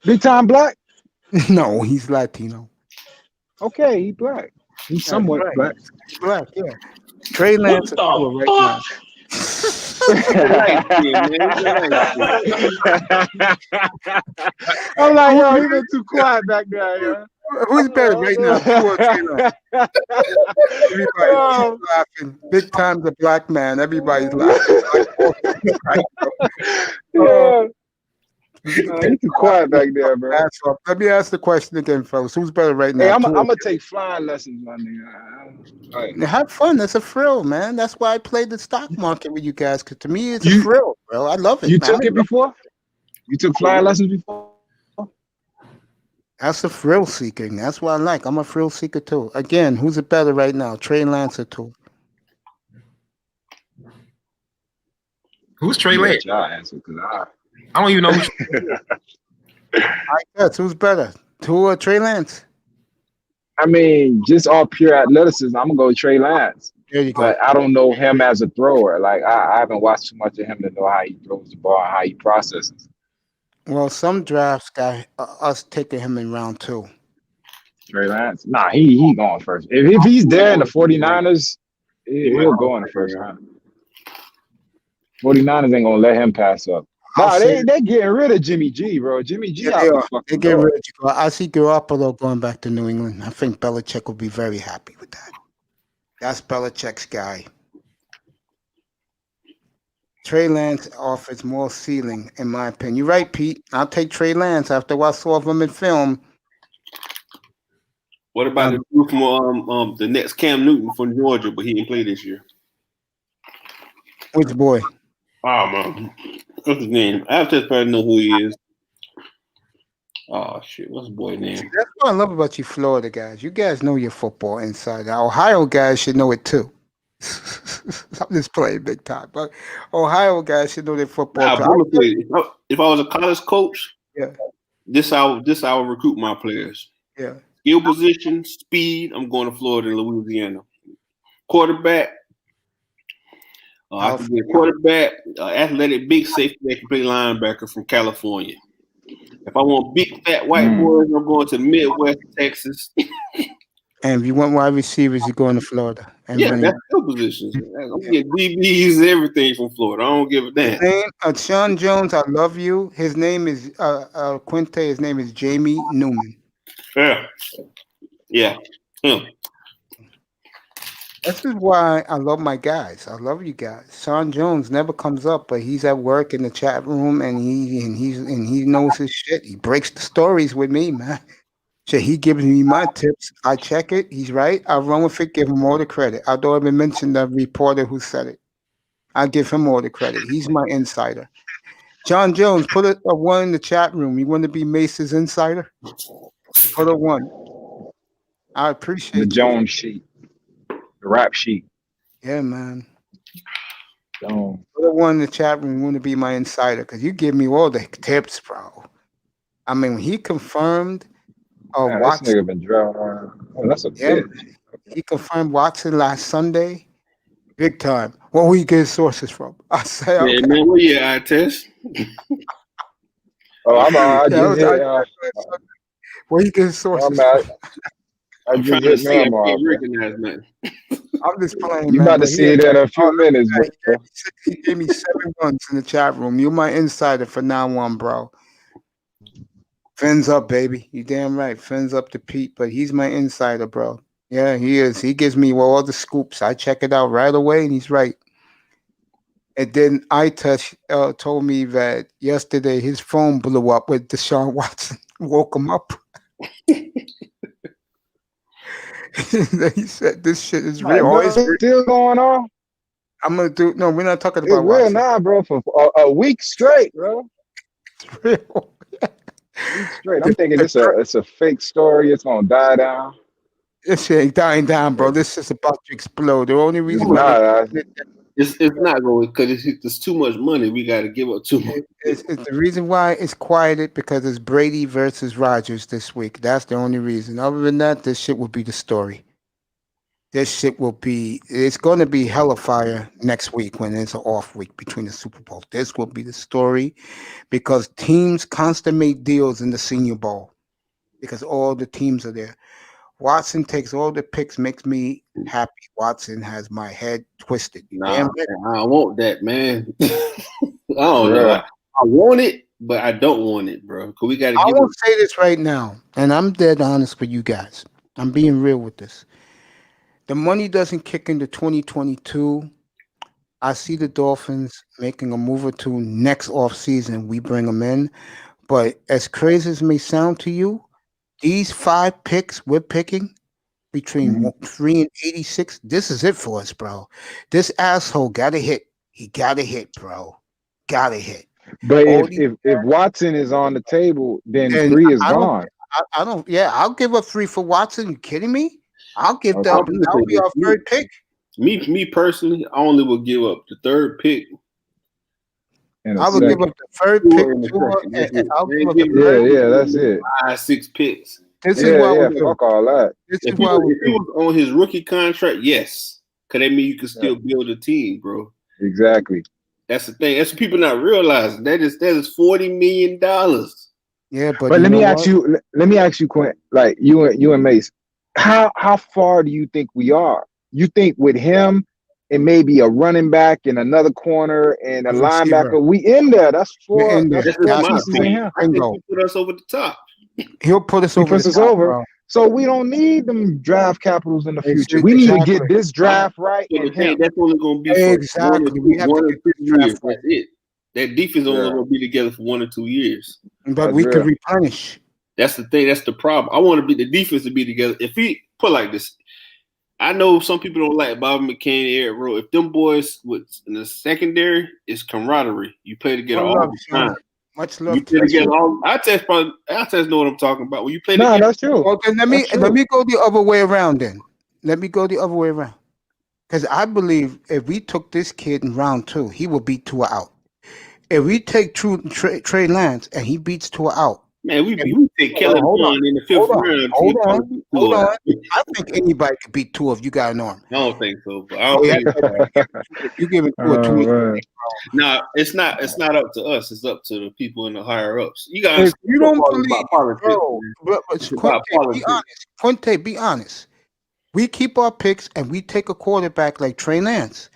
Big Time black? No, he's Latino. Okay, he black. He's somewhat black. Black, yeah. Trey Lance or Tua right now. I'm like, yo, he been too quiet back there, yo. Who's better right now, Tua or Trey Lance? Everybody's laughing. Big time's a black man. Everybody's laughing. He's too quiet back there, bro. Let me ask the question again, fellas. Who's better right now? Hey, I'm Tua or gonna take flying lessons, my nigga. All right. Have fun. That's a thrill, man. That's why I played the stock market with you guys. Because to me, it's a thrill, bro. I love it. You man. took it before? You took flying lessons before? That's a thrill seeking. That's what I like. I'm a thrill seeker too. Again, who's it better right now, Trey Lance or Tua? Who's Trey Lance? I don't even know who. Who's better, Tua or Trey Lance? I mean, just off pure athleticism, I'm gonna go Trey Lance. There you go. But I don't know him as a thrower. Like I haven't watched too much of him to know how he throws the ball and how he processes. Well, some drafts got us taking him in round 2. Trey Lance? Nah, he going first. If he's there in the 49ers, he'll go in the first round. 49ers ain't gonna let him pass up. Nah, they getting rid of Jimmy G, bro. Jimmy G out the fucking They get rid of you. I see Garoppolo going back to New England. I think Belichick will be very happy with that. That's Belichick's guy. Trey Lance offers more ceiling, in my opinion. You're right, Pete. I'll take Trey Lance after what I saw of him in film. What about the dude from the next Cam Newton from Georgia, but he didn't play this year? Which boy? Oh man, what's his name? I have to probably know who he is. Oh shit, what's his boy name? See, that's what I love about you Florida guys. You guys know your football inside. The Ohio guys should know it too. I'm just playing big time, but Ohio guys should know their football. If I was a college coach, yeah, this I would recruit my players. Yeah, skill position, speed. I'm going to Florida and Louisiana. Quarterback. I can get a quarterback, athletic, big safety that can play linebacker from California. If I want big, fat white boys, I'm going to the Midwest, Texas. And if you want wide receivers, you're going to Florida. And yeah, that's skill positions. I'm getting DBs, everything from Florida. I don't give a damn. Sean Jones, I love you. His name is Quinte. His name is Jamie Newman. Yeah, him. This is why I love my guys. I love you guys. Sean Jones never comes up, but he's at work in the chat room, and he knows his shit. He breaks the stories with me, man. So he gives me my tips. I check it. He's right. I run with it. Give him all the credit. I don't even mention the reporter who said it. I give him all the credit. He's my insider. John Jones, put a 1 in the chat room. You want to be Mace's insider? Put a 1. I appreciate the Jones sheet. The rap sheet. Yeah, man. Put a 1 in the chat room. You want to be my insider because you give me all the tips, bro. I mean, when he confirmed Watson. This nigga been drunk. Oh, that's a bitch. He confirmed Watson last Sunday. Big time. Where we get sources from? I say, okay. Man, where you at, Tess? Where you get sources from? I'm trying to see. I can't recognize nothing. I'm just playing. You about to see it in a few minutes, bro. He gave me 7 runs in the chat room. You're my insider for now on, bro. Fins up, baby. You damn right. Fins up to Pete, but he's my insider, bro. Yeah, he is. He gives me all the scoops. I check it out right away, and he's right. And then iTouch told me that yesterday his phone blew up with Deshaun Watson. Woke him up. He said, "This shit is real." Bro, it's still going on. I'm gonna do. No, we're not talking about it's real now, bro. For a week straight, bro. It's real. Straight. I'm thinking it's a fake story. It's gonna die down. This shit ain't dying down, bro. This is about to explode. The only reason it's not going because it's too much money. We got to give up too much. It's the reason why it's quieted because it's Brady versus Rodgers this week. That's the only reason. Other than that, this shit will be the story. It's going to be hella fire next week when it's an off week between the Super Bowl. This will be the story because teams consummate deals in the Senior Bowl because all the teams are there. Watson takes all the picks, makes me happy. Watson has my head twisted. Nah, I want that, man. I don't know. I want it, but I don't want it, bro. Cause we got to. I will say this right now, and I'm dead honest with you guys. I'm being real with this. The money doesn't kick into 2022. I see the Dolphins making a move or two next offseason. We bring them in. But as crazy as it may sound to you, these 5 picks we're picking between 3 and 86, this is it for us, bro. This asshole got to hit. He got to hit, bro. Got to hit. But if Watson is on the table, then 3 is gone. I'll give up 3 for Watson. You kidding me? I'll give that. That'll be our 3rd pick. Me personally, I only will give up the 3rd pick. I would give up the 3rd pick. And I'll give up the 3rd pick. That's it. 5, 6 picks. This is what I would do. Fuck all that. This is If what I would he do. was on his rookie contract, yes, because that means you can still build a team, bro. Exactly. That's the thing. That's what people not realizing. That is $40 million. Yeah, but let me ask you, Quint, like you and Mace, how far do you think we are? You think with him and maybe a running back and another corner and a linebacker, we in there? That's We're in there. That's my opinion. I think he put us over the top. He'll put us over the top, bro. So we don't need them draft capitals in the future. We need to get this draft right. So that's only going to be for one or 2 years. That's it. That defense only going to be together for 1 or 2 years. But we could replenish. That's the thing. That's the problem. I want the defense to be together. If he put like this, I know some people don't like Bobby McCain, Eric Rowe. If them boys in the secondary, it's camaraderie. You play together all the time. Much love. You play together all. I test know what I'm talking about. When you play together, that's true. Okay, let me go the other way around then. Let me go the other way around. Because I believe if we took this kid in round 2, he will beat Tua out. If we take Trey Lance and he beats Tua out, man, we take Kellen Mond in the 5th round. Hold on. I think anybody could beat Tua if you got an arm. I don't think so. But I don't think you give it Tua. No, it's not up to us. It's up to the people in the higher ups. You guys, you don't believe, bro. Quinte, be honest. We keep our picks and we take a quarterback like Trey Lance.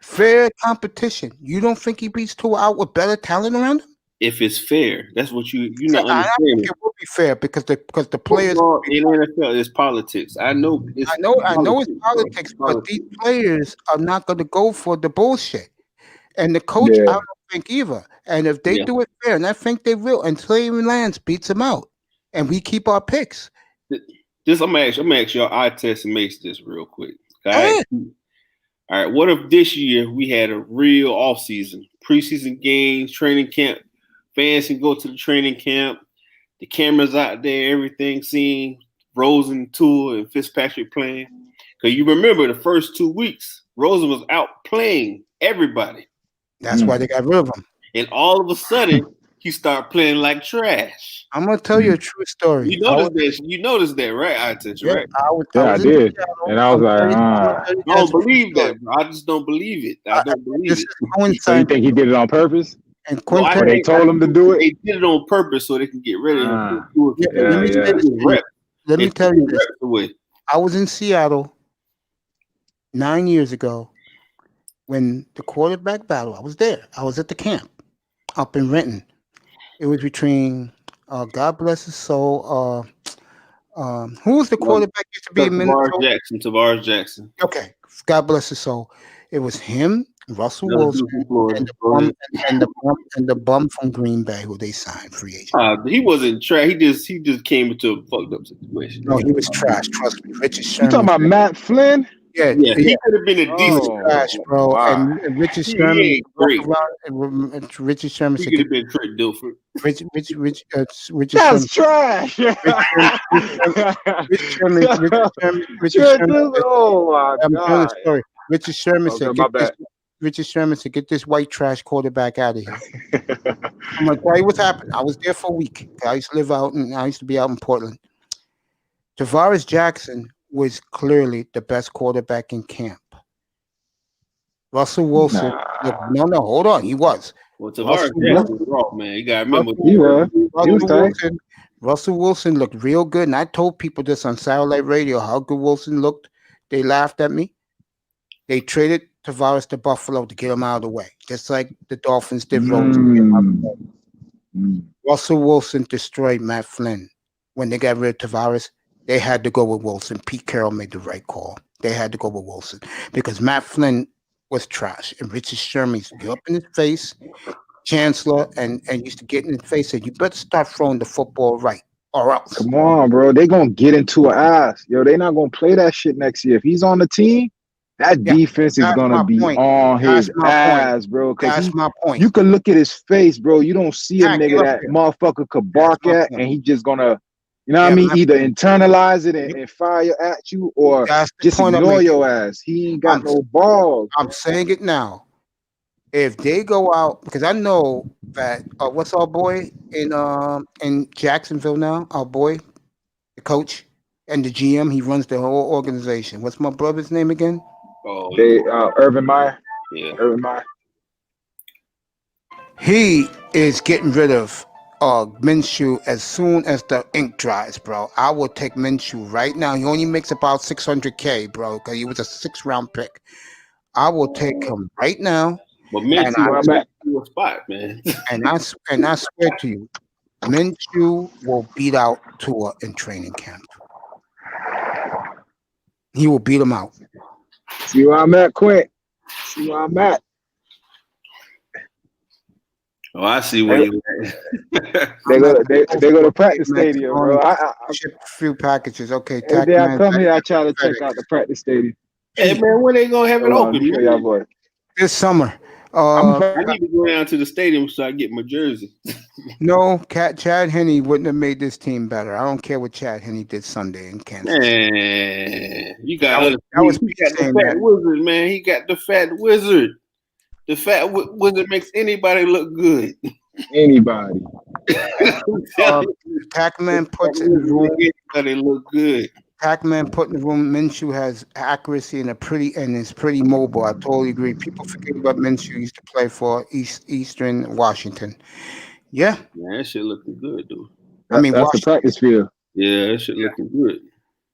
Fair competition. You don't think he beats Tua out with better talent around him? If it's fair, that's what you're not understanding. I think it will be fair because the players in NFL is politics. I know it's politics, but these players are not going to go for the bullshit. And the coach, I don't think either. And if they do it fair, and I think they will, and Trey Lance beats them out, and we keep our picks. I'm gonna ask y'all. I test and makes this real quick. Okay? All right. What if this year we had a real offseason, preseason games, training camp? Fans can go to the training camp. The cameras out there, everything seen. Rosen, Tua, and Fitzpatrick playing. Because you remember the first 2 weeks, Rosen was out playing everybody. That's why they got rid of him. And all of a sudden, he started playing like trash. I'm gonna tell you a true story. You noticed that, right? I did. And I was like, I don't believe that, bro. I just don't believe it. I don't believe it. So you think he did it on purpose? And they told him to do it? They did it on purpose so they can get rid of him. Let me tell you this. I was in Seattle 9 years ago when the quarterback battle, I was there. I was at the camp up in Renton. It was between, God bless his soul, who was the quarterback used to be in Minnesota? Tavares Jackson. Okay, God bless his soul. It was him, Russell Wilson, and the bum from Green Bay who they signed free agent. He wasn't trash. He just came into a fucked up situation. No, he was trash. Trust me, Richard Sherman. You talking about Matt Flynn? Yeah, he could have been a decent trash, bro. Wow. And Richard Sherman, Richard Sherman he could have been Trent Dilfer. Richard That's Sherman. Trash. Richard Sherman. Oh my God. Sorry. Richard Sherman said, "Get this white trash quarterback out of here." I'm like, "Why? What's happened?" I was there for a week. I used to live out, and I used to be out in Portland. Tavares Jackson was clearly the best quarterback in camp. Russell Wilson, hold on, he was. Well, Tavares Jackson was raw, man. You gotta remember, he was. Russell Wilson looked real good, and I told people this on Satellite Radio how good Wilson looked. They laughed at me. They traded Tavares to Buffalo to get him out of the way, just like the Dolphins did Russell Wilson destroyed Matt Flynn. When they got rid of Tavares, they had to go with Wilson. Pete Carroll made the right call. They had to go with Wilson because Matt Flynn was trash. And Richard Sherman used to get up in his face, Chancellor, and used to get in his face and said, "You better start throwing the football right or else." Come on, bro. They going to get into an ass. Yo, they not going to play that shit next year. If he's on the team, that defense is going to be on his ass, bro. That's my point. You can look at his face, bro. You don't see a nigga that motherfucker could bark at, and he just going to, you know what I mean? Either internalize it and fire at you or just ignore your ass. He ain't got no balls. I'm saying it now. If they go out, because I know that, what's our boy in Jacksonville now? Our boy, coach and the GM. He runs the whole organization. What's my brother's name again? Oh, Urban Meyer. yeah. Urban Meyer. He is getting rid of Minshew as soon as the ink dries, bro. I will take Minshew right now. He only makes about $600K, bro, because he was a 6th-round pick. I will take him right now. But Minshew, I'm back to a spot, man. and I swear to you, Minshew will beat out Tua in training camp. He will beat him out. See where I'm at, Quint. See where I'm at. Oh, I see where you at. They go to practice stadium, bro. I ship a few packages. Okay, every day I come here, I try to check out the practice stadium. Hey man, when they gonna have it open? Y'all boy. This summer. I need to go down to the stadium so I get my jersey. No, Chad Henne wouldn't have made this team better. I don't care what Chad Henne did Sunday in Kansas. Man, you got that was he got the fat wizard, man. He got the fat wizard. The fat wizard makes anybody look good. Anybody. Pac-Man puts in the room. Anybody look good. Pac-Man put in the room. Minshew has accuracy and is pretty mobile. I totally agree. People forget about Minshew. He used to play for Eastern Washington. Yeah. Man, that shit looking good, dude. I mean, that's the practice field. Yeah, that shit looking good.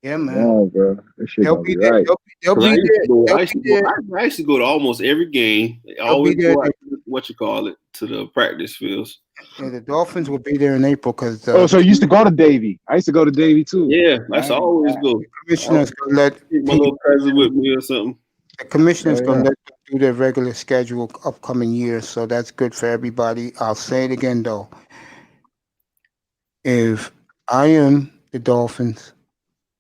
Yeah, man. Oh, bro. That shit They'll be there. Right. They'll be there. I used to go to almost every game. Always go out, to the practice fields. Yeah, the Dolphins will be there in April because. So you used to go to Davie. I used to go to Davie too. Yeah, that's always go. The commissioner's gonna let my little cousin with me or something. The commissioner's gonna let them do their regular schedule upcoming year, so that's good for everybody. I'll say it again though. If I am the Dolphins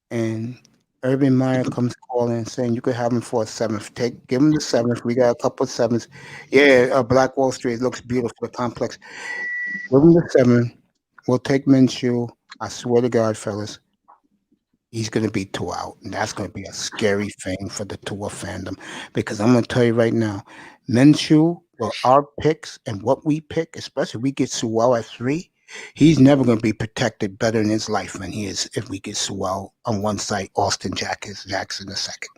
and Urban Meyer comes calling saying you could have him for a 7th, give him the 7th. We got a couple of 7s. Yeah, Black Wall Street looks beautiful, the complex. Give him the 7. We'll take Minshew. I swear to God, fellas, he's going to be Tua out. And that's going to be a scary thing for the Tua fandom. Because I'm going to tell you right now, Minshew, well, our picks and what we pick, especially if we get Sewell at 3, he's never going to be protected better in his life than he is if we get Sewell on one side, Austin Jackson the second.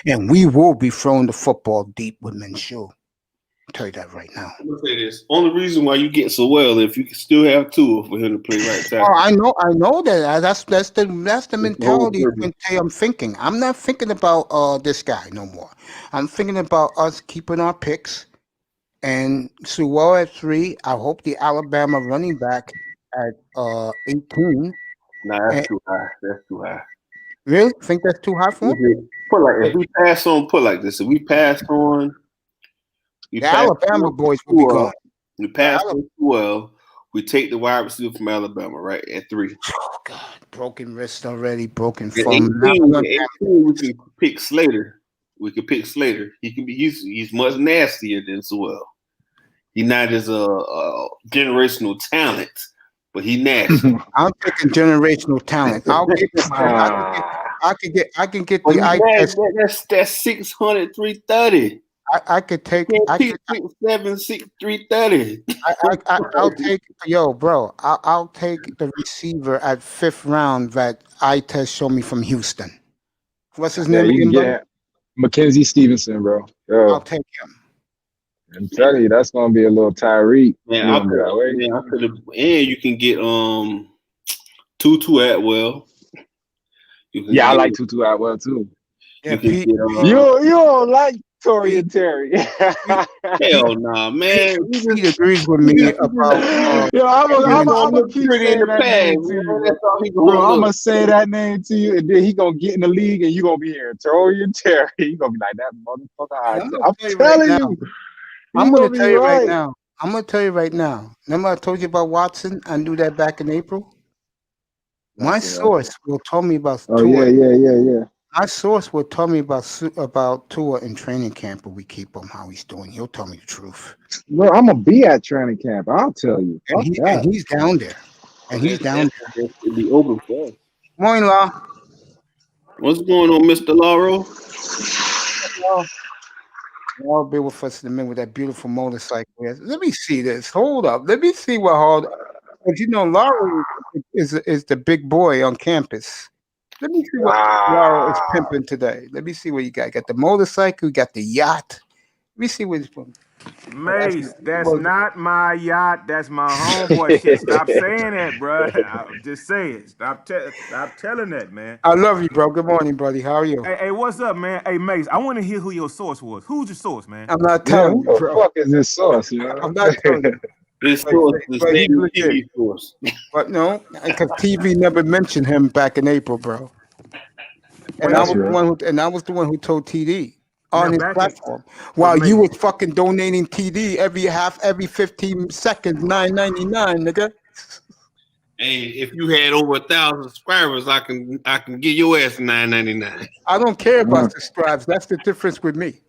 And we will be throwing the football deep with Minshew. I'll tell you that right now. I'm gonna say this. Only reason why you get so well if you can still have Tua for him to play right side. Oh, I know that. That's the mentality I'm thinking. I'm not thinking about this guy no more. I'm thinking about us keeping our picks and Sewell at 3. I hope the Alabama running back at 18. Nah, that's too high. That's too high. Really? Think that's too high for him? If we pass on, if we passed on. The Alabama boys will be gone. We pass on well. We take the wide receiver from Alabama, right, at 3. Oh, God. Broken wrist already, broken thumb. 18, we can pick Slater. He's much nastier than Sewell. He's not as a generational talent, but he nasty. I'm picking generational talent. I can get the eye test. That's 600, 330. I could take 6'7", 6'3", 330. I'll take I'll take the receiver at 5th round that eye test showed me from Houston. What's his name again? Yeah, Mackenzie Stevenson, bro. Yo. I'll take him. I'm telling you, that's gonna be a little Tyreek. Man, I could have, and you can get Tutu Atwell. I like Tutu Atwell too. Yeah, you don't like Tory and Terry. Hell nah, man. He agrees with me about. I'm gonna keep saying that name to you. Bro, I'm gonna say that name to you, and then he gonna get in the league, and you gonna be hearing Tory and Terry. You gonna be like that motherfucker. I'm telling you. I'm gonna tell you right now. I'm gonna tell you right now. Remember I told you about Watson? I knew that back in April. My source will tell me about Tua. Yeah. My source will tell me about Tua in training camp when we keep him, how he's doing. He'll tell me the truth. Bro, I'm gonna be at training camp. I'll tell you. And he's down there. Be open for us. Morning, Law. What's going on, Mr. Lauro? I'll be with us in a minute with that beautiful motorcycle. Let me see this. Hold up. Let me see what But you know, Laurel is the big boy on campus. Let me see what Laurel is pimping today. Let me see what you got. Got the motorcycle, you got the yacht. Let me see what he's doing. Mace, that's not my yacht. That's my homeboy shit. Stop saying that, bro. I'm just saying. Stop telling that, man. I love you, bro. Good morning, buddy. How are you? Hey, what's up, man? Hey, Mace, I want to hear who your source was. Who's your source, man? I'm not Yeah, telling who you, the bro. fuck is this source, you know? I'm not telling you. This But- source, the but he's same legit. TV source. But no, because TV never mentioned him back in April, bro. And Wait, I That's was the real. one who told TD on Now, his back in- platform. While Mace. you was fucking donating TD every 15 seconds, $9.99, nigga. Hey, if you had over 1,000 subscribers, I can give your ass $9.99. I don't care about subscribes. That's the difference with me.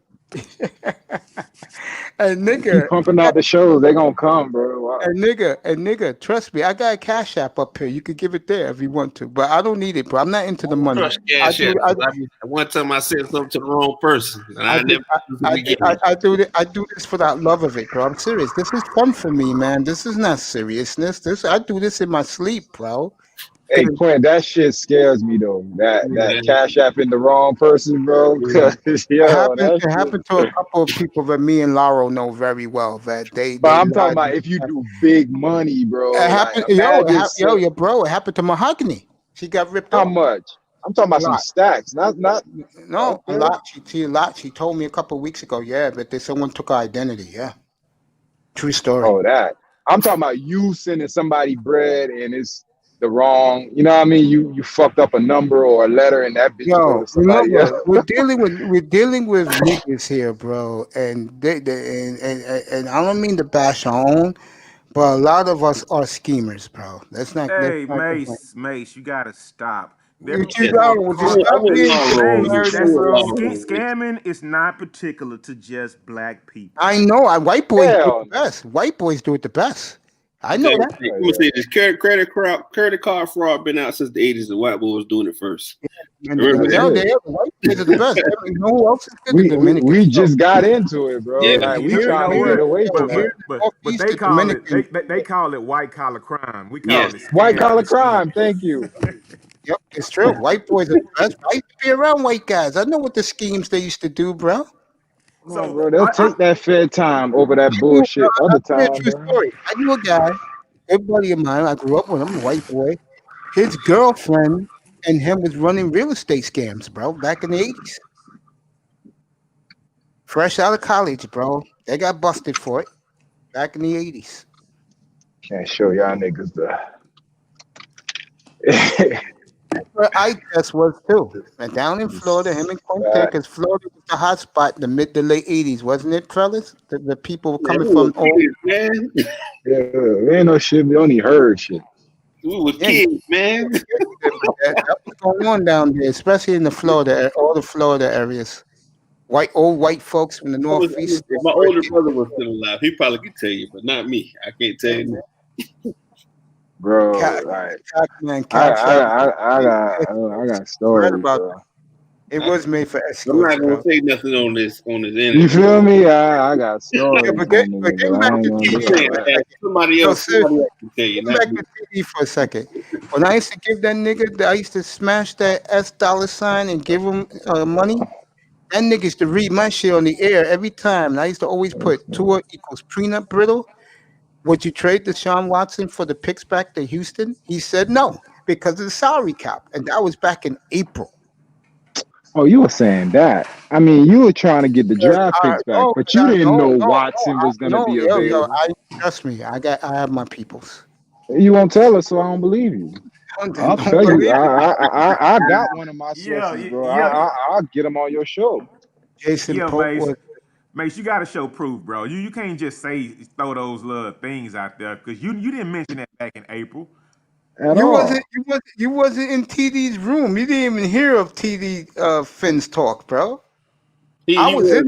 And Keep nigga, pumping out the shows. They gonna come, bro. Wow. and nigga, trust me, I got a Cash App up here. You could give it there if you want to, but I don't need it, bro. I'm not into the money. Trust Cash App. One time I said something to the wrong person, and I do this for that love of it, bro. I'm serious. This is fun for me, man. This is not seriousness. I do this in my sleep, bro. Hey, Quinn, that shit scares me though. That Cash App in the wrong person, bro. It happened to a couple of people that me and Laurel know very well. That But I'm talking about if you do big money, bro. It happened, like, bro. It happened to Mahogany. She got ripped How off. much? I'm talking about some stacks, not. No, okay. a lot. She told me a couple of weeks ago. Yeah, but someone took her identity. Yeah, true story. Oh, that. I'm talking about you sending somebody bread and it's the wrong. You know what I mean? You fucked up a number or a letter and that bitch go to somebody else. We're dealing with niggas here, bro, and and I don't mean to bash our own, but a lot of us are schemers, bro. That's not. Hey, Mace, you gotta stop. Scamming is not particular to just black people. I know. White boys do it the best. White boys do it the best. I know that. I'm gonna say this: credit card fraud been out since the '80s. The white boy was doing it first. And the white boys are the best. You know who else is good? We just got into it, bro. Yeah. Like, we trying to get away from it. But they call it white collar crime. We call it white collar crime. Thank you. Yep, it's true. White boys are the best. I used to be around white guys. I know what the schemes they used to do, bro. So, bro, they'll take that Fed time over that bullshit other time. True story. I knew a guy, a buddy of mine. I grew up with him, a white boy. His girlfriend and him was running real estate scams, bro, back in the 80s. Fresh out of college, bro. They got busted for it back in the 80s. Can't show y'all niggas the. That's where I just was too. And down in Florida, him and Quinte, because Florida was the hot spot in the mid to late 80s, wasn't it, fellas? The people were coming from all. Yeah, we ain't no shit. We only heard shit. We were kids, man. That was going on down there, especially in the Florida, all the Florida areas. Old white folks from the Northeast. If my older brother was still alive, he probably could tell you, but not me. I can't tell you that. Bro, I got stories, bro. It was made for escorts. I'm not gonna say nothing on this internet. You feel me? I got stories. Yeah, but getting back to TV, somebody else can tell you. Get back to TV for a second. When I used to give that nigga, I used to smash that $$ and give him money. That nigga used to read my shit on the air every time. And I used to always put Tua equals peanut brittle. Would you trade Deshaun Watson for the picks back to Houston? He said no, because of the salary cap. And that was back in April. Oh, you were saying that. I mean, you were trying to get the draft picks back, but you didn't know Watson was going to be available. Trust me, I have my peoples. You won't tell us, so I don't believe you. I'll tell you. I got one of my sources, bro. I'll get them on your show. Jason Pope. Mace, you got to show proof, bro. You can't just throw those little things out there because you didn't mention that back in April. You wasn't in TD's room. You didn't even hear of TD Finn's talk, bro. I was in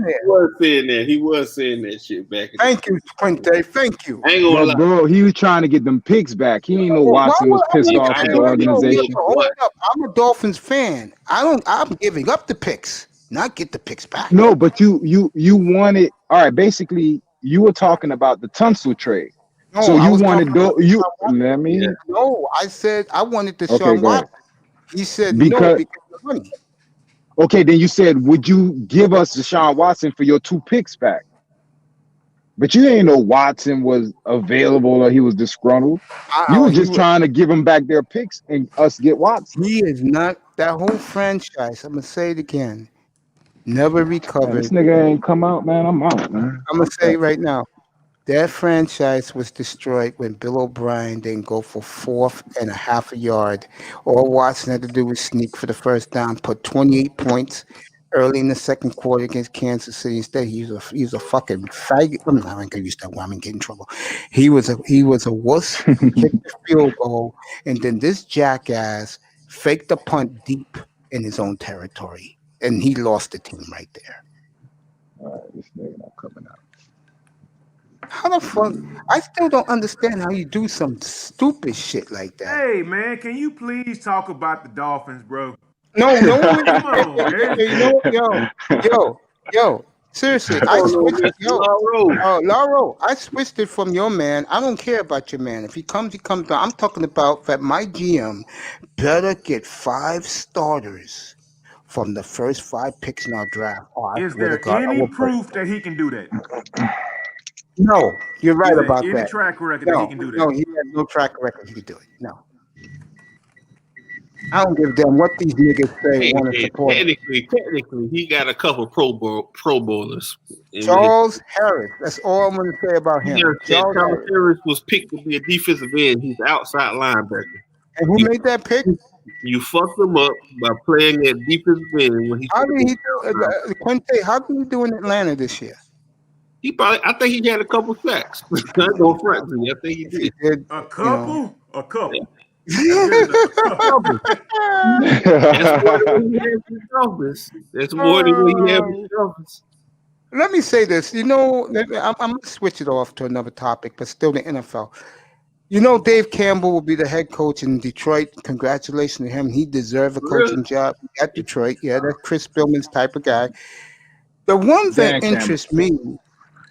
there. He was saying that shit back. Thank you, Quinte. Thank you. I ain't gonna lie. Bro, he was trying to get them picks back. He didn't know Watson was pissed off at the organization. Hold up. I'm a Dolphins fan. I'm giving up the picks, not get the picks back. No, but you wanted. All right, basically, you were talking about the Tunsil trade. No, So I you was talking wanted about you Deshaun Watson. let me Yeah. No, I said I wanted okay, Deshaun go ahead. Watson. He said no Because because of money. okay, then you said, would you give us Deshaun Watson for your 2 picks back? But you ain't know Watson was available or he was disgruntled. You were just trying to give him back their picks and us get Watson. He is not that whole franchise. I'm gonna say it again. Never Man, recovered. this nigga ain't come out, man. I'm out, man. I'm gonna Fuck say that. it right now. That franchise was destroyed when Bill O'Brien didn't go for 4.5 yard. All Watson had to do was sneak for the first down, put 28 points early in the second quarter against Kansas City. Instead, he's a fucking faggot. I'm not gonna use that one. I'm gonna get in trouble. He was a wuss. Kicked the field goal, and then this jackass faked the punt deep in his own territory, and he lost the team right there. All right, this nigga not coming out. How the fuck? I still don't understand how you do some stupid shit like that. Hey man, can you please talk about the Dolphins, bro? No, Come on, man. you know, yo. Seriously, I switched. Lauro, I switched it from your man. I don't care about your man. If he comes, he comes. I'm talking about that my GM better get 5 starters from the first 5 picks in our draft. Oh, I Is swear to there God, I any will break. proof that he can do that? No, you're right Is there about any that. track record that he can do that? He has no track record. He could do it. No. I don't give a damn what these niggas say. Want to support him. Technically, he got a couple Pro Bowlers. Charles Harris. That's all I'm going to say about him. Charles Harris was picked to be a defensive end. He's an outside linebacker. And who made that pick? You fucked him up by playing at defensive end when he. How did he do? Quinte, how did he do in Atlanta this year? I think he had a couple sacks. I go front to you. I think he did. A couple? A couple. That's more than what he had with the Dolphins. Let me say this. I'm going to switch it off to another topic, but still the NFL. Dave Campbell will be the head coach in Detroit. Congratulations to him. He deserves a coaching job at Detroit. Yeah, that's Chris Spillman's type of guy. The one that interests me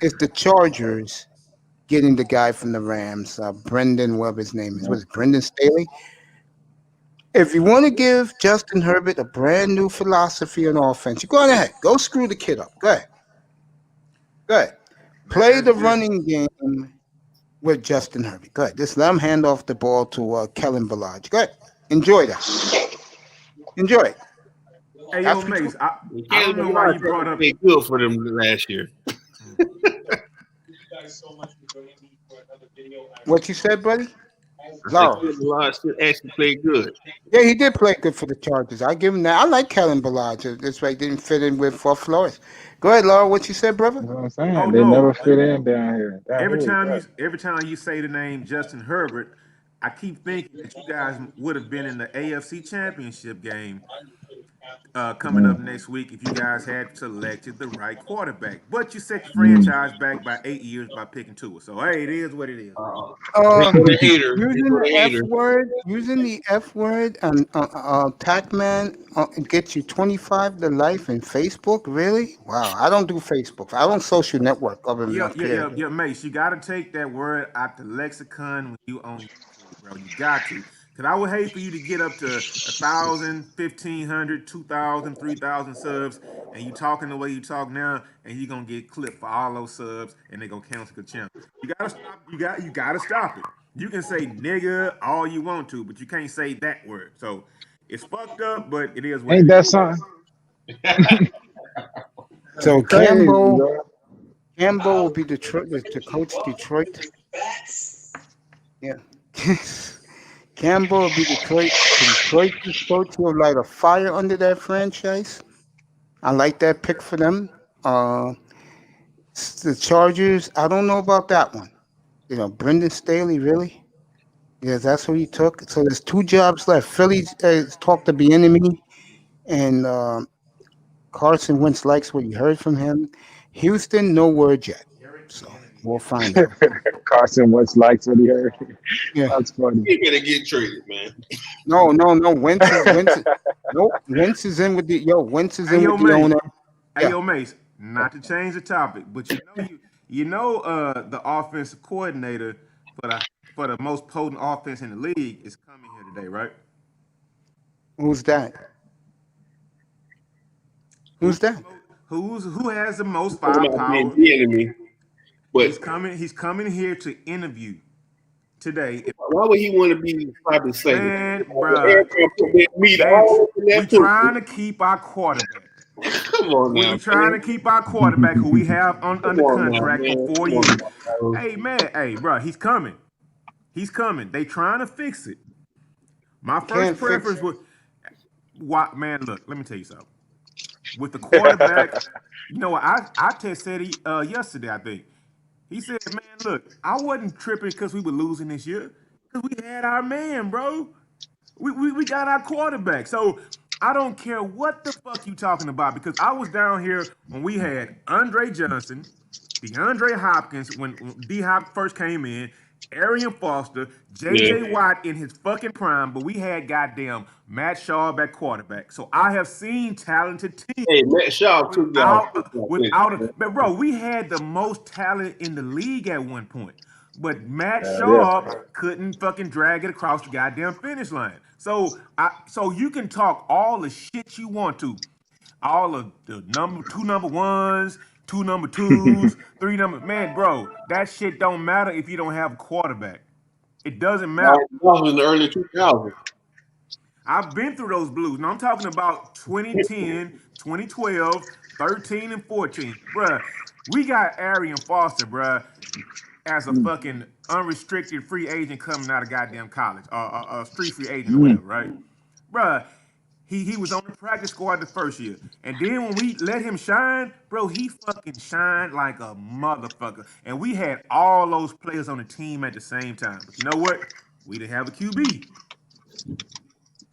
is the Chargers getting the guy from the Rams, Brendan, whatever his name is. What is it, Brendan Staley? If you want to give Justin Herbert a brand new philosophy on offense, you go ahead. Go screw the kid up. Go ahead. Play the running game with Justin Herbert. Go ahead. Just let him hand off the ball to Kellen Ballage. Go ahead. Enjoy that. Enjoy it. Hey, yo, Mace, I don't know why you brought up. They good for them last year. What you said, buddy? Ballage actually played good. Yeah, he did play good for the Chargers. I give him that. I like Kellen Ballage. That's why he didn't fit in with Flores. Go ahead, Laura. What you said, brother? You know what I'm saying? They never fit in down here. Every time you say the name Justin Herbert, I keep thinking that you guys would have been in the AFC Championship game coming up next week if you guys had selected the right quarterback. But you set your franchise back by 8 years by picking Tua. So hey, it is what it is. Using the F word and Tackman gets you 25 to life in Facebook. Really? Wow. I don't do Facebook. I don't social network other than Yeah, Mace. You got to take that word out the lexicon when you own YouTube, bro. You got to. Because I would hate for you to get up to 1,000, 1,500, 2,000, 3,000 subs, and you talking the way you talk now, and you're going to get clipped for all those subs, and they're going to cancel the channel. You got to stop. You got to stop it. You can say nigga all you want to, but you can't say that word. So it's fucked up, but it is what Ain't it that is. something? So Campbell will be to coach Detroit. Yeah. Campbell will be Detroit coach. He'll light a fire under that franchise. I like that pick for them. The Chargers, I don't know about that one. Brendan Staley, really? Yes, that's who he took. So there's 2 jobs left. Philly talked to the enemy, and Carson Wentz likes what he heard from him. Houston, no word yet. So we'll find out. Carson Wentz likes what he heard. Yeah, that's funny. He better get traded, man. No. Wentz is in with the Wentz is in with the owner. Hey, yo, Mace, not to change the topic, but the offensive coordinator for the most potent offense in the league is coming here today, right? Who's that? Who's that? Who has the most Talking about being firepower? the enemy, but He's coming here to interview today. why would he want to be probably second? Man, bruh, we trying to keep our quarterback. Come on now. We trying to keep our quarterback who we have under contract for 4 years. Hey, bro, he's coming. He's coming. They trying to fix it. My first preference was, man, look, let me tell you something. With the quarterback, you know, I said he yesterday, I think. He said, man, look, I wasn't tripping because we were losing this year. Because we had our man, bro. We got our quarterback. So I don't care what the fuck you talking about, because I was down here when we had Andre Johnson, DeAndre Hopkins, when D-Hop first came in, Arian Foster, J.J. Watt in his fucking prime, but we had goddamn Matt Schaub at quarterback. So I have seen talented teams. Hey, Matt Schaub took but bro, we had the most talent in the league at one point. But Matt Schaub couldn't fucking drag it across the goddamn finish line. So you can talk all the shit you want to. All of the two number ones, two number twos, three number, man, bro, that shit don't matter if you don't have a quarterback. It doesn't matter. That was in the early 2000s. I've been through those blues. Now I'm talking about 2010, 2012, 13, and 14. Bruh, we got Arian Foster, bruh, as a fucking unrestricted free agent coming out of goddamn college, or a street free agent or whatever, right? Bruh, he was on the practice squad the first year. And then when we let him shine, bro, he fucking shined like a motherfucker. And we had all those players on the team at the same time. But you know what? We didn't have a QB.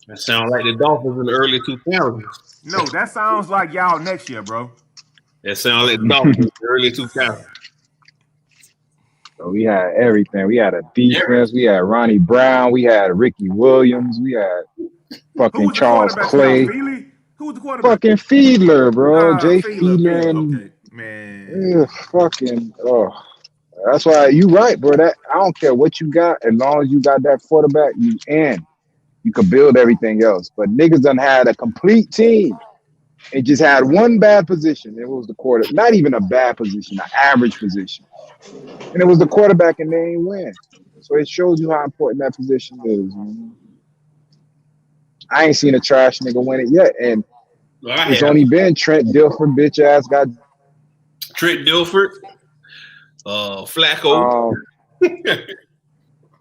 That sounds like the Dolphins in the early 2000s. No, that sounds like y'all next year, bro. That sounds like the Dolphins in the early 2000s. So we had everything. We had a defense. We had Ronnie Brown. We had Ricky Williams. We had fucking Charles Clay. Who was the quarterback? Fucking Fiedler, bro. Jay Fiedler. Okay, man. That's why you right, bro. That I don't care what you got, as long as you got that quarterback, you can build everything else. But niggas done had a complete team and just had one bad position. It was the quarter, not even a bad position, an average position. And it was the quarterback, and they ain't win. So it shows you how important that position is. Man. I ain't seen a trash nigga win it yet, and it's only been Trent Dilfer, bitch ass got Trent Dilfer, Flacco.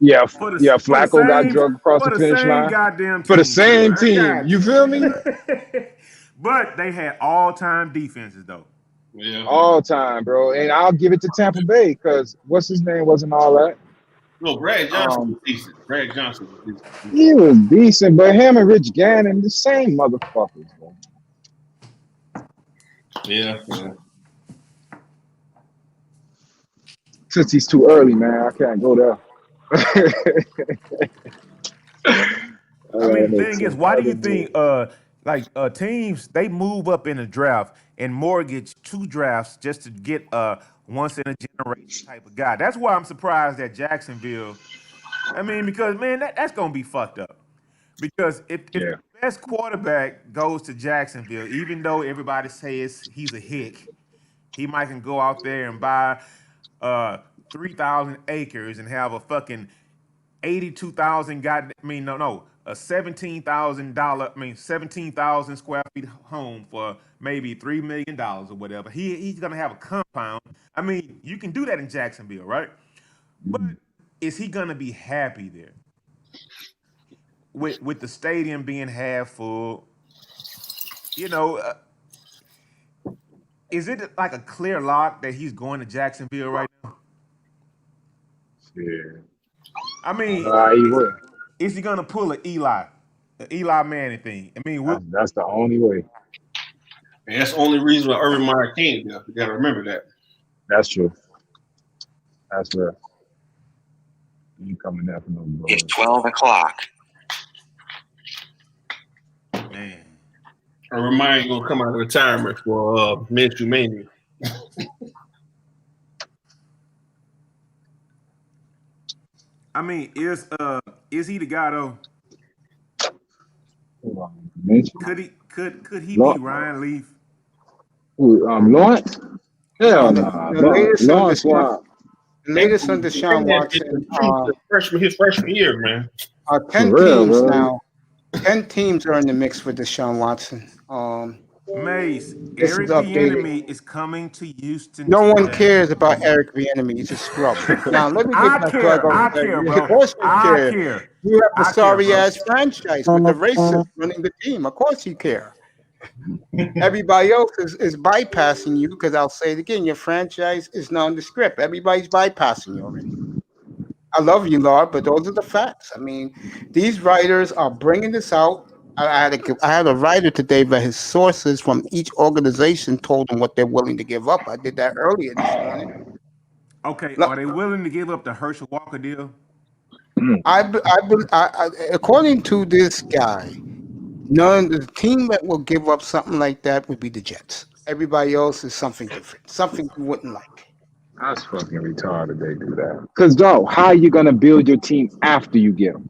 Flacco got drugged across the finish line for the same team. You feel me? But they had all-time defenses, though. Yeah, all time, bro. And I'll give it to Tampa Bay because what's his name wasn't all that. No, Brad Johnson was decent. Brad Johnson was decent. He was decent, but him and Rich Gannon, the same motherfuckers, bro. Yeah. Since he's too early, man, I can't go there. I mean, the thing is, why do you think teams, they move up in the draft and mortgage 2 drafts just to get a once in a generation type of guy? That's why I'm surprised that Jacksonville. I mean, because man, that's gonna be fucked up. Because if the best quarterback goes to Jacksonville, even though everybody says he's a hick, he might can go out there and buy 3,000 acres and have a fucking 82,000 a $17,000 square feet home for maybe $3 million or whatever. He's gonna have a compound. I mean, you can do that in Jacksonville, right? But is he gonna be happy there? With the stadium being half full, is it like a clear lock that he's going to Jacksonville right now? Yeah. I mean, he would. Is he gonna pull an Eli Manning thing? I mean, that's the only way. And that's the only reason why Urban Meyer came there. You gotta remember that. That's true. That's right. You coming there for no blood. It's 12 o'clock. Man. Urban Meyer ain't gonna come out of retirement for Minshew Mania. I mean, is he the guy though? Could he be Ryan Leaf? Lawrence? No, Hell nah. the latest on Lawrence Deshaun, the That latest on dude Deshaun that shit Watson. the freshman, his freshman year, man. 10 For real, teams bro. now. 10 teams are in the mix with Deshaun Watson. Mace, This is Eric updated. Bieniemy is coming to Houston. No one today. cares about Eric Bieniemy. He's a scrub. Now let me get I back to care. what I I was saying. care, Of bro. course you I care. care. You have a I care, sorry bro. ass franchise with the racist running the team. Of course you care. Everybody else is bypassing you because I'll say it again. Your franchise is nondescript. Everybody's bypassing you already. I love you, Lord, but those are the facts. I mean, these writers are bringing this out. I had a writer today, but his sources from each organization told him what they're willing to give up. I did that earlier this morning. Okay, No, are they willing to give up the Herschel Walker deal? according to this guy, the team that will give up something like that would be the Jets. Everybody else is something different, something you wouldn't like. That's fucking retarded they do that. Because, dog, how are you going to build your team after you get them?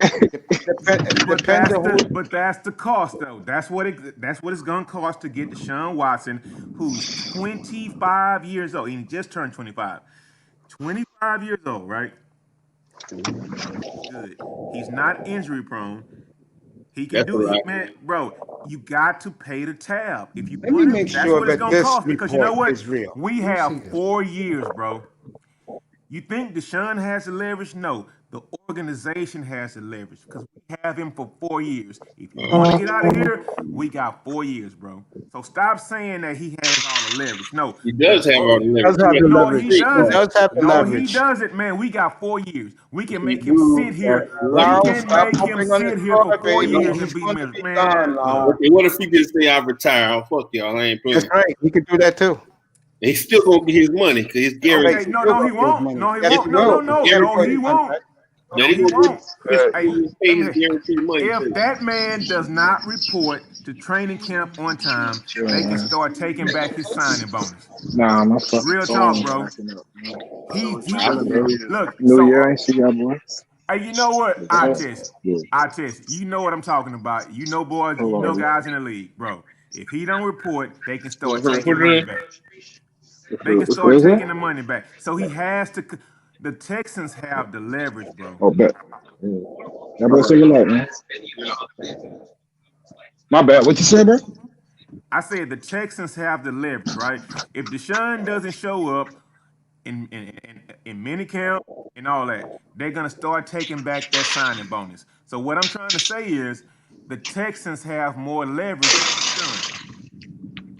But that's the cost, though. That's what it's gonna cost to get Deshaun Watson, who's 25 years old. He just turned 25. 25 years old, right? Good. He's not injury prone. He can That's do right. it, man, bro. You got to pay the tab if you Let me want make it. That's sure what it's that gonna this cost. Because you know report what? is real. We Let me see have this. 4 years, bro. You think Deshaun has the leverage? No, the organization has the leverage because we have him for 4 years. If you want to get out of here, we got 4 years, bro. So stop saying that he has all the leverage. No, He does have all the He leverage. does have the no, leverage. he He doesn't. does have the No, he leverage. doesn't, man. We got 4 years. We can make him Dude, sit here. We Lyle, can stop make him hopping on the sit here for car, 4 baby. years He's and be going to be gone, man. Lyle. Look, Okay, what if he just say I retire? Oh, fuck y'all, I ain't playing. That's right. He could do that too. He's still gonna get his money because he's guaranteed. okay, no, he won't. No, he Yes, won't. he No, will. no, Guaranteed he won't. contract. No, That he won't. Hey, he let pays me. guaranteed money If too. that man does not report to training camp on time, they can start taking back his signing bonus. Nah, my fucking Real phone talk, bro. acting up, man. He look. New Year, I So, ain't see y'all, boy. hey, you know what? I test. Yeah. You know what I'm talking about. You know, boys. You know, guys in the league, bro. If he don't report, they can start taking money back. They can start taking the money back. So he has to. The Texans have the leverage, bro. Oh, bet. Yeah. That boy say you like, man. My bad. What you say, bro? I said the Texans have the leverage, right? If Deshaun doesn't show up in minicamp and all that, they're gonna start taking back that signing bonus. So what I'm trying to say is the Texans have more leverage than Deshaun.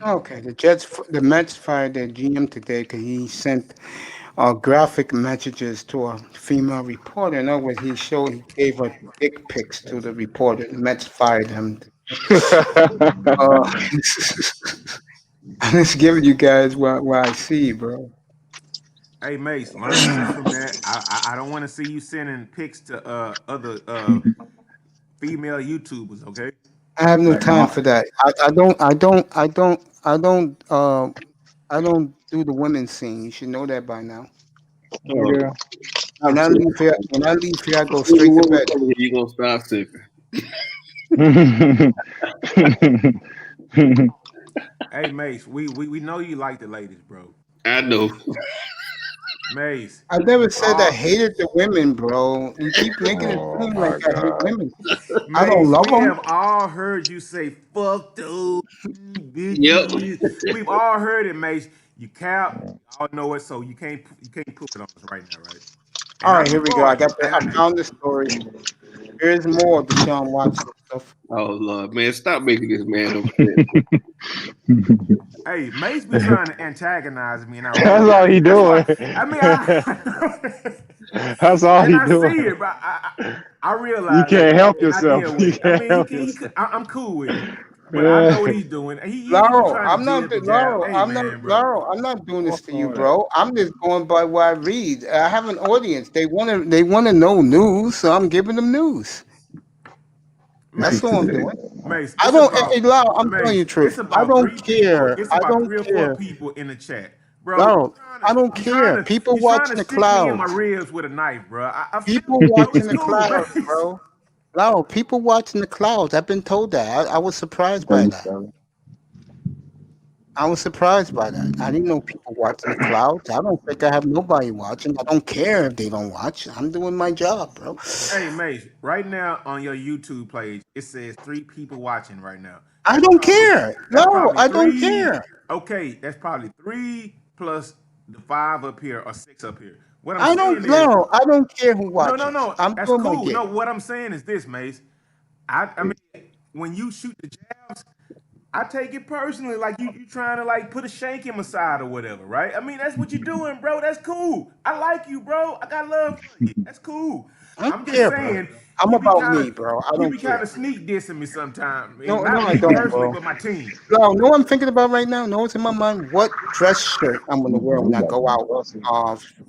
Okay, the Mets fired their GM today because he sent graphic messages to a female reporter. In other words, he gave her dick pics to the reporter. The Mets fired him. I'm just giving you guys what I see, bro. Hey Mace, learn a lesson from that. I don't want to see you sending pics to other female YouTubers, okay? I have no time for that. I don't do the women's scene. You should know that by now. Yeah. When I leave here, I go straight to bed. You gonna start sicker. Hey Mace, we know you like the ladies, bro. I know. Mace. I never said I hated the women, bro. You keep making it seem like I hate women. I don't love We them. have all heard you say "fuck those bitches." Yep. We've all heard it, Mace. You cap, y'all know it, so you can't put it on us right now, right? All right, here we go. I found the story. Here's more of Deshaun Watson stuff. Oh Lord, man, stop making this man upset. Hey, Mace be trying to antagonize me, and That's all he doing. That's all he doing. I see it, but I realize you can't help yourself. I'm cool with it, but I know what he's doing. Laurel, I'm not doing this to you, bro. I'm just going by what I read. I have an audience. They want to know news, so I'm giving them news. That's all I'm doing. Mace, I don't, Laurel, I'm telling you the truth. I don't care. It's I about don't 3 or 4 care. people in the chat, bro. Laurel, I don't care. People You're trying watching to the stick me in my clouds. ribs with a knife, bro. I feel People it, bro. watching It's the cool, man. clouds, bro. No, people watching the clouds. I've been told that. I was surprised by Thanks, that. brother. I was surprised by that. I didn't know people watching the clouds. I don't think I have nobody watching. I don't care if they don't watch. I'm doing my job, bro. Hey, Mace, right now on your YouTube page, it says 3 people watching right now. I don't care. That's No, probably I don't 3. care. Okay, that's probably 3 plus the 5 up here or 6 up here. What I'm I saying don't is, know. I don't care who no, no, watches. no. I'm That's doing my cool. No, gig. what I'm saying is this, Mace. I mean, when you shoot the jabs, I take it personally, like you trying to like put a shank in my side or whatever, right? I mean, that's what you're doing, bro. That's cool. I like you, bro. I got love for you. That's cool. I I'm don't just care, bro. saying, I'm you be about kind me, of bro. I you don't be kind care. of sneak dissing me sometimes, No, and no, not I me don't, personally, bro. but my team. No, know what I'm thinking about right now? Know what's in my mind? What dress shirt I'm gonna wear We when I got go some out? busting.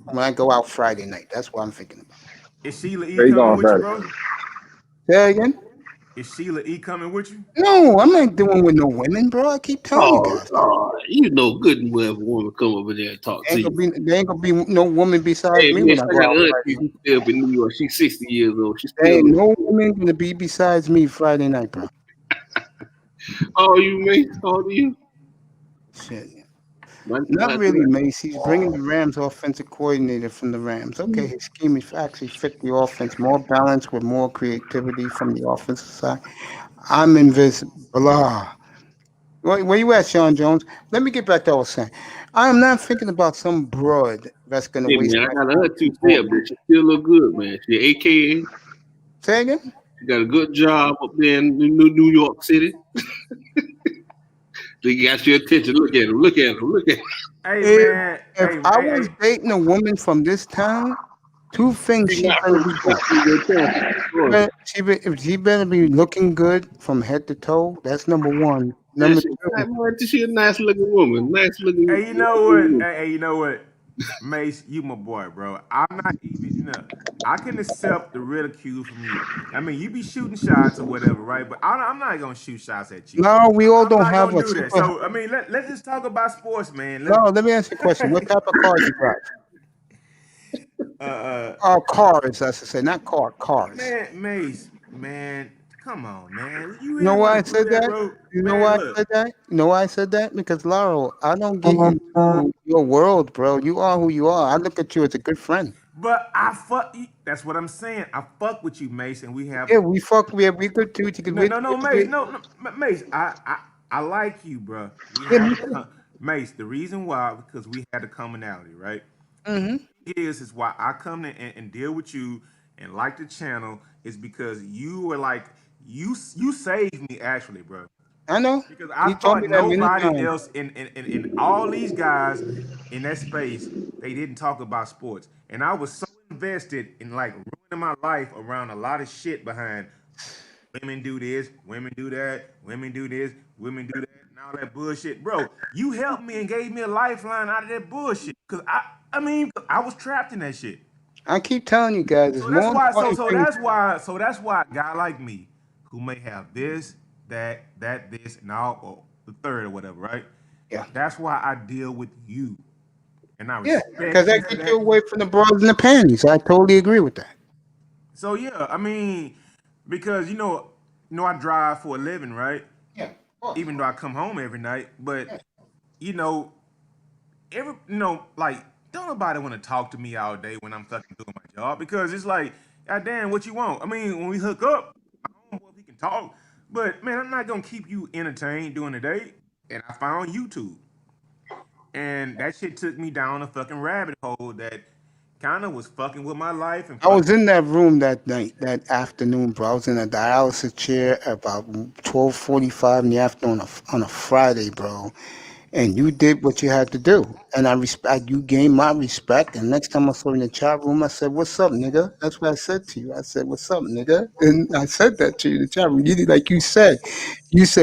When I go out Friday night. That's what I'm thinking about. Is Sheila E Where you coming going with you, first? bro? Say that again? Is Sheila E coming with you? No, I'm not doing with no women, bro. I keep telling you guys. You know good and well if a woman come over there and talk to Ain't you. gonna be there ain't gonna be no woman besides Hey, me when miss, I I go got out an auntie Friday night. who still up in New York. She's 60 years old. She's There still ain't no woman gonna be besides me Friday night, bro. How old are you, mate? How old are you? Shit. My, Not my, really, Mace. He's bringing the Rams offensive coordinator from the Rams. Okay, his scheme is actually fit the offense, more balance with more creativity from the offensive side. I'm invisible. Blah. Where you at, Sean Jones? Let me get back to what I was saying. I am not thinking about some broad that's gonna hey, waste man, I my got a time. auntie still, but she still look good, man. She AKA. Say again? She got a good job up there in New York City. They got your attention. Look at him. Look at him. Look at him. Hey If man, if hey, I hey, was hey. dating a woman from this town, two things She's she not better from be New doing. York. She's in Florida. She better be looking good from head to toe. That's number one. Man, Number two, she a nice looking woman. Nice looking. Hey, you know what? Hey, you know what? Mace, you my boy, bro. I'm not even, I can accept the ridicule from you. I mean, you be shooting shots or whatever, right? But I'm not gonna shoot shots at you. no, we all I'm don't not have gonna a do that. super. So, I mean, let's just talk about sports, man. No, let me ask you a question. What type of cars you drive? Uh, Cars, I should say, not cars. Mace, man, come on, man. You You know really why I want to do said that, that? bro? You know Man, why I look. said that? You know why I said that? Because Laurel, I don't get into your world, bro. You are who you are. I look at you as a good friend. But I fuck. That's what I'm saying. I fuck with you, Mace, and we have Yeah, we fuck. We good too. no, no, no, Mace. No, Mace. I like you, bro. We Yeah, have me to too. Mace. The reason why because we had a commonality, right? Mm-hmm. Is why I come in and deal with you and like the channel is because you were like you saved me actually, bro. I know. Because I You told me thought that many nobody times. else in all these guys in that space, they didn't talk about sports. And I was so invested in like ruining my life around a lot of shit behind women do this, women do that, women do this, women do that, and all that bullshit. Bro, you helped me and gave me a lifeline out of that bullshit. Cause I mean, I was trapped in that shit. I keep telling you guys, it's So that's more why. important things. So that's why a guy like me, who may have this, that, this, and all, or the third or whatever, right? Yeah. That's why I deal with you, and I Yeah, respect because you that for gets you that. away from the bras and the panties. I totally agree with that. So yeah, I mean, because I drive for a living, right? Yeah, of course. Even though I come home every night, but you know, like, don't nobody want to talk to me all day when I'm fucking doing my job because it's like, God damn, what you want? I mean, when we hook up, my homeboy, we can talk, but man, I'm not gonna keep you entertained during the day. And I found YouTube, and that shit took me down a fucking rabbit hole that kind of was fucking with my life and I fucking. was in that room that night, that afternoon, bro. I was in a dialysis chair about 12:45 in the afternoon on a Friday, bro. And you did what you had to do, and I respect you. Gained my respect, and next time I saw you in the chat room, I said, "What's up, nigga?" That's what I said to you. I said, "What's up, nigga?" And I said that to you in the chat room. You did like you said,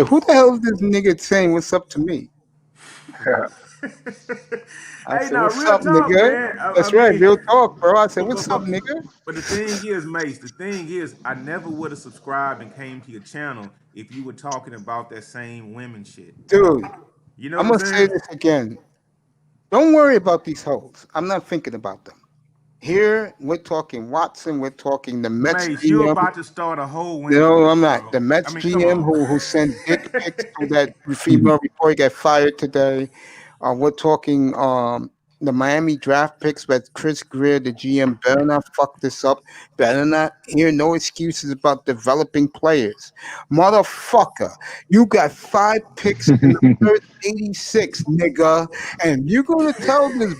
"Who the hell is this nigga saying what's up to me?" I Hey, said, now "What's real up, talk, nigga?" man. I That's right, mean, real talk, bro. I said, but, "What's up, nigga?" the thing is, Mace. The thing is, I never would have subscribed and came to your channel if you were talking about that same women shit. Dude, You know I'm what I'm gonna say saying? this again. Don't worry about these hoes. I'm not thinking about them. Here, we're talking Watson. We're talking the Mets Mace, you GM. about to start a whole No, windmill, I'm not. bro. The Mets I mean, come GM on. who sent dick pics to that female reporter got fired today. We're talking the Miami draft picks, but Chris Greer, the GM, better not fuck this up. Better not hear no excuses about developing players. Motherfucker, you got 5 picks in the first 86, nigga. And you're going to tell this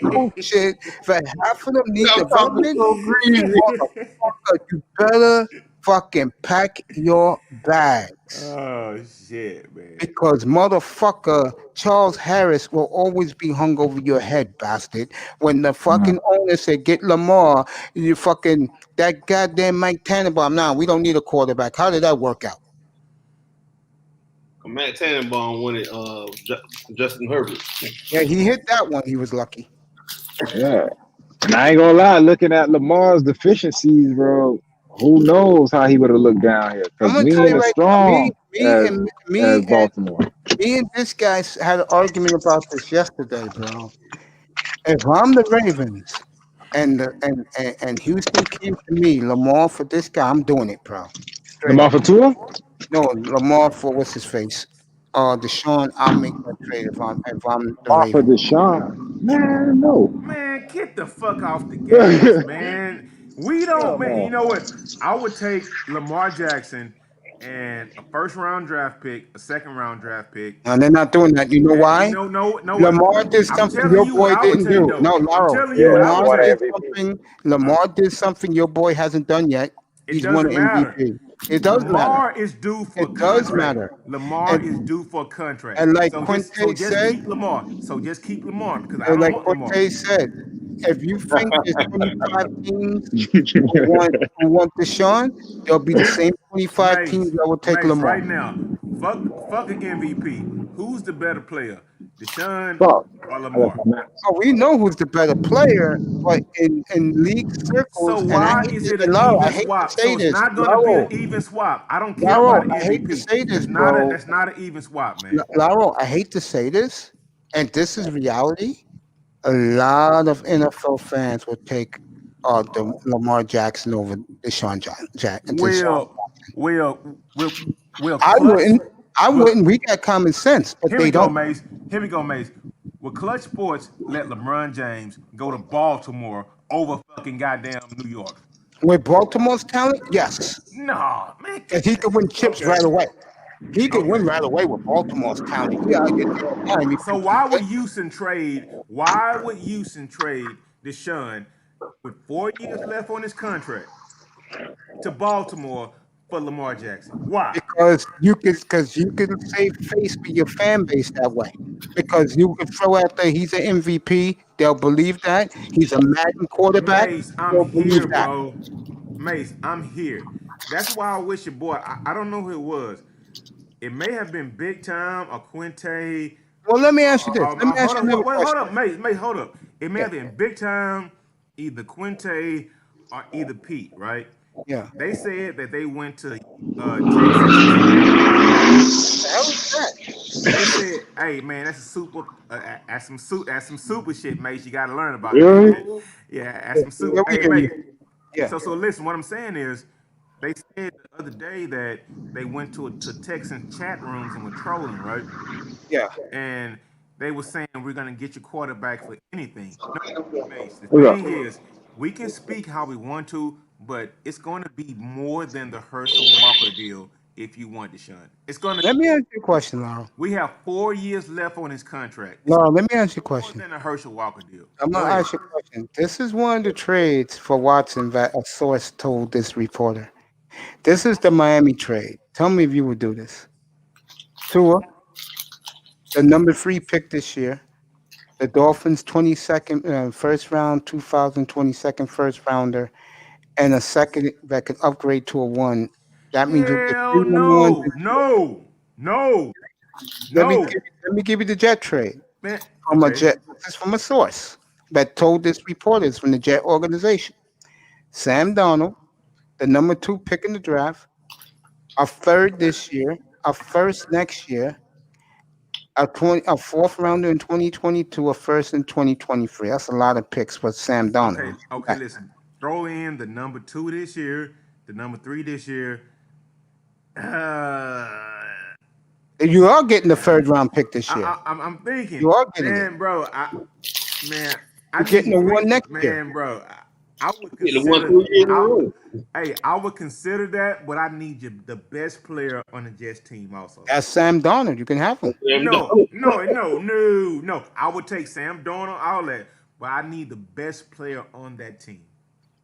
bullshit that half of them need Y'all development? talking so greasy. Motherfucker, you better fucking pack your bags. Oh shit, man. Because motherfucker Charles Harris will always be hung over your head, bastard. When the fucking owner said get Lamar, you fucking that goddamn Mike Tannenbaum. Nah, we don't need a quarterback. How did that work out? Matt Tannenbaum wanted Justin Herbert. Yeah, he hit that one. He was lucky. Yeah. And I ain't gonna lie, looking at Lamar's deficiencies, bro, who knows how he would have looked down here? I'm Because gonna we tell ain't you as right now, strong as Baltimore. me and this guy had an argument about this yesterday, bro. If I'm the Ravens and Houston came to me, Lamar for this guy, I'm doing it, bro. Straight Lamar up. for Tua? No, Lamar for what's his face? Deshaun, I'll make that trade if I'm the Lamar for Ravens. Deshaun? Man, no. Man, get the fuck off the gas, man. We don't, Hell man. You no. know what? I would take Lamar Jackson and a first round draft pick, a second round draft pick. And they're not doing that. You know And why? no, what? Lamar did I'm something telling your you what boy I would didn't take do. though. No, I'm Laro. telling you what Yeah, I he would Lamar won take. did MVP. something. Lamar did something your boy hasn't done yet. It He's won doesn't an matter. MVP. It does matter. Lamar is due for a It does contract. matter. Lamar And is due for a contract. and like So just keep Lamar. So just keep Lamar because I don't Like want Lamar. Quinte said, if you think there's 25 teams who want Deshaun, there'll be the same 25 teams Mace, that will take Mace, Lamar. right now, fuck an MVP. Who's the better player, Deshaun Fuck. or I left Lamar? my mask. Oh, we know who's the better player, but in league So circles, and why is it an Laro, I even hate to swap? say So it's this, not going to be an Laro, even swap. I don't care Laro, about an I hate to MVP. say this, That's not bro. an even swap, man. Laro, I hate to say this, and this is reality. A lot of NFL fans will take the Lamar Jackson over Deshaun Deshaun. Will, will, will, will I clutch? wouldn't. I Will wouldn't. We got common sense, but Here we they go, don't. Mace. Here we go, Mace. Will Clutch Sports let LeBron James go to Baltimore over fucking goddamn New York? With Baltimore's talent, yes, Nah, man. and he could win chips Okay. right away. He could win Okay. right away with Baltimore's talent. Yeah, I get that time. So why would Houston trade? Why would Houston trade Deshaun with 4 years left on his contract to Baltimore for Lamar Jackson? Why? Because you can save face with your fan base that way. Because you can throw out there he's an MVP, they'll believe that. He's a Madden quarterback, Mace, I'm they'll believe here, that. bro. Mace, I'm here. That's why I wish your boy. I don't know who it was. It may have been Big Time or Quinte. Well, let me ask you this. Let me Hold ask you up, another wait, hold question. up, Mace, hold up. It may Yeah, have been Big Time, either Quinte or either Pete, right? yeah. They said that they went to Texas. What the hell is that? They said, "Hey, man, that's a super, that's some super shit, Mace. You got to learn about that, Really? man. Yeah, that's Yeah, some yeah, super. we Hey, hear you. mate. Yeah. So listen, what I'm saying is, they said the other day that they went to Texan chat rooms and were trolling, right? Yeah. And they were saying we're gonna get your quarterback for anything. No, Mace. The What's up? thing is, we can speak how we want to, but it's gonna be more than the Herschel Walker deal if you want Deshaun. It's gonna. Let me ask you a question, Laura. We have 4 years left on his contract. It's Laura, let me ask you a more question. than a Herschel Walker deal. I'm Go gonna ahead. ask you a question. This is one of the trades for Watson that a source told this reporter. This is the Miami trade. Tell me if you would do this. Tua, the number 3 pick this year. The Dolphins 22nd first round 2022nd first rounder and a second that could upgrade to a 1. That means you'll get 3 Hell number ones no, this year. no, no, Let me no, give you, let me give you the Jet trade man. from a Okay. Jet. This is from a source that told this reporter it's from the Jet organization. Sam Darnold, the number 2 pick in the draft, a third this year, a first next year, a fourth rounder in 2022, a first in 2023. That's a lot of picks for Sam Darnold. Okay, listen. Throw in the number 2 this year, the number 3 this year. You are getting the third round pick this year. I'm thinking, you are getting man, it. bro. I You're getting the one next year. Man, bro. I would the one 3 years in a row. Hey, I would consider that, but I need you the best player on the Jets team also. That's Sam Darnold. You can have him. No. I would take Sam Darnold, all that, but I need the best player on that team.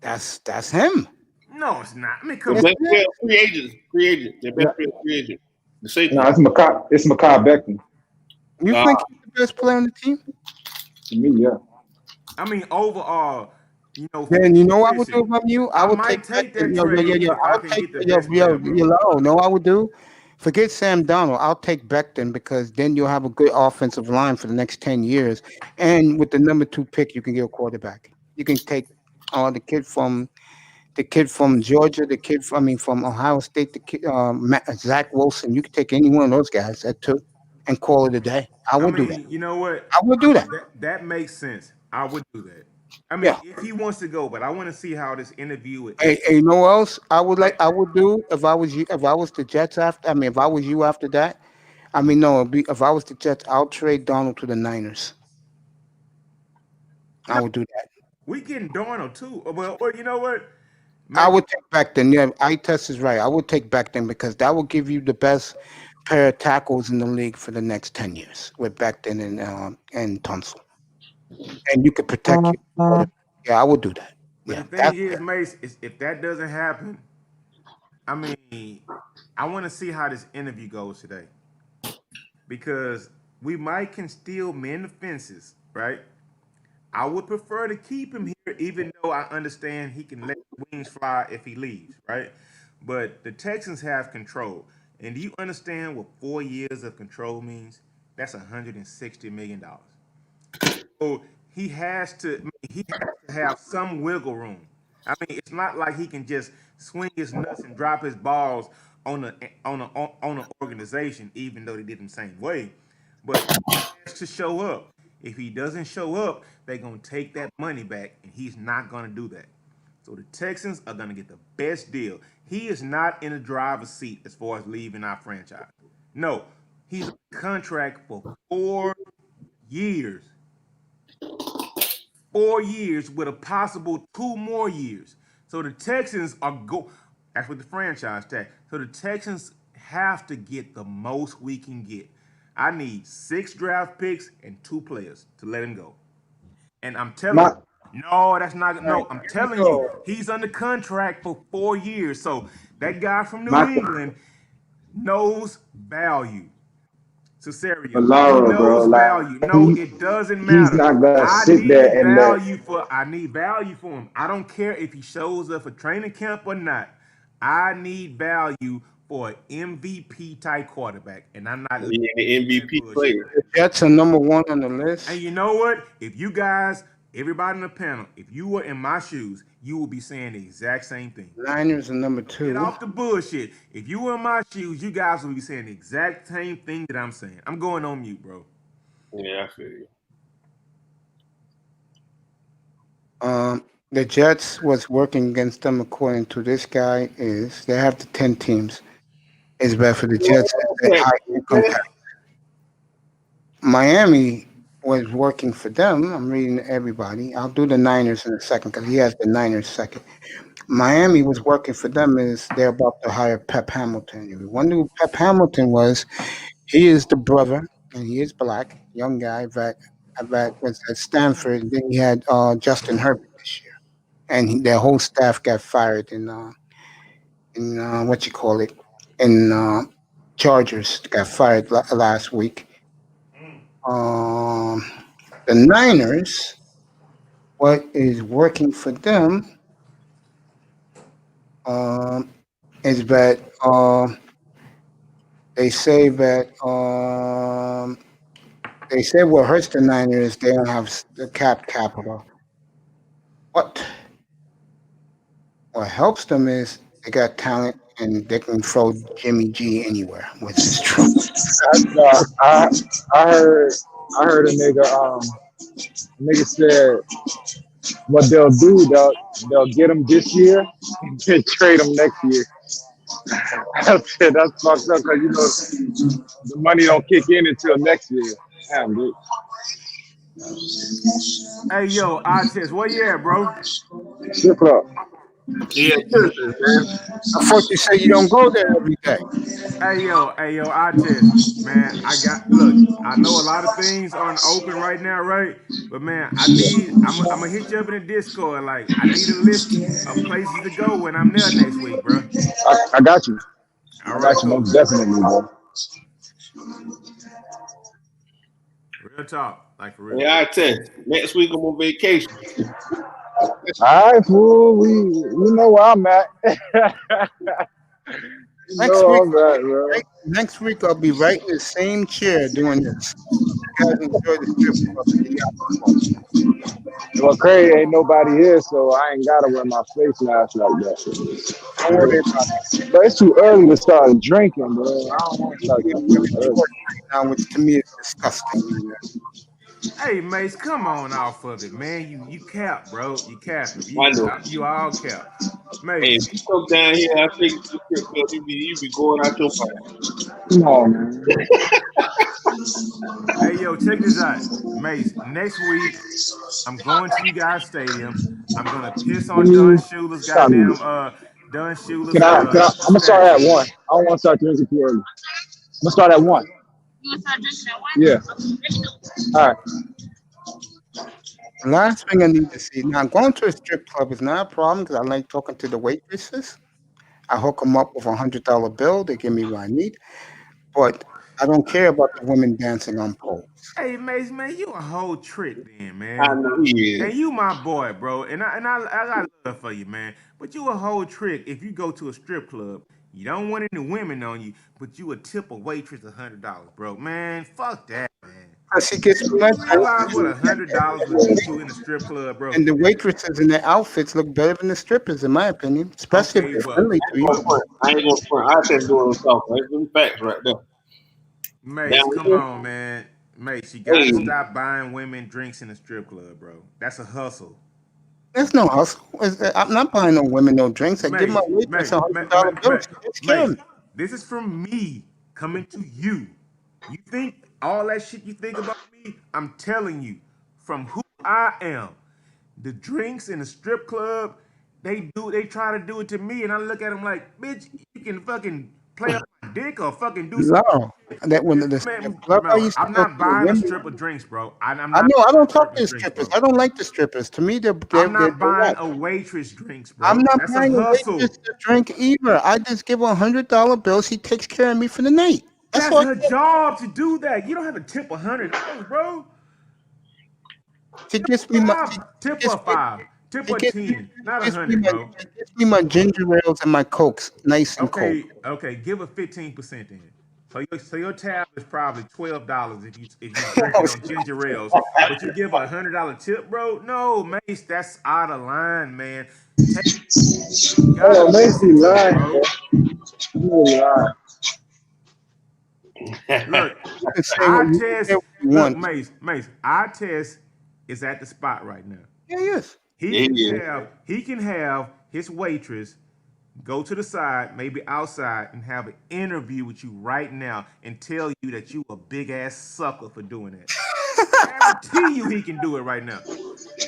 That's him. No, it's not. I mean, come on. Free agent. The best player, free agent. The safety. No, it's Mekhi Becton. You think he's the best player on the team? To me, yeah. I mean, overall, Then you know what I would do if I'm you? I would take that trade. I'll take no, I would do. Forget Sam Darnold. I'll take Becton because then you'll have a good offensive line for the next 10 years. And with the number 2 pick, you can get a quarterback. You can take the kid from Georgia, from Ohio State, the kid, Zach Wilson. You can take any one of those guys at 2 and call it a day. I would do that. You know what? I would do that. That makes sense. I would do that. I mean, if he wants to go, but I want to see how this interview with. Hey, you know what else I would do if I was you? If I was the Jets after, if I was you after that, if I was the Jets, I'll trade Donald to the Niners. I would do that. We getting Darnold too. Well, you know what? I would take Becton. Yeah, I-Test is right. I would take Becton because that will give you the best pair of tackles in the league for the next 10 years with Becton and Tunsil. And you could protect you. Yeah, I would do that. But the thing is, Mace, if that doesn't happen, I want to see how this interview goes today. Because we can still mend the fences, right? I would prefer to keep him here, even though I understand he can let his wings fly if he leaves, right? But the Texans have control. And do you understand what 4 years of control means? That's $160 million. So he has to have some wiggle room. I mean, it's not like he can just swing his nuts and drop his balls on an organization, even though they did them same way. But he has to show up. If he doesn't show up, they're gonna take that money back, and he's not gonna do that. So the Texans are gonna get the best deal. He is not in the driver's seat as far as leaving our franchise. No, he's on contract for 4 years. 4 years with a possible 2 more years. So the Texans that's what the franchise tag. So the Texans have to get the most we can get. I need 6 draft picks and 2 players to let him go. And I'm telling you, no, that's not. No, I'm telling you, he's under contract for 4 years. So that guy from New England knows value. Cesario, he knows value. No, it doesn't matter. He's not gonna sit there and I need value for him. I don't care if he shows up for training camp or not. I need value for an MVP type quarterback, and I'm not an MVP player. The Jets are number 1 on the list. And you know what? If you guys, everybody in the panel, if you were in my shoes, you would be saying the exact same thing. Niners are number 2. Get off the bullshit. If you were in my shoes, you guys would be saying the exact same thing that I'm saying. I'm going on mute, bro. Yeah, I feel you. The Jets, what's working against them, according to this guy, is they have the 10 teams. It's bad for the Jets. Miami was working for them. I'm reading everybody. I'll do the Niners in a second because he has the Niners second. Miami was working for them is they're about to hire Pep Hamilton. If you wonder who Pep Hamilton was, he is the brother, and he is black, young guy that was at Stanford. And then he had Justin Herbert this year, and their whole staff got fired in Chargers got fired last week. The Niners, what is working for them is that they say what hurts the Niners, they don't have the capital. What helps them is They got talent, and they can throw Jimmy G anywhere with his truck. I heard a nigga said what they'll do, they'll get him this year and trade him next year. I said that's fucked up because the money don't kick in until next year. Damn, dude. Hey, yo, Artist, where you at, bro? Strip club. Yeah, man. I thought you said you don't go there every day. Hey, yo, Artist, man, look, I know a lot of things aren't open right now, right? But, man, I'm going to hit you up in the Discord. Like, I need a list of places to go when I'm there next week, bro. I got you. All I right, got you cool. most definitely, bro. Real talk, like for real. Yeah, I tell you, next week I'm on vacation. All right, fool. We know where I'm at. Next week I'll be right in the same chair doing this. You guys enjoy the strip club. Well, crazy, ain't nobody here, so I ain't gotta wear my face mask like that. Don't worry about it. But it's too early to start drinking, bro. I don't want to start drinking early. Now, which to me is disgusting. Hey, Mace, come on off of it, man. You cap, bro. You cap. You all cap. Mace. Hey, if you come down here, I think you be going out your mind. Come on, man. Hey, yo, check this out. Mace, next week, I'm going to you guys' stadium. I'm going to piss on Don Shula's goddamn, Don Shula's. I'm going to start at 1. I don't want to start drinking too early. I'm going to start at 1. You want to start drinking at 1? Yeah. All right. The last thing I need to see. Now, going to a strip club is not a problem because I like talking to the waitresses. I hook them up with a $100 bill. They give me what I need. But I don't care about the women dancing on poles. Hey, Mace, man, you a whole trick then, man. I know he is. And you my boy, bro. And I got love for you, man. But you a whole trick if you go to a strip club. You don't want any women on you, but you would tip a waitress $100, bro. Man, fuck that, man. She gets me like realize what $100 would get you in a strip club, bro. And the waitresses in their outfits look better than the strippers, in my opinion. Especially if they're friendly to you. I ain't gonna front. I just doing stuff. That's them facts right there. Mace, come on, man. Mace, you gotta stop buying women drinks in the strip club, bro. That's a hustle. There's no hustle. I'm not buying no women no drinks. I give my waitress $100 bill. This is from me coming to you. You think all that shit you think about me? I'm telling you, from who I am. The drinks in the strip club, they try to do it to me, and I look at them like, bitch, you can fucking play on my dick or fucking do something. No, that when I'm not buying a stripper drinks, bro. I don't talk to the strippers. I don't like the strippers. To me, I'm not buying a waitress drinks, bro. I'm not That's buying a a waitress to drink either. I just give her $100 bill. She takes care of me for the night. That's her job to do that. You don't have to tip $100, bro. She gets me my tip her 5. Tip her 10, not 100, bro. She gets me my ginger ales and my cokes, nice and cold. Okay, give her 15% then. So your tab is probably $12 if you drink it on ginger ales, but you give a $100 tip, bro. No, Mace, that's out of line, man. Mace, you lying, bro. Look, Mace, our test is at the spot right now. Yeah, yes. He can have his waitress go to the side, maybe outside, and have an interview with you right now and tell you that you a big ass sucker for doing that. I guarantee you he can do it right now.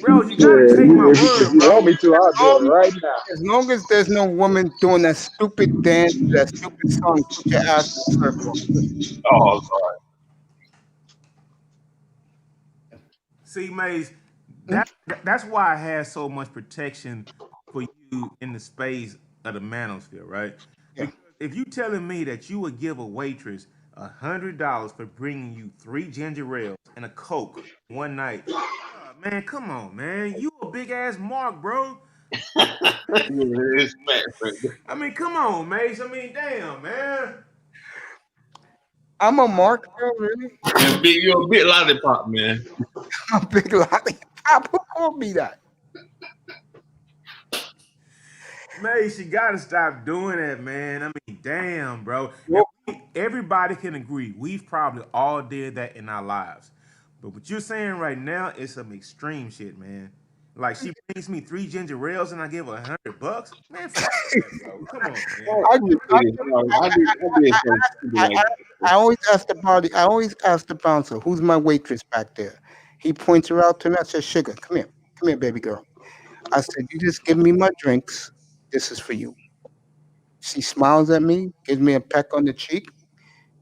Bro, you gotta take my word, bro. You want me to, I'll do it right now. As long as there's no woman doing that stupid dance, that stupid song, put your ass in a circle. Oh, sorry. See, Maze, that's why I have so much protection for you in the space of the manosphere, right? Yeah. Because if you telling me that you would give a waitress $100 for bringing you 3 ginger ales and a Coke one night, man, come on, man. You a big ass mark, bro. I mean, come on, Mace. I mean, damn, man. I'm a mark, bro, really? You're a big lollipop, man. I'm a big lollipop. Who called me that? Mace, you gotta stop doing that, man. I mean, damn, bro. Everybody can agree. We've probably all did that in our lives. But what you're saying right now is some extreme shit, man. Like she brings me 3 ginger ales and I give her $100. Man, fuck that, bro. Come on, man. I always ask the body. I always ask the bouncer, "Who's my waitress back there?" He points her out to me. I said, "Sugar, come here, baby girl." I said, "You just give me my drinks. This is for you." She smiles at me, gives me a peck on the cheek,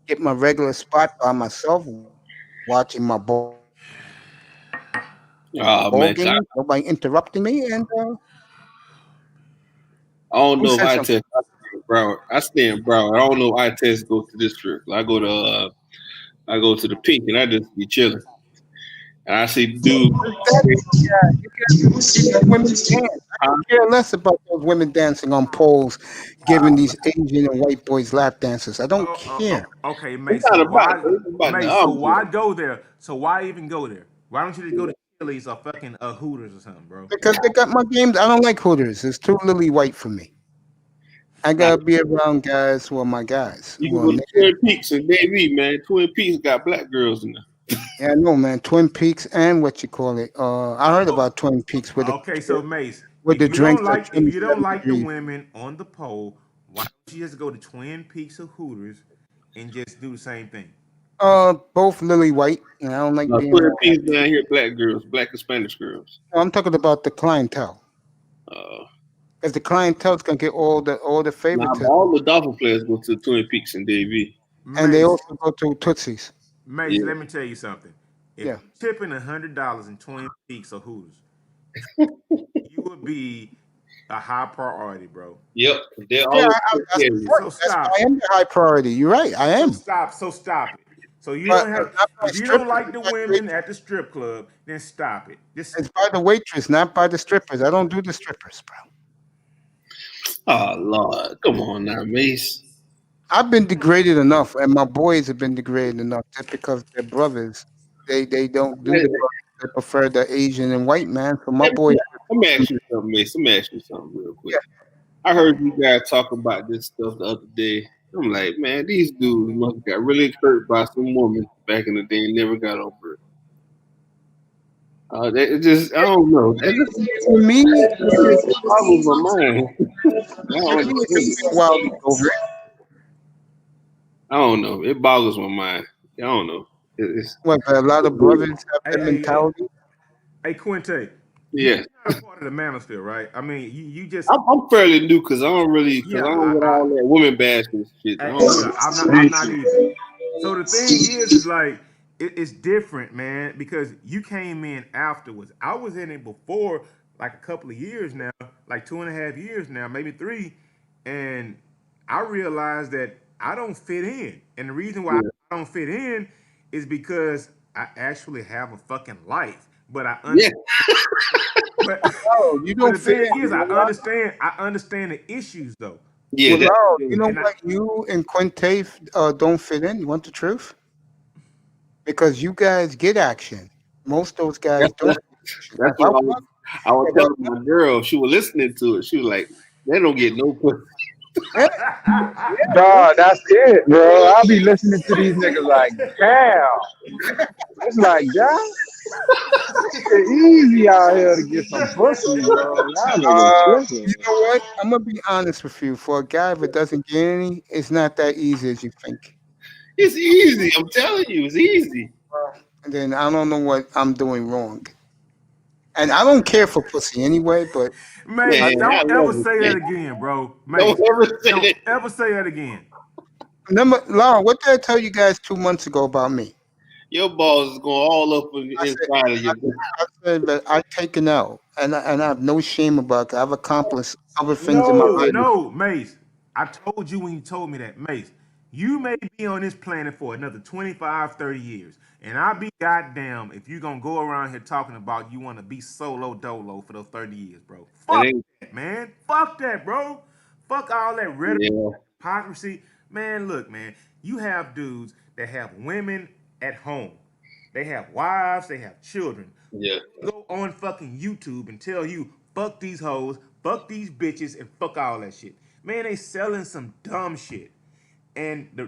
get my regular spot by myself, watching my ball Oh man, game. Nobody interrupting me, and I don't who know if said I something? test. I stay in Broward. I stay in Broward. I don't know if I test go to this trip. I go to the Pink and I just be chilling. And I see dude. Women dance. I could care less about those women dancing on poles, giving these Asian and white boys lap dances. I don't care. Okay, It's Mace. not So about why, that. It's about the Mace? So object. why go there? So why even go there? Why don't you just go to Chili's or fucking Hooters or something, bro? Because they got my games. I don't like Hooters. It's too lily white for me. I Nah, gotta be around guys who are my guys. you Who can are go to niggas. Twin Peaks and Davie, man. Twin Peaks got black girls in there. Yeah, I know, man. Twin Peaks and what you call it. I heard about Twin Peaks Okay, so Mace, with the drinks at if you don't 27 like the degrees. women on the pole, why don't you just go to Twin Peaks or Hooters and just do the same thing? Both lily white, and I don't like No, being Twin around. Peaks down here, black girls, black and Spanish girls. I'm talking about the clientele, Uh, because the clientele's gonna get all the but favoritism, all the Dolphin players go to Twin Peaks and Davie. and they Mace, also go to Tootsie's. Mace, Yeah. let me tell you something. If Yeah. you're tipping $100 in Twin Peaks or Hooters, you would be a high priority, bro. Yep. They're Yeah, always that's the point. So That's stop why I it. am the high priority. You're right. I am. So stop it. So you But don't have not by if you don't strippers. like the women at the strip club, then stop it. Just It's by the waitress, not by the strippers. I don't do the strippers, bro. Oh Lord, come on now, Mace. I've been degraded enough, and my boys have been degraded enough just because they're brothers. They don't do Let, the brothers. They prefer the Asian and white man. So my let boys, me, let me ask you something, Mace. Let me ask you something real quick. yeah. I heard you guys talk about this stuff the other day. I'm like, man, these dudes must have got really hurt by some woman back in the day and never got over it. That just, I don't know. That just For me, boggles my mind. I don't it's understand been it. a while to get over it. I don't know. It boggles my mind. I don't know. It's What, a lot of brothers have that hey, mentality. hey, Quinte, yeah. you're not a part of the manosphere, right? I mean, you just I'm fairly new because I don't get I all that women bashing shit. I don't yeah, I'm not either. So the thing is like it's different, man, because you came in afterwards. I was in it before, like a couple of years now, like 2.5 years now, maybe 3, and I realized that I don't fit in, and the reason why yeah. I don't fit in is because I actually have a fucking life, but I Yeah. but Oh, you but don't the fit thing in. is, You know what? I understand the issues though. Yeah, Well, that's no, the you thing. know And I what? You and Quinte don't fit in. You want the truth? Because you guys get action. Most of those guys That's don't that's, get action. that's what I was If I telling my girl. She was listening to it. She was like, they don't get no pussy. yeah, Dog, that's it, bro. I'll be listening to these niggas like, damn. It's like, yeah, it's easy out here to get some pussy, bro. Y'all niggas you tripping. know what? I'm gonna be honest with you. For a guy that doesn't get any, it's not that easy as you think. It's easy. I'm telling you, it's easy. And then I don't know what I'm doing wrong. And I don't care for pussy anyway. But I, Mace, Man, I don't ever love say that it. again, bro. Don't Mace, ever say don't that. ever say that again. remember, Laura, what did I tell you guys 2 months ago about me? Your balls is going all up I said, inside of I, your. I said that I take an L, and I have no shame about it. I've accomplished other things in my No, life. no, Mace. I told you when you told me that, Mace. You may be on this planet for another 25, 30 years. And I'll be goddamn if you're going to go around here talking about you want to be solo dolo for those 30 years, bro. It Fuck ain't. that, man. Fuck that, bro. Fuck all that rhetoric, Yeah, hypocrisy. Man, look, man. You have dudes that have women at home. They have wives, they have children. yeah. Go on fucking YouTube and tell you, fuck these hoes, fuck these bitches and fuck all that shit. Man, they selling some dumb shit. And the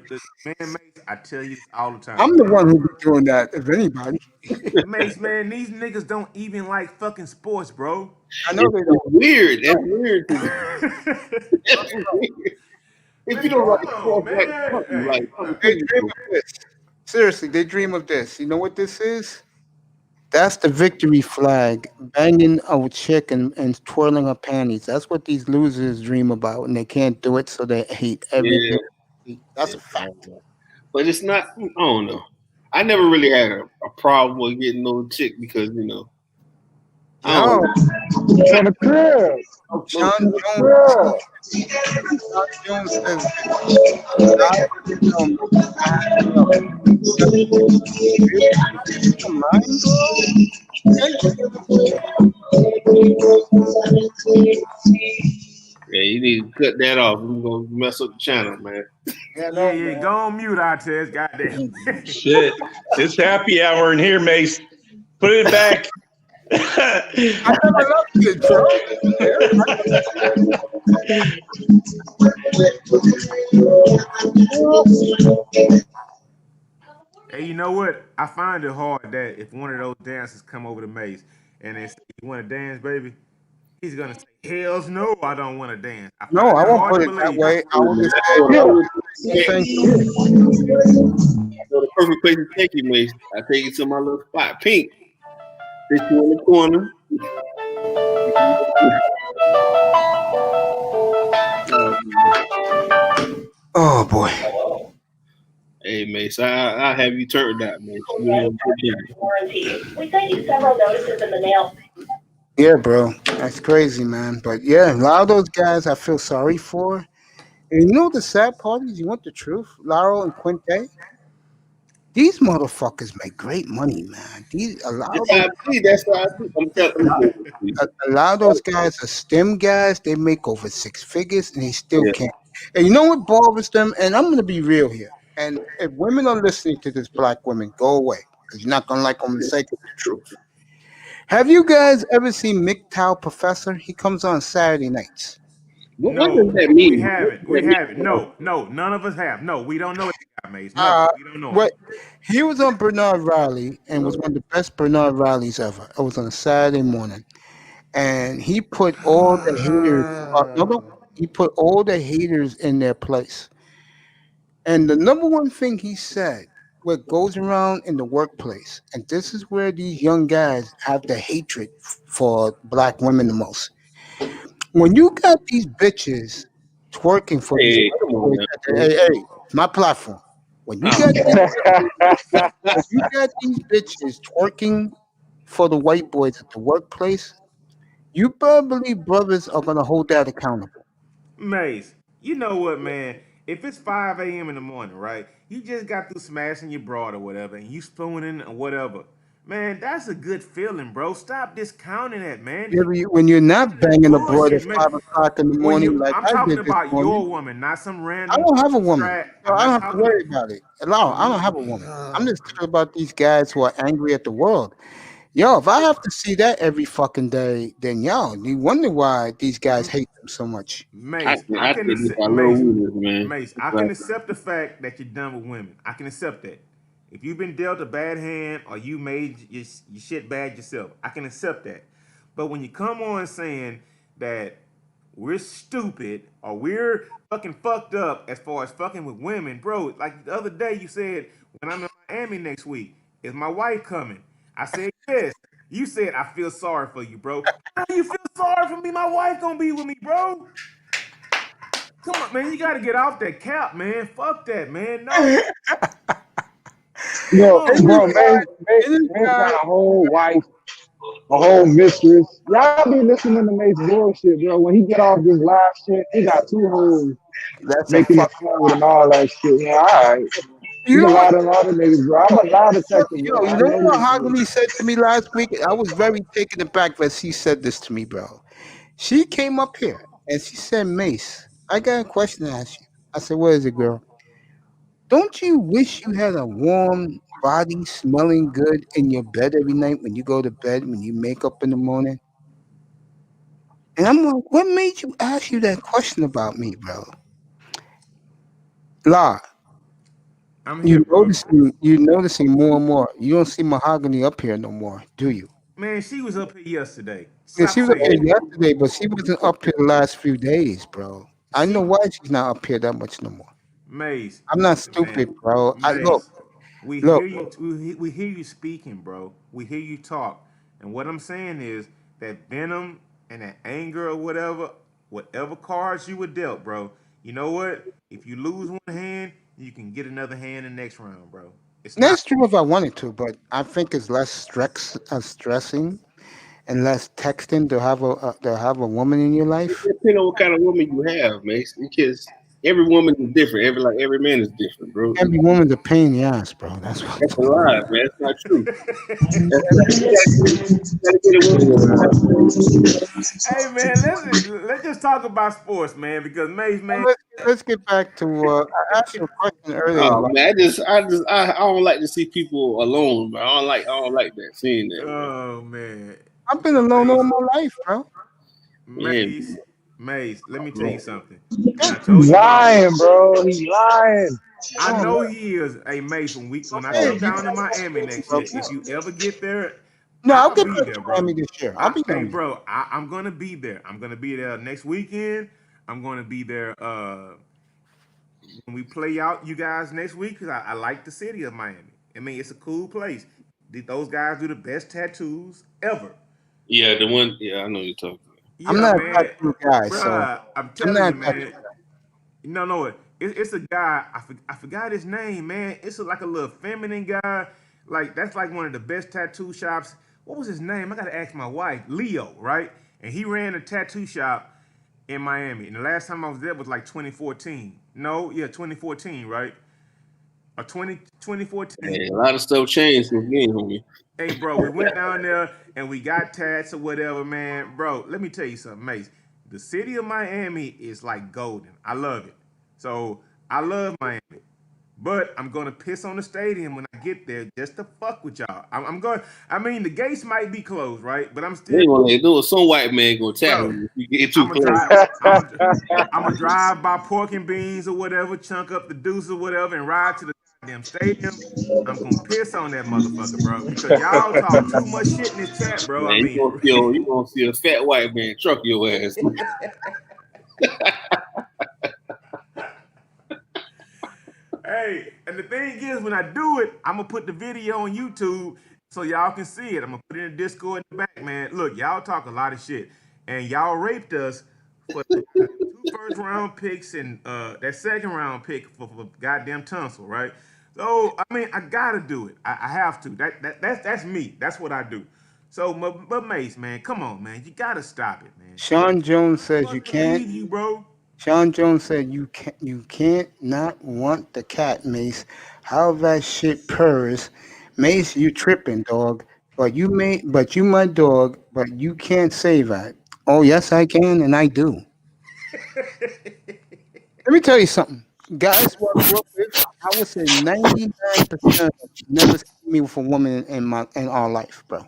man, Mace, I tell you this all the time. I'm the one who be doing that, if anybody. Mace, man, these niggas don't even like fucking sports, bro. I know they don't. Weird. That's weird. That's weird. If you don't like sports, like something, like They dream of this. Seriously, they dream of this. You know what this is? That's the victory flag, banging a chick and twirling her panties. That's what these losers dream about, and they can't do it, so they hate everything. That's a fact. But it's not. I don't know. I never really had a problem with getting no chick because I don't know. On the crib. John Jones says, Yeah, you need to cut that off. We're gonna mess up the channel, man. Yeah, go on mute, Artez. Goddamn. Shit. It's happy hour in here, Mace. Put it back. I never loved it, Hey, you know what? I find it hard that if one of those dancers come over to Mace and they say, "You want to dance, baby?" He's gonna say, "Hell's no, I don't want to dance." No, I won't put it that way. I will just say, thank you. So the perfect place to take you, Mace. I take you to my little spot, Pink. Sit you in the corner. Oh boy. Hey, Mace, I'll have you turned out, Mace. Warranty. We sent you several notices in the mail. Yeah, bro. That's crazy, man. But yeah, a lot of those guys I feel sorry for. And you know the sad part is, you want the truth? Laro and Quinte, these motherfuckers make great money, man. A lot of those guys are STEM guys. They make over six figures and they still can't. And you know what bothers them? And I'm going to be real here. And if women are listening to this, black women, go away, because you're not going to like them for the sake of the truth. Have you guys ever seen MGTOW Professor? He comes on Saturday nights. What does that mean? We haven't. No, none of us have. No, we don't know that guy, Mace. No, we don't know him. He was on Bernard Riley and was one of the best Bernard Rileys ever. It was on a Saturday morning. And he put all the haters, he put all the haters in their place. And the number one thing he said, what goes around in the workplace, and this is where these young guys have the hatred for black women the most. When you got these bitches twerking for these hey, my platform. When you got these bitches twerking for the white boys at the workplace, you better believe brothers are gonna hold that accountable. Mace, you know what, man? If it's 5 a.m. in the morning, right? You just got through smashing your broad or whatever, and you spooning or whatever. Man, that's a good feeling, bro. Stop discounting that, man. Yeah, when you're not banging a broad at 5 o'clock in the morning, like I'm I talking did this about morning. your woman, not some random. I don't have a woman. So I don't have to worry about it. No, I don't have a woman. I'm just talking about these guys who are angry at the world. Yo, if I have to see that every fucking day, then you wonder why these guys hate them so much. Mace, I can accept the fact that you're done with women. I can accept that. If you've been dealt a bad hand or you made your shit bad yourself, I can accept that. But when you come on saying that we're stupid or we're fucking fucked up as far as fucking with women, bro, like the other day you said, when I'm in Miami next week, is my wife coming? I said, yes. You said, I feel sorry for you, bro. How you feel sorry for me? My wife gonna be with me, bro. Come on, man. You gotta get off that cap, man. Fuck that, man. No. Yo, bro, man got a whole wife, a whole mistress. Y'all be listening to Mace bullshit, bro. When he get off this live shit, he got two hoes making it forward and all that shit. Yeah, all right. You know what? A lot of niggas, bro. I'm a lot of detective. Yo, you know what Mahogany said to me last week? I was very taken aback that she said this to me, bro. She came up here and she said, Mace, I got a question to ask you. I said, what is it, girl? Don't you wish you had a warm body smelling good in your bed every night when you go to bed, when you make up in the morning? And I'm like, what made you ask you that question about me, bro? La, I'm here, bro. you noticing more and more. You don't see Mahogany up here no more, do you? Man, she was up here yesterday. Yeah, Stop she was up saying here that. yesterday, but she wasn't up here the last few days, bro. I know She, why she's not up here that much no more. Mace, I'm not listen, man. stupid, bro. Mace, we Look. hear you. We hear you speaking, bro. We hear you talk. And what I'm saying is that venom and that anger or whatever cards you were dealt, bro. You know what? If you lose one hand, you can get another hand in the next round, bro. It's not. That's true if I wanted to, but I think it's less stressing and less texting to have a woman in your It life. depends on what kind of woman you have, Mason. Because every woman is different. Every man is different, bro. Every woman's a pain in the ass, bro. That's what. That's a lie, man. That's not true. That's not, you gotta get a woman. Hey man, let's just talk about sports, man, because Mace, man. Let's get back to. I asked you a question earlier. Oh man, I don't like to see people alone, but I don't like that seeing that, man. Oh man, I've been alone all my life, bro. Mace, let me tell you something. He's lying, bro. He's lying. I know he is. Hey Mace, when I come down to Miami next year, if you ever get there, No, I'll get be back there, to bro. Miami this year. I'll be Hey, down. bro, I'm gonna be there. I'm gonna be there next weekend. I'm gonna be there when we play out you guys next week because I like the city of Miami. I mean, it's a cool place. Those guys do the best tattoos ever. Yeah, the one. Yeah, I know you're talking about. Yeah, I'm not man. a tattoo guy, so Bruh, I'm telling not you, a tattoo man. No, it's a guy. I forgot his name, man. It's like a little feminine guy. Like that's like one of the best tattoo shops. What was his name? I gotta ask my wife. Leo, right? And he ran a tattoo shop in Miami. And the last time I was there was like 2014. No, yeah, 2014, right? Or 2014. Yeah, a lot of stuff changed since then, homie. Hey, bro, we went down there and we got tats or whatever, man. Bro, let me tell you something, Mace. The city of Miami is like golden. I love it. So I love Miami. But I'm gonna piss on the stadium when I get there just to fuck with y'all. I'm going. I mean, the gates might be closed, right? But I'm They still. ain't gonna let it do it. Some white man gonna tackle Bro, you if you get too close. I'm gonna drive by Pork and Beans or whatever, chunk up the deuce or whatever, and ride to the goddamn stadium. I'm gonna piss on that motherfucker, bro, because y'all talk too much shit in this chat, bro. Man, I mean, you gonna see a fat white man truck your ass. hey, and the thing is, when I do it, I'm gonna put the video on YouTube so y'all can see it. I'm gonna put it in the Discord in the back, man. Look, y'all talk a lot of shit, and y'all raped us for the 2 first round picks and that second round pick for goddamn Tunsil, right? So I mean, I gotta do it. I have to. That's me. That's what I do. So, but Mace, man, come on, man, you gotta stop it, man. Sean Jones says you can't. Believe you, bro. Sean Jones said you can't not want the cat, Mace. How that shit purrs. Mace, you tripping, dog. But you my dog, but you can't say that. Oh yes I can and I do. Let me tell you something. Guys who I grew up with, I would say 99% never seen me with a woman in our life, bro.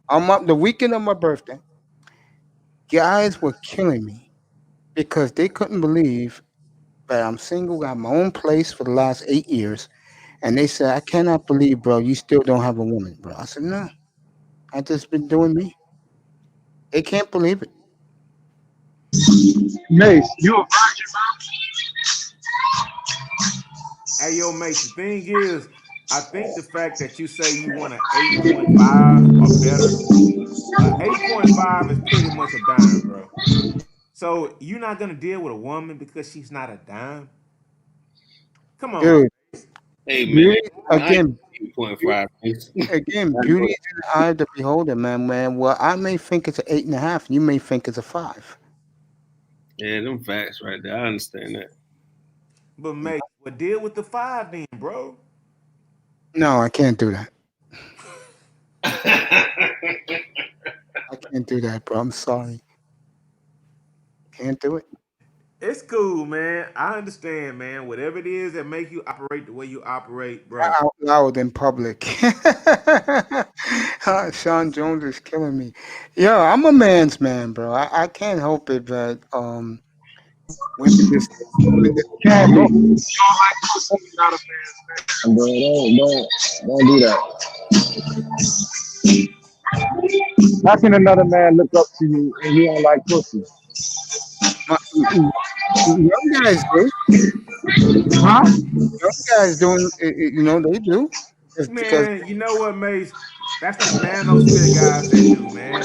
The weekend of my birthday, guys were killing me because they couldn't believe that I'm single, got my own place for the last 8 years, and they said, "I cannot believe, bro, you still don't have a woman, bro." I said, "No, I just been doing me." They can't believe it. Mace, you a Hey, yo, Mace, the thing is, I think the fact that you say you want an 8.5 or better, 8.5 is pretty much a dime, bro. So you're not gonna deal with a woman because she's not a dime? Come on. Dude, Hey man, beauty, I ain't again, 8.5. beauty is in the eye of the beholder, man. Well, I may think it's an 8.5, you may think it's a 5. Yeah, them facts right there. I understand that. But Mace, well, deal with the 5 then, bro. No, I can't do that. I can't do that, bro. I'm sorry. Can't do it. It's cool, man. I understand, man. Whatever it is that make you operate the way you operate, bro. Out loud in public. Sean Jones is killing me. Yo, I'm a man's man, bro. I can't help it, but women just Can't treat go. me. You don't like pussy, you're not a man's man, bro. Don't do that. How can another man look up to you and you don't like pussy? Young guys do. Huh? Young guys doing, they do. It's because Man, you know what, Mace? That's the manosphere guys that do, man.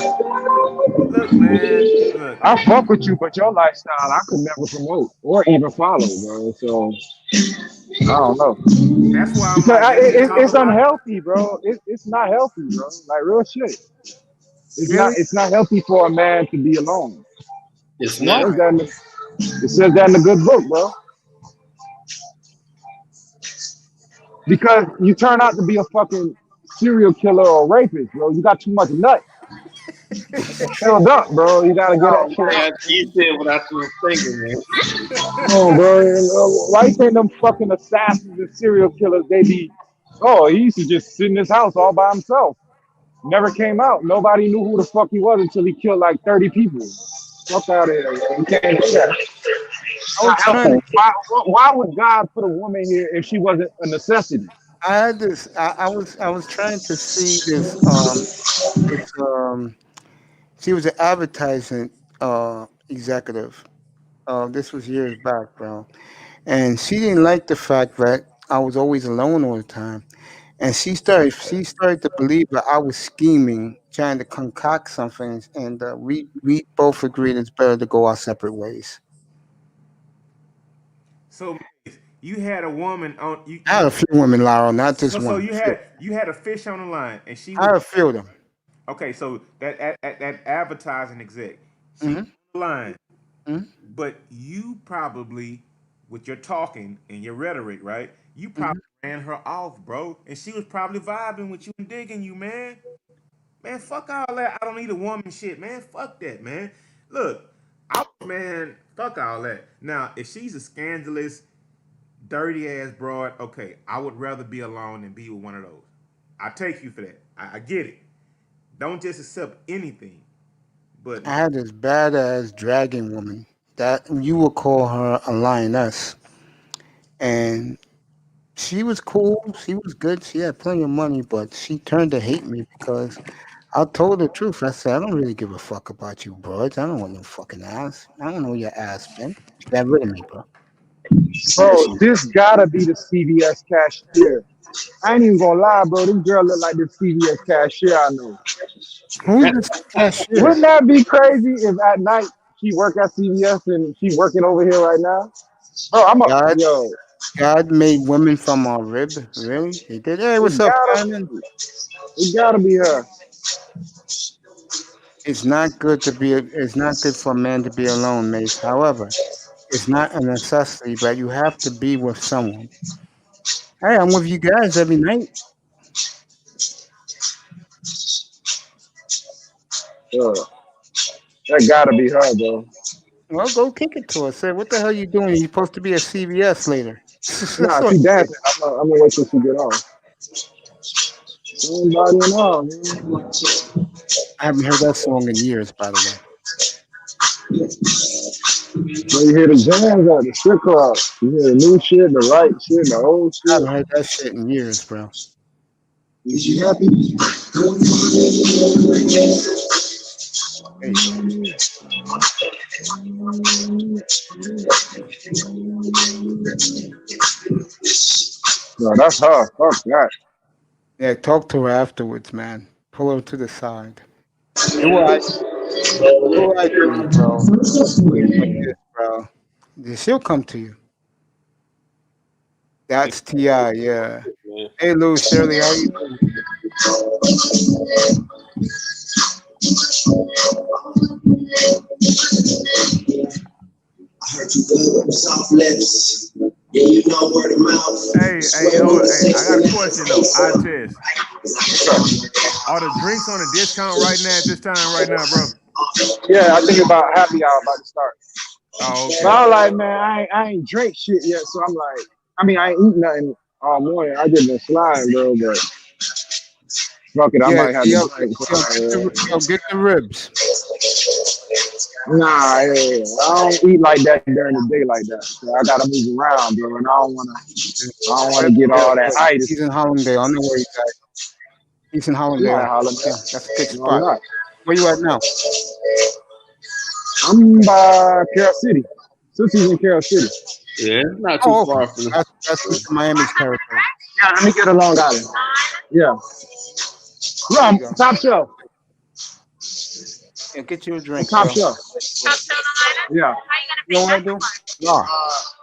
Look, man. Look. I fuck with you, but your lifestyle I could never promote or even follow, bro. So I don't know. That's why I'm Because like, let me talk it's about. unhealthy, bro. It's not healthy, bro. Like real shit. really, It's not healthy for a man to be alone. It's It not. says that it says that in the good book, bro. Because you turn out to be a fucking serial killer or rapist, bro. You got too much nut filled up, bro. You gotta get that shit out. Yeah, you said what I was thinking, man. Oh, bro. Why you think them fucking assassins and serial killers, they be, oh, he used to just sit in his house all by himself. Never came out. Nobody knew who the fuck he was until he killed like 30 people. Fuck out of here, man. You can't do that. I was trying to. Why would God put a woman here if she wasn't a necessity? I had this. I was trying to see this. This. She was an advertising executive. This was years back, bro. And she didn't like the fact that I was always alone all the time. And she started to believe that I was scheming, trying to concoct something, and we both agreed it's better to go our separate ways. So Mace, you had a woman on you. I had a few women, Laurel, not just So one. you Few. had a fish on the line, and she I was had a few of them. okay. So that advertising exec, she was Hmm. on the line, Hmm. but you probably, with your talking and your rhetoric, right? You Hmm. probably ran her off, bro, and she was probably vibing with you and digging you, man. Man, fuck all that. I don't need a woman shit, man. Fuck that, man. Look, man, fuck all that. Now, if she's a scandalous, dirty ass broad, okay, I would rather be alone than be with one of those. I take you for that. I get it. Don't just accept anything. But I had this badass dragon woman that you would call her a lioness, and she was cool. She was good. She had plenty of money, but she turned to hate me because I told her the truth. I said, I don't really give a fuck about you, broads. I don't want no fucking ass. I don't know where your ass been. She got rid of me, bro. Yeah, Bro, this gotta be the CVS cashier. I ain't even gonna lie, bro. This girl look like the CVS cashier I know. who's this cashier? Wouldn't that be crazy if at night she work at CVS and she working over here right now? Bro, God, yo, God made women from our rib. Really? He did. Hey, what's it up, gotta Simon? be. It gotta be her. It's not good to be. It's not good for a man to be alone, Mace. However, it's not a necessity, but you have to be with someone. Hey, I'm with you guys every night. That gotta be her, bro. Well, go kick it to her. Say, what the hell you doing? You're supposed to be at CVS later. That's Nah, what she you say. dancing. I'm gonna wait till she get off. Nobody and all, man. I haven't heard that song in years, by the way. So you hear the jams at the strip club. You hear the new shit, the right shit, the old I shit. haven't heard that shit in years, bro. Is you happy? There you go. No, that's her. Fuck that. Yeah, talk to her afterwards, man. Pull her to the side. Do what I do, bro. Like this, bro. Yeah, she'll come to you. That's Ti. Yeah. Man. Hey, Lou Shirley, how you doing? I heard you good with soft lips. Yeah, you know word of mouth. hey, I got a question though. I test. Are the drinks on a discount right now at this time right now, bro? Yeah, I think about happy hour about to start. Oh, But okay. I'm like, man, I ain't drink shit yet, so I'm like, I mean, I ain't eat nothing all morning. I just been sliding, bro, but Fuck it, I Yeah, might have yo, to drink. get the ribs. Nah, yeah, I don't eat like that during the day like that. So I gotta move around, bro, and I don't wanna get all that itis. He's in Hollandale. I know where he's at. He's in I'm not Hollandale. hollering. Yeah, that's a good No, I'm spot. not. Where you at now? I'm by Carroll City. Tootsie's in Carroll City. Yeah, it's not too Oh, far okay. from the. That's Mr. Miami's territory. Yeah, let me get a Long Island. Yeah. There you go. Top shelf. Yeah, get you a drink, Top bro. shelf. Yeah. You know what I do? No.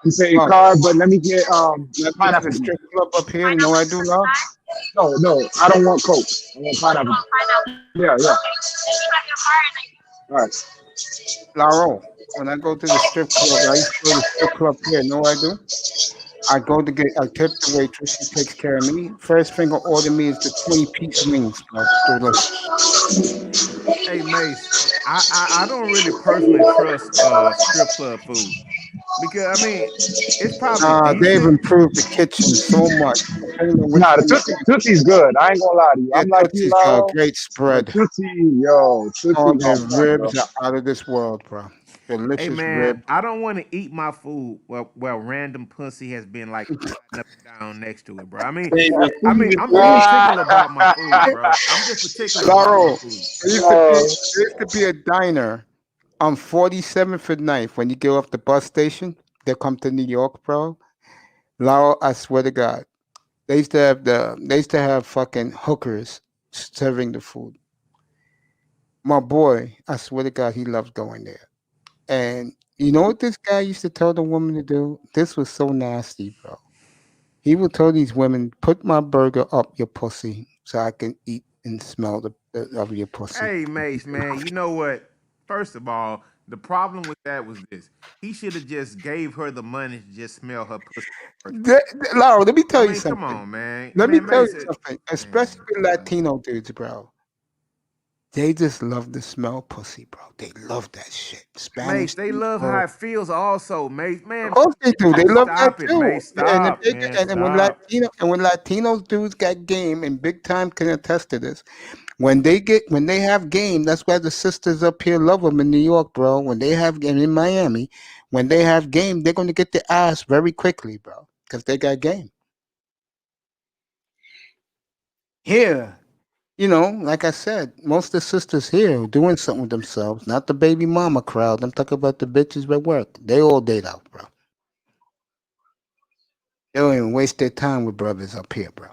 You pay your card, but let me get Let's pineapple the juice. strip club up here. You know what I do, Law? No, I don't want Coke. I want pineapple juice. Yeah. All right. Laro, when I go to the strip club, I used to go to the strip club here. You know what I do? I tip the waitress. She takes care of me. First thing I order me is the 20-piece wings, bro. Delicious. Hey Mace, I don't really personally trust strip club food because I mean it's probably They've decent. improved the kitchen so much. Nah, the Tootsie's good. I ain't gonna lie to you. I'm like you, Tootsie's Laro. great spread. Tootsie Oh, their on point, ribs bro. are out of this world, bro. Delicious Hey man, rib. I don't want to eat my food while random pussy has been like up and down next to it, bro. I mean, I'm just particular about my food, bro. I'm just particular about Laro, my food. there used to be a diner on 47th and 9th when you get off the bus station. They come to New York, bro. Laro, I swear to God, they used to have fucking hookers serving the food. My boy, I swear to God, he loves going there. And you know what this guy used to tell the woman to do? This was so nasty, bro. He would tell these women, "Put my burger up your pussy so I can eat and smell of your pussy." Hey Mace, man, you know what? First of all, the problem with that was this: he should have just gave her the money to just smell her pussy. Laura, let me tell you I mean, something. come on, man. Let me tell Mace, you something. Especially with Latino dudes, bro. They just love to smell pussy, bro. They love that shit. Spanish. Mace, they love how it feels also, Mace. Man, Of course they do. They love that stop it, too. Mace. Stop, man. And when Stop. Latinos dudes got game, and Big Time can attest to this. When they have game, that's why the sisters up here love them in New York, bro. When they have game in Miami, when they have game, they're gonna get their ass very quickly, bro, because they got game. Here, like I said, most of the sisters here are doing something with themselves, not the baby mama crowd. I'm talking about the bitches at work. They all date out, bro. They don't even waste their time with brothers up here, bro.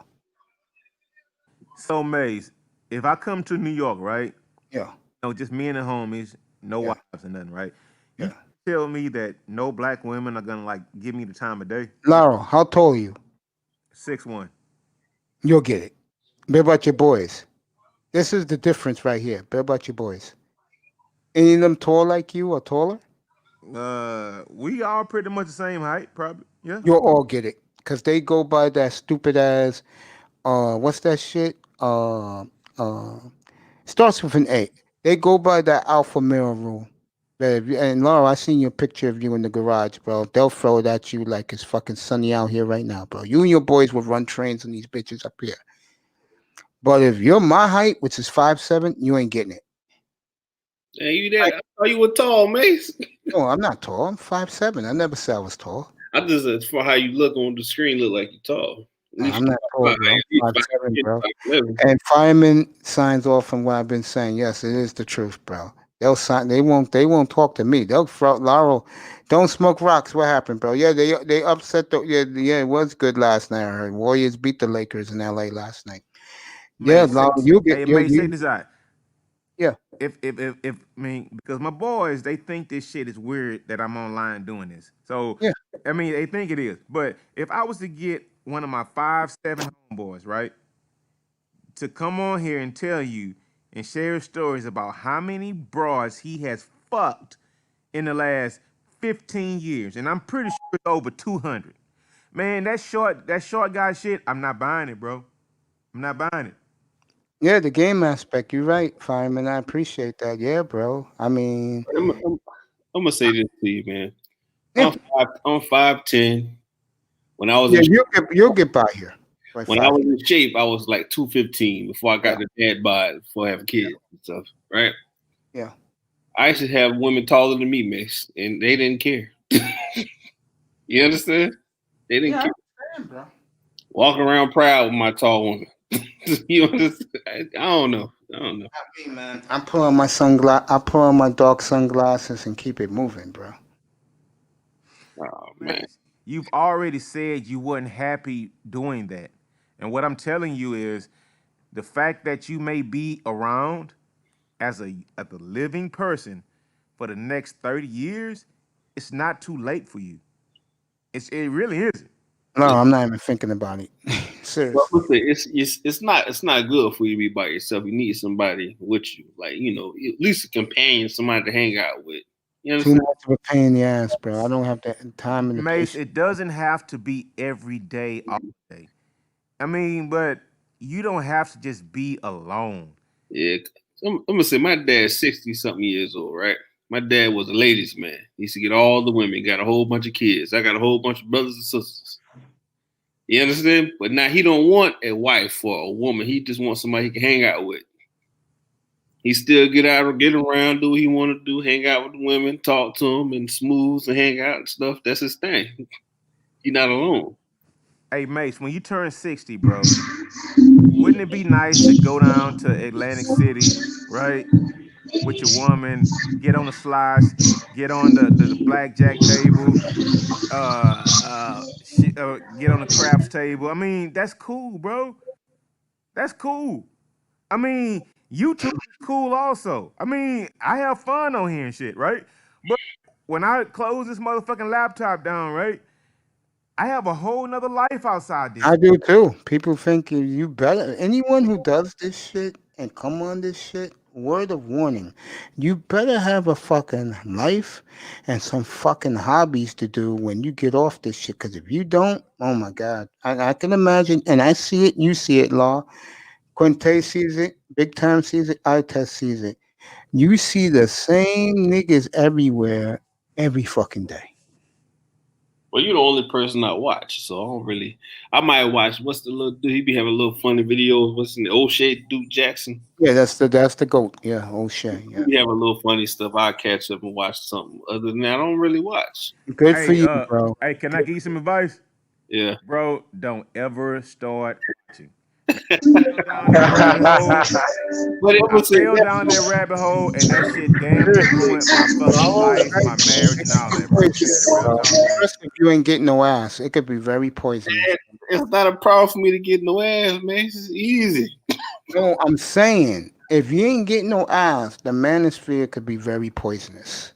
So, Mace, if I come to New York, right? Yeah. Just me and the homies, no wives and nothing, right? You tell me that no black women are gonna give me the time of day? Laurel, how tall are you? 6'1". You'll get it. What about your boys? This is the difference right here. What about your boys? Any of them tall like you or taller? We all pretty much the same height, probably. Yeah. You'll all get it. Because they go by that stupid ass, what's that shit? Starts with an A. They go by that alpha male rule. And Laura, I seen your picture of you in the garage, bro. They'll throw it at you like it's fucking sunny out here right now, bro. You and your boys will run trains on these bitches up here. But if you're my height, which is 5'7", you ain't getting it. Hey, you there? I thought you were tall, Mace. No, I'm not tall. I'm 5'7". I never said I was tall. I just, as for how you look on the screen, look like you're tall. I'm not tall, bro. 5'7", bro. And fireman signs off on what I've been saying. Yes, it is the truth, bro. They'll sign. They won't talk to me. They'll Laurel, don't smoke rocks. What happened, bro? Yeah, they upset. Yeah, it was good last night. I heard Warriors beat the Lakers in LA last night. Yeah, Laurel, you get. Say this out. Yeah. If because my boys, they think this shit is weird that I'm online doing this. So yeah, I mean, they think it is. But if I was to get one of my 5'7" homeboys, right, to come on here and tell you and share stories about how many broads he has fucked in the last 15 years, and I'm pretty sure it's over 200. Man, that short guy shit, I'm not buying it, bro. I'm not buying it. Yeah, the game aspect. You're right, Fireman. I appreciate that. Yeah, bro. I mean, I'm gonna say this to you, man. I'm 5'10". When I was you'll get by here. Like when I was in shape, I was like 215 before I got the dad bod, before I have kids and stuff, right? Yeah. I used to have women taller than me, Max, and they didn't care. You understand? They didn't care. I understand, bro. Walking around proud with my tall woman. You understand? I don't know. Not me, man. I put on my dark sunglasses and keep it moving, bro. Oh man. You've already said you weren't happy doing that. And what I'm telling you is the fact that you may be around as a living person for the next 30 years, it's not too late for you. It really isn't. No, I'm not even thinking about it. Seriously. Well, it's not good for you to be by yourself. You need somebody with you, like at least a companion, somebody to hang out with. You Too understand? much of a pain in the ass, bro. I don't have the time and the Mace, patience. it doesn't have to be every day, all day. I mean, but you don't have to just be alone. Yeah, I'm gonna say my dad's 60-something years old, right? My dad was a ladies' man. He used to get all the women, got a whole bunch of kids. I got a whole bunch of brothers and sisters. You understand? But now he don't want a wife or a woman. He just wants somebody he can hang out with. He still get around, do what he want to do, hang out with the women, talk to them, and smooth and hang out and stuff. That's his thing. He's not alone. Hey, Mace, when you turn 60, bro, wouldn't it be nice to go down to Atlantic City, right, with your woman, get on the slots, get on the blackjack table, get on the craps table? I mean, that's cool, bro. That's cool. I mean, YouTube is cool also. I mean, I have fun on here and shit, right? But when I close this motherfucking laptop down, right, I have a whole nother life outside this. I do too. People think you better. Anyone who does this shit and come on this shit, word of warning, you better have a fucking life and some fucking hobbies to do when you get off this shit. Because if you don't, oh my God, I can imagine, and I see it, you see it, Law. Quinte sees it, Big Time sees it, I-Test sees it. You see the same niggas everywhere every fucking day. Well, you're the only person I watch, so I don't really. I might watch. What's the little dude? He be having little funny videos. What's in the O'Shea Duke Jackson? Yeah, that's the goat. Yeah, O'Shea. Yeah. He be having a little funny stuff. I catch up and watch something. Other than that, I don't really watch. Good for you, bro. Hey, can I give you some advice? Yeah. Bro, don't ever start watching. I fell down that rabbit hole, and that shit damn near ruined my fucking life, my marriage, and all that, bro. Especially if you ain't getting no ass, it could be very poisonous. It's not a problem for me to get no ass, man. It's easy. No, I'm saying if you ain't getting no ass, the manosphere could be very poisonous.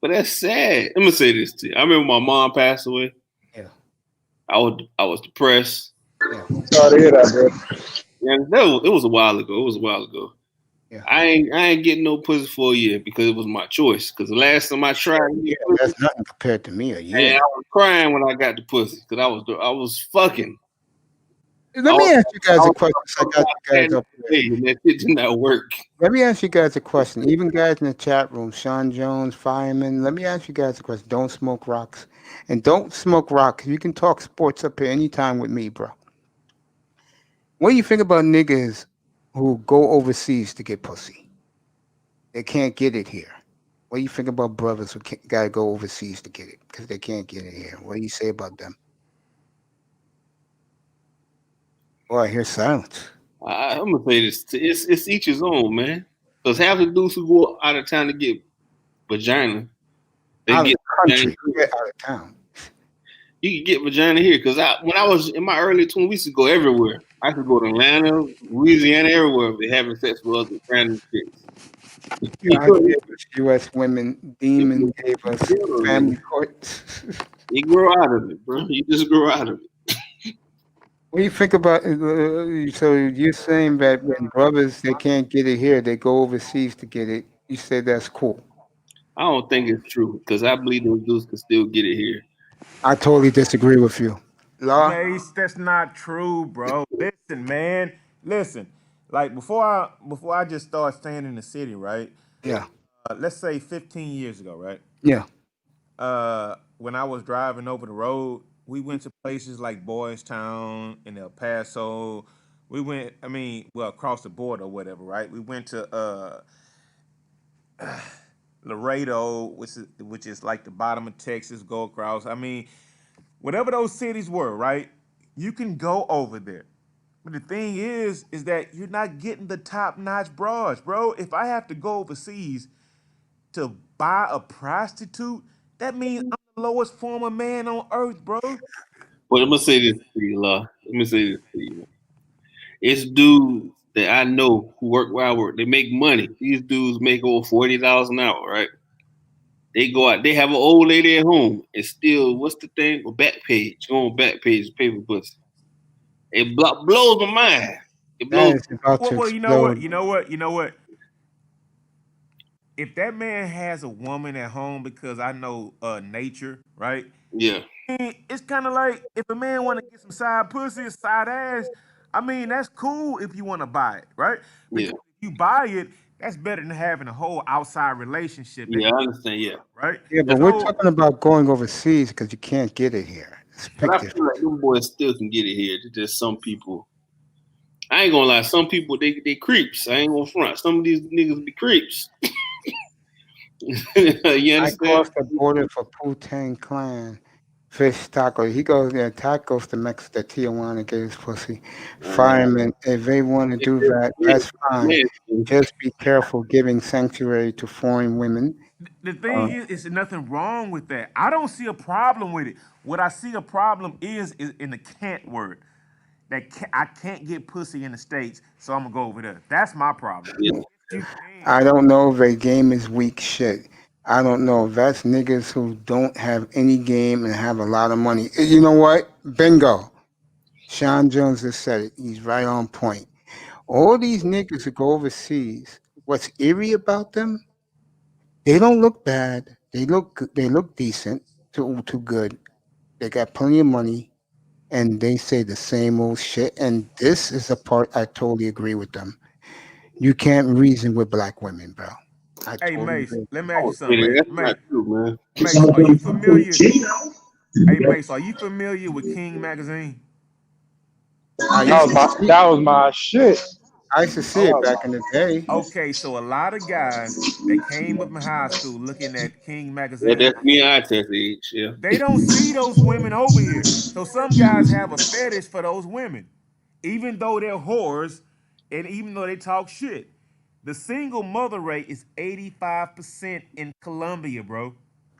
But that's sad. I'm gonna say this to you. I remember my mom passed away. Yeah. I was depressed. Yeah. Sorry to hear that, bro. Yeah, it was a while ago. Yeah. I ain't getting no pussy for a year because it was my choice. Because the last time I tried, that's nothing compared to me. A year. And I was crying when I got the pussy because I was fucking. Let me ask you guys a question. I got you guys up there. That shit did not work. Let me ask you guys a question. Even guys in the chat room, Sean Jones, Fireman. Let me ask you guys a question. Don't smoke rocks, and don't smoke rock. You can talk sports up here anytime with me, bro. What do you think about niggas who go overseas to get pussy? They can't get it here. What do you think about brothers who gotta go overseas to get it because they can't get it here? What do you say about them? Oh, I hear silence. I'm gonna say this: it's each his own, man. Because half the dudes who go out of town to get vagina, they out get of the country, out of town. You can get vagina here because when I was in my early 20s, we used to go everywhere. I could go to Atlanta, Louisiana, everywhere. They having sex with other random chicks. U.S. women, demon gave us family court. You grow out of it, bro. You just grow out of it. What do you think about? So you're saying that when brothers they can't get it here, they go overseas to get it. You say that's cool. I don't think it's true because I believe those dudes can still get it here. I totally disagree with you. Law? Mace, that's not true, bro. Listen, man. Listen. Like before I just started staying in the city, right? Yeah. Let's say 15 years ago, right? Yeah. When I was driving over the road we went to places like Boys Town and El Paso. We went, well, across the border or whatever, right? We went to Laredo, which is like the bottom of Texas, go across. Whatever those cities were, right? You can go over there. But the thing is that you're not getting the top-notch bras, bro. If I have to go overseas to buy a prostitute, that means I'm the lowest form of man on earth, bro. But I'm gonna say this to you, Law. Let me say this to you. It's dudes that I know who work where I work. They make money. These dudes make over $40 an hour, right? They go out. They have an old lady at home and still, what's the thing? A back page. Go on back page, paper pussy. It blows my mind. It That blows. is about to Well, you know what? explode. You know what? If that man has a woman at home, because I know nature, right? Yeah. It's kind of like if a man want to get some side pussy, side ass. That's cool if you want to buy it, right? Yeah. Because if you buy it, that's better than having a whole outside relationship. Yeah, I understand. Yeah. Right. Yeah, but we're talking about going overseas because you can't get it here. It's But big I difference. feel like them boys still can get it here. It's just some people. I ain't gonna lie. Some people they creeps. I ain't gonna front. Some of these niggas be creeps. You I understand? crossed the border for Wu-Tang Clan. Fish taco. He goes there, tacos to Mexico, Tijuana, get his pussy. Firemen, if they want to do that, that's fine. Just be careful giving sanctuary to foreign women. The thing is nothing wrong with that. I don't see a problem with it. What I see a problem is in the can't word. I can't get pussy in the States, so I'm gonna go over there. That's my problem. I don't know if their game is weak shit. I don't know if that's niggas who don't have any game and have a lot of money. You know what? Bingo. Sean Jones just said it. He's right on point. All these niggas who go overseas, what's eerie about them? They don't look bad. They look decent to good. They got plenty of money and they say the same old shit. And this is the part I totally agree with them. You can't reason with black women, bro. I Hey totally Mace, agree. let me ask you something, Mace. That's not true, man. Mace, are you familiar? Hey Mace, are you familiar with King magazine? That was my shit. I used to see it back in the day. Okay, so a lot of guys that came up in high school looking at King Yeah, magazine, that's me and I test age. Yeah. they don't see those women over here. So some guys have a fetish for those women, even though they're whores and even though they talk shit. The single mother rate is 85% in Colombia, bro.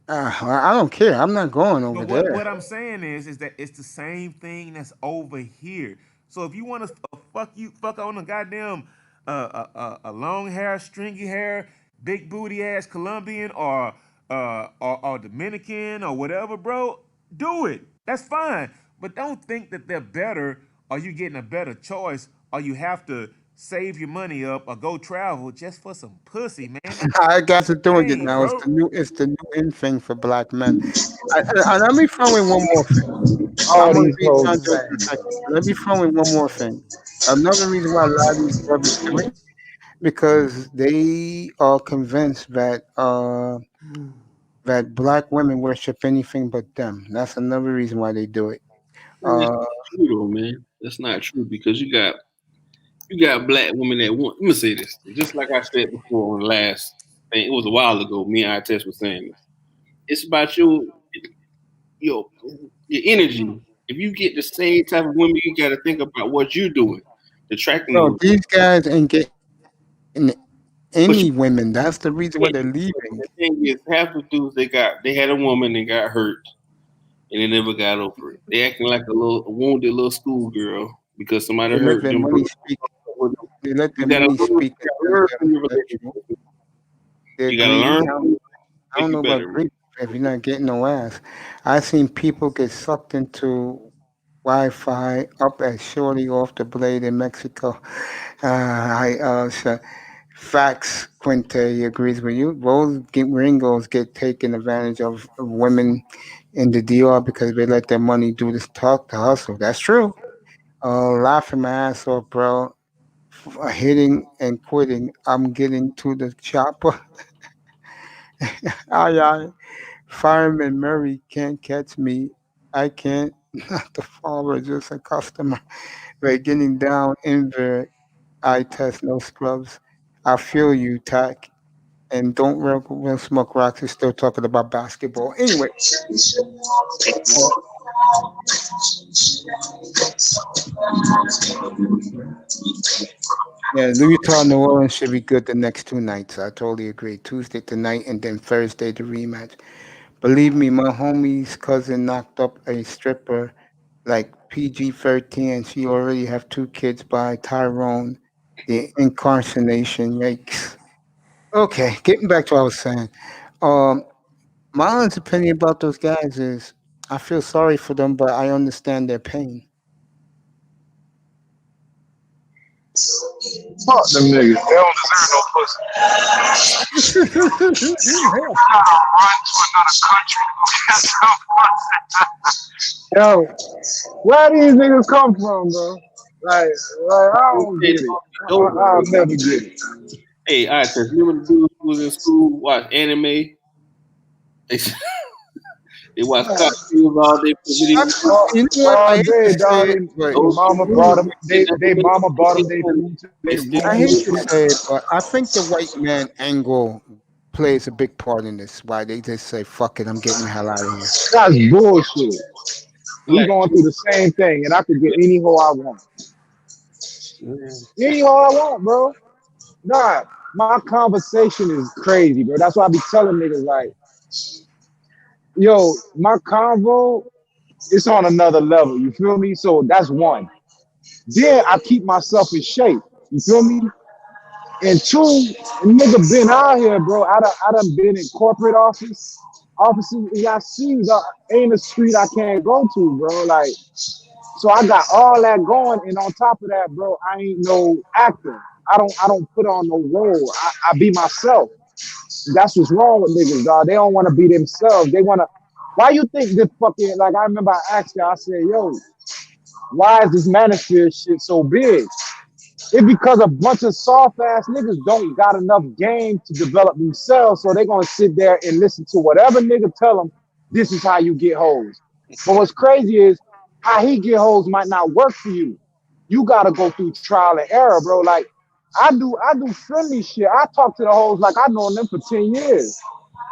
I don't care. I'm not going over But there. what I'm saying is that it's the same thing that's over here. So if you want to fuck on a goddamn a long hair, stringy hair, big booty ass Colombian or Dominican or whatever, bro, do it. That's fine. But don't think that they're better or you getting a better choice or you have to save your money up or go travel just for some pussy, man. Guys are doing it Hey, now. bro. It's the new in thing for black men. Let me throw in one more thing. I'm All gonna these be hoes, John Jones for a second. Let me throw in one more thing. Another reason why a lot of these brothers do it because they are convinced that black women worship anything but them. That's another reason why they do it. That's not Uh, true, though, man. That's not true because you got black women that want. Let me say this, just like I said before on the last thing. It was a while ago. Me and I test was saying this. It's about your your energy. If you get the same type of women, you got to think about what you're doing, attracting bro, those. these guys ain't getting But any you women. That's the reason why can't. they're leaving. The thing is, half the dudes they had a woman and got hurt, and they never got over it. They acting like a wounded little schoolgirl because somebody They let hurt their them. money speak. They let You their gotta money learn. speak You gotta learn instead from of your intellectual. relationship. They're You gotta greedy. learn. I Make don't you know about better. Man. greedy if you're not getting no ass. I've seen people get sucked into Wi-Fi up at Shorty off the blade in Mexico. So facts, Quinte agrees with you. Those gringos get taken advantage of women in the DR because they let their money do this talk to hustle. That's true. Laughing my ass off, bro. Hitting and quitting. I'm getting to the chopper. Aye, aye. Fireman Murray can't catch me. I can't. Not the follower, just a customer. We're getting down in the eye test, no scrubs. I feel you, Tack. And don't real smoke rocks is still talking about basketball. Anyway, uh, yeah, Louis Vuitton New Orleans should be good the next 2 nights. I totally agree. Tuesday tonight and then Thursday the rematch. Believe me, my homie's cousin knocked up a stripper like PG-13 and she already have 2 kids by Tyrone. The incarceration, yikes. Okay, getting back to what I was saying. Um, my honest opinion about those guys is I feel sorry for them, but I understand their pain. Fuck them niggas. They don't deserve no pussy. Gotta run to another country to go get some pussy. Yo, where these niggas come from, bro? Like I don't get it. I'll never get it. Hey, all right, because remember the dude who was in school, watch anime? They watch cartoons all day for videos. You know what? I hate Day, to say dog. it, but Mama bought them. They mama bought them. They food. I hate to say it, but I think the white man angle plays a big part in this. Why they just say, "Fuck it, I'm getting the hell out of here." That's bullshit. We going through the same thing, and I could get any hoe I want. Any hoe I want, bro. Nah, my conversation is crazy, bro. That's why I be telling niggas like, yo, my convo it's on another level. You feel me? So that's one. Then I keep myself in shape. You feel me? And two, a nigga been out here, bro. I done been in corporate offices. And y'all see, ain't a street I can't go to, bro. Like, so I got all that going, and on top of that, bro, I ain't no actor. I don't put on no role. I be myself. That's what's wrong with niggas, dog. They don't want to be themselves. They want to. Why you think this fucking like? I remember I asked you. I said, "Yo, why is this manosphere shit so big?" It's because a bunch of soft ass niggas don't got enough game to develop themselves, so they gonna sit there and listen to whatever nigga tell them. This is how you get hoes. But what's crazy is how he get hoes might not work for you. You gotta go through trial and error, bro. Like I do friendly shit. I talk to the hoes like I known them for 10 years.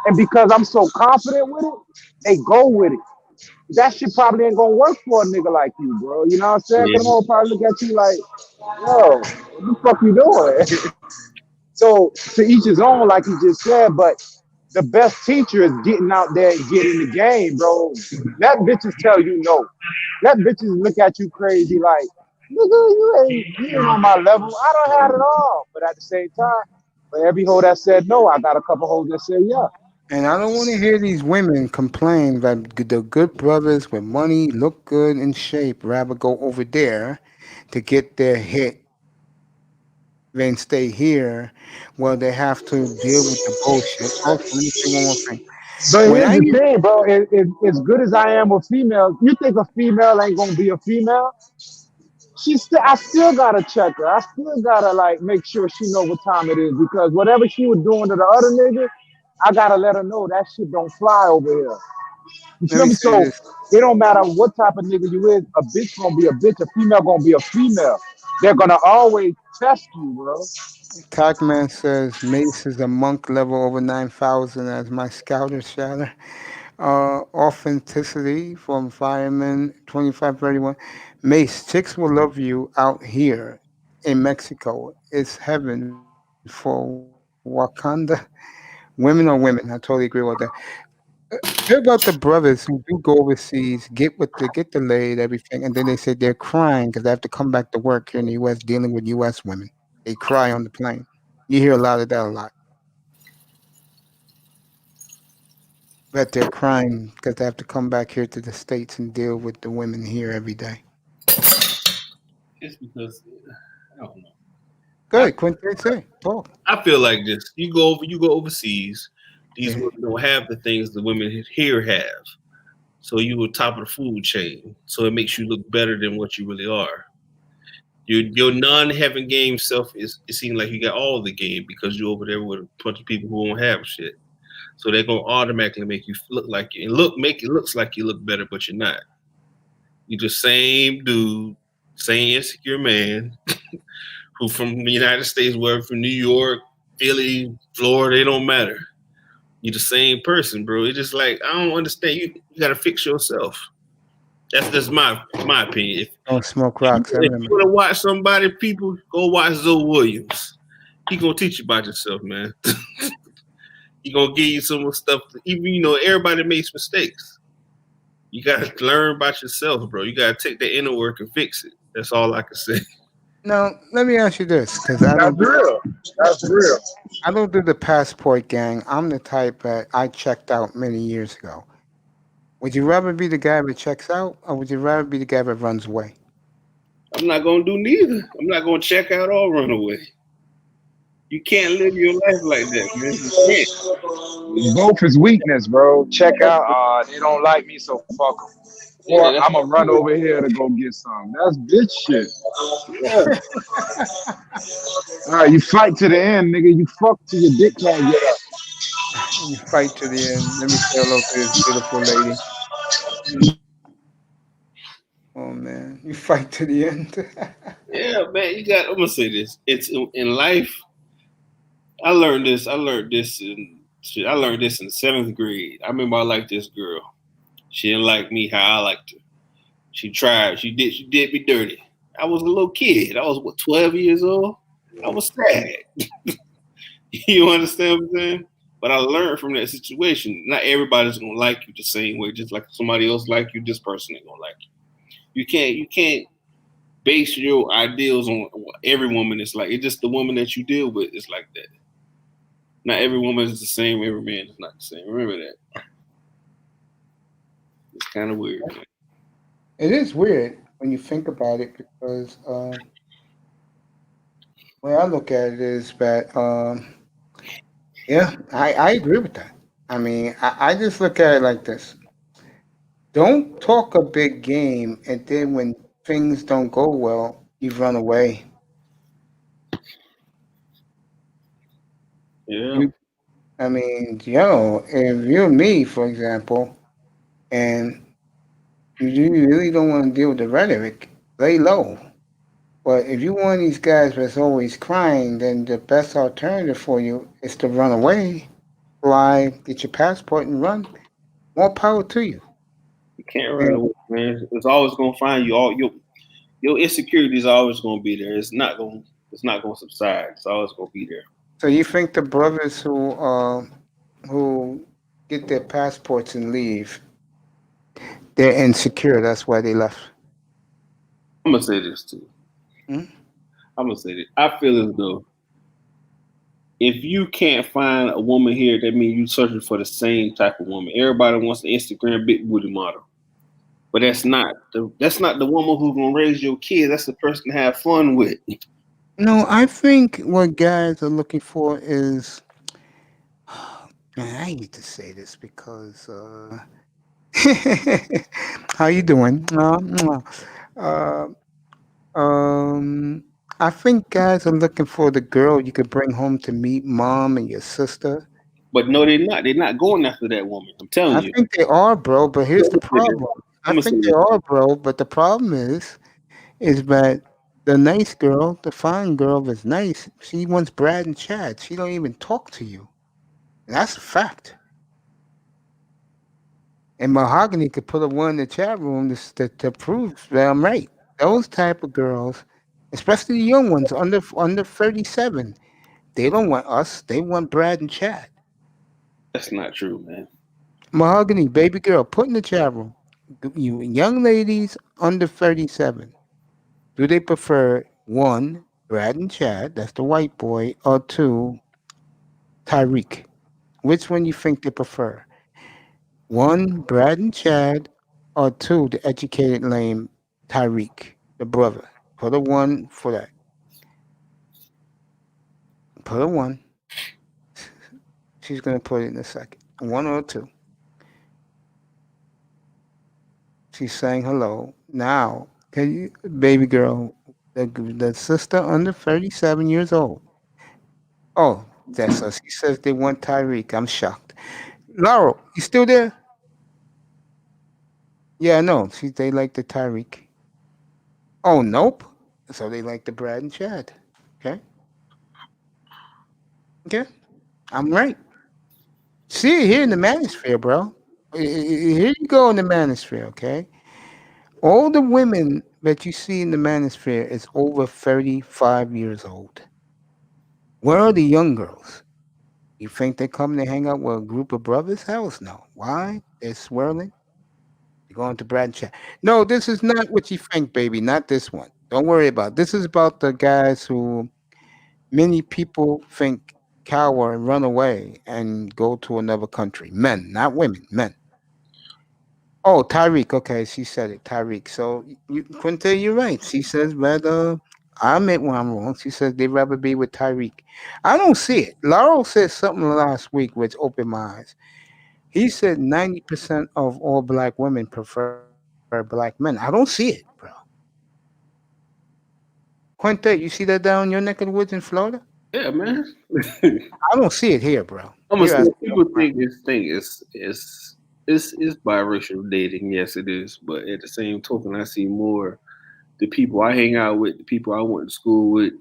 And because I'm so confident with it, they go with it. That shit probably ain't gonna work for a nigga like you, bro. You know what I'm saying? Cause them hoes probably look at you like, yo, what the fuck you doing? So to each his own, like you just said, but the best teacher is getting out there and getting the game, bro. Let bitches tell you no. Let bitches look at you crazy like, nigga, you ain't on my level. I don't have it all. But at the same time, for every hoe that said no, I got a couple hoes that said yeah. And I don't want to hear these women complain that the good brothers with money look good in shape rather go over there to get their hit than stay here. Well, they have to deal with the bullshit. Also, let me say one more thing. But When here's I the used thing, bro. As good as I am with females, you think a female ain't gonna be a female? I still gotta check her. I still gotta like make sure she know what time it is because whatever she was doing to the other nigga, I gotta let her know that shit don't fly over here. You let feel me me? say So this. it don't matter what type of nigga you is, a bitch gonna be a bitch, a female gonna be a female. They're gonna always test you, bro. Tagman says Mace is a monk level over 9,000 as my scouter shatter. Authenticity from Fireman 2531. Mace, chicks will love you out here in Mexico. It's heaven for Wakanda. Women are women. I totally agree with that. Hear about the brothers who do go overseas, get the laid, everything, and then they say they're crying because they have to come back to work here in the U.S. dealing with U.S. women. They cry on the plane. You hear a lot of that a lot. That they're crying because they have to come back here to the States and deal with the women here every day. It's because I don't know. Go ahead, Quincy, say, talk. I feel like this. You go overseas. These Yeah. women don't have the things the women here have. So you were top of the food chain. So it makes you look better than what you really are. Your non-having game self it seems like you got all the game because you're over there with a bunch of people who don't have shit. So they're gonna automatically make you look like you and make it looks like you look better, but you're not. You the same dude, same insecure man who from the United States, wherever from New York, Philly, Florida, it don't matter. You the same person, bro. It's just like I don't understand. You gotta fix yourself. That's my opinion. Don't smoke rocks. I If you remember. wanna watch somebody, people go watch Zoe Williams. He gonna teach you about yourself, man. He gonna give you some stuff. Even everybody makes mistakes. You gotta learn about yourself, bro. You gotta take the inner work and fix it. That's all I can say. Now, let me ask you this, because I That's don't. real. That's real. I don't do the passport gang. I'm the type that I checked out many years ago. Would you rather be the guy that checks out, or would you rather be the guy that runs away? I'm not gonna do neither. I'm not gonna check out or run away. You can't live your life like that, man. You can't. Both is weakness, bro. Check out. They don't like me, so fuck them. Or Yeah, I'm gonna run over here to go get some. That's bitch shit. yeah. All right, you fight to the end, nigga. You fuck till your dick can't get up. You fight to the end. Let me say hello to this beautiful lady. Oh man, you fight to the end. Yeah, man. I'm gonna say this. It's in life. I learned this in 7th grade. I remember I liked this girl. She didn't like me how I liked her. She tried. She did me dirty. I was a little kid. I was 12 years old. I was sad. You understand what I'm saying? But I learned from that situation. Not everybody's gonna like you the same way. Just like somebody else like you, this person ain't gonna like you. You can't base your ideals on what every woman is like. It's just the woman that you deal with is like that. Not every woman is the same. Every man is not the same. Remember that. It's kind of weird. Man. It is weird when you think about it because way I look at it is that yeah, I agree with that. I mean, I just look at it like this. Don't talk a big game and then when things don't go well, you run away. Yeah. I mean, if you're me, for example, and you really don't want to deal with the rhetoric, lay low. But if you're one of these guys that's always crying, then the best alternative for you is to run away, fly, get your passport, and run. More power to you. You can't run away, man. It's always gonna find you. All your insecurity is always gonna be there. It's not gonna subside. It's always gonna be there. So you think the brothers who get their passports and leave, they're insecure. That's why they left. I'm gonna say this too. Hmm? I'm gonna say this. I feel as though if you can't find a woman here, that means you're searching for the same type of woman. Everybody wants an Instagram big booty model, but that's not the woman who's gonna raise your kids. That's the person to have fun with. No, I think what guys are looking for is. Man, I hate to say this because. How you doing? I think guys are looking for the girl you could bring home to meet mom and your sister. But no, they're not. They're not going after that woman. I'm telling I you. think they are, bro. But here's the problem. I think they are, bro. But the problem is that the nice girl, the fine girl that's nice, she wants Brad and Chad. She don't even talk to you. That's a fact. And Mahogany could put a one in the chat room to prove that I'm right. Those type of girls, especially the young ones under 37, they don't want us. They want Brad and Chad. That's not true, man. Mahogany, baby girl, put in the chat room. You young ladies under 37, do they prefer one, Brad and Chad, that's the white boy, or two, Tyreek? Which one you think they prefer? One, Brad and Chad, or two, the educated lame Tyreek, the brother. Put a one for that. Put a one. She's gonna put it in a second. One or two. She's saying hello. Now, can you, baby girl, the sister under 37 years old. Oh, that's her. She says they want Tyreek. I'm shocked. Laurel, you still there? Yeah, no. See, they like the Tyreek. Oh, nope. So they like the Brad and Chad. Okay. Okay. I'm right. See it here in the manosphere, bro. Here you go in the manosphere, okay? All the women that you see in the manosphere is over 35 years old. Where are the young girls? You think they come to hang out with a group of brothers? Hells no. Why? They're swirling. They're going to Brad and Chad. No, this is not what you think, baby. Not this one. Don't worry about it. This is about the guys who many people think cower and run away and go to another country. Men, not women, men. Oh, Tyreek. Okay, she said it. Tyreek. So you Quinte, you're right. She says rather. I admit when I'm wrong. She says they'd rather be with Tyreek. I don't see it. Laurel said something last week which opened my eyes. He said 90% of all black women prefer black men. I don't see it, bro. Quinte, you see that down in your neck of the woods in Florida? Yeah, man. I don't see it here, bro. I'm gonna Here say I people think this thing is biracial dating. Yes, it is. But at the same token, I see more the people I hang out with, the people I went to school with,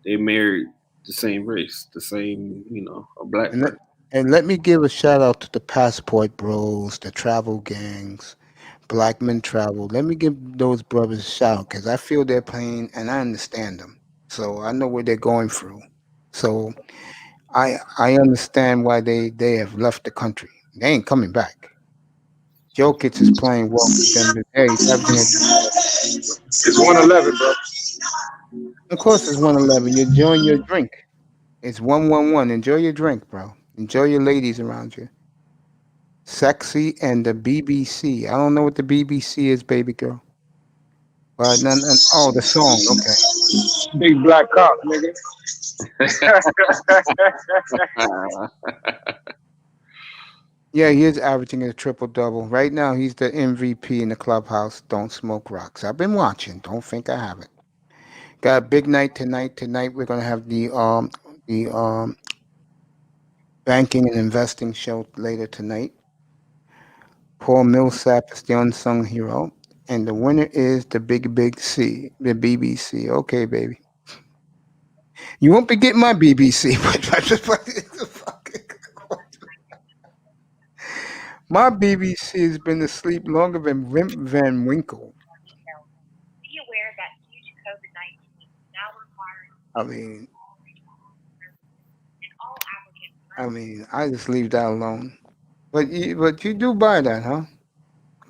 they married the same race, the same, a black and let, person. and let me give a shout out to the passport bros, the travel gangs, Black Men Travel. Let me give those brothers a shout because I feel their pain and I understand them. So I know what they're going through. So I understand why they have left the country. They ain't coming back. Jokic is playing well for them today. He's averaging It's 111, bro. of course it's 111. You're enjoying your drink. It's 111. Enjoy your drink, bro. Enjoy your ladies around you. Sexy and the BBC. I don't know what the BBC is, baby girl. But oh, the song. Okay. Big black cock, nigga. Yeah, he is averaging a triple double. Right now, he's the MVP in the clubhouse. Don't smoke rocks. I've been watching. Don't think I haven't. Got a big night tonight. Tonight we're gonna have the banking and investing show later tonight. Paul Millsap is the unsung hero, and the winner is the big C, the BBC. Okay, baby. You won't be getting my BBC, my BBC has been asleep longer than Wimp Van Winkle. Be aware that due to COVID-19 now requires I mean, and all applicants I just leave that alone. But you do buy that, huh?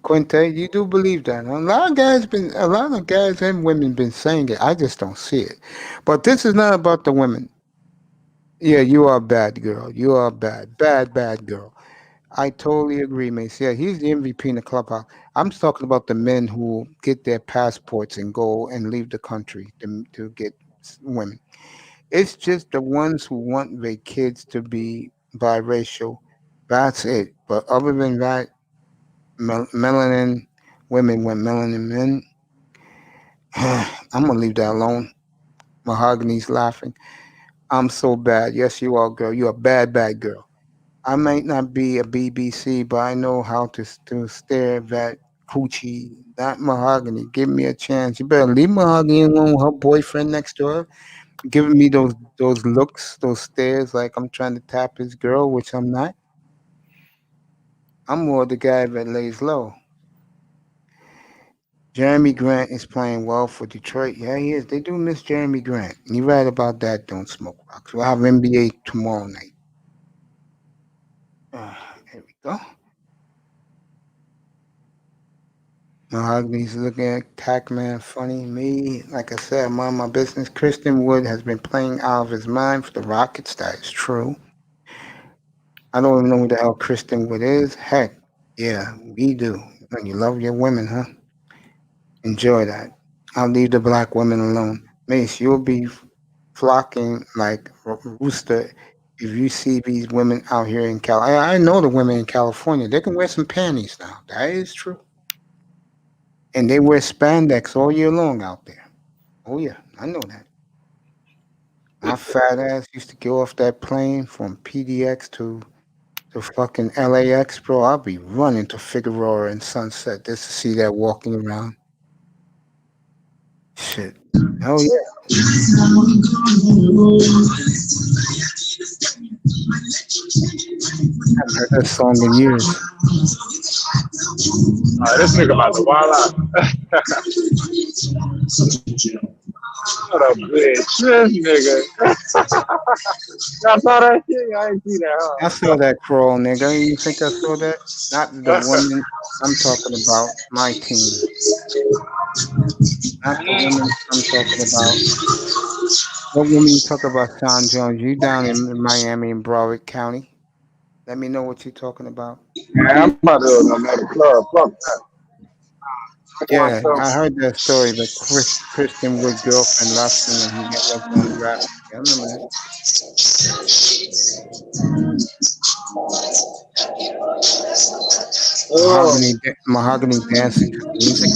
Quinte, you do believe that, huh? A lot of guys and women been saying it. I just don't see it. But this is not about the women. Yeah, you are a bad girl. You are a bad girl. I totally agree, Mace. Yeah, he's the MVP in the clubhouse. I'm talking about the men who get their passports and go and leave the country to get women. It's just the ones who want their kids to be biracial. That's it. But other than that, melanin women with melanin men, I'm gonna leave that alone. Mahogany's laughing. I'm so bad. Yes, you are, girl. You're a bad girl. I might not be a BBC, but I know how to stare at that coochie. Not Mahogany. Give me a chance. You better leave Mahogany alone with her boyfriend next to her, giving me those looks, those stares like I'm trying to tap his girl, which I'm not. I'm more the guy that lays low. Jeremy Grant is playing well for Detroit. Yeah, he is. They do miss Jeremy Grant. You're right about that. Don't smoke rocks. We'll have NBA tomorrow night. Here we go. Mahogany's looking at Tackman funny. Me, like I said, I'm on my business. Christian Wood has been playing out of his mind for the Rockets. That is true. I don't even know who the hell Christian Wood is. Heck, yeah, we do. And you love your women, huh? Enjoy that. I'll leave the black women alone. Mace, you'll be flocking like rooster if you see these women out here in Cal. I know the women in California. They can wear some panties now. That is true. And they wear spandex all year long out there. Oh yeah, I know that. My fat ass used to go off that plane from PDX to to fucking LAX, bro, I'll be running to Figueroa and Sunset just to see that walking around. Shit. Oh yeah. I haven't heard that song in years. This nigga about to wild out. What a bitch. This nigga. Y'all saw that shit? I ain't see that, huh? I saw that crawl, nigga. You think I saw that? Not the woman I'm talking about. My team. Not the woman I'm talking about. What woman you talk about, Sean Jones? You down in Miami in Broward County? Let me know what you're talking about. Man, I'm about to go to another club. Fuck that. Yeah, I heard that story. The Christian Wood girlfriend left him and he went on the rap. I remember that. Mahogany dancing to music.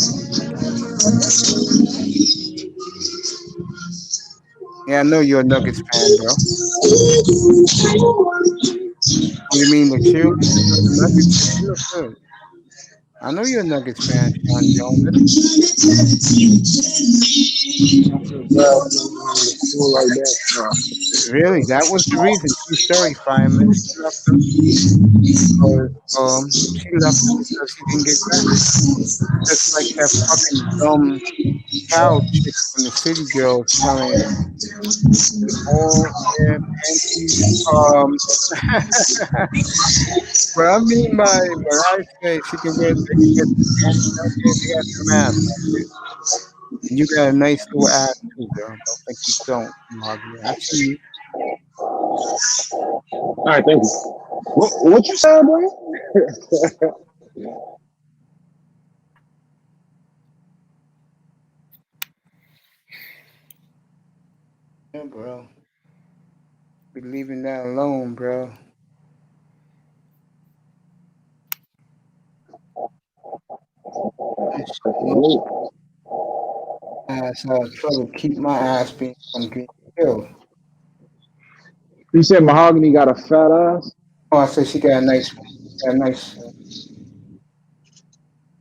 Yeah, I know you're a Nuggets fan, bro. You mean the cheerleaders for the Nuggets? You look good. I know you're a Nuggets fan, Sean Jones. Really? That was the reason. True story, fireman. She left him because she left him because he didn't get back. Just like that fucking dumb cow chick from the City Girls telling all their panties. Well, I mean by when I say she can wear, they can get the panties out there, they got some ass out there. And you got a nice little ass too, girl. Don't think you don't, Margaret. I see you. All right, thank you. What you said, bro? Yeah, bro. Be leaving that alone, bro. So I try to keep my ass from getting killed. You said Mahogany got a fat ass? Oh, I said she got a nice.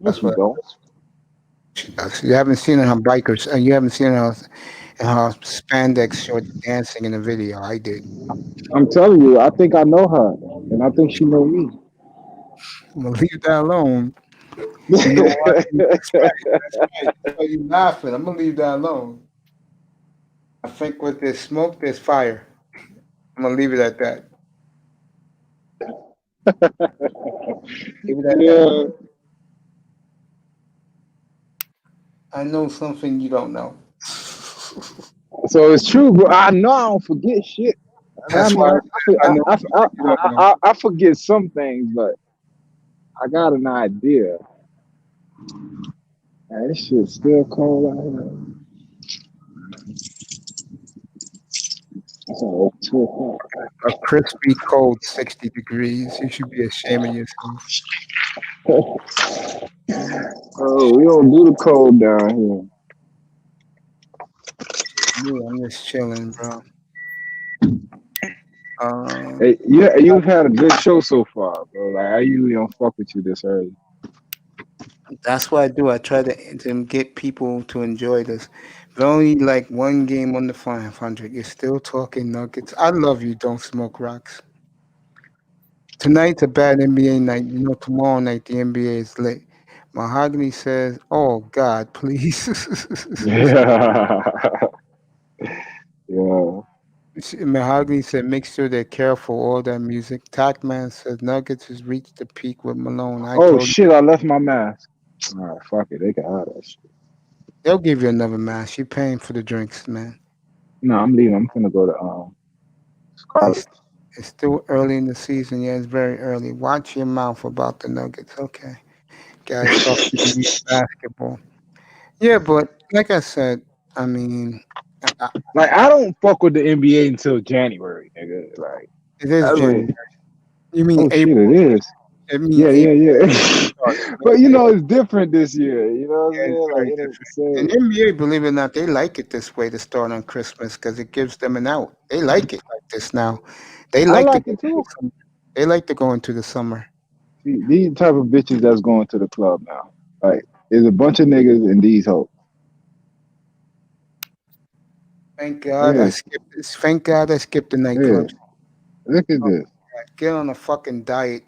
That's what. You haven't seen her bikers. You haven't seen her in her spandex short dancing in the video. I did. I'm telling you, I think I know her, and I think she know me. I'm gonna leave that alone. You know what? That's right. That's right. So you laughing? I'm gonna leave that alone. I think with this smoke, there's fire. I'm gonna leave it at that. Leave it at that. I know something you don't know. So it's true, bro. I know I don't forget shit. That's why I forget some things, but I got an idea. Man, this shit's still cold out here. It's like 2 o'clock. A crispy cold 60 degrees. You should be ashamed of yourself. Oh, we don't do the cold down here. Yeah, I'm just chilling, bro. Hey, yeah, you've had a good show so far, bro. Like I usually don't fuck with you this early. That's what I do. I try to get people to enjoy this. But only like one game on the 500. You're still talking Nuggets. I love you. Don't smoke rocks. Tonight's a bad NBA night. You know, tomorrow night the NBA is lit. Mahogany says, "Oh God, please." Yeah. Yeah. Mahogany said, "Make sure they're careful. All that music." Tackman says, "Nuggets has reached the peak with Malone." Oh shit! I left my mask. All right, fuck it. They can have that shit. They'll give you another mask. You're paying for the drinks, man. No, I'm leaving. I'm gonna go to It's still early in the season. Yeah, it's very early. Watch your mouth about the Nuggets. Okay, guys, talking basketball. Yeah, but like I said, I mean, like I don't fuck with the NBA until January, nigga. Like it is January. You mean April? Shit, it is. Yeah. But you know, it's different this year. You know what I'm saying? And NBA, believe it or not, they like it this way to start on Christmas because it gives them an out. They like it like this now. They like it too. They like to go into the summer. See, these type of bitches that's going to the club now. Like, there's a bunch of niggas in these hoes. Thank God I skipped this. Thank God I skipped the nightclubs. Look at this. Get on a fucking diet.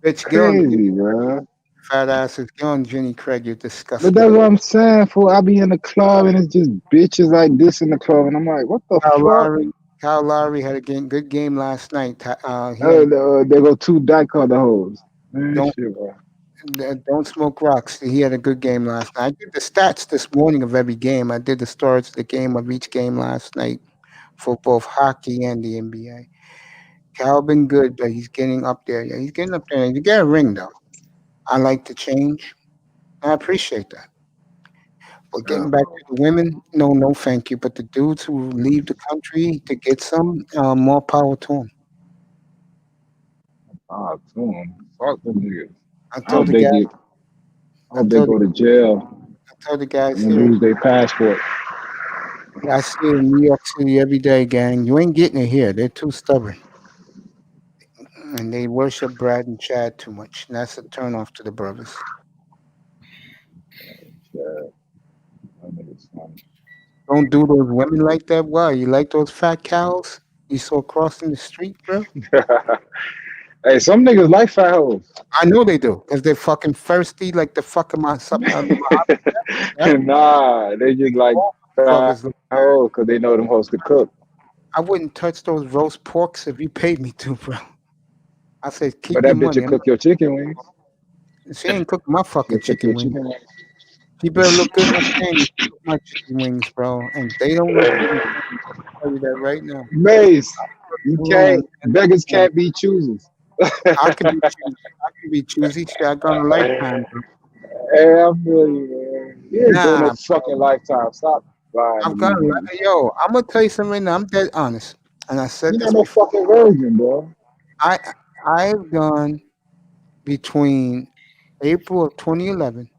Bitch, Crazy, bro. Fat asses. Get on Jenny Craig. You're disgusting. But that's what I'm saying. For I be in the club and it's just bitches like this in the club, and I'm like, what the fuck? Kyle Lowry had a good game last night. They go two dyke on the hoes. Don't smoke rocks. He had a good game last night. I did the stats this morning of every game. I did the stories of the game of each game last night for both hockey and the NBA. Cal been good, but he's getting up there. Yeah, he's getting up there. You get a ring though. I like to change. I appreciate that. But getting back to the women, no, thank you. But the dudes who leave the country to get some, more power to them. Fuck them niggas. I told the guy. I hope they go to jail. I told the guys and lose their passport. I see it in New York City every day, gang. You ain't getting it here. They're too stubborn. And they worship Brad and Chad too much. And that's a turnoff to the brothers. Don't do those women like that. Why? You like those fat cows you saw crossing the street, bro? Hey, some niggas like fat hoes. I know they do, because they're fucking thirsty like the fucking something. Nah, they just like fat hoes because they know them hoes to cook. I wouldn't touch those roast porks if you paid me to, bro. I said, keep but that your bitch money. Will cook your chicken wings. She ain't cooking my fucking chicken wings. She better look good in my my chicken wings, bro. And they don't look good. I'll tell you that right now. Mace, you can't. Beggars can't be choosers. I can be choosy. Shit, I got a lifetime, bro. Hey, I feel you, man. You ain't doing no fucking lifetime. Stop lying. I've got yo. I'm gonna tell you something right now. I'm dead honest, and I said You're this not no before. fucking virgin, bro. I've done between April of 2011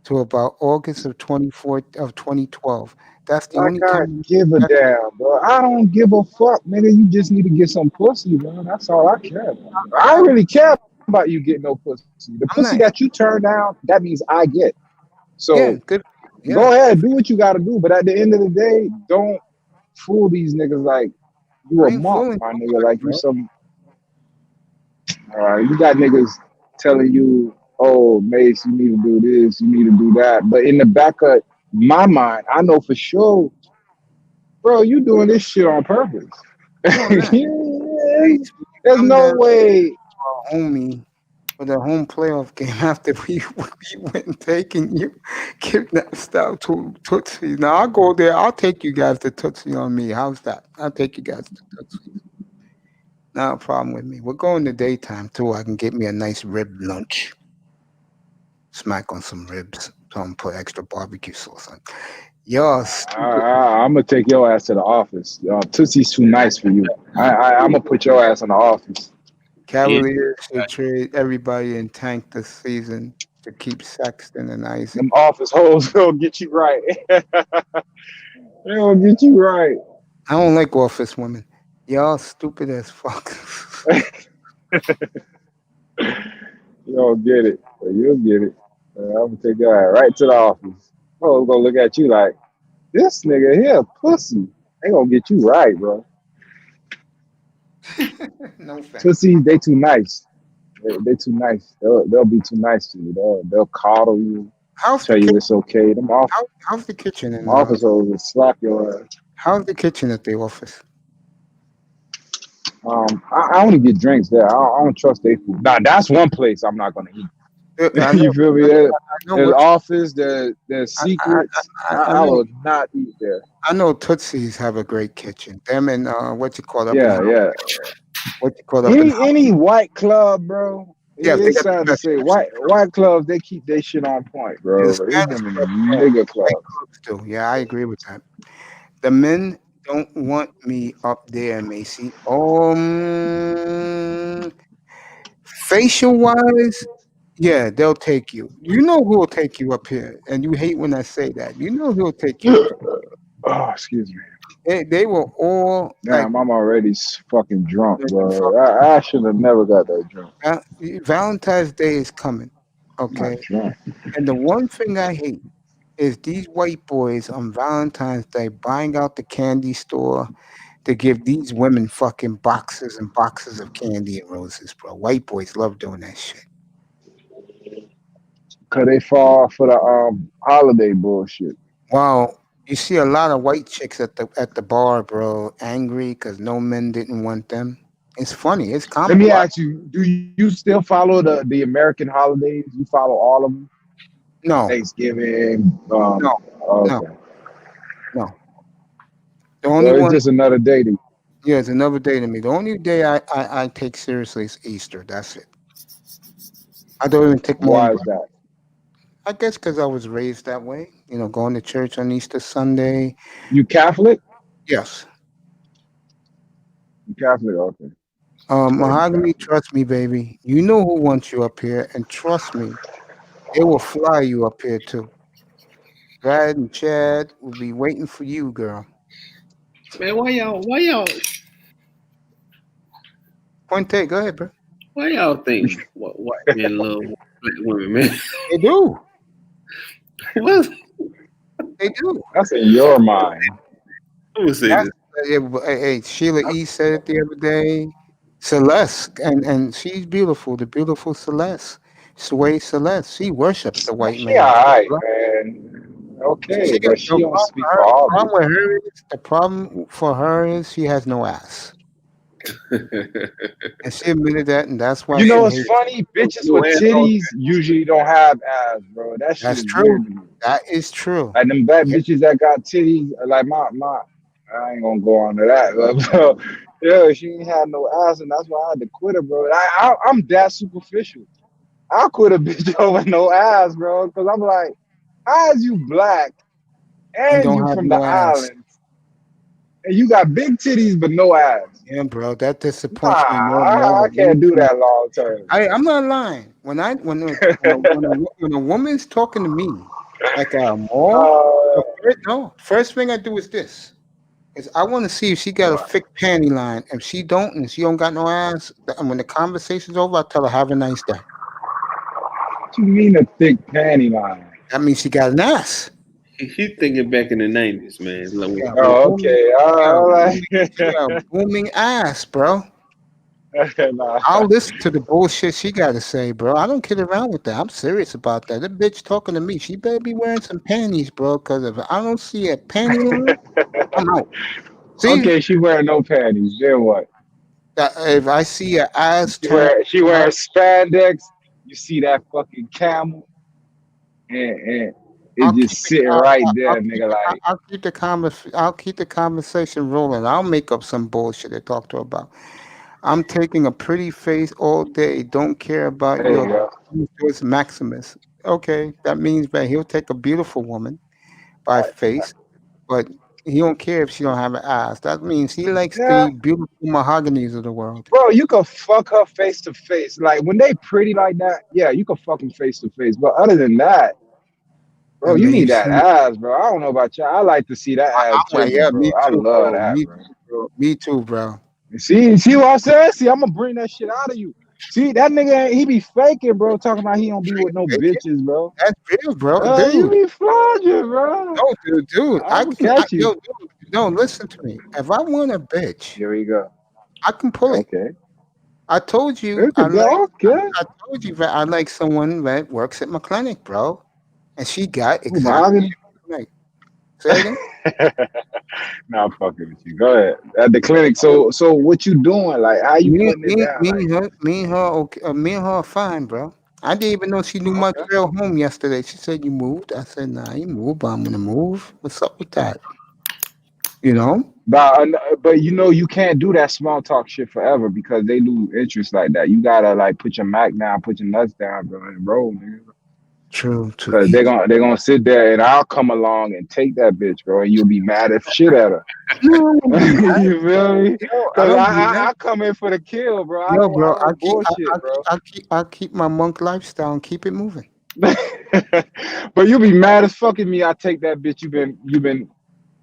to about August of 2012. That's the only time. Give a damn, bro. I don't give a fuck, nigga. You just need to get some pussy, bro. That's all I care about. I don't really care about you getting no pussy. The pussy that you turn down, that means I get. So go ahead, do what you gotta do. But at the end of the day, don't fool these niggas like you a monk, my nigga. Like you some. You got niggas telling you, oh, Mace, you need to do this, you need to do that. But in the back of my mind, I know for sure, bro, you doing this shit on purpose. There's no way. Homie, for the home playoff game after we went and taking you, kidnapped style to Tootsie. Now I'll go there. I'll take you guys to Tootsie on me. How's that? I'll take you guys to Tootsie. Not a problem with me. We're going to daytime too. I can get me a nice rib lunch. Smack on some ribs. So I'm put extra barbecue sauce on. Yo, I'm gonna take your ass to the office. Tootsie's too nice for you. I'm gonna put your ass in the office. Cavaliers should trade everybody in tank this season to keep Sexton and Isaac. Them office hoes gonna get you right. They gonna get you right. I don't like office women. Y'all stupid as fuck. You don't get it, but you'll get it. I'm gonna take your ass right to the office. Oh, gonna look at you like this nigga here, pussy. They gonna get you right, bro. No thanks. Pussies, they too nice. They too nice. They'll be too nice to you. They'll coddle you. Tell you it's okay. Them how's the kitchen in the office will slap your ass. How's the kitchen at the office? I only get drinks there. I don't trust their food. Now that's one place I'm not gonna eat. You feel me? There's office. There's secrets. I will not eat there. I know Tootsie's have a great kitchen. Them and what you call up? Yeah. What you call up? Any white club, bro. Yeah, it's sad to say white clubs. They keep their shit on point, bro. It's them nigga clubs. Yeah, I agree with that. The men don't want me up there, Macy. Facial wise, yeah, they'll take you. You know who will take you up here, and you hate when I say that. You know who will take you. Oh, excuse me. They were all like Damn, I'm already fucking drunk, bro. I should have never got that drunk. Valentine's Day is coming, I'm not okay? drunk. And the one thing I hate is these white boys on Valentine's Day buying out the candy store to give these women fucking boxes and boxes of candy and roses, bro. White boys love doing that shit. Cause they fall for the holiday bullshit. Well, you see a lot of white chicks at the bar, bro, angry because no men didn't want them. It's funny. It's Let me comical. ask you: do you still follow the American holidays? You follow all of them? No, Thanksgiving. no, no, Okay. no. The only So it's one, just another day to. yeah, it's another day to me. The only day I take seriously is Easter. That's it. I don't even take my own Why is bread. that? I guess because I was raised that way. You know, going to church on Easter Sunday. You Catholic? Yes. You Catholic? Okay. Mahogany, trust me, baby. You know who wants you up here, and trust me, they will fly you up here too. Brad and Chad will be waiting for you, girl. Man, why y'all Puente, go ahead, bro. think white men love black women, man? They do. What? They do. That's in your mind. I'm gonna say That's, this. hey, Sheila E said it the other day. Celeste, and she's beautiful. The beautiful Celeste, Sway Celeste. She worships the white She man. alright, man. Okay, Got but she don't speak for all problem bitches. with her is the problem for her is she has no ass, and she admitted that, and that's why You know she what's hates. funny? Bitches No with ass all titties usually don't have ass, bro. That shit That's is true. weird to me. That is true. Like them bad Yeah, bitches that got titties, like my I ain't gonna go on to that, but yeah, she ain't had no ass, and that's why I had to quit her, bro. I'm that superficial. I'll quit a bitch over no ass, bro, because I'm like, how is you black and and don't you have from the no ass. islands and you got big titties but no ass? Yeah, bro, that Nah, disappoints me more and I more. can't do that long term. I'm not lying. When a woman's talking to me like a mall, first thing I do is this. Is I want to see if she got a thick panty line. If she don't, and she don't got no ass, and when the conversation's over, I tell her have a nice day. What you mean a thick panty line? That means she got an ass. He's thinking back in the 90s, man. She got Oh, booming, okay. All right. she got booming ass, bro. Nah. I'll listen to the bullshit she got to say, bro. I don't kid around with that. I'm serious about that. The bitch talking to me, she better be wearing some panties, bro. Because if I don't see a panty line, I'm out. See, Okay, she wearing no panties. Then what? that if I see her ass She turn, wears spandex. You see that fucking camel, and I'll it keep just it. sitting right there, nigga. Like, I'll keep the conversation rolling. I'll make up some bullshit to talk to her about. I'm taking a pretty face all day. Don't care about there you your go. Joyce Maximus. Okay, that means that he'll take a beautiful woman by face, but he don't care if she don't have an ass. That means he likes Yeah, the beautiful mahoganies of the world. bro, you can fuck her face to face. Like when they pretty like that, yeah, you can fuck them face to face. But other than that, bro, And you then you need that see, ass, bro. I don't know about y'all. I like to see that ass I'm like, jiggle, yeah, bro. me I too, love bro. that, Me bro. too, bro. Me too, bro. See what I'm saying? See, I'm gonna bring that shit out of you. See, that nigga, he be faking, bro, talking about he don't be with no bitches, bro. That's real, bro, You dude. be flogging, bro. No, dude. I'm gonna catch you. Yo, dude, no, listen to me. If I want a bitch, Here we go. I can pull it. Okay. I told you Look at that. Okay. I told you that I like someone that works at my clinic, bro. And she got Ooh, exactly mahogany. like. Say it again. Nah, I'm fucking with you. Go ahead. At the clinic. So what you doing? Like, how you putting it down? Like, Me and her are fine, bro. I didn't even know she knew my okay. trail home yesterday. She said you moved. I said, nah, you moved, but I'm gonna move. What's up with that? You know? But you know you can't do that small talk shit forever because they lose interest like that. You gotta like put your Mac down, put your nuts down, bro, and roll, nigga. True. Cause they're gonna sit there and I'll come along and take that bitch, bro, and you'll be mad as shit at her. No, I won't do that. You feel me? Yo, I Cause don't do that. I come in for the kill, bro. Yo, bro, I don't bullshit, bro. I'll keep my monk lifestyle and keep it moving. But you'll be mad as fucking me. I take that bitch you've been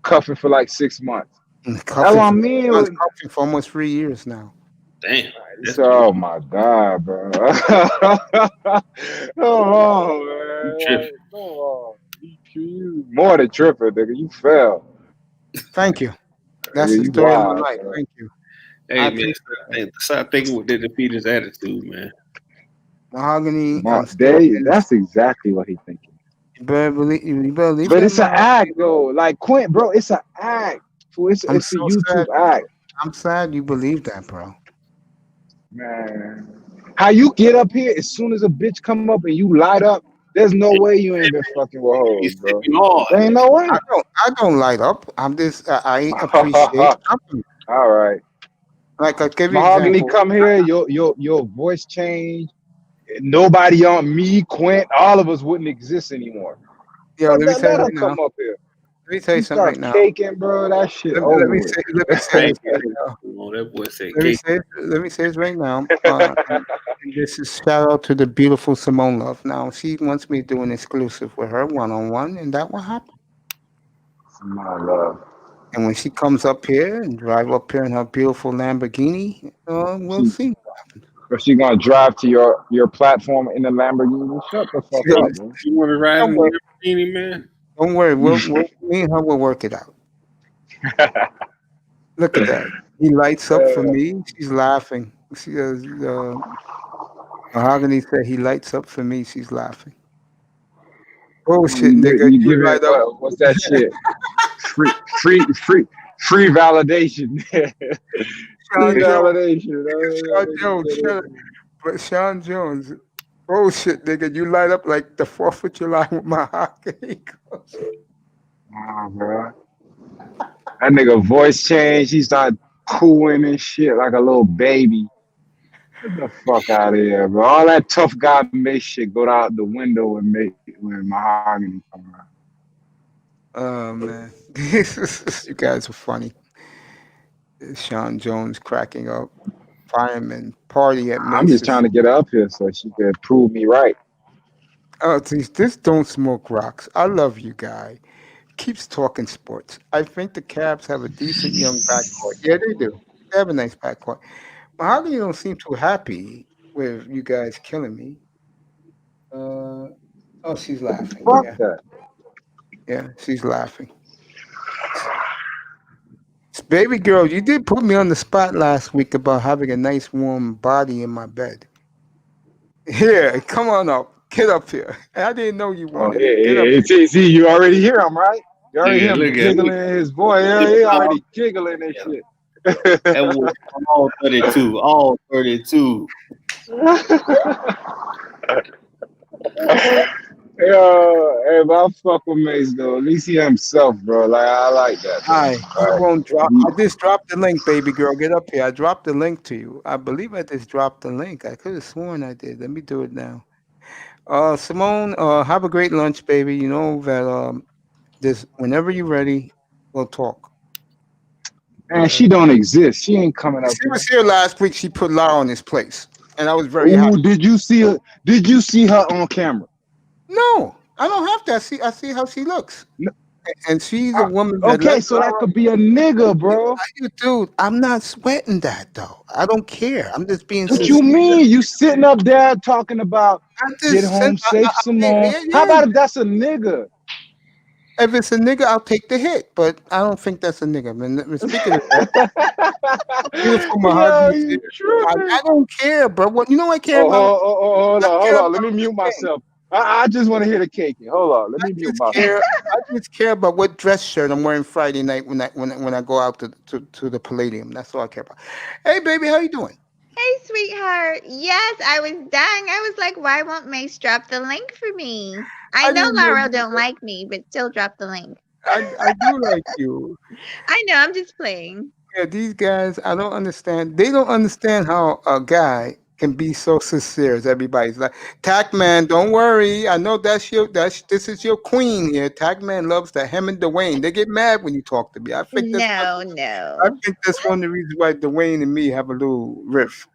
cuffing for like 6 months. And That's what I mean. cuffing for almost 3 years now. Damn. Oh my God, bro. Come on, man. Tripping. Come on. You more than tripping, nigga. You fell. Thank you. That's the You story of my wild, life. bro. Thank you. Hey, I man, stop thinking with the defeat his attitude, man. Mahogany, I'm still. That's exactly what he thinking. You better believe But that, it's an Mahogany. act, though. Like Quint, bro, it's an act. It's a so YouTube sad. act. I'm sad you believe that, bro. Man. How you get up here as soon as a bitch come up and you light up, there's no way you ain't been fucking with hoes, bro. There ain't no way. I don't light up. I'm just I appreciate company. All right. Like I'll give you an Mahogany example. come here, your voice change. Nobody on me, Quint, all of us wouldn't exist anymore. Yo, let me Let tell you her right now. come up here. Let me tell you You something start right now. caking, bro. That shit Let over me with. say this right now. That boy said Let me say this right now. And this is shout out to the beautiful Simone Love. Now she wants me to do an exclusive with her one-on-one, and that will happen. Simone Love. And when she comes up here and drive up here in her beautiful Lamborghini, we'll see what happens. But she gonna drive to your platform in the Lamborghini. Shut the fuck up, man. You want to ride in the Lamborghini, man? Don't worry, me and her will work it out. Look at that. He lights up for me. She's laughing. She goes, Mahogany said he lights up for me. She's laughing. Bullshit, nigga. You You give light it up. what's that shit? Free validation. Free validation. Sean Jones, shut up. But Sean Jones, bullshit, nigga. You light up like the 4th of July with Mahogany. Oh, bro. That nigga voice changed. He started cooing and shit like a little baby. Get the fuck out of here, bro. All that tough guy make shit go out the window when Mahogany come around. Oh, man. You guys are funny. Sean Jones cracking up. Fireman party at I'm just Mace's. trying to get up here so she could prove me right. Oh, this don't smoke rocks. I love you, guy. Keeps talking sports. I think the Cavs have a decent young backcourt. Yeah, they do. They have a nice backcourt. Mahogany don't seem too happy with you guys killing me. Oh, she's laughing. Fuck Yeah. that. Yeah, she's laughing. Baby girl, you did put me on the spot last week about having a nice warm body in my bed. Here, come on up. Get up here. I didn't know you wanted it. Get up here. See, you already hear him, right? You already hear him Look at giggling in his voice. Yeah, he already giggling and shit. That was all 32. All 32. Yo, hey, but I fuck with Mace though. At least he himself, bro. Like I like that. Hi, you won't drop. I just dropped the link, baby girl. Get up here. I dropped the link to you. I believe I just dropped the link. I could have sworn I did. Let me do it now. Simone, have a great lunch, baby. You know that this whenever you're ready, we'll talk. Man, she don't exist. She ain't coming up. She was here last week. She put Lara on his place, and I was very happy. Did you see her? Did you see her on camera? No, I don't have to. I see how she looks. No. And she's a woman that okay, so that could be a nigga, bro. Dude, I'm not sweating that though. I don't care. I'm just being What sincere. you mean? You sitting up there talking about get home safe, Simone. How about if that's a nigga? If it's a nigga, I'll take the hit, but I don't think that's a nigga. Man, speaking of that, beautiful Mahogany. I don't care, bro. What you know? I care about. Hold on. Let me mute myself. I just want to hear the cake. Hold on. Let me mute myself. I just care about what dress shirt I'm wearing Friday night when I go out to the Palladium. That's all I care about. Hey, baby, how you doing? Hey, sweetheart. Yes, I was dying. I was like, why won't Mace drop the link for me? I know Laurel don't like me, but still drop the link. I do like you. I know. I'm just playing. Yeah, these guys, I don't understand. They don't understand how a guy can be so sincere as everybody's like, Tackman, don't worry. I know this is your queen here. Tackman loves the hem and Dwayne. They get mad when you talk to me. I think No. I think that's one of the reasons why Dwayne and me have a little rift.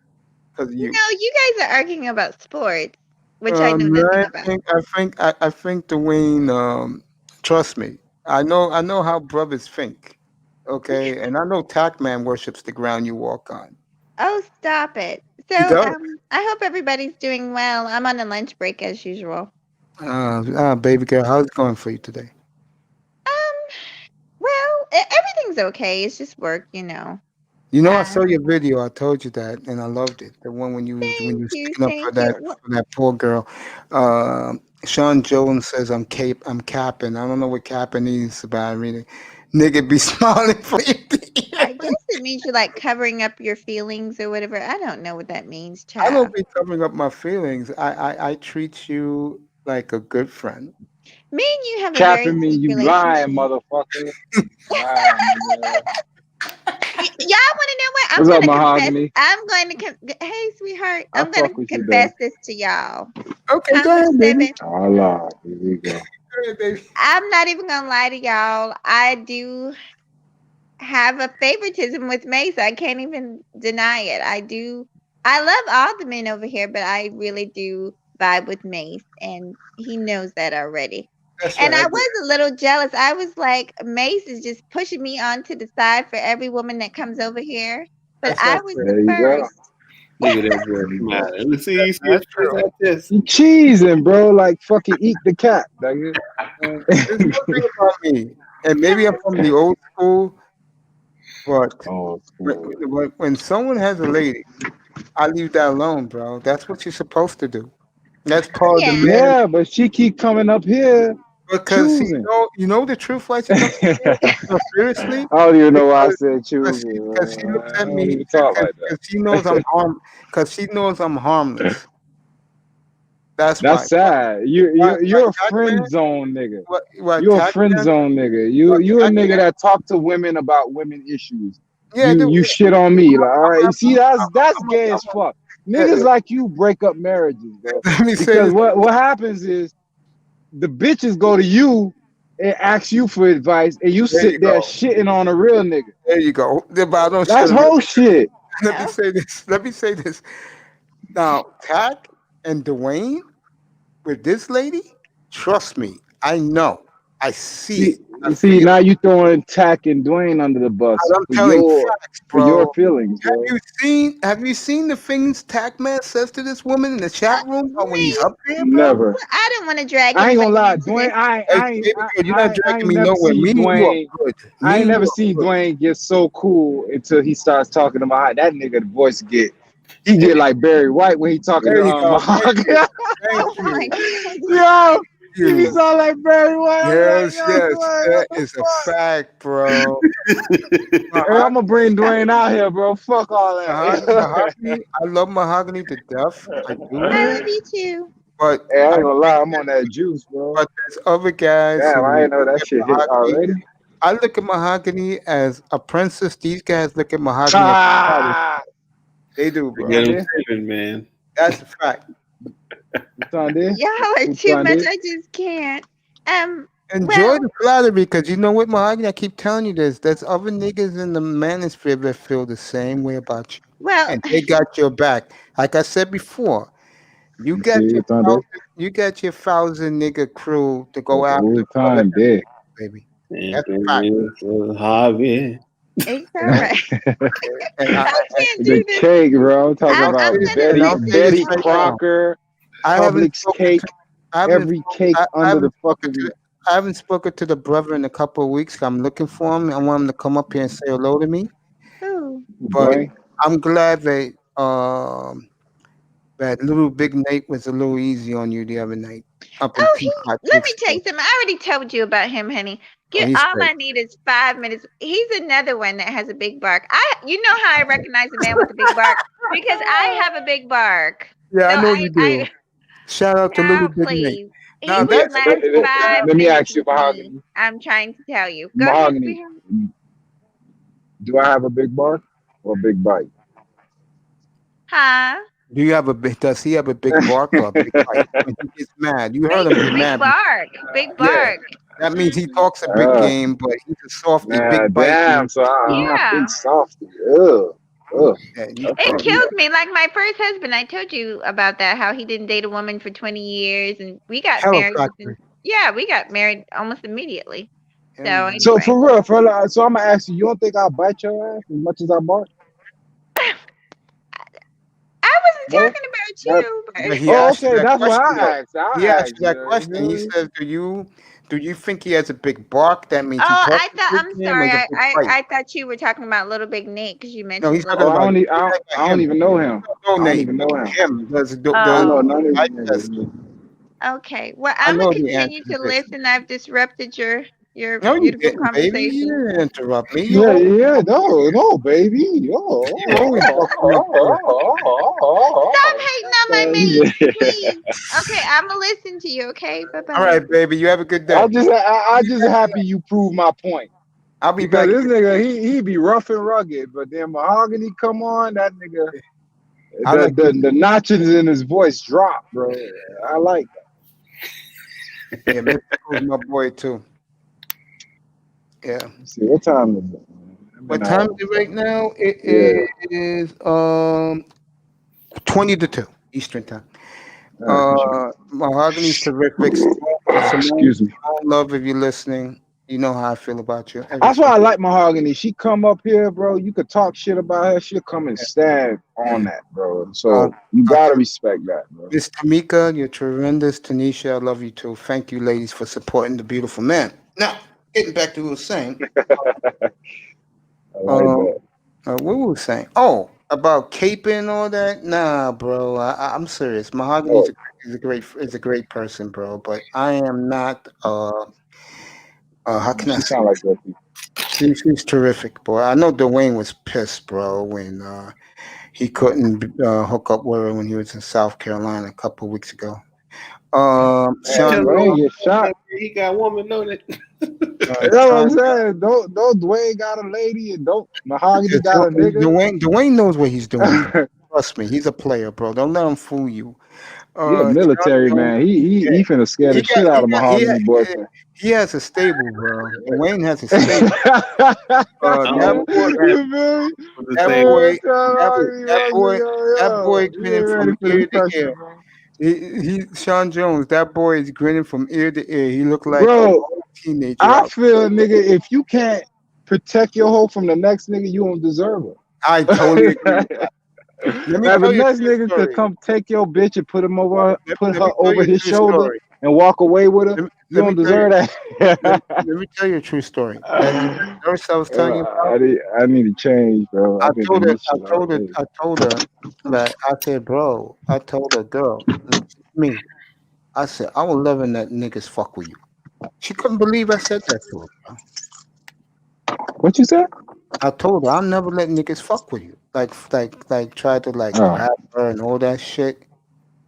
Because you. No, you guys are arguing about sports, which I know nothing about. I think Dwayne. Trust me. I know how brothers think. Okay, and I know Tac Man worships the ground you walk on. Oh, stop it. So, He does. I hope everybody's doing well. I'm on a lunch break as usual. Baby girl, how's it going for you today? Well, everything's okay. It's just work, you know. You know, I saw your video. I told you that, and I loved it. The one when you Thank you, sticking up for thank you. for that poor girl. Sean Jones says I'm capping. I don't know what capping is, but I mean, nigga be smiling for you. I guess it means you're like covering up your feelings or whatever. I don't know what that means, I child. don't be covering up my feelings. I treat you like a good friend. Me and you have a very Capping me, deep you relationship. lying, motherfucker. Lying, nigga. Y'all want to know what? What's up, Mahogany? I'm going to. Hey, sweetheart. I I'm going fuck to with you, confess though. this to y'all. Okay, I'm go ahead, baby. Allah, here we go. Go ahead, baby. I'm not even gonna lie to y'all. I do have a favoritism with Mace. I can't even deny it. I do. I love all the men over here, but I really do vibe with Mace, and he knows that already. That's And right. I was a little jealous. I was like, Mace is just pushing me onto the side for every woman that comes over here. But That's I not was true. There the you go. first. Look at that girl smiling. Let's see his That's face true. like this. You cheesing, bro. Like fucking eat the cat, nigga. There's one thing about me, and maybe I'm from the old school, but Oh, when someone has a lady, I leave that alone, bro. That's what you're supposed to do. That's part of the Yeah. man. yeah, but she keep coming up here Because choosing. you know the truth why she comes to me? No, seriously, I don't even know why I because said because choosing. she looks I at don't me even talk like because she knows that. because she knows I'm harmless. That's why. That's sad. You're a Tac friend Man, zone nigga. what You're a Tac friend Man, zone nigga. what You a Tac nigga Man, that talk to women about women issues. yeah, I do. You shit on me. Like, all right, you see that's I'm gay as fuck. Niggas like you break up marriages, bro. let me say Because this. what happens is the bitches go to you and ask you for advice, and you There you sit there go. shitting on a real nigga. There you go. But I don't That's shut whole shit. Let me say this. Let me say this. Now, Tac and Dwayne with this lady, trust me, I know. I see it. I See, feel now it. you throwing Tack and Dwayne under the bus I'm telling facts, for your bro. feelings, bro. Have you seen the things Tac Man says to this woman in the chat room when he's Mace, up there, bro? Never. I don't want to drag I ain't gonna anybody lie, into Dwayne. this. Hey, baby girl, you're not I dragging ain't me never nowhere. seen Me and you are Dwayne. good. I Me ain't and you never are seen good. Dwayne get so cool until he starts talking to my that nigga. The voice he get like Barry White when he talking There to you go. Thank Mahogany. you. Oh Thank my you. God. Yo, if he You. sound like Barry White, I'm like, Yes, yo, yes. Dwayne, what That the is a fuck? fact, bro. Hey, I'm gonna bring Dwayne out here, bro. Fuck all that. Mahogany, I love Mahogany to death. I do. I love you too. But Hey, I I ain't gonna lie, I'm on that juice, bro. but there's other guys Damn, who I ain't know look that at shit hit Mahogany. already. I look at Mahogany as a princess. These guys look at Mahogany as a goddess. Ah, They do, what's bro. Get on him there? tripping, man. That's a fact. What's on there? Y'all are What's too on much. there? I just can't. Enjoy Well, the flattery because you know what, Mahogany? I keep telling you this. There's other niggas in the manosphere that feel the same way about you. well, And they got your back. Like I said before, you You see got your what's on there? thousand nigga crew to go after What's other on there? baby. And That's a fact. Harvey. it's all right. And I can't The do this. cake, bro. I'm talking and I'll about say I'm this, gonna and I'll say this Betty right listen. now. Crocker, I haven't Publix spoken cake, to I haven't every spoken cake I under the haven't spoken fucking. to I haven't spoken to the brother in a couple of weeks. I'm looking for him. I want him to come up here and say hello to me. Ooh. But Dwayne. I'm glad that little big Nate was a little easy on you the other night up in Oh, Teapot let me tell Bookstore. you something. I already told you about him, honey. Oh, he's All great. I need is 5 minutes. He's another one that has a big bark. You know how I recognize a man with a big bark? Because I have a big bark. Yeah, I So know you do. Shout out to Little now Big Nate. please. He Now will that's last good. 5 Let me minutes ask you, with me. Mahogany. I'm trying to tell you. Go ahead, Mahogany, sweetheart. do I have a big bark or a big bite? Huh? Do you have a big? Does he have a big bark or a big bite? When he gets mad, you heard him get Big mad. bark. Big Yeah, bark. that means he talks a big Uh, game, but he's a softy. nah, Big bite damn. means So I'm a Yeah. big softy. Ugh. Ugh. yeah, It he, kills me. Like my first husband, I told you about that, how he didn't date a woman for 20 years and we got hella married factory. we got married almost immediately. So So anyway, for real, so I'm gonna ask you. You don't think I'll bite your ass as much as I bark? I wasn't No. talking about That, you, but But he oh, asked you okay. that That's what question though. I asked. I He asked asked. you that You question. feel He me? says, do you think he has a big bark? That means he oh, talks I thought. big I'm game or sorry. he's a I, big I fight? I thought you were talking about Little Big Nick because you No, he's mentioned talking Little Oh, I Big. about don't. you. I He's don't him. even know him. No I don't name. even know him. Him. I don't know Oh, none of I these just niggas. okay. Well, I I'm gonna know the answer continue to to this. listen. I've disrupted your No, you beautiful didn't, baby. You conversation. didn't interrupt me. Yeah, no, baby. You always walking up there. Stop hating on my man, Yeah. please. Okay, I'm gonna listen to you. Okay, bye All bye. right, baby. You have a good day. I just happy you proved my point. I'll be Because back. this nigga, he be rough and rugged, but then Mahogany come on, that nigga, I like the notches in his voice drop, bro. I like Yeah, Mystical is my boy too. Yeah. Let's see, what time is it? What time is it right now? It Yeah. is 20 to 2 Eastern time. Mahogany's terrific. Simone, Excuse me. love if you're listening. You know how I feel about you. That's why I like Mahogany. She come up here, bro. You could talk shit about her. She'll come and stand on that, bro. So you gotta respect that, bro. Miss Tamika, you're tremendous. Tanisha, I love you too. Thank you, ladies, for supporting the beautiful man. Now, getting back to what we were saying. I like that. What were we saying? Oh, about caping and all that. Nah, bro. I'm serious. Mahogany Oh, is a great person, bro. But I am not. How can I she say? sound like that. She's terrific, boy. I know Dwayne was pissed, bro, when he couldn't hook up with her when he was in South Carolina a couple of weeks ago. Man, Sean, Dwayne get shot. He got a woman, know that. That's what I'm saying. Don't Dwayne got a lady and don't Mahogany got a nigga. Dwayne knows what he's doing. Bro. Trust me, he's a player, bro. Don't let him fool you. He a military man. He finna scare the shit out of Mahogany boyfriend. He has a stable, bro. Dwayne has a stable. That boy grinning from ear to ear. Sean Jones, that boy is grinning from ear to ear. He looked like a teenager. I feel, nigga, if you can't protect your hoe from the next nigga, you don't deserve her. I totally agree with that. Let me If tell the you next a true nigga story. could come take your bitch and put her Let me over tell you a his true shoulder story. and walk away with her, you Let me don't tell you- deserve that. let me tell you a true story. That nurse I was telling you about. I need to change, bro. I I've been told doing her, this shit all day. I told her that I said, bro, I told her, girl, me. I said, I will never let niggas fuck with you. She couldn't believe I said that to her, bro. What you said? I told her I'll never let niggas fuck with you. Like try to grab her and all that shit.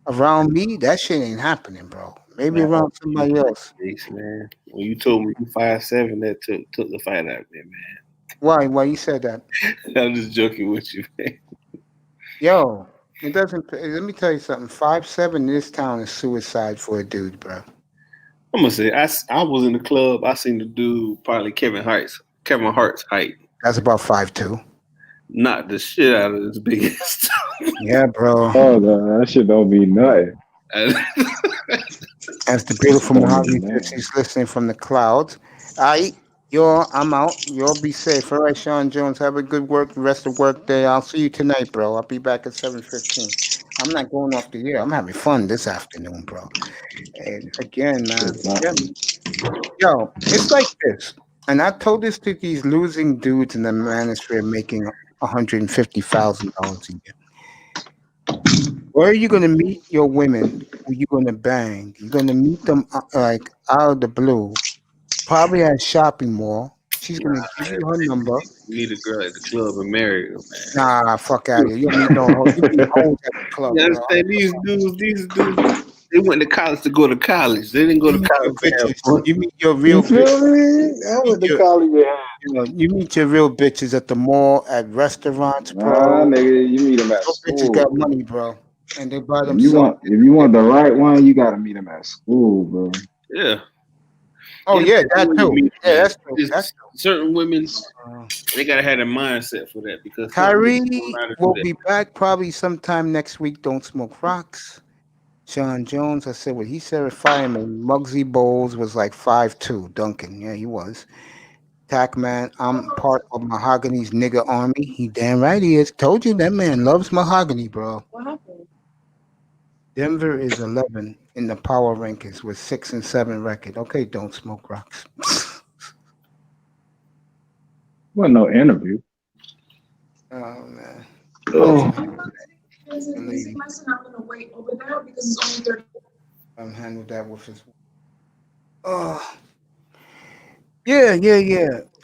Around me, that shit ain't happening, bro. Maybe Man, around somebody else. Man. When you told me you 5'7", that took the fight out of me, man. Why? Why you said that? I'm just joking with you, man. Yo, it doesn't. Let me tell you something. 5'7" in this town is suicide for a dude, bro. I'm gonna say I was in the club. I seen the dude probably Kevin Hart's height. That's about 5'2". Knocked the shit out of his big ass. Yeah, bro. Oh, no, that shit don't mean nothing. As the beautiful Mahogany says, she's listening from the clouds. I'm out. Y'all be safe. All right, Sean Jones, have a good rest of work day. I'll see you tonight, bro. I'll be back at 7:15. I'm not going off the air. I'm having fun this afternoon, bro. And again, man. Yo, it's like this. And I told this to these losing dudes in the manosphere making $150,000 a year. Where are you gonna meet your women? Who you gonna bang? You're gonna meet them like out of the blue, probably at a shopping mall. She's gonna give you her number. Meet a girl at the club and marry her, man. Nah, fuck out of here. You don't meet no hoes. You meet hoes at the club, You bro. understand? These dudes, they went to college to go to college. They didn't go to college to have fun. You meet your real You feel bitches. me? I went to college. You meet your real bitches at the mall, at restaurants, bro. Nah, nigga, you meet them at Those bitches school. got money, bro, and they buy If themselves. you want the right one, you gotta meet them at school, bro. Yeah. Oh yeah, that too. Yeah, that's true. That's certain women, they gotta have a mindset for that because Kyrie certain women don't know how to do will that. be back probably sometime next week. Don't smoke rocks. Sean Jones, I said what he said at fireman. Muggsy Bowles was like 5'2". Duncan, yeah, he was. Tackman, I'm part of Mahogany's nigga army. He damn right he is. Told you that man loves Mahogany, bro. What happened? Denver is 11 in the power rankings with 6 and 7 record. Okay, don't smoke rocks. Wasn't no interview. Oh man. Oh. The lady. I'm gonna wait over there because it's only 30. Handled that with his. Oh. Yeah.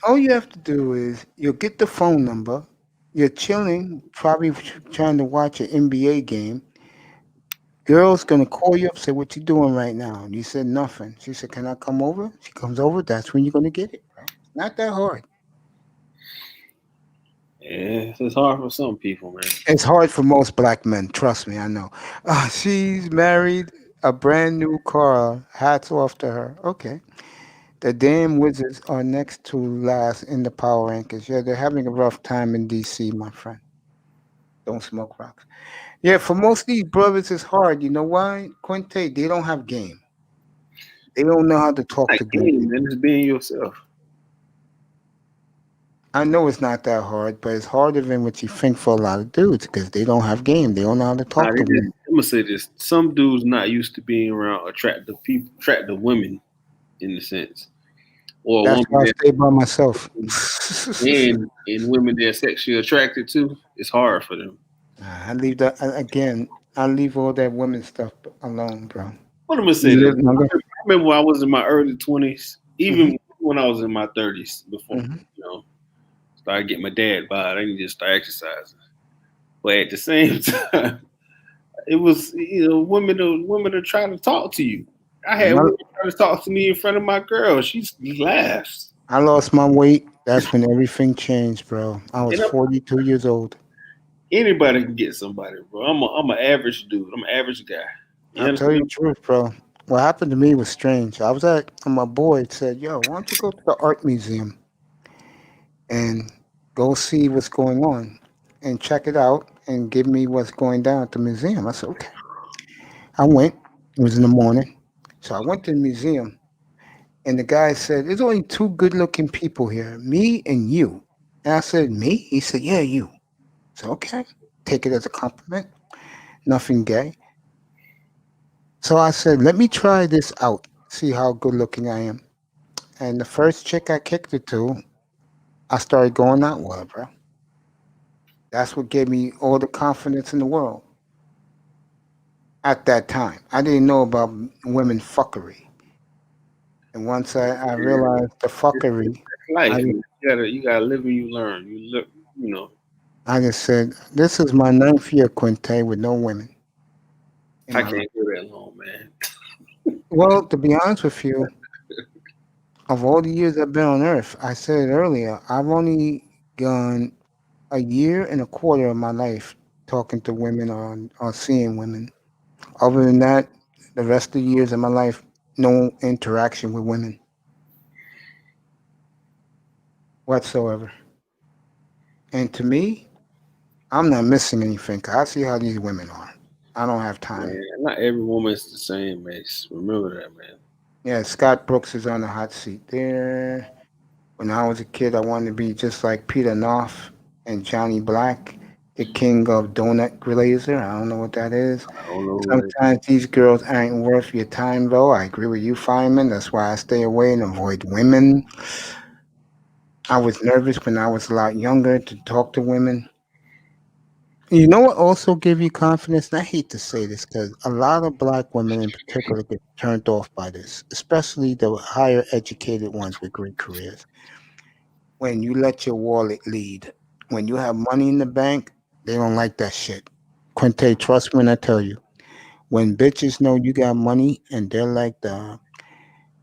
All you have to do is you'll get the phone number. You're chilling, probably trying to watch an NBA game. Girl's gonna call you up, say, "What you doing right now?" And you said nothing. She said, "Can I come over?" She comes over. That's when you're gonna get it, bro. Not that hard. Yeah, it's hard for some people, man. It's hard for most black men. Trust me, I know. She's married, a brand new car. Hats off to her. Okay. The damn Wizards are next to last in the power rankings. Yeah, they're having a rough time in DC, my friend. Don't smoke rocks. Yeah, for most of these brothers, it's hard. You know why? Quinte, they don't have game. They don't know how to talk to good people. And it's being yourself. I know it's not that hard, but it's harder than what you think for a lot of dudes because they don't have game. They don't know how to talk to women. I'm gonna say this: some dudes not used to being around attractive people, attractive women, in the sense, or That's why I stay by myself. and women they're sexually attracted to, it's hard for them. I leave that again. I leave all that women stuff alone, bro. What am I saying? I remember when I was in my early 20s, even when I was in my 30s, before started getting my dad by, I didn't just start exercising. But at the same time, it was women are trying to talk to you. I had women trying to talk to me in front of my girl. She laughs. I lost my weight. That's when everything changed, bro. I was 42 years old. Anybody can get somebody, bro. I'm an average dude. I'm an average guy. I'll tell you the truth, bro. What happened to me was strange. I was and my boy said, "Yo, why don't you go to the art museum and go see what's going on and check it out and give me what's going down at the museum?" I said, "Okay." I went. It was in the morning. So I went to the museum and the guy said, "There's only two good-looking people here, me and you." And I said, "Me?" He said, "Yeah, you." I said, "Okay." Take it as a compliment. Nothing gay. So I said, "Let me try this out, see how good looking I am." And the first chick I kicked it to, I started going out with her, bro. That's what gave me all the confidence in the world. At that time, I didn't know about women fuckery. And once I realized the fuckery, life. You gotta live and you learn. I just said, "This is my 9th year, Quinte, with no women." I can't go that long, man. Well, to be honest with you, of all the years I've been on Earth, I said it earlier, I've only gone a year and a quarter of my life talking to women or seeing women. Other than that, the rest of the years of my life, no interaction with women whatsoever. And to me, I'm not missing anything. 'Cause I see how these women are. I don't have time. Man, not every woman's the same, Mace. Remember that, man. Yeah, Scott Brooks is on the hot seat there. When I was a kid, I wanted to be just like Peter North and Johnny Black, the king of donut glazer. I don't know what that is. Sometimes these girls ain't worth your time, though. I agree with you, Feynman. That's why I stay away and avoid women. I was nervous when I was a lot younger to talk to women. You know what also give you confidence? And I hate to say this because a lot of black women in particular get turned off by this, especially the higher educated ones with great careers. When you let your wallet lead, when you have money in the bank, they don't like that shit. Quinte, trust me when I tell you, when bitches know you got money and they're like the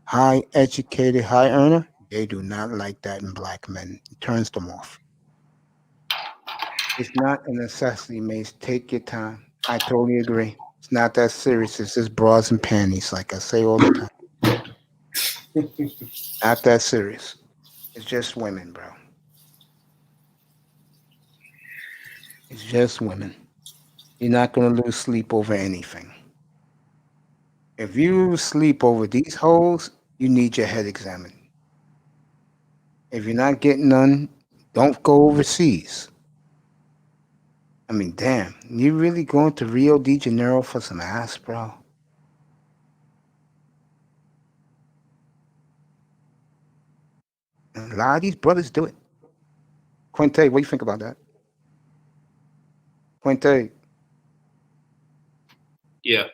high educated, high earner, they do not like that in black men. It turns them off. It's not a necessity, Mace. Take your time. I totally agree. It's not that serious. It's just bras and panties, like I say all the time. Not that serious. It's just women, bro. It's just women. You're not going to lose sleep over anything. If you sleep over these holes, you need your head examined. If you're not getting none, don't go overseas. I mean, damn, you really going to Rio de Janeiro for some ass, bro? And a lot of these brothers do it. Quinte, what do you think about that? Quinte. Yeah.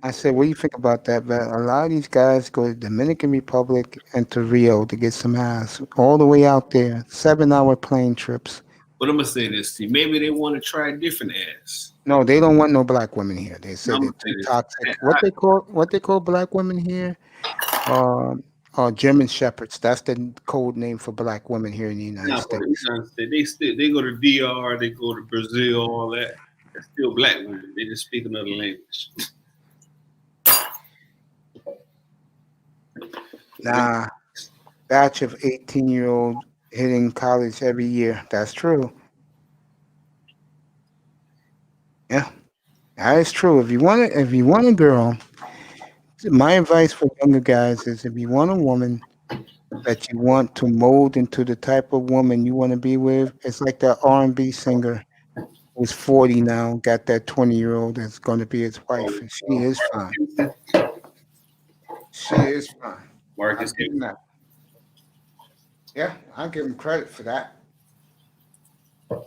I said, what do you think about that? But a lot of these guys go to Dominican Republic and to Rio to get some ass, all the way out there, 7-hour plane trips. But I'm gonna say this to you. Maybe they want to try a different ass. No, they don't want no black women here. They say they're too toxic. What they call black women here? German shepherds. That's the code name for black women here in the United States. They go to DR, they go to Brazil, all that. They're still black women. They just speak another language. Nah, batch of 18-year-olds hitting college every year. That's true. Yeah, that is true. If you want a girl, my advice for younger guys is if you want a woman that you want to mold into the type of woman you want to be with, it's like that R&B singer who's 40 now, got that 20-year-old that's going to be his wife, and she is fine. She is fine. Marcus, yeah, I'll give him credit for that. You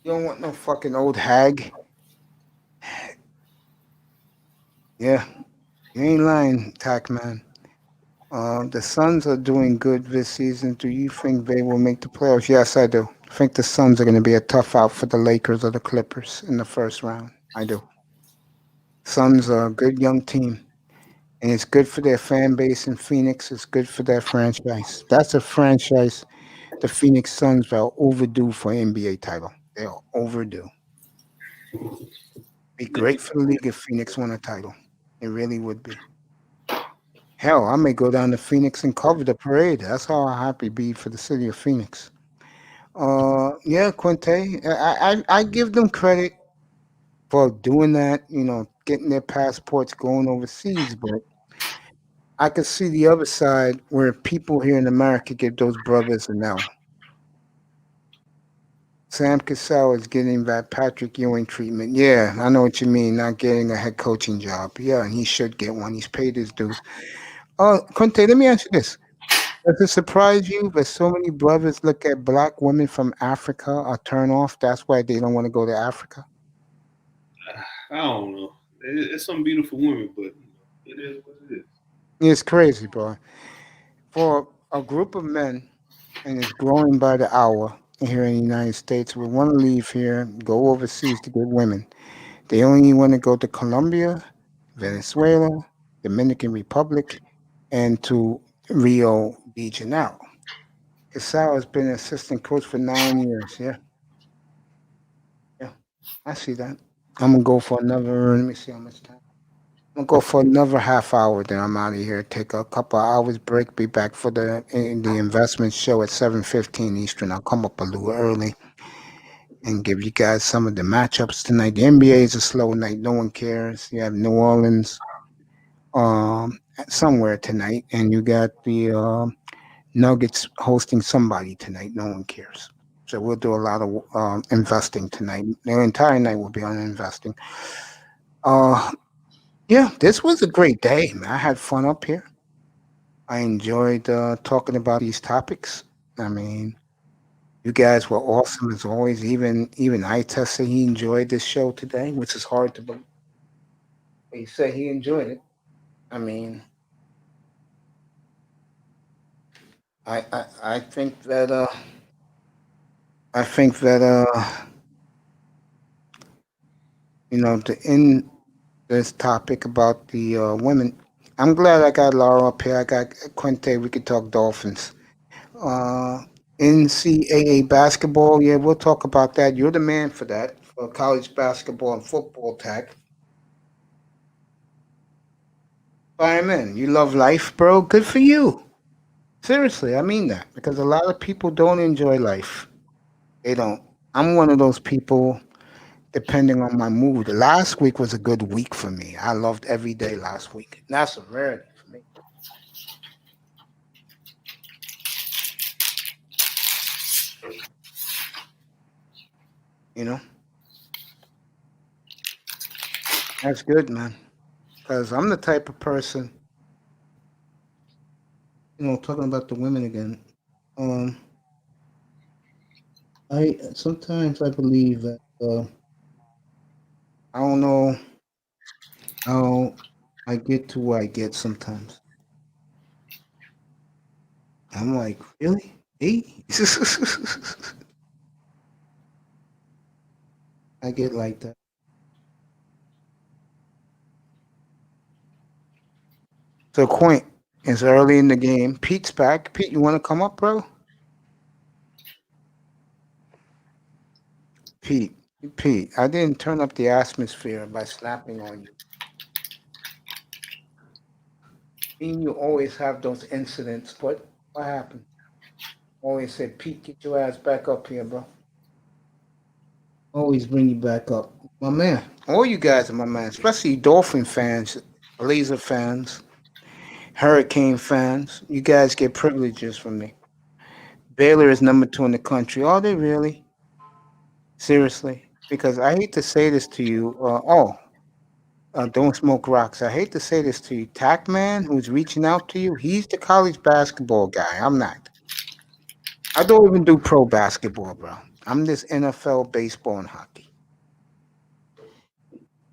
don't want no fucking old hag. Yeah, you ain't lying, Tac Man. The Suns are doing good this season. Do you think they will make the playoffs? Yes, I do. I think the Suns are going to be a tough out for the Lakers or the Clippers in the first round. I do. Suns are a good young team, and it's good for their fan base in Phoenix. It's good for their franchise. That's a franchise. The Phoenix Suns are overdue for NBA title. They are overdue. Be great for the league if Phoenix won a title. It really would be. Hell, I may go down to Phoenix and cover the parade. That's how happy be for the city of Phoenix. Yeah, Quinte, I give them credit for doing that, getting their passports, going overseas, but I could see the other side where people here in America give those brothers a no. Sam Cassell is getting that Patrick Ewing treatment. Yeah, I know what you mean, not getting a head coaching job. Yeah, and he should get one. He's paid his dues. Quinte, let me ask you this. Does it surprise you that so many brothers look at black women from Africa a turn off? That's why they don't want to go to Africa? I don't know. It's some beautiful women, but it is what it is. It's crazy, bro. For a group of men, and it's growing by the hour here in the United States, we want to leave here, go overseas to get women. They only want to go to Colombia, Venezuela, Dominican Republic, and to Rio de Janeiro. Casal has been an assistant coach for 9 years. Yeah. Yeah. I see that. I'm going to go for another, let me see how much time. I'm going to go for another half hour, then I'm out of here. Take a couple of hours break, be back for the investment show at 7:15 Eastern. I'll come up a little early and give you guys some of the matchups tonight. The NBA is a slow night. No one cares. You have New Orleans somewhere tonight, and you got the Nuggets hosting somebody tonight. No one cares. So we'll do a lot of investing tonight. The entire night will be on investing. Yeah, this was a great day, man. I had fun up here. I enjoyed talking about these topics. I mean, you guys were awesome as always. Even Ites said he enjoyed this show today, which is hard to believe. But he said he enjoyed it. I mean, I think that to end this topic about the women, I'm glad I got Laura up here. I got Quinte. We could talk Dolphins. NCAA basketball, yeah, we'll talk about that. You're the man for that, for college basketball and football tag. Fireman, you love life, bro. Good for you. Seriously, I mean that, because a lot of people don't enjoy life. They don't. I'm one of those people depending on my mood. Last week was a good week for me. I loved every day last week. That's a rarity for me. You know, that's good, man. Because I'm the type of person, talking about the women again. I sometimes I believe that I don't know how I get to where I get sometimes. I'm like, really? 8? I get like that. So Quint, it's early in the game. Pete's back. Pete, you want to come up, bro? Pete, I didn't turn up the atmosphere by snapping on you. And you always have those incidents. What happened? Always said, Pete, get your ass back up here, bro. Always bring you back up. My man. All you guys are my man, especially Dolphin fans, Laser fans, Hurricane fans. You guys get privileges from me. Baylor is number 2 in the country. Are they really? Seriously? Because I hate to say this to you. Don't smoke rocks. I hate to say this to you. Tac Man, who's reaching out to you, he's the college basketball guy. I'm not. I don't even do pro basketball, bro. I'm this NFL, baseball, and hockey.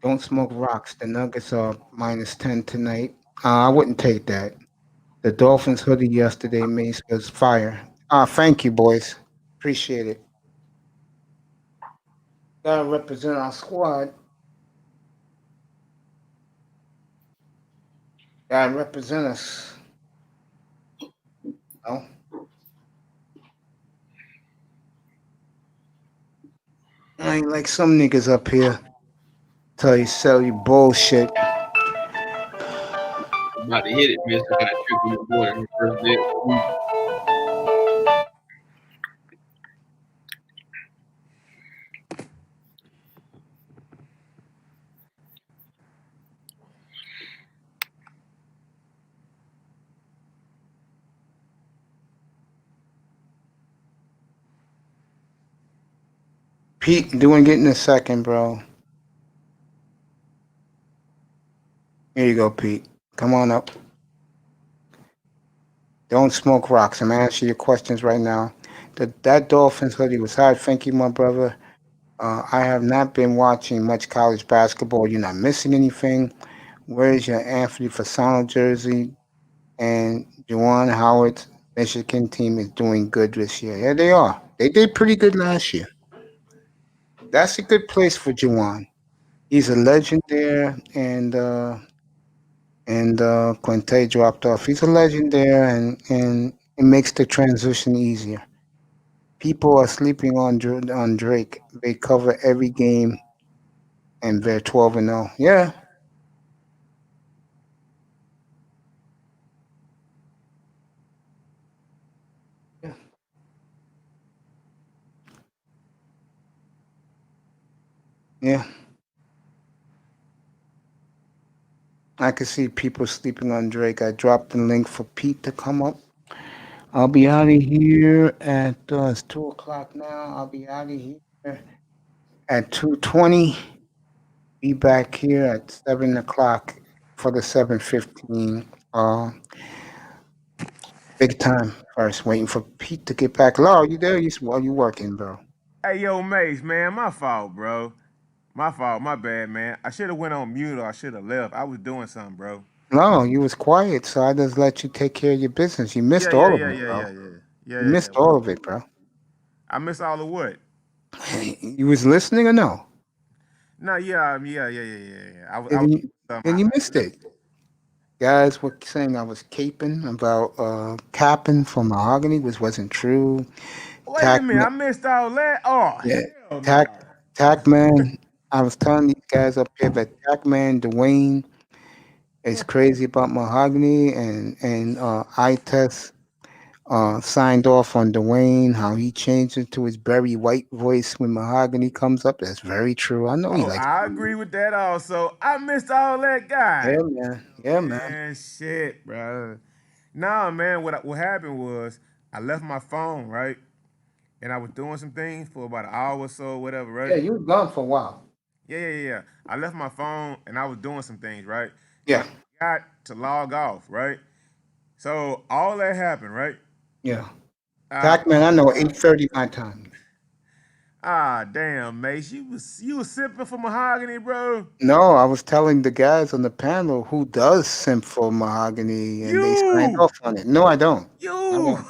Don't smoke rocks. The Nuggets are -10 tonight. I wouldn't take that. The Dolphins hoodie yesterday, Mace, was fire. Thank you, boys. Appreciate it. Gotta represent our squad. Gotta represent us. No. I ain't like some niggas up here. Sell you bullshit. I'm about to hit it, miss. I got a trick in the morning. First day. Pete, doing it in a second, bro. Here you go, Pete. Come on up. Don't smoke rocks. I'm answering your questions right now. That Dolphins hoodie was hot. Thank you, my brother. I have not been watching much college basketball. You're not missing anything. Where's your Anthony Fasano jersey? And Juwan Howard's Michigan team is doing good this year. Yeah, they are. They did pretty good last year. That's a good place for Juwan. He's a legend there, and Quinte dropped off. He's a legend there, and it makes the transition easier. People are sleeping on Drake. They cover every game, and they're 12-0. Yeah. Yeah. I can see people sleeping on Drake. I dropped the link for Pete to come up. I'll be out of here at it's 2:00 now. I'll be out of here at 2:20. Be back here at 7:00 for the 7:15. Big time first. Waiting for Pete to get back. Law, you there? You working, bro? Hey, yo, Mace, man, my fault, bro. My fault, my bad, man. I should have went on mute or I should have left. I was doing something, bro. No, you was quiet, so I just let you take care of your business. You missed all of it, bro. You missed all of it, bro. I missed all of what? You was listening or no? No, yeah. Then you missed it. Guys were saying I was caping about capping for mahogany, which wasn't true. Wait a minute, I missed all that. Oh, yeah. Hell Tac Man. I was telling these guys up here that Tac Man Dwayne is crazy about mahogany and I test signed off on Dwayne, how he changed it to his Barry White voice when Mahogany comes up. That's very true. I know he Oh, likes. I agree with that also. I missed all that guy. Yeah, man. Yeah, man. Man, shit, bro. Nah, man, what happened was I left my phone, right? And I was doing some things for about an hour or so, whatever, right? Yeah, you were gone for a while. Yeah. I left my phone and I was doing some things, right? Yeah. Got to log off, right? So all that happened, right? Yeah. Uh, Pac-Man, I know 8:30 my time. Damn, Mace, you was sipping for mahogany, bro. No, I was telling the guys on the panel who does simp for Mahogany, and they signed You, off on it. No, I don't. I you. don't.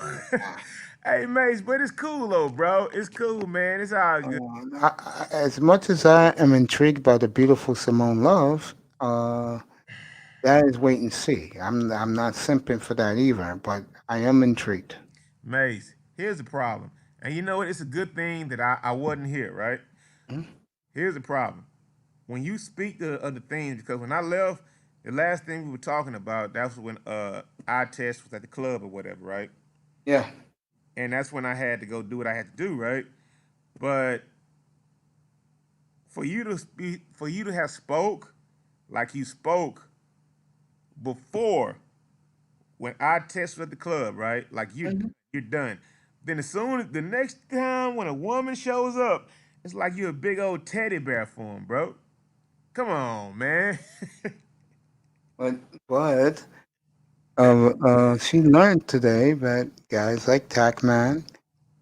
Hey, Mace, but it's cool though, bro. It's cool, man. It's all good. As much as I am intrigued by the beautiful Simone Love, that is wait and see. I'm not simping for that either, but I am intrigued. Mace, here's the problem. And you know what? It's a good thing that I wasn't here, right? Hmm? Here's the problem. When you speak to other things, because when I left, the last thing we were talking about, that was when I test was at the club or whatever, right? Yeah. And that's when I had to go do what I had to do, right? But for you to have spoke like you spoke before when I tested at the club, right? Like you're done. Then as soon as the next time when a woman shows up, it's like you're a big old teddy bear for him, bro. Come on, man. But she learned today that guys like Tackman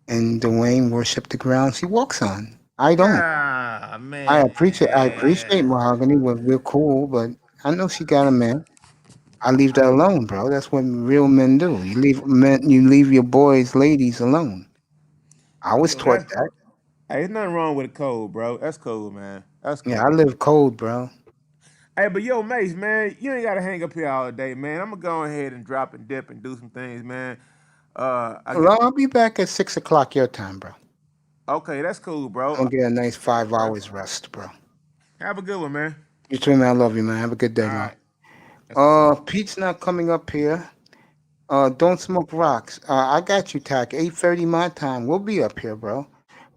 and Dwayne worship the ground she walks on. I don't. I Man. appreciate Mahogany. We're cool, but I know she got a man. I leave that alone, bro. That's what real men do. You leave your boys, ladies alone. I was Yo, taught that. hey, there's nothing wrong with a cold, bro. That's cool, man. That's Yeah, cool. I live cold, bro. Hey, but yo, Mace, man, you ain't gotta hang up here all day, man. I'm gonna go ahead and drop and dip and do some things, man. I got Well, I'll be back at 6 o'clock your time, bro. okay, that's cool, bro. I'm gonna get a nice 5 hours rest, bro. Have a good one, man. You too, man. I love you, man. Have a good day, All bro. right. That's what's up. Pete's not coming up here. Don't smoke rocks. I got you, Tack. 8:30 my time. We'll be up here, bro.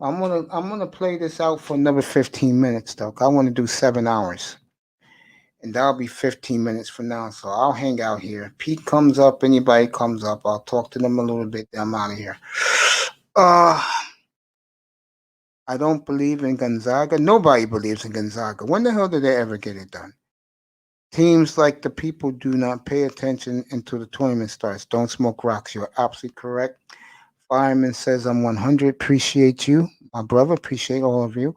I'm gonna play this out for another 15 minutes, though. I want to do 7 hours, and that'll be 15 minutes from now. So I'll hang out here. Pete comes up. Anybody comes up, I'll talk to them a little bit. Then I'm out of here. I don't believe in Gonzaga. Nobody believes in Gonzaga. When the hell did they ever get it done? Teams like the people do not pay attention until the tournament starts. Don't smoke rocks. You're absolutely correct. Fireman says I'm 100. Appreciate you, my brother. Appreciate all of you.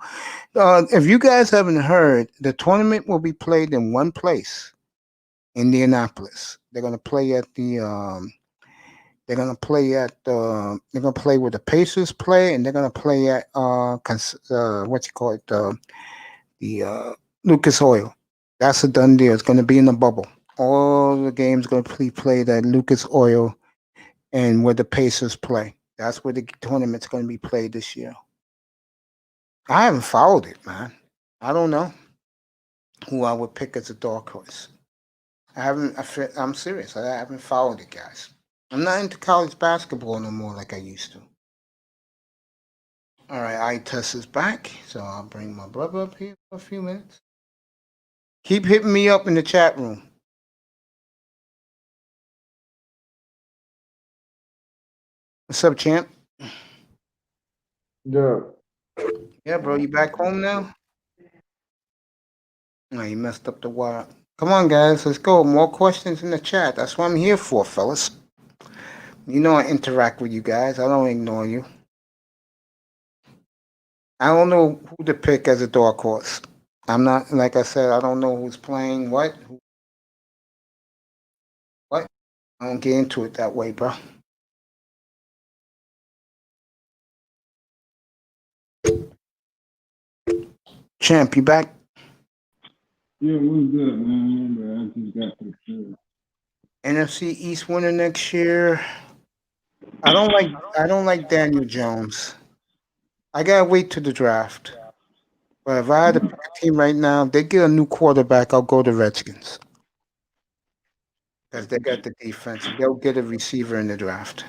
If you guys haven't heard, the tournament will be played in one place, Indianapolis. They're gonna play at the. They're gonna play at. They're gonna play where the Pacers play, and they're gonna play at. What you call it? The Lucas Oil. That's a done deal. It's going to be in the bubble. All the games going to be played at Lucas Oil and where the Pacers play. That's where the tournament's going to be played this year. I haven't followed it, man. I don't know who I would pick as a dark horse. I'm serious. I haven't followed it, guys. I'm not into college basketball no more like I used to. All right, I test is back, so I'll bring my brother up here for a few minutes. Keep hitting me up in the chat room. What's up, champ? Yeah. Yeah, bro, you back home now? No, you messed up the wire. Come on, guys, let's go. More questions in the chat. That's what I'm here for, fellas. You know I interact with you guys. I don't ignore you. I don't know who to pick as a dark horse. I'm not, like I said, I don't know who's playing what. What? I don't get into it that way, bro. Champ, you back? Yeah, what's good, man? But I just got to the field. NFC East winner next year. I don't like Daniel Jones. I gotta wait to the draft. But if I had to pick a team right now, if they get a new quarterback, I'll go to Redskins. Because they got the defense. They'll get a receiver in the draft.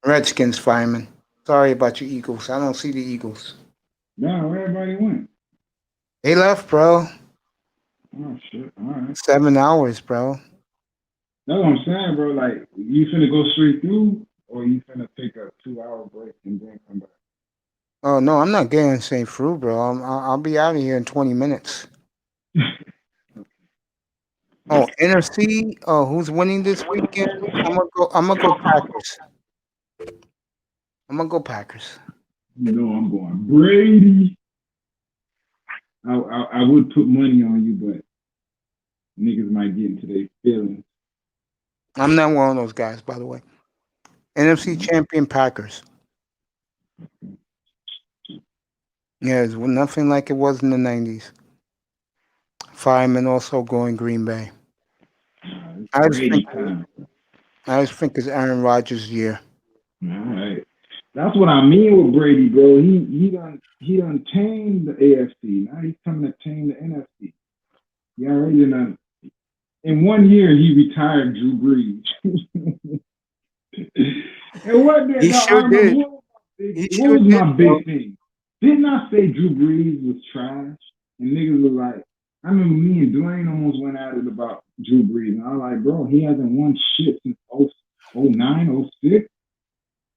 Redskins, fireman. Sorry about your Eagles. I don't see the Eagles. No, where everybody went? They left, bro. Oh shit! All right. 7 hours, bro. That's what I'm saying, bro. Like, you finna go straight through, or you finna take a 2-hour break and then come back? Oh no, I'm not getting straight through, bro. I'll be out of here in 20 minutes. Oh, NFC. Oh, who's winning this weekend? I'm gonna go Packers. I'm gonna go Packers. No, I'm going Brady. I would put money on you, but niggas might get into their feelings. I'm not one of those guys, by the way. NFC champion Packers. Yeah, it's nothing like it was in the 90s. Fireman also going Green Bay. I just think it's Aaron Rodgers' year. All right. That's what I mean with Brady, bro. He done tamed the AFC. Now he's coming to tame the NFC. He already done. In 1 year, he retired Drew Brees. And what did He sure did. What was my big thing? Didn't I say Drew Brees was trash? And niggas was like, I remember me and Dwayne almost went at it about Drew Brees. And I was like, bro, he hasn't won shit since 09, 06.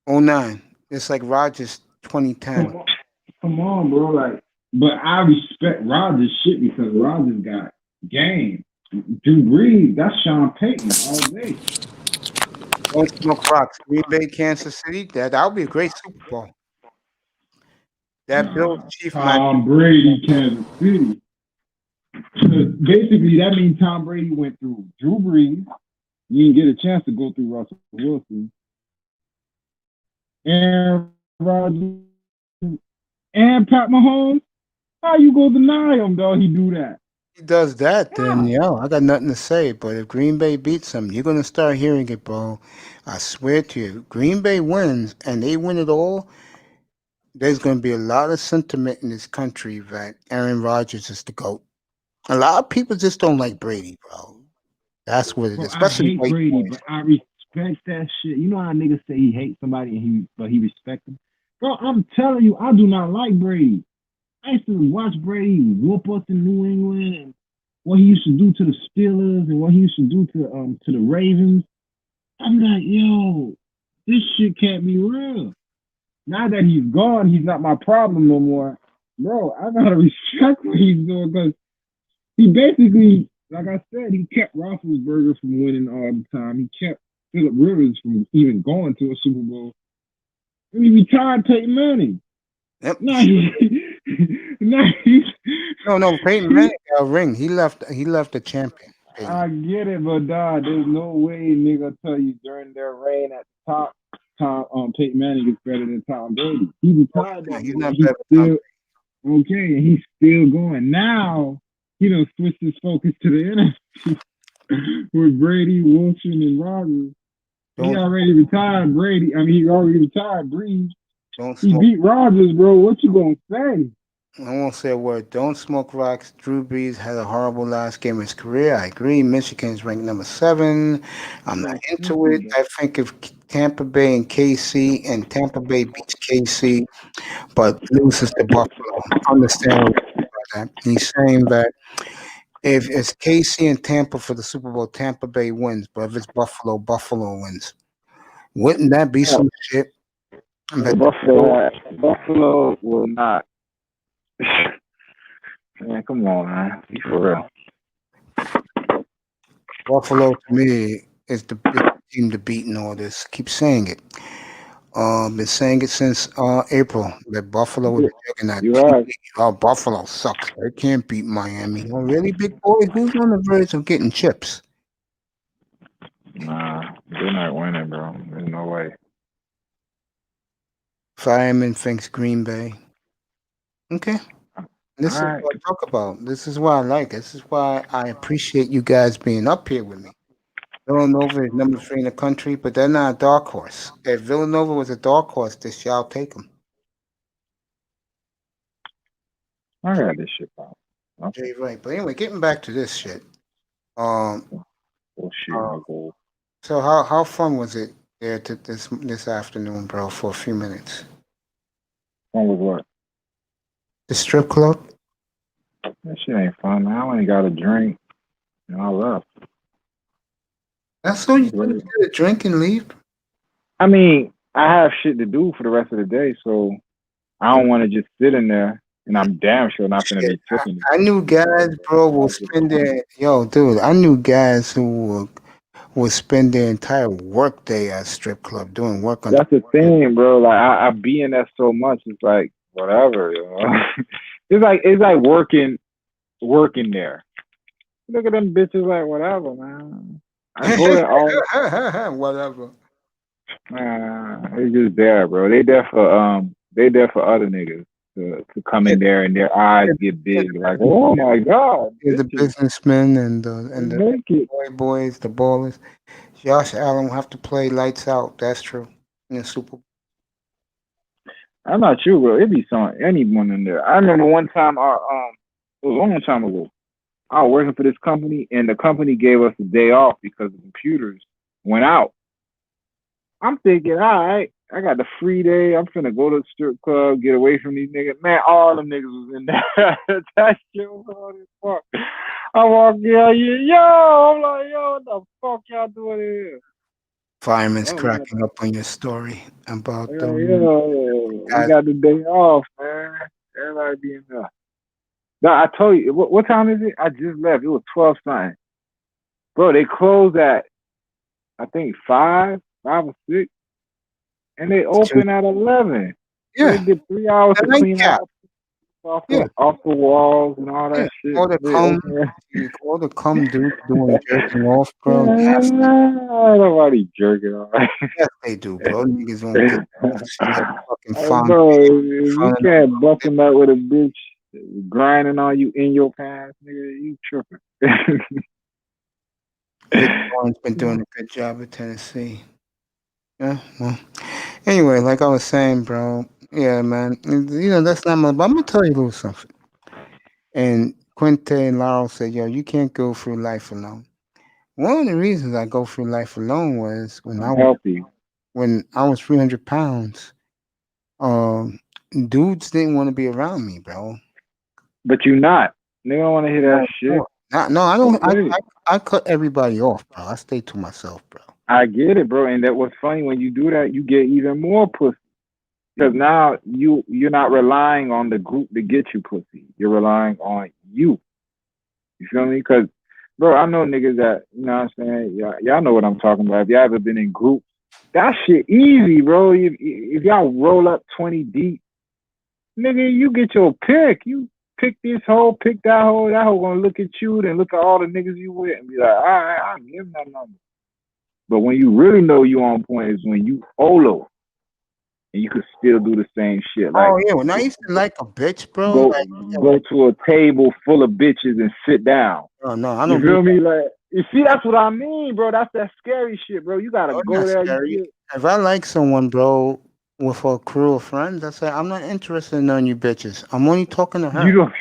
09. It's like Rodgers 2010. Come on, bro. Like, but I respect Rodgers shit because Rodgers got game. Drew Brees, that's Sean Payton all day. Don't smoke rocks. Green Bay, Kansas City. That would be a great Super Bowl. That Bill Chief Tom Brady, Kansas City. Basically, that means Tom Brady went through Drew Brees. You didn't get a chance to go through Russell Wilson, Aaron Rodgers, and Pat Mahomes. How you go deny him, though? He do that. He does that, then I got nothing to say. But if Green Bay beats them, you're gonna start hearing it, bro. I swear to you. Green Bay wins and they win it all. There's gonna be a lot of sentiment in this country that Aaron Rodgers is the GOAT. A lot of people just don't like Brady, bro. That's what it is. Especially I hate Brady, but I respect that shit. You know how niggas say he hates somebody but he respects them? Bro, I'm telling you, I do not like Brady. I used to watch Brady whoop us in New England and what he used to do to the Steelers and what he used to do to the Ravens. I'm like, yo, this shit can't be real. Now that he's gone, he's not my problem no more. Bro, I gotta respect what he's doing because he basically, like I said, he kept Roethlisberger from winning all the time. He kept Phillip Rivers from even going to a Super Bowl. And he retired Peyton Manning. Yep. No, Peyton Manning got a ring. He left the champion. Peyton. I get it, but dog, there's no way nigga tell you during their reign at the top, Peyton Manning is better than Tom Brady. He retired that. He's not better than Tom Brady. Okay, and he's still going. Now he done switched his focus to the NFC with Brady, Wilson, and Rodgers. He already retired Brady. I mean, he already retired Brees. He beat Rodgers, bro. What you gonna say? I won't say a word. Don't smoke rocks. Drew Brees had a horrible last game of his career. I agree. Michigan's ranked number 7. I'm not into it. I think if Tampa Bay and KC and Tampa Bay beats KC, but loses to Buffalo, understand what about that. He's saying that if it's KC and Tampa for the Super Bowl, Tampa Bay wins. But if it's Buffalo, Buffalo wins. Wouldn't that be some shit? Buffalo will not. Man, come on, man. Be for real. Buffalo to me is the team to beat in all this. Keep saying it. Been saying it since April that Buffalo is juggernaut. Oh, Buffalo sucks. They can't beat Miami. Oh, really, big boy? Who's on the verge of getting chips? Nah, they're not winning, bro. There's no way. Fireman thinks Green Bay. Okay. This is what I talk about. This is why I like it. This is why I appreciate you guys being up here with me. Villanova is number 3 in the country, but they're not a dark horse. If Villanova was a dark horse this year, I'll take them. I got this shit, bro. Okay, right. But anyway, getting back to this shit. So how fun was it Yeah, this afternoon, bro, for a few minutes. Fun with what? The strip club. That shit ain't fun, man. I only got a drink and I left. That's all you do. Get a drink and leave. I mean, I have shit to do for the rest of the day, so I don't want to just sit in there, and I'm damn sure not gonna be tripping. I knew guys, bro, will spend their dude. I knew guys who would spend their entire work day at strip club doing work on. That's the thing, bro. Like I be in that so much. It's like whatever, you know. it's like working there. Look at them bitches, like whatever, man. I go there all whatever. It's just there, bro. They there for other niggas to come in there and their eyes get big, like, oh my god. The businessmen and the boys, the ballers. Josh Allen will have to play lights out. That's true. In the Super Bowl. I'm not sure, bro. It be anyone in there. I remember one time it was a long time ago. I was working for this company, and the company gave us a day off because the computers went out. I'm thinking, all right, I got the free day. I'm finna go to the strip club, get away from these niggas. Man, all them niggas was in there. That shit was hard as fuck. I walk in, I'm like, yo, what the fuck y'all doing here? Fireman's cracking up on your story about we got the day off, man. Everybody be in there. No, I told you, what time is it? I just left. It was 12 something. Bro, they closed at, I think, 5 or 6. And they open at 11. Yeah. They did 3 hours to clean out off the walls and all that shit. All the cum dudes doing jerking off, bro. Nobody jerking off. Yes, they do, bro. Niggas won't get fucking fun. Bro, you can't bust them out with a bitch grinding on you in your pants, nigga. You tripping. Rick Barnes been doing a good job at Tennessee. Yeah, well. Anyway, like I was saying, bro. Yeah, man. That's not my. But I'm gonna tell you a little something. And Quinte and Laurel said, "Yo, you can't go through life alone." One of the reasons I go through life alone was when I was 300 pounds. Dudes didn't want to be around me, bro. But you not. They don't want to hear that shit. No, I don't. I cut everybody off, bro. I stay to myself, bro. I get it, bro. And that was funny. When you do that, you get even more pussy. Because now you're not relying on the group to get you pussy. You're relying on you. You feel me? Because, bro, I know niggas that, you know what I'm saying? Y'all know what I'm talking about. If y'all ever been in groups, that shit easy, bro. If y'all roll up 20 deep, nigga, you get your pick. You pick this hoe, pick that hoe. That hoe gonna look at you, then look at all the niggas you with and be like, all right, I'll give him that number. But when you really know you on point is when you Olo. And you could still do the same shit. Like, when I used to like a bitch, bro. Go to a table full of bitches and sit down. Oh no, I don't. You feel me? Like, you see, that's what I mean, bro. That's that scary shit, bro. You gotta go there. If I like someone, bro, with a crew of friends, I say I'm not interested in none of you bitches. I'm only talking to her. You don't.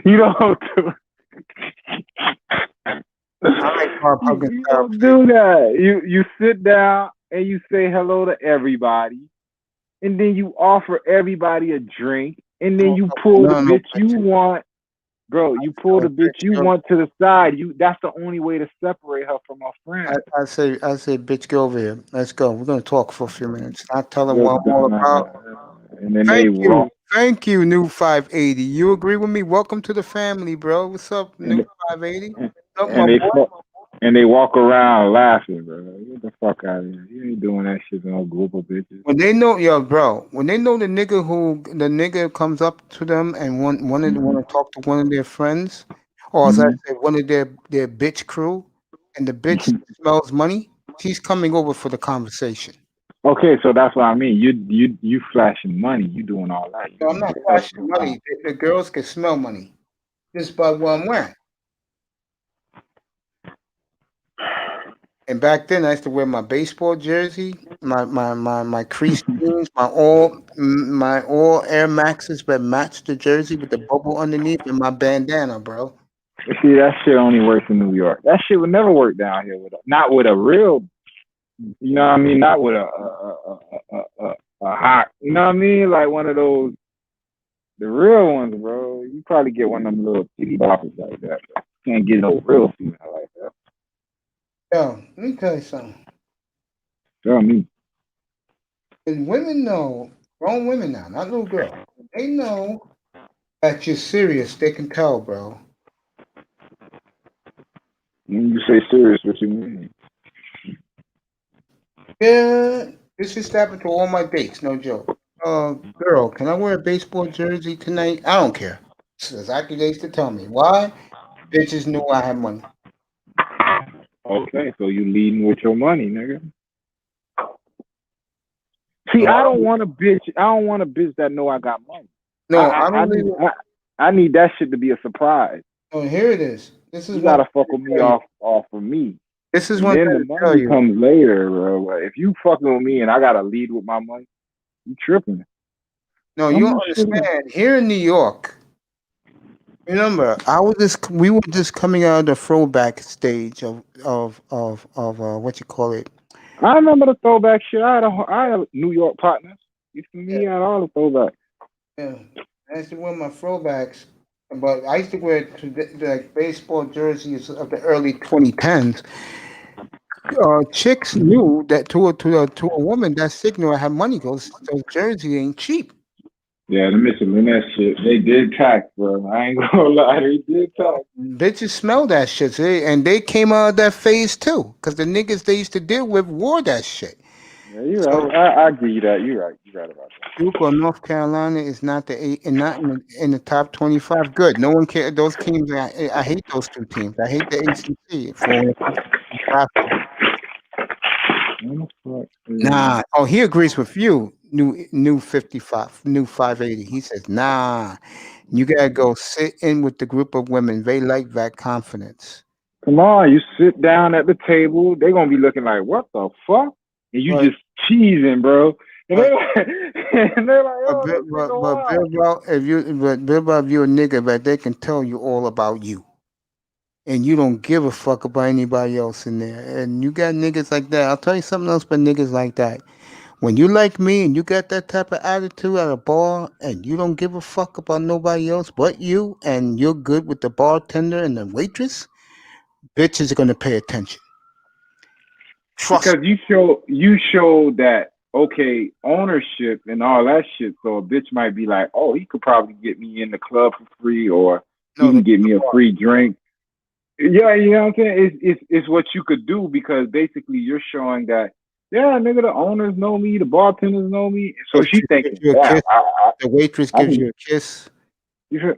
You don't do. You don't do that. You sit down and you say hello to everybody, and then you offer everybody a drink, and then you pull the bitch you want, bro. You pull the bitch you want to the side. That's the only way to separate her from her friend. I say, bitch, get over here. Let's go. We're gonna talk for a few minutes. I'll tell them what I'm all about. And then Thank you, New 580. You agree with me? Welcome to the family, bro. What's up, New 580? And they walk around laughing, bro. Get the fuck out of here. You ain't doing that shit to no group of bitches. When they know, when they know the nigga comes up to them and want to talk to one of their friends, or as I say, one of their bitch crew, and the bitch smells money, she's coming over for the conversation. Okay, so that's what I mean. You flashing money. You doing all that. No, I'm not flashing money. The girls can smell money just by what I'm wearing. And back then, I used to wear my baseball jersey, my crease jeans, my all Air Maxes that matched the jersey with the bubble underneath, and my bandana, bro. See, that shit only works in New York. That shit would never work down here not with a real You know what I mean? Not with a hot. You know what I mean? Like one of those, the real ones, bro. You probably get one of them little titty boppers like that. Bro. You can't get no real female like that. Yo, let me tell you something. Tell me. And women know, grown women now, not little girls. They know that you're serious. They can tell, bro. When you say serious, what you mean? Yeah, this just happened to all my dates, no joke. Girl, can I wear a baseball jersey tonight? I don't care. It's exactly they used to tell me. Why? Bitches knew I had money. Okay, so you leading with your money, nigga. See, I don't want a bitch. I don't want a bitch that know I got money. No, I need that shit to be a surprise. Oh, here it is. This is you gotta fuck with me off of me. This is and one then thing the to tell money you. comes later, bro. If you fucking with me and I gotta lead with my money, you tripping. No, you don't understand. Here in New York, remember, we were just coming out of the throwback stage of what you call it. I remember the throwback shit. I had New York partners. You feel me? I had all the throwbacks. Yeah, I used to wear my throwbacks, but I used to wear like baseball jerseys of the early 2010s. Chicks knew that to a woman that signal I had money goes those jerseys ain't cheap. Yeah, the Michelin that shit. They did tax, bro. I ain't gonna lie, they did tax. Bitches smell that shit, see? And they came out of that phase too, because the niggas they used to deal with wore that shit. Yeah, you're right. I give you that. You're right. You're right about that. Duke or North Carolina is not not in the top 25. Good. No one cares. Those teams, I hate those two teams. I hate the ACC for traffic. Nah. Oh, he agrees with you. New 55, new 580. He says, nah, you gotta go sit in with the group of women. They like that confidence. Come on, you sit down at the table. They're gonna be looking like, what the fuck? And you just cheesing, bro. And they're like, oh, Bilbo, if you're a nigga, but they can tell you all about you. And you don't give a fuck about anybody else in there. And you got niggas like that. I'll tell you something else about niggas like that. When you like me and you got that type of attitude at a bar and you don't give a fuck about nobody else but you and you're good with the bartender and the waitress, bitches are gonna pay attention. Because you show that, okay, ownership and all that shit. So a bitch might be like, oh, he could probably get me in the club for free, or he can get me a free drink. Yeah, you know what I'm saying? It's what you could do, because basically you're showing that, yeah, nigga, the owners know me, the bartenders know me. So she thinking, the waitress gives you a kiss. You're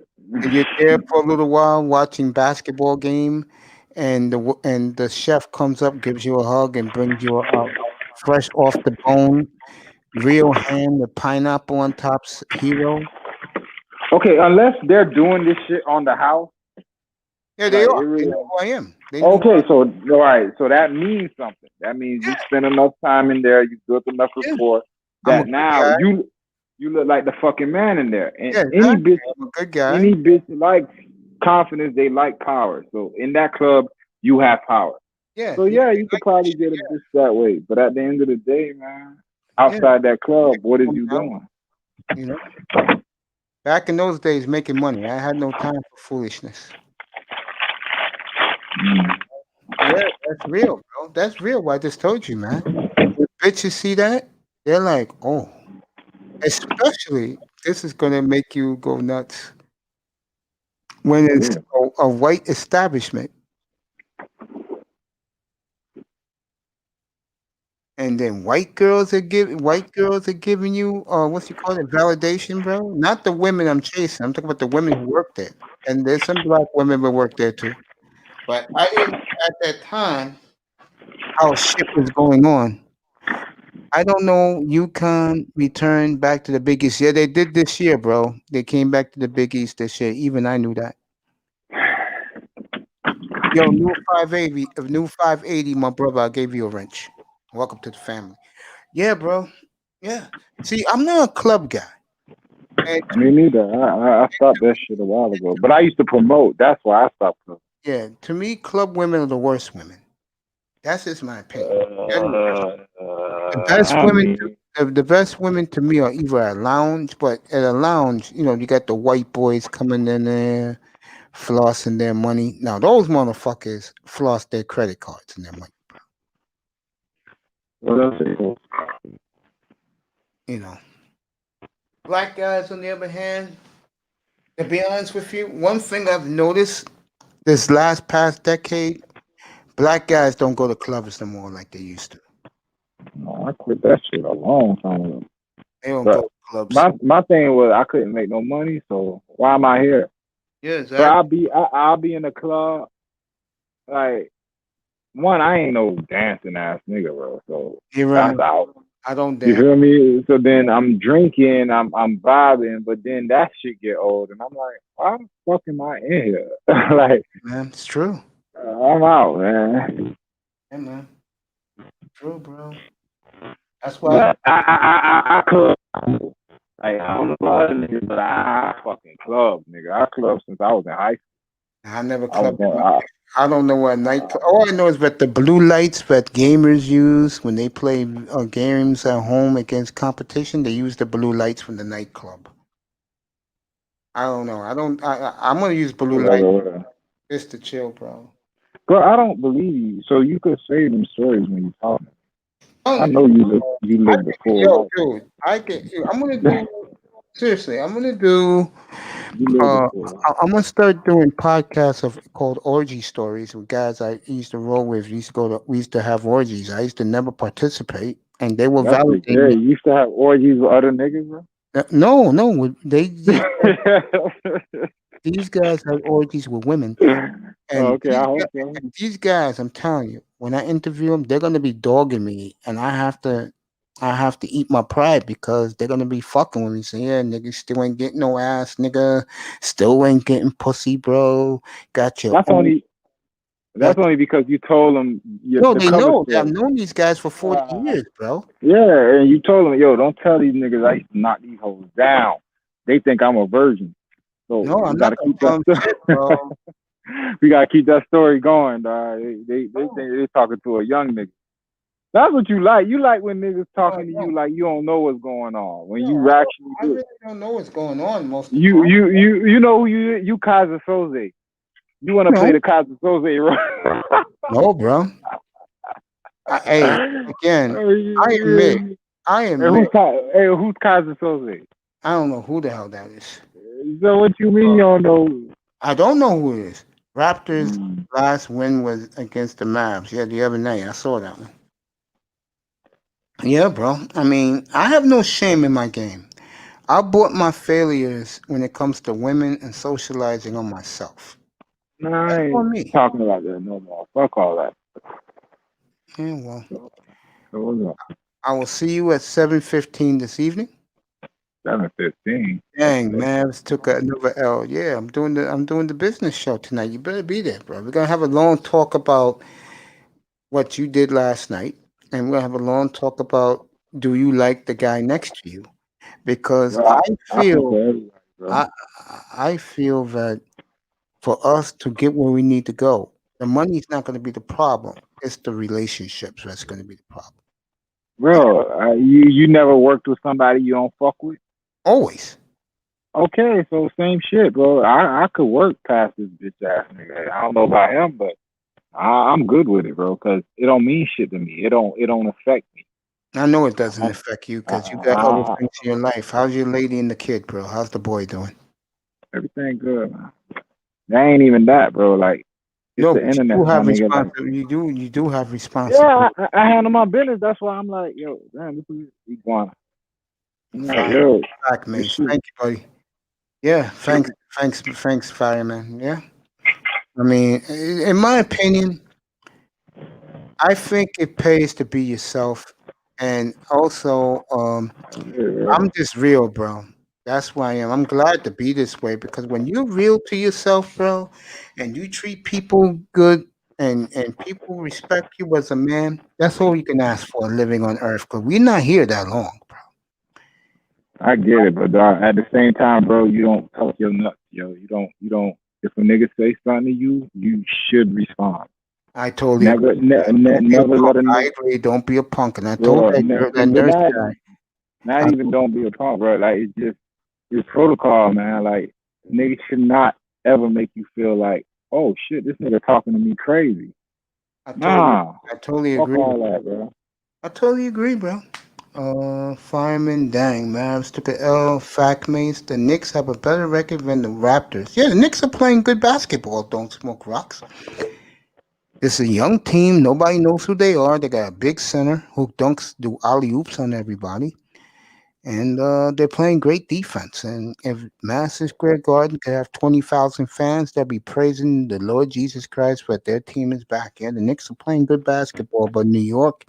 there for a little while watching basketball game, and the chef comes up, gives you a hug, and brings you a fresh off the bone, real ham with pineapple on top, hero. Okay, unless they're doing this shit on the house. Yeah, they are. They know who I am. Okay, so all right, so that means something. That means you spend enough time in there, you built enough rapport that now you look like the fucking man in there. And any bitch, I'm a good guy. Any bitch likes confidence, they like power. So in that club, you have power. Yeah. So yeah, you could probably get a bitch that way. But at the end of the day, man, outside that club, what is you doing? You know, back in those days, making money, I had no time for foolishness. Yeah, that's real, bro. That's real. What I just told you, man. When bitches see that, they're like, oh. Especially, this is gonna make you go nuts. When it's a white establishment, and then white girls are giving you what you call it, validation, bro. Not the women I'm chasing. I'm talking about the women who work there, and there's some black women who work there too. But I didn't at that time how shit was going on. I don't know. UConn returned back to the Big East. Yeah, they did this year, bro. They came back to the Big East this year. Even I knew that. Yo, new 580, my brother. I gave you a wrench. Welcome to the family. Yeah, bro. Yeah. See, I'm not a club guy. Me neither. I stopped that shit a while ago. But I used to promote. That's why I stopped. Yeah, to me, club women are the worst women. That's just my opinion. The best women, the best women to me are either at a lounge, but at a lounge, you got the white boys coming in there, flossing their money. Now those motherfuckers floss their credit cards and their money. Black guys, on the other hand, to be honest with you, one thing I've noticed this past decade, black guys don't go to clubs no more like they used to. No, I quit that shit a long time ago. They don't But go to clubs. my thing was I couldn't make no money, so why am I here? Yeah, exactly. So I'll be in the club. Like, one, I ain't no dancing ass nigga, bro. So You're right. that's out. I don't You dance. feel me? So then I'm drinking, I'm vibing, but then that shit get old, and I'm like, why the fuck am I in here? Like, Man, it's true. I'm out, man. Yeah, man. True, bro. That's why. But I club. Like, I don't know about other niggas, but I fucking club, nigga. I club since I was in high school. I never clubbed. I don't know what night. All I know is that the blue lights that gamers use when they play games at home against competition, they use the blue lights from the nightclub. I don't know. I'm gonna use blue lights just to chill, bro. Bro, I don't believe you. So you could say them stories when you talk. I know you live before. Yo, dude, I'm gonna do. Seriously, I'm gonna do. I'm gonna start doing podcasts called orgy stories with guys I used to roll with. We used to have orgies. I used to never participate, and they were validating. Yeah, you used to have orgies with other niggas, bro. No, these guys had orgies with women. And these guys, I'm telling you, when I interview them, they're gonna be dogging me, and I have to eat my pride because they're gonna be fucking with me. Saying, yeah, nigga, still ain't getting no ass, nigga, still ain't getting pussy, bro. Got your. That's only because you told them. No, they know. I've known these guys for 40 years, bro. Yeah, and you told them, yo, don't tell these niggas I used to knock these hoes down. They think I'm a virgin. So no, I'm not gonna tell them shit, bro. We gotta keep that story going, dog. They think they're talking to a young nigga. That's what you like. You like when niggas talking to you like you don't know what's going on. When you actually I really don't know what's going on most of the you time. you know who you Kaiser Soze. You want to play the Kaiser Soze role? No, bro. Hey, again, I admit. Hey, who's Kaiser Soze? I don't know who the hell that is. So what you mean you don't know? I don't know who it is. Raptors' last win was against the Mavs. Yeah, the other night. I saw that one. Yeah, bro. I mean, I have no shame in my game. I bought my failures when it comes to women and socializing on myself. No, I ain't talking about that no more. Fuck all that. Yeah, well. So what's up? I will see you at 7:15 this evening. 7:15. Dang, Mavs took another L. Yeah, I'm doing the business show tonight. You better be there, bro. We're gonna have a long talk about what you did last night, and we're gonna have a long talk about do you like the guy next to you? Because I feel that for us to get where we need to go, the money's not going to be the problem. It's the relationships that's going to be the problem. Bro, you never worked with somebody you don't fuck with? Always. Okay, so same shit, bro. I could work past this bitch ass nigga. I don't know about him, but I'm good with it, bro, because it don't mean shit to me. It don't affect me. I know it doesn't affect you because you got other things in your life. How's your lady and the kid, bro? How's the boy doing? Everything good, man. That ain't even that, bro. Like, it's the internet. You have responsibility. You do have responsibility. Yeah, I handle my business. That's why I'm like, yo, damn, this is iguana. Back, man. Thank you, buddy. Yeah, thanks, fireman. Yeah. I mean, in my opinion, I think it pays to be yourself. And also, I'm just real, bro. That's why I am. I'm glad to be this way because when you're real to yourself, bro, and you treat people good and people respect you as a man, that's all you can ask for living on earth because we're not here that long, bro. I get it, but at the same time, bro, you don't talk your nuts, yo. You don't. If a nigga say something to you, you should respond. I totally Never, agree. Don't be a never let punk. a I nigga. agree. Don't be a punk. And I told Bro, that nurse guy. not even don't be a punk, bro. Like it's just it's protocol, man. Like niggas should not ever make you feel like, oh shit, this nigga talking to me crazy. I totally Fuck agree. all that, bro. I totally agree, bro. Fireman, dang, Mavs took a L. Fact mates, the Knicks have a better record than the Raptors. Yeah, the Knicks are playing good basketball. Don't smoke rocks. It's a young team. Nobody knows who they are. They got a big center who do alley oops on everybody, and they're playing great defense. And if Madison Square Garden could have 20,000 fans, they'll be praising the Lord Jesus Christ that their team is back. Yeah, the Knicks are playing good basketball, but New York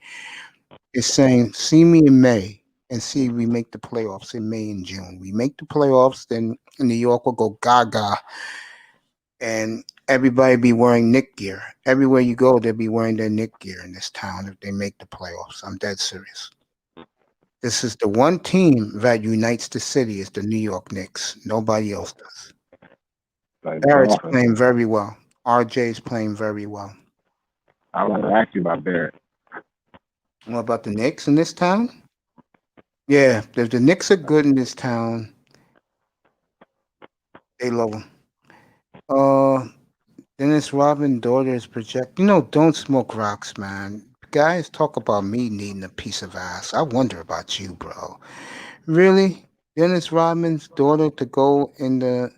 is saying, "See me in May." And see, we make the playoffs in May and June. We make the playoffs, then New York will go gaga, and everybody be wearing Knick gear. Everywhere you go, they'll be wearing their Knick gear in this town if they make the playoffs. I'm dead serious. This is the one team that unites the city is the New York Knicks. Nobody else does. Barrett's playing very well. RJ's playing very well. I want to ask you about Barrett. What about the Knicks in this town? Yeah, if the Knicks are good in this town, they love them. Dennis Rodman daughter is project. Don't smoke rocks, man. Guys talk about me needing a piece of ass. I wonder about you, bro. Really, Dennis Rodman's daughter to go in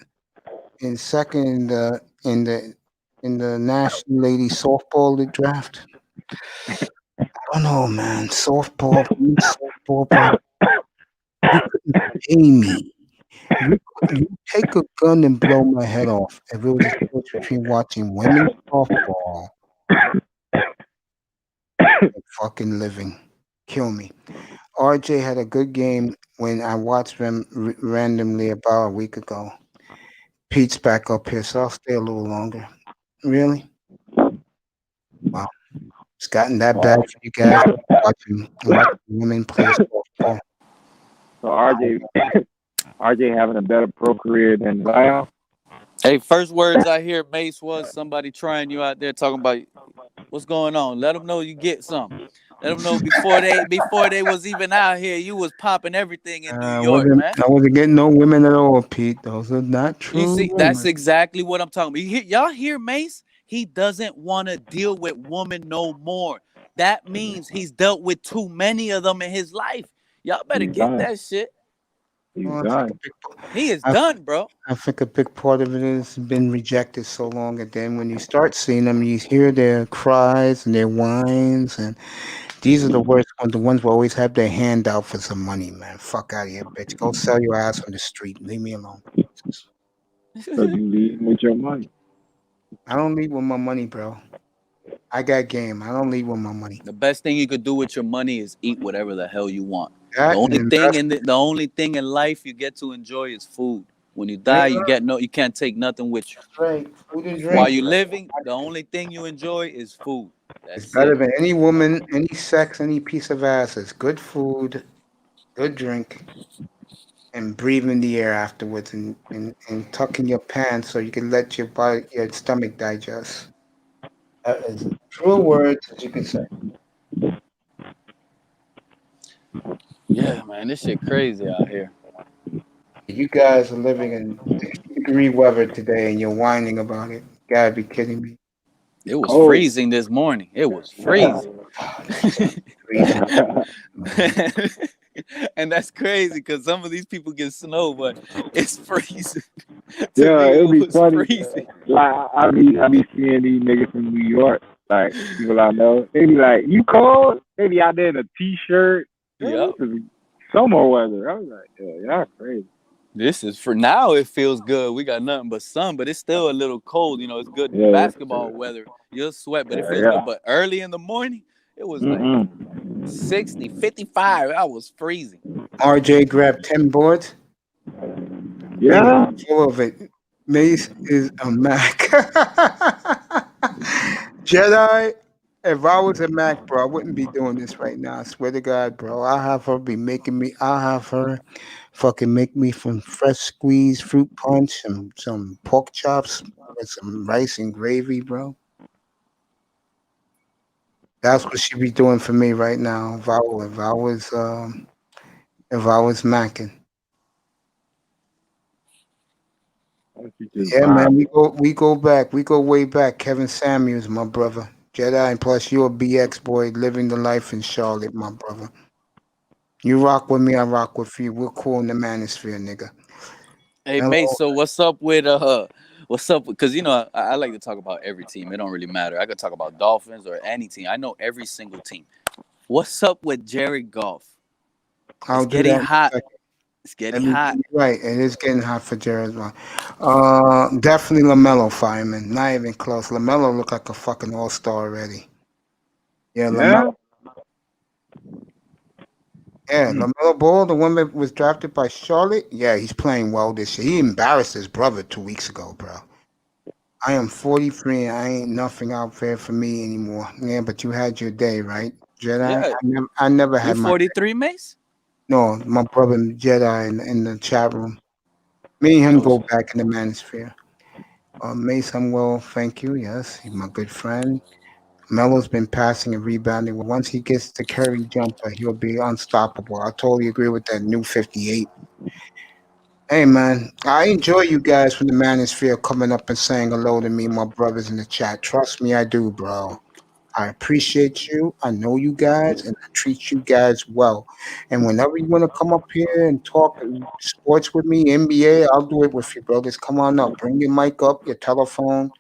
second in the National Lady Softball Draft. I don't know, man. Softball, bro. You couldn't pay me. You take a gun and blow my head off if it was a choice between watching women's softball and fucking living. Kill me. RJ had a good game when I watched them randomly about a week ago. Pete's back up here, so I'll stay a little longer. Really? Wow. It's gotten that bad for you guys watching women play softball. So RJ having a better pro career than Zion. Hey, first words I hear, Mace, was somebody trying you out there talking about what's going on. Let them know you get something. Let them know before they was even out here, you was popping everything in New York, man. I wasn't getting no women at all, Pete. Those are not true. You see, women. that's exactly what I'm talking about. Y'all hear Mace? He doesn't want to deal with women no more. That means he's dealt with too many of them in his life. Y'all better get that shit. He is done, bro. I think a big part of it has been rejected so long, and then when you start seeing them, you hear their cries and their whines, and these are the worst ones. The ones who always have their hand out for some money, man. Fuck out of here, bitch. Go sell your ass on the street. Leave me alone. So you leave with your money. I don't leave with my money, bro. I got game. I don't leave with my money. The best thing you could do with your money is eat whatever the hell you want. That The only thing in life you get to enjoy is food. When you die, you can't take nothing with you. Right. Food and drink. While you're living, the only thing you enjoy is food. It's better than any woman, any sex, any piece of ass. It's good food, good drink, and breathing the air afterwards, and tucking your pants so you can let your stomach digest. That is true words, as you can say. Yeah, man, this shit crazy out here. You guys are living in 60-degree weather today, and you're whining about it. You gotta be kidding me. It was freezing this morning. It was freezing. And that's crazy because some of these people get snow, but it's freezing. Yeah, it'll be funny. Freezing. Like I be seeing these niggas from New York, like people I know. They be like, "You cold?" They be out there in a t-shirt. Yeah, summer weather. I was like, "Yeah, y'all crazy." This is for now. It feels good. We got nothing but sun, but it's still a little cold. It's good basketball weather. You'll sweat, but it feels good. But early in the morning, it was like 60, 55. I was freezing. RJ grabbed 10 boards. Yeah. Full of it. Mace is a Mac. Jedi, if I was a Mac, bro, I wouldn't be doing this right now. I swear to God, bro. I'll have her fucking make me some fresh squeezed fruit punch and some pork chops with some rice and gravy, bro. That's what she be doing for me right now. If I was macking. Yeah, man, we go back. We go way back. Kevin Samuels, my brother. Jedi, and plus you're a BX boy living the life in Charlotte, my brother. You rock with me, I rock with you. We're cool in the manosphere, nigga. Hey, Hello. mate. So what's up? Because I like to talk about every team. It don't really matter. I could talk about Dolphins or any team. I know every single team. What's up with Jared Goff? I'll It's do getting that in a hot. second. It's getting hot. Right, it is getting hot for Jared. Definitely LaMelo, fireman. Not even close. LaMelo look like a fucking all-star already. Yeah, LaMelo. Yeah, LaMelo Ball, the one that was drafted by Charlotte. Yeah, he's playing well this year. He embarrassed his brother 2 weeks ago, bro. I am 43 and I ain't nothing out there for me anymore. Yeah, but you had your day, right, Jedi? Yeah. I never You had my day. 43, Mace? No, my brother Jedi in the chat room. Me and him go back in the manosphere. Mace, I'm well, thank you. Yes, he's my good friend. Melo's been passing and rebounding. Once he gets the Curry jumper, he'll be unstoppable. I totally agree with that new 58. Hey, man, I enjoy you guys from the manosphere coming up and saying hello to me, my brothers in the chat. Trust me, I do, bro. I appreciate you. I know you guys, and I treat you guys well. And whenever you want to come up here and talk sports with me, NBA, I'll do it with you, brothers. Come on up. Bring your mic up, your telephone.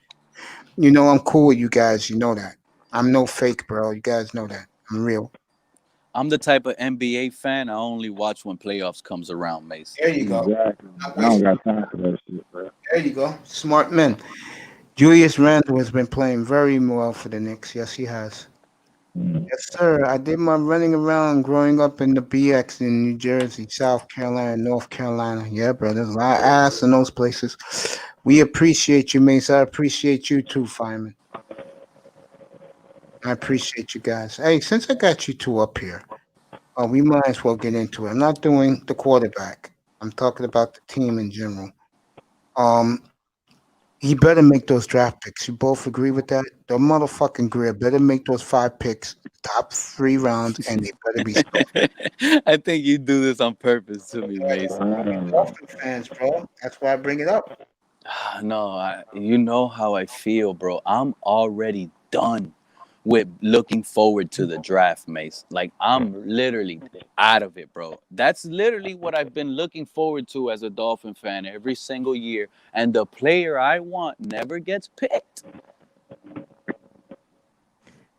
You know I'm cool with you guys. You know that. I'm no fake, bro. You guys know that. I'm real. I'm the type of NBA fan I only watch when playoffs comes around, Mace. There you go. Exactly. I don't got time for that shit, bro. There you go. Smart men. Julius Randle has been playing very well for the Knicks. Yes, he has. Yes, sir. I did my running around growing up in the BX in New Jersey, South Carolina, North Carolina. Yeah, bro. There's a lot of ass in those places. We appreciate you, Mace. I appreciate you too, Fireman. I appreciate you guys. Hey, since I got you two up here, we might as well get into it. I'm not doing the quarterback. I'm talking about the team in general. He better make those draft picks. You both agree with that? The motherfucking Greer better make those 5 picks, top 3 rounds, and they better be strong. I think you do this on purpose to me, Mace. Dolphin fans, bro. That's why I bring it up. No, you know how I feel, bro. I'm already done with looking forward to the draft, Mace. Like, I'm literally out of it, bro. That's literally what I've been looking forward to as a Dolphin fan every single year. And the player I want never gets picked.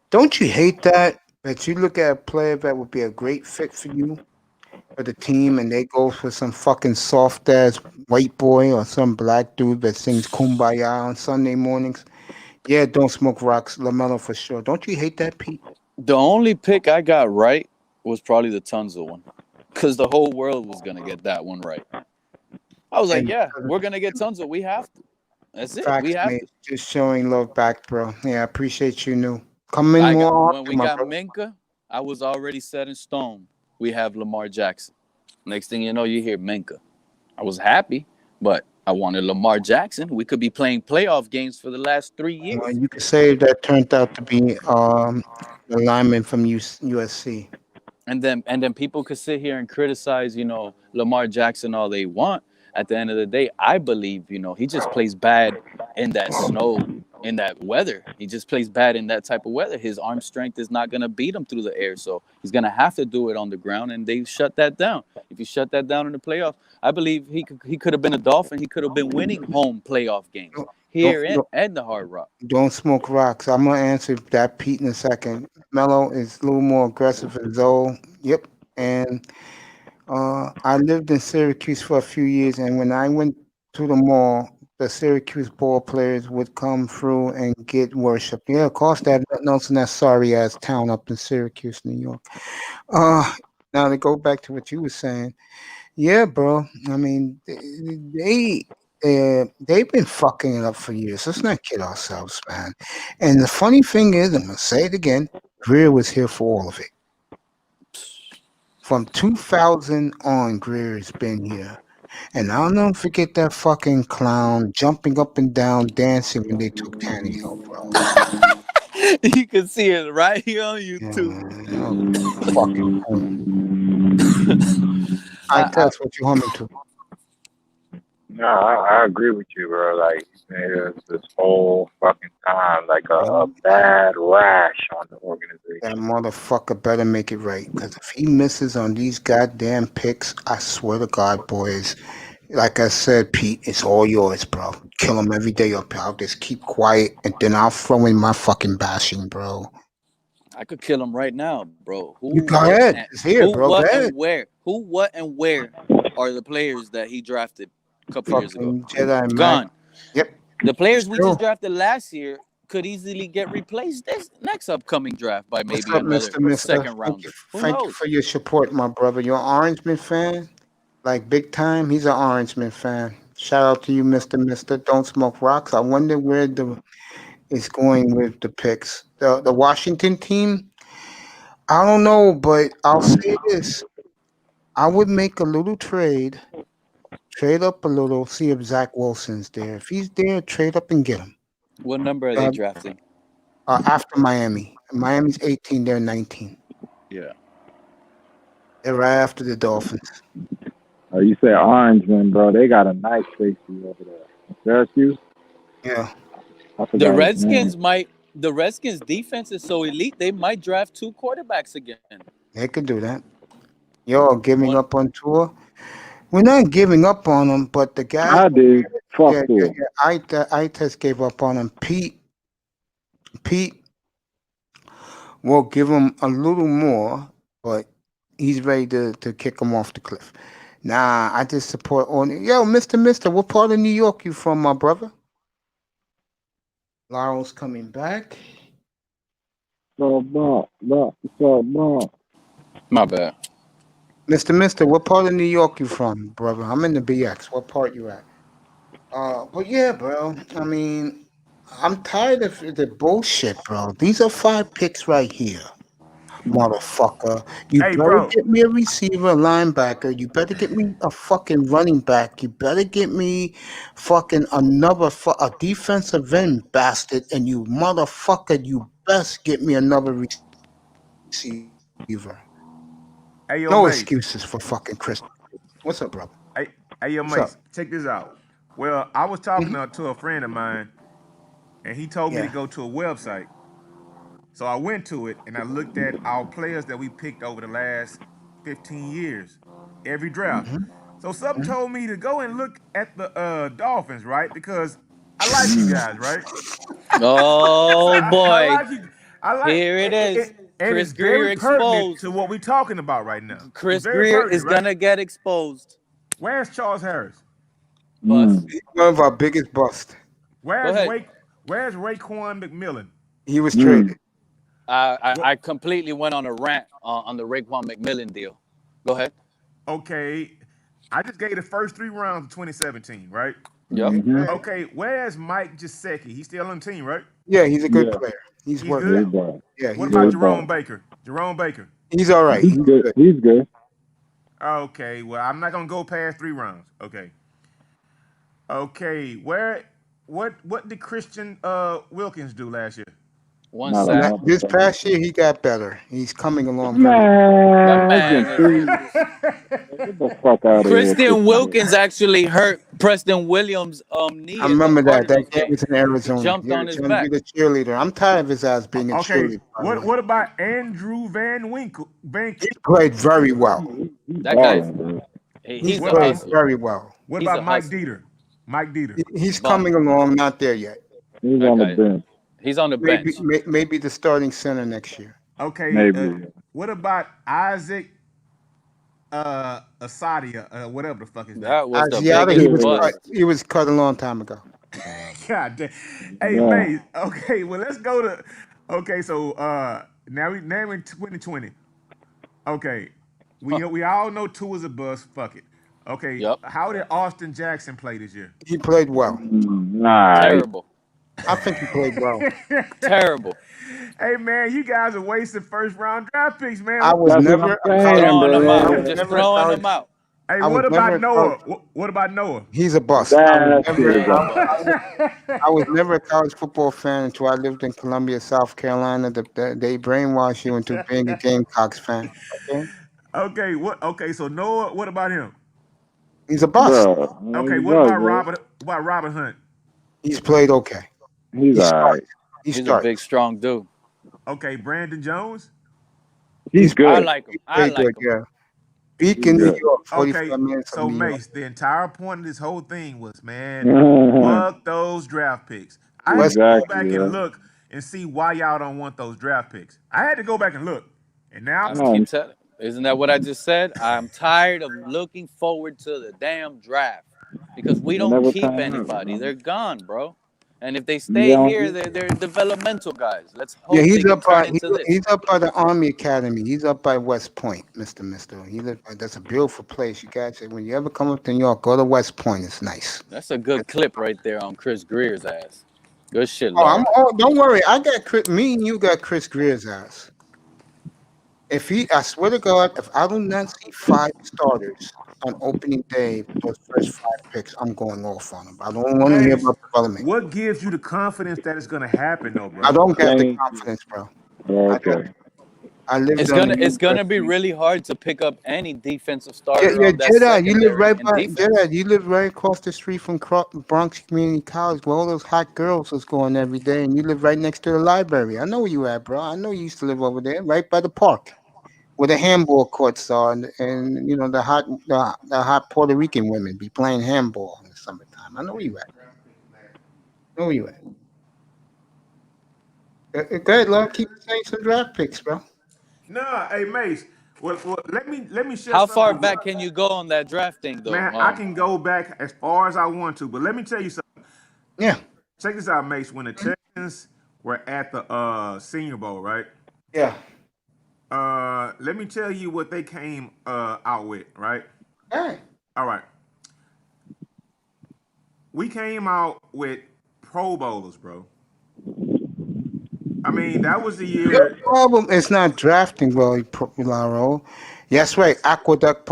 Don't you hate that? That you look at a player that would be a great fit for you, for the team, and they go for some fucking soft ass white boy or some black dude that sings Kumbaya on Sunday mornings. Yeah, don't smoke rocks, LaMelo for sure. Don't you hate that, Pete? The only pick I got right was probably the Tunzel one, because the whole world was gonna get that one right. I was like, yeah, we're gonna get Tunzel. We have to. That's it. Facts, We have mate. to. Just showing love back, bro. Yeah, I appreciate you, New. Come in more When often, we my got brother. Minka, I was already set in stone. We have Lamar Jackson. Next thing you know, you hear Minka. I was happy, but I wanted Lamar Jackson. We could be playing playoff games for the last 3 years. Well, you could say that turned out to be the lineman from USC. And then people could sit here and criticize, Lamar Jackson all they want. At the end of the day, I believe, he just plays bad in that snow, in that weather. He just plays bad in that type of weather. His arm strength is not going to beat him through the air. So he's going to have to do it on the ground, and they shut that down. If you shut that down in the playoffs, I believe he could have been a Dolphin. He could have been winning home playoff games here and the Hard Rock. Don't smoke rocks. I'm going to answer that, Pete, in a second. Melo is a little more aggressive than Zoe. Yep. And I lived in Syracuse for a few years, and when I went to the mall, the Syracuse ball players would come through and get worship. Yeah, of course, that nothing else in that sorry ass town up in Syracuse, New York. Now to go back to what you were saying, yeah, bro. I mean, they've been fucking it up for years. Let's not kid ourselves, man. And the funny thing is, I'm gonna say it again. Greer was here for all of it. From 2000 on, Greer's been here. And I'll never forget that fucking clown jumping up and down, dancing when they took Tannehill, bro. You can see it right here on YouTube. Fucking. I test what you humming to. No, I agree with you, bro. Like, man, this whole fucking time, like a bad rash on the organization. That motherfucker better make it right, because if he misses on these goddamn picks, I swear to God, boys, like I said, Pete, it's all yours, bro. Kill him every day up here. I'll just keep quiet, and then I'll throw in my fucking bashing, bro. I could kill him right now, bro. You go ahead. It's here, bro. Go What, ahead. and where? Who, what, and where are the players that he drafted a couple years ago? Jedi Gone. Yep. The players we True. just drafted last year could easily get replaced this next upcoming draft by maybe What's up, another Mr. second rounder. Who Thank you knows? for your support, my brother. You're an Orangeman fan? Like big time? He's an Orangeman fan. Shout out to you, Mr. Don't Smoke Rocks. I wonder where it's going with the picks. The Washington team, I don't know, but I'll say this. I would make a little trade up a little, see if Zach Wilson's there. If he's there, trade up and get him. What number are they drafting? After Miami. Miami's 18, they're 19. Yeah. They're right after the Dolphins. Oh, you say Orangeman, bro. They got a nice safety over there. Syracuse? Yeah. The Redskins defense is so elite, they might draft 2 quarterbacks again. They could do that. Y'all giving up on Tua? We're not giving up on him, but the guy... I did. Fuck Tua. I just gave up on him. Pete will give him a little more, but he's ready to kick him off the cliff. Nah, I just support on. Yo, Mister, what part of New York you from, my brother? Laurel's coming back. So, My bad. Mister, what part of New York you from, brother? I'm in the BX. What part you at? But yeah, bro. I mean, I'm tired of the bullshit, bro. These are 5 picks right here. Motherfucker. You better get me a receiver, a linebacker. You better get me a fucking running back. You better get me fucking a defensive end bastard. And you motherfucker, you best get me another receiver. Hey, yo, No Mace. excuses for fucking Chris. What's up, brother? Hey, yo, Mace, check this out. Well, I was talking to a friend of mine, and he told me to go to a website. So I went to it, and I looked at our players that we picked over the last 15 years, every draft. So something told me to go and look at the Dolphins, right? Because I like you guys, right? Oh, boy. I like Here it is. And Chris it's very Greer pertinent exposed. to what we're talking about right now. Chris Greer is going to get exposed. Where's Charles Harris? Bust. He's one of our biggest busts. Where's Raekwon McMillan? He was traded. I completely went on a rant on the Raekwon McMillan deal. Go ahead. Okay. I just gave the first 3 rounds of 2017, right? Yep. Okay, where's Mike Gesicki? He's still on the team, right? Yeah, he's a good player. He's working. Good? Yeah, what about Jerome Baker? Jerome Baker. He's all right. He's good. He's good. Okay, well, I'm not gonna go past 3 rounds. Okay, what did Christian Wilkins do last year? 1 sack. This past year, he got better. He's coming along. Get the fuck out of here. Christian Wilkins actually hurt Preston Williams' knee. I remember that. That game was in Arizona. He jumped on his trying back. to be the cheerleader. I'm tired of his ass being a cheerleader. What about Andrew Van Winkle? He played very well. That guy's he played very well. What about Mike Dieter? Mike Dieter. He's coming along. Not there yet. He's on the bench. He's on the bench. Maybe the starting center next year. Okay. Maybe. What about Isaac Asadia? Whatever the fuck is that was the biggest bust. He was cut a long time ago. God damn. Hey, Maze. Okay, well, let's go to. Okay, so now we're in 2020. Okay, we all know Tua's a bust. Fuck it. Okay. Yep. How did Austin Jackson play this year? He played well. Terrible. I think he played well. Terrible. Hey man, you guys are wasting 1st round draft picks, man. I was never throwing them out. Just throwing them out. Hey, I was what never about a college. Noah? What about Noah? He's a bust. That shit is a I was never a college football fan until I lived in Columbia, South Carolina. They brainwash you into being a Gamecocks fan. Okay, Okay, what? Okay, so Noah, what about him? he's a bust. bro. Okay, He's what bro, about bro. Robert Hunt? He's played okay. He's He all starts. right. He He's a big, starts. strong dude. Okay, Brandon Jones. He's I good. like him. He I played good. like him. Yeah. He's Beacon, New good. York. Okay, 45 minutes so from New York. Mace, the entire point of this whole thing was, man, fuck those draft picks. I had to West go Point. Exactly. back Yeah. and look and see why y'all don't want those draft picks. I had to go back and look, and now I I'm keep telling. Isn't that what I just said? I'm tired of looking forward to the damn draft because we They don't never keep pan out, anybody. bro. They're gone, bro. And if they They stay here, don't. they're developmental guys. Let's Yeah, hope they can turn into this. he's up by the Army Academy. He's up by West Point, Mister. That's a beautiful place. You guys, when you ever come up to New York, go to West Point. It's nice. That's a good clip right there on Chris Greer's ass. Good shit, Oh, Laura. don't worry. I got me and you got Chris Greer's ass. I swear to God, if I do not see 5 starters on opening day, those first 5 picks, I'm going off on them. I don't want to hear Mace. about development. What gives you the confidence that it's gonna happen, though, I bro? don't have the Thank you. confidence, bro. I don't. Okay. I lived It's on gonna the it's gonna be University. really hard to pick up any defensive Yeah, starter yeah, on that Jeddah, you live secondary right in by defense. Jeddah. You live right across the street from Bronx Community College, where all those hot girls was going every day, and you live right next to the library. I know where you at, bro. I know you used to live over there, right by the park, where the handball courts are, and you know the hot Puerto Rican women be playing handball in the summertime. I know where you at. I know where you at. Go ahead, Lord. Keep saying some draft picks, bro. Nah, hey Mace. Well, let me share How far something with back you. can you go on that draft thing, though? Man, I can go back as far as I want to, but let me tell you something. Yeah, Check this out, Mace. When the Texans were at the Senior Bowl, right? yeah. Let me tell you what they came out with, right? All right. All right. We came out with Pro Bowlers, bro. I mean, that was the Your year. problem is not drafting well, Laro. Yes, right. Aqueduct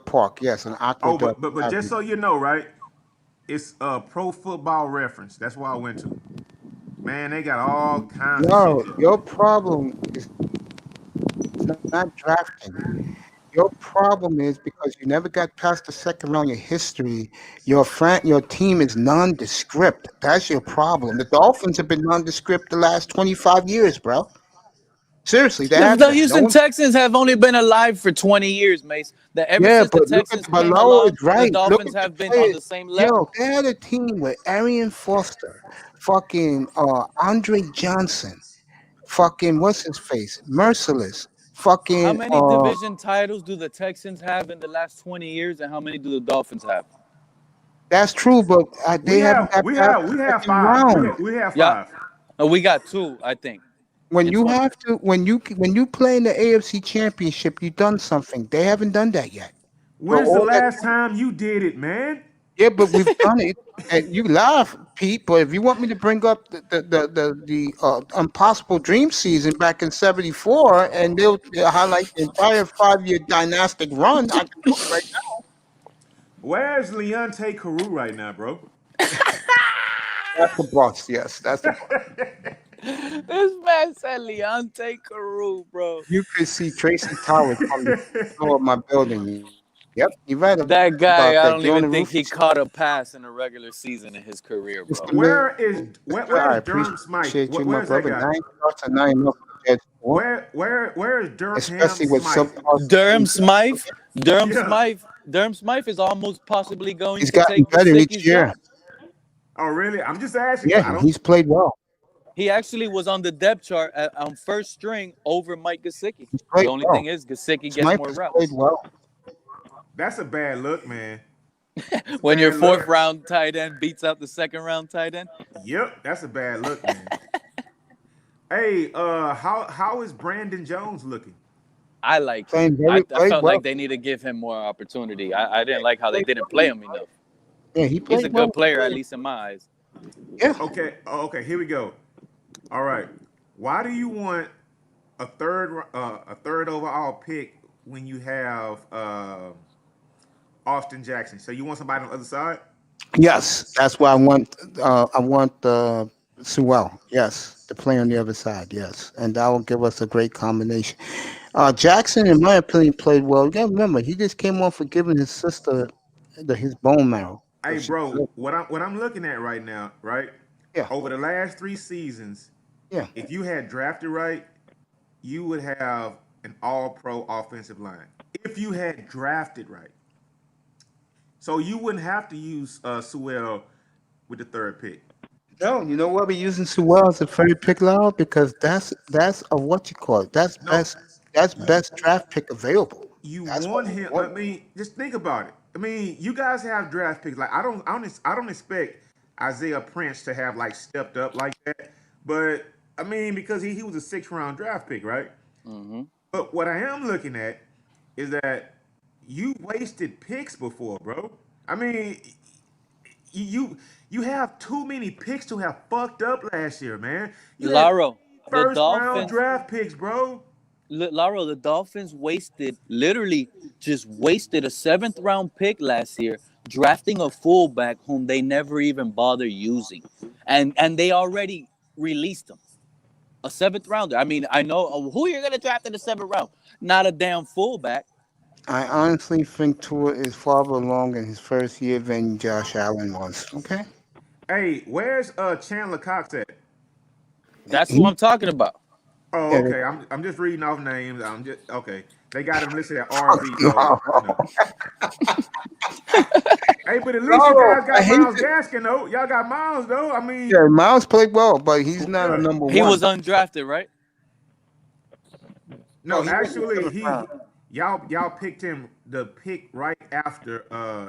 Park. Yes, an Oh, Aqueduct but just Avenue. so you know, right? It's a Pro Football Reference. That's why I went to. Man, they got all kinds of shit No, there. your problem is not drafting. Your problem is because you never got past the second round. Your history, your team is nondescript. That's your problem. The Dolphins have been nondescript the last 25 years, bro. Seriously, they have The been. No Houston one. Texans have only been alive for 20 years, Mace. That ever Yeah, since the but look at Texans but came Laro along, is the right. Look Dolphins at the have been on players. the same Yo, level. they had a team with Arian Foster, fucking Andre Johnson, fucking what's his face, Merciless, How fucking many division titles do the Texans have in the last 20 years, and how many do the Dolphins have? That's true, but We they haven't have got we past have the we have second five. round. We have Yeah, five. we got two, I think. When In you 20. have to, when you play in the AFC Championship, you done something. They haven't done that yet. For When's the all that, last time you did it, man? yeah, but we've done it. And you laugh, Pete. But if you want me to bring up the Impossible Dream season back in '74, and they'll highlight the entire 5-year dynastic run, I can do it right now. Where's Leonte Carew right now, bro? That's a bust. Yes, that's a bust. This man said Leonte Carew, bro. You could see Tracy Towers from the floor of my building. Yep, you're right That about guy, I that. don't You're on even the think roof. he caught a pass in a regular season in his career, bro. Mr. I Where's Durham Smythe? appreciate you, my Where's that brother. guy? 9 starts and 9 enough for Judge Moore, Where is Durham especially with Smythe? subpar. Durham Smythe, Yeah. Durham Smythe is almost possibly going He's to gotten take better each Gesicki's year. job. Oh, really? I'm just asking Yeah, because I don't. he's played well. He actually was on the depth chart on first string over Mike Gesicki. He's The played only well. thing is Gesicki gets Smythe more has played routes. well. That's a bad look, man. When your Bad fourth look. round tight end beats out the second round tight end. Yep, that's a bad look, man. Hey, how is Brandon Jones looking? I like him. Playing I played felt well. like they need to give him more opportunity. I didn't like how they Played didn't play well. him enough. Yeah, he He's a played good well. player, at least in my eyes. Yeah. Okay, here we go. All right. Why do you want a third overall pick when you have Austin Jackson. So you want somebody on the other side? Yes, that's why I want. I want Sewell. Yes, to play on the other side. Yes, and that will give us a great combination. Jackson, in my opinion, played well. You got to remember, he just came off for giving his sister his bone marrow. So Hey, bro, what I'm looking at right now, right? Yeah. Over the last 3 seasons, Yeah. if you had drafted right, you would have an all-pro offensive line. If you had drafted right, so you wouldn't have to use Sewell with the third pick. No, you know what we're using Sewell as a third pick now because that's a what you call it. That's best draft pick available. You That's what want we him. I want. mean, just think about it. I mean, you guys have draft picks. Like I don't expect Isaiah Prince to have like stepped up like that. But I mean, because he was a 6th round draft pick, right? Mm-hmm. But what I am looking at is that you wasted picks before, bro. I mean, you have too many picks to have fucked up last year, man. You had Laro, the 1st round Dolphins. draft picks, bro. Laro, the Dolphins literally just wasted a 7th round pick last year, drafting a fullback whom they never even bother using, and they already released him. A 7th rounder. I mean, I know who you're gonna draft in the 7th round. Not a damn fullback. I honestly think Tua is farther along in his first year than Josh Allen was. Okay. Hey, where's Chandler Cox at? That's what I'm talking about. Oh, Yeah, okay. I'm just reading off names. I'm just okay. They got him listed at RB. So, hey, but at least you no, guys I got hate Miles it. Gaskin though. Y'all got Miles though. I mean, Yeah, Miles played well, but he's not a number He one. was undrafted, right? no, he was in the actually, seventh round. y'all picked him the pick right after.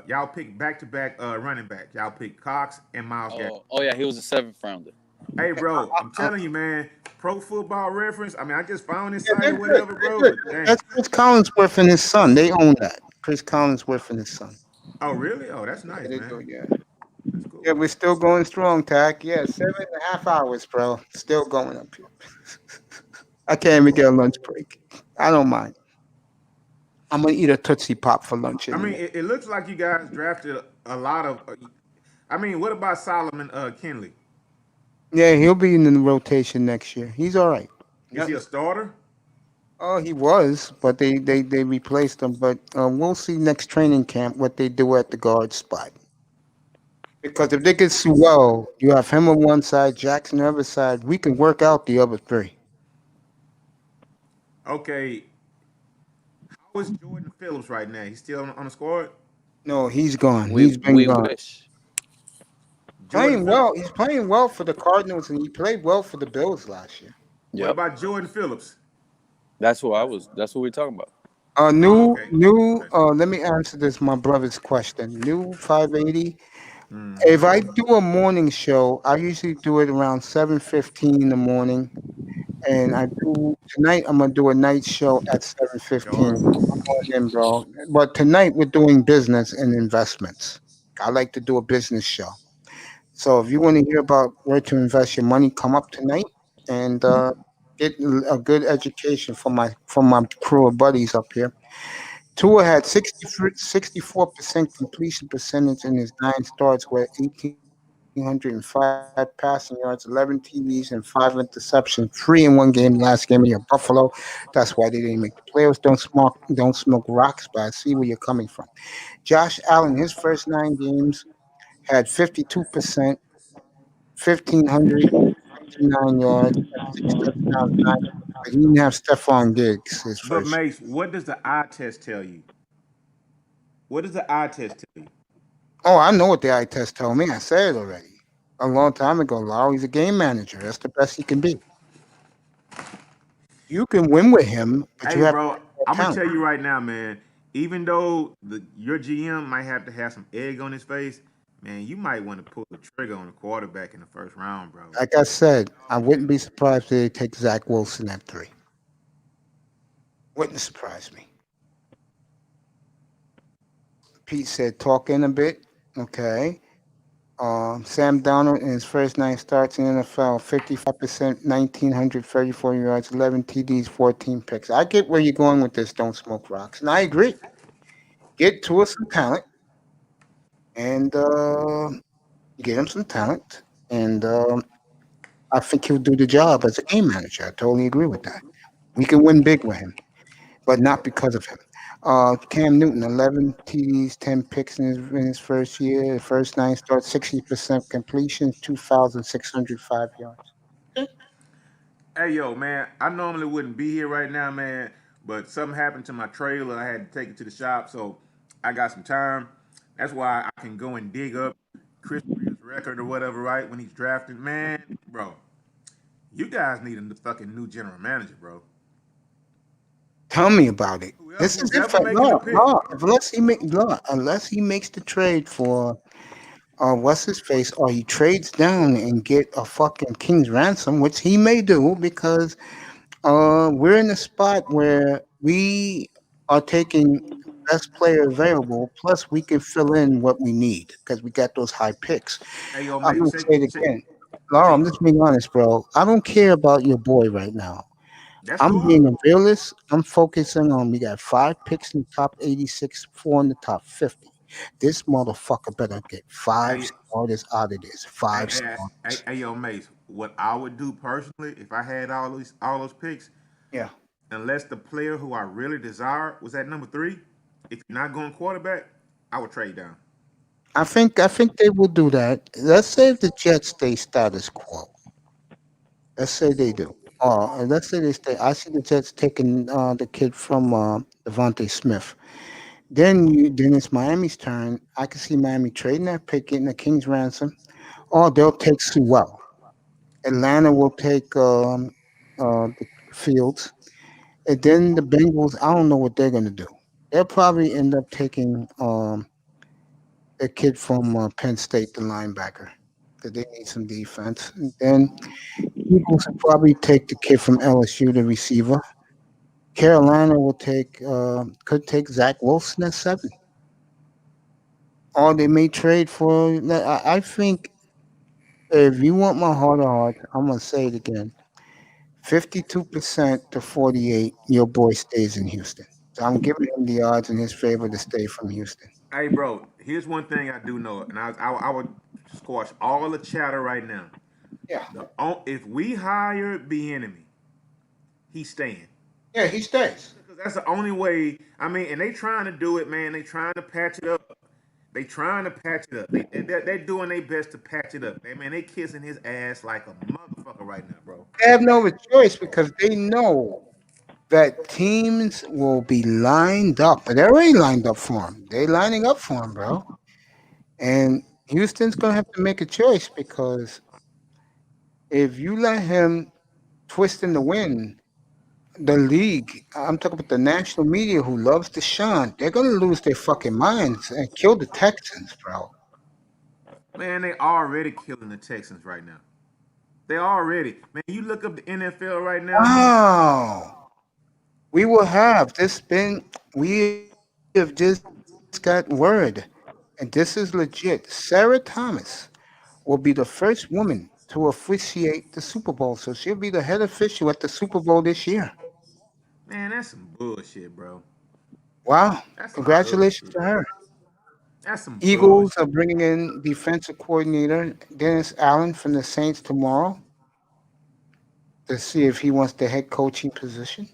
Y'all picked back-to-back running back. Y'all picked Cox and Miles Gaskin. Oh yeah, he was a 7th rounder. Hey, bro, I'm telling you, man. Pro Football Reference. I mean, I just found this Yeah, site they're or good. whatever, They're bro. good. But dang. That's Chris Collinsworth and his son. They own that. Chris Collinsworth and his son. Oh, really? Oh, that's Yeah, nice, they man. do. Yeah. That's cool. Yeah, we're still going strong, Tack. Yeah, 7.5 hours, bro. Still going up here. I can't even get a lunch break. I don't mind. I'm gonna eat a Tootsie Pop for lunch I mean, anyway. it looks like you guys drafted a lot of. I mean, what about Solomon Kinley? Yeah, he'll be in the rotation next year. He's all right. Is he a starter? Oh, he was, but they replaced him. But we'll see next training camp what they do at the guard spot. Because if they get Sewell, you have him on one side, Jackson on the other side. We can work out the other three. Okay. How is Jordan Phillips right now? He's still on the squad? No, he's gone. We He's been gone. wish. Jordan Playing well. Phillips. He's playing well for the Cardinals, and he played well for the Bills last year. What Yep. about Jordan Phillips? That's what we're talking about. Oh, New, okay. new. Let me answer this. My brother's question. New 580. If I do a morning show, I usually do it around 7:15 in the morning, and I do tonight. I'm gonna do a night show at 7:15. Sure. I'm going in, bro. But tonight we're doing business and investments. I like to do a business show. So if you want to hear about where to invest your money, come up tonight and get a good education from my crew of buddies up here. Tua had 64% completion percentage in his 9 starts with 1,805 passing yards, 11 TDs, and 5 interceptions. 3 in one game, last game against Buffalo. That's why they didn't make the playoffs. Don't smoke rocks, but I see where you're coming from. Josh Allen, his first 9 games, had 52%, 1,559 yards, and 6 touchdowns, 9 picks. But he didn't have Stephon Diggs his But first. Mace, what does the eye test tell you? What does the eye test tell you? Oh, I know what the eye test told me. I said it already a long time ago. Lowry's a game manager. That's the best he can be. You can win with him, but you Hey, have bro, more I'm gonna talent. tell you right now, man. Even though your GM might have to have some egg on his face, man, you might want to pull the trigger on the quarterback in the 1st round, bro. Like I said, I wouldn't be surprised if they take Zach Wilson at 3. Wouldn't surprise me. Pete said, talk in a bit. Okay. Sam Donald in his first 9 starts in NFL, 55%, 1,934 yards, 11 TDs, 14 picks. I get where you're going with this. Don't smoke rocks, and I agree. Get to us some talent. and get him some talent. And I think he'll do the job as a game manager. I totally agree with that. We can win big with him, but not because of him. Cam Newton, 11 TDs, 10 picks in his first year. The first nine starts, 60% completion, 2,605 yards. Hey yo, man, I normally wouldn't be here right now, man, but something happened to my trailer. I had to take it to the shop, so I got some time. That's why I can go and dig up Chris Greer's record or whatever, right? When he's drafted, man, bro. You guys need a fucking new general manager, bro. Tell me about it. This is in Whoever fact making the no, pick. no. Unless he makes the trade for what's his face, or he trades down and get a fucking king's ransom, which he may do because we're in a spot where we are taking best player available. Plus, we can fill in what we need because we got those high picks. Hey yo, I'm mate, gonna say it again, Laura. I'm just being honest, bro. I don't care about your boy right now. that's I'm cool. being a realist. I'm focusing on we got 5 picks in the top 86, 4 in the top 50. This motherfucker better get five Hey, starters out of this. hey, Five hey, hey, starters. hey, yo, Mace. What I would do personally if I had all those picks, Yeah. unless the player who I really desire was at number three, if you're not going quarterback, I would trade down. I think they will do that. Let's say if the Jets stay status quo. Let's say they do. And let's say they stay. I see the Jets taking the kid from Devontae Smith. Then it's Miami's turn. I can see Miami trading that pick, getting a king's ransom, or they'll take Sewell. Atlanta will take the Fields, and then the Bengals. I don't know what they're gonna do. They'll probably end up taking a kid from Penn State, the linebacker, because they need some defense. And then Eagles will probably take the kid from LSU, the receiver. Carolina will take could take Zach Wilson at 7, or they may trade for. I think if you want my heart of hearts, I'm gonna say it again. 52% to 48, your boy stays in Houston. So I'm giving him the odds in his favor to stay from Houston. Hey, bro, here's one thing I do know, and I would squash all the chatter right now. Yeah. If we hire the enemy, he's staying. Yeah, he stays. Because that's the only way. I mean, and they trying to do it, man. They trying to patch it up. They trying to patch it up. They're doing their best to patch it up. They kissing his ass like a motherfucker right now, bro. They have no choice because they know that teams will be lined up. They're already lined up for him. They're lining up for him, bro. And Houston's going to have to make a choice because if you let him twist in the wind, the league, I'm talking about the national media who loves Deshaun, they're going to lose their fucking minds and kill the Texans, bro. Man, they already killing the Texans right now. They already. Man, you look up the NFL right now. Wow. We will have this been, we have just got word, and this is legit. Sarah Thomas will be the first woman to officiate the Super Bowl. So she'll be the head official at the Super Bowl this year. Man, that's some bullshit, bro. Wow. That's some Congratulations bullshit. to her. That's some Eagles bullshit. are bringing in defensive coordinator Dennis Allen from the Saints tomorrow to see if he wants the head coaching position.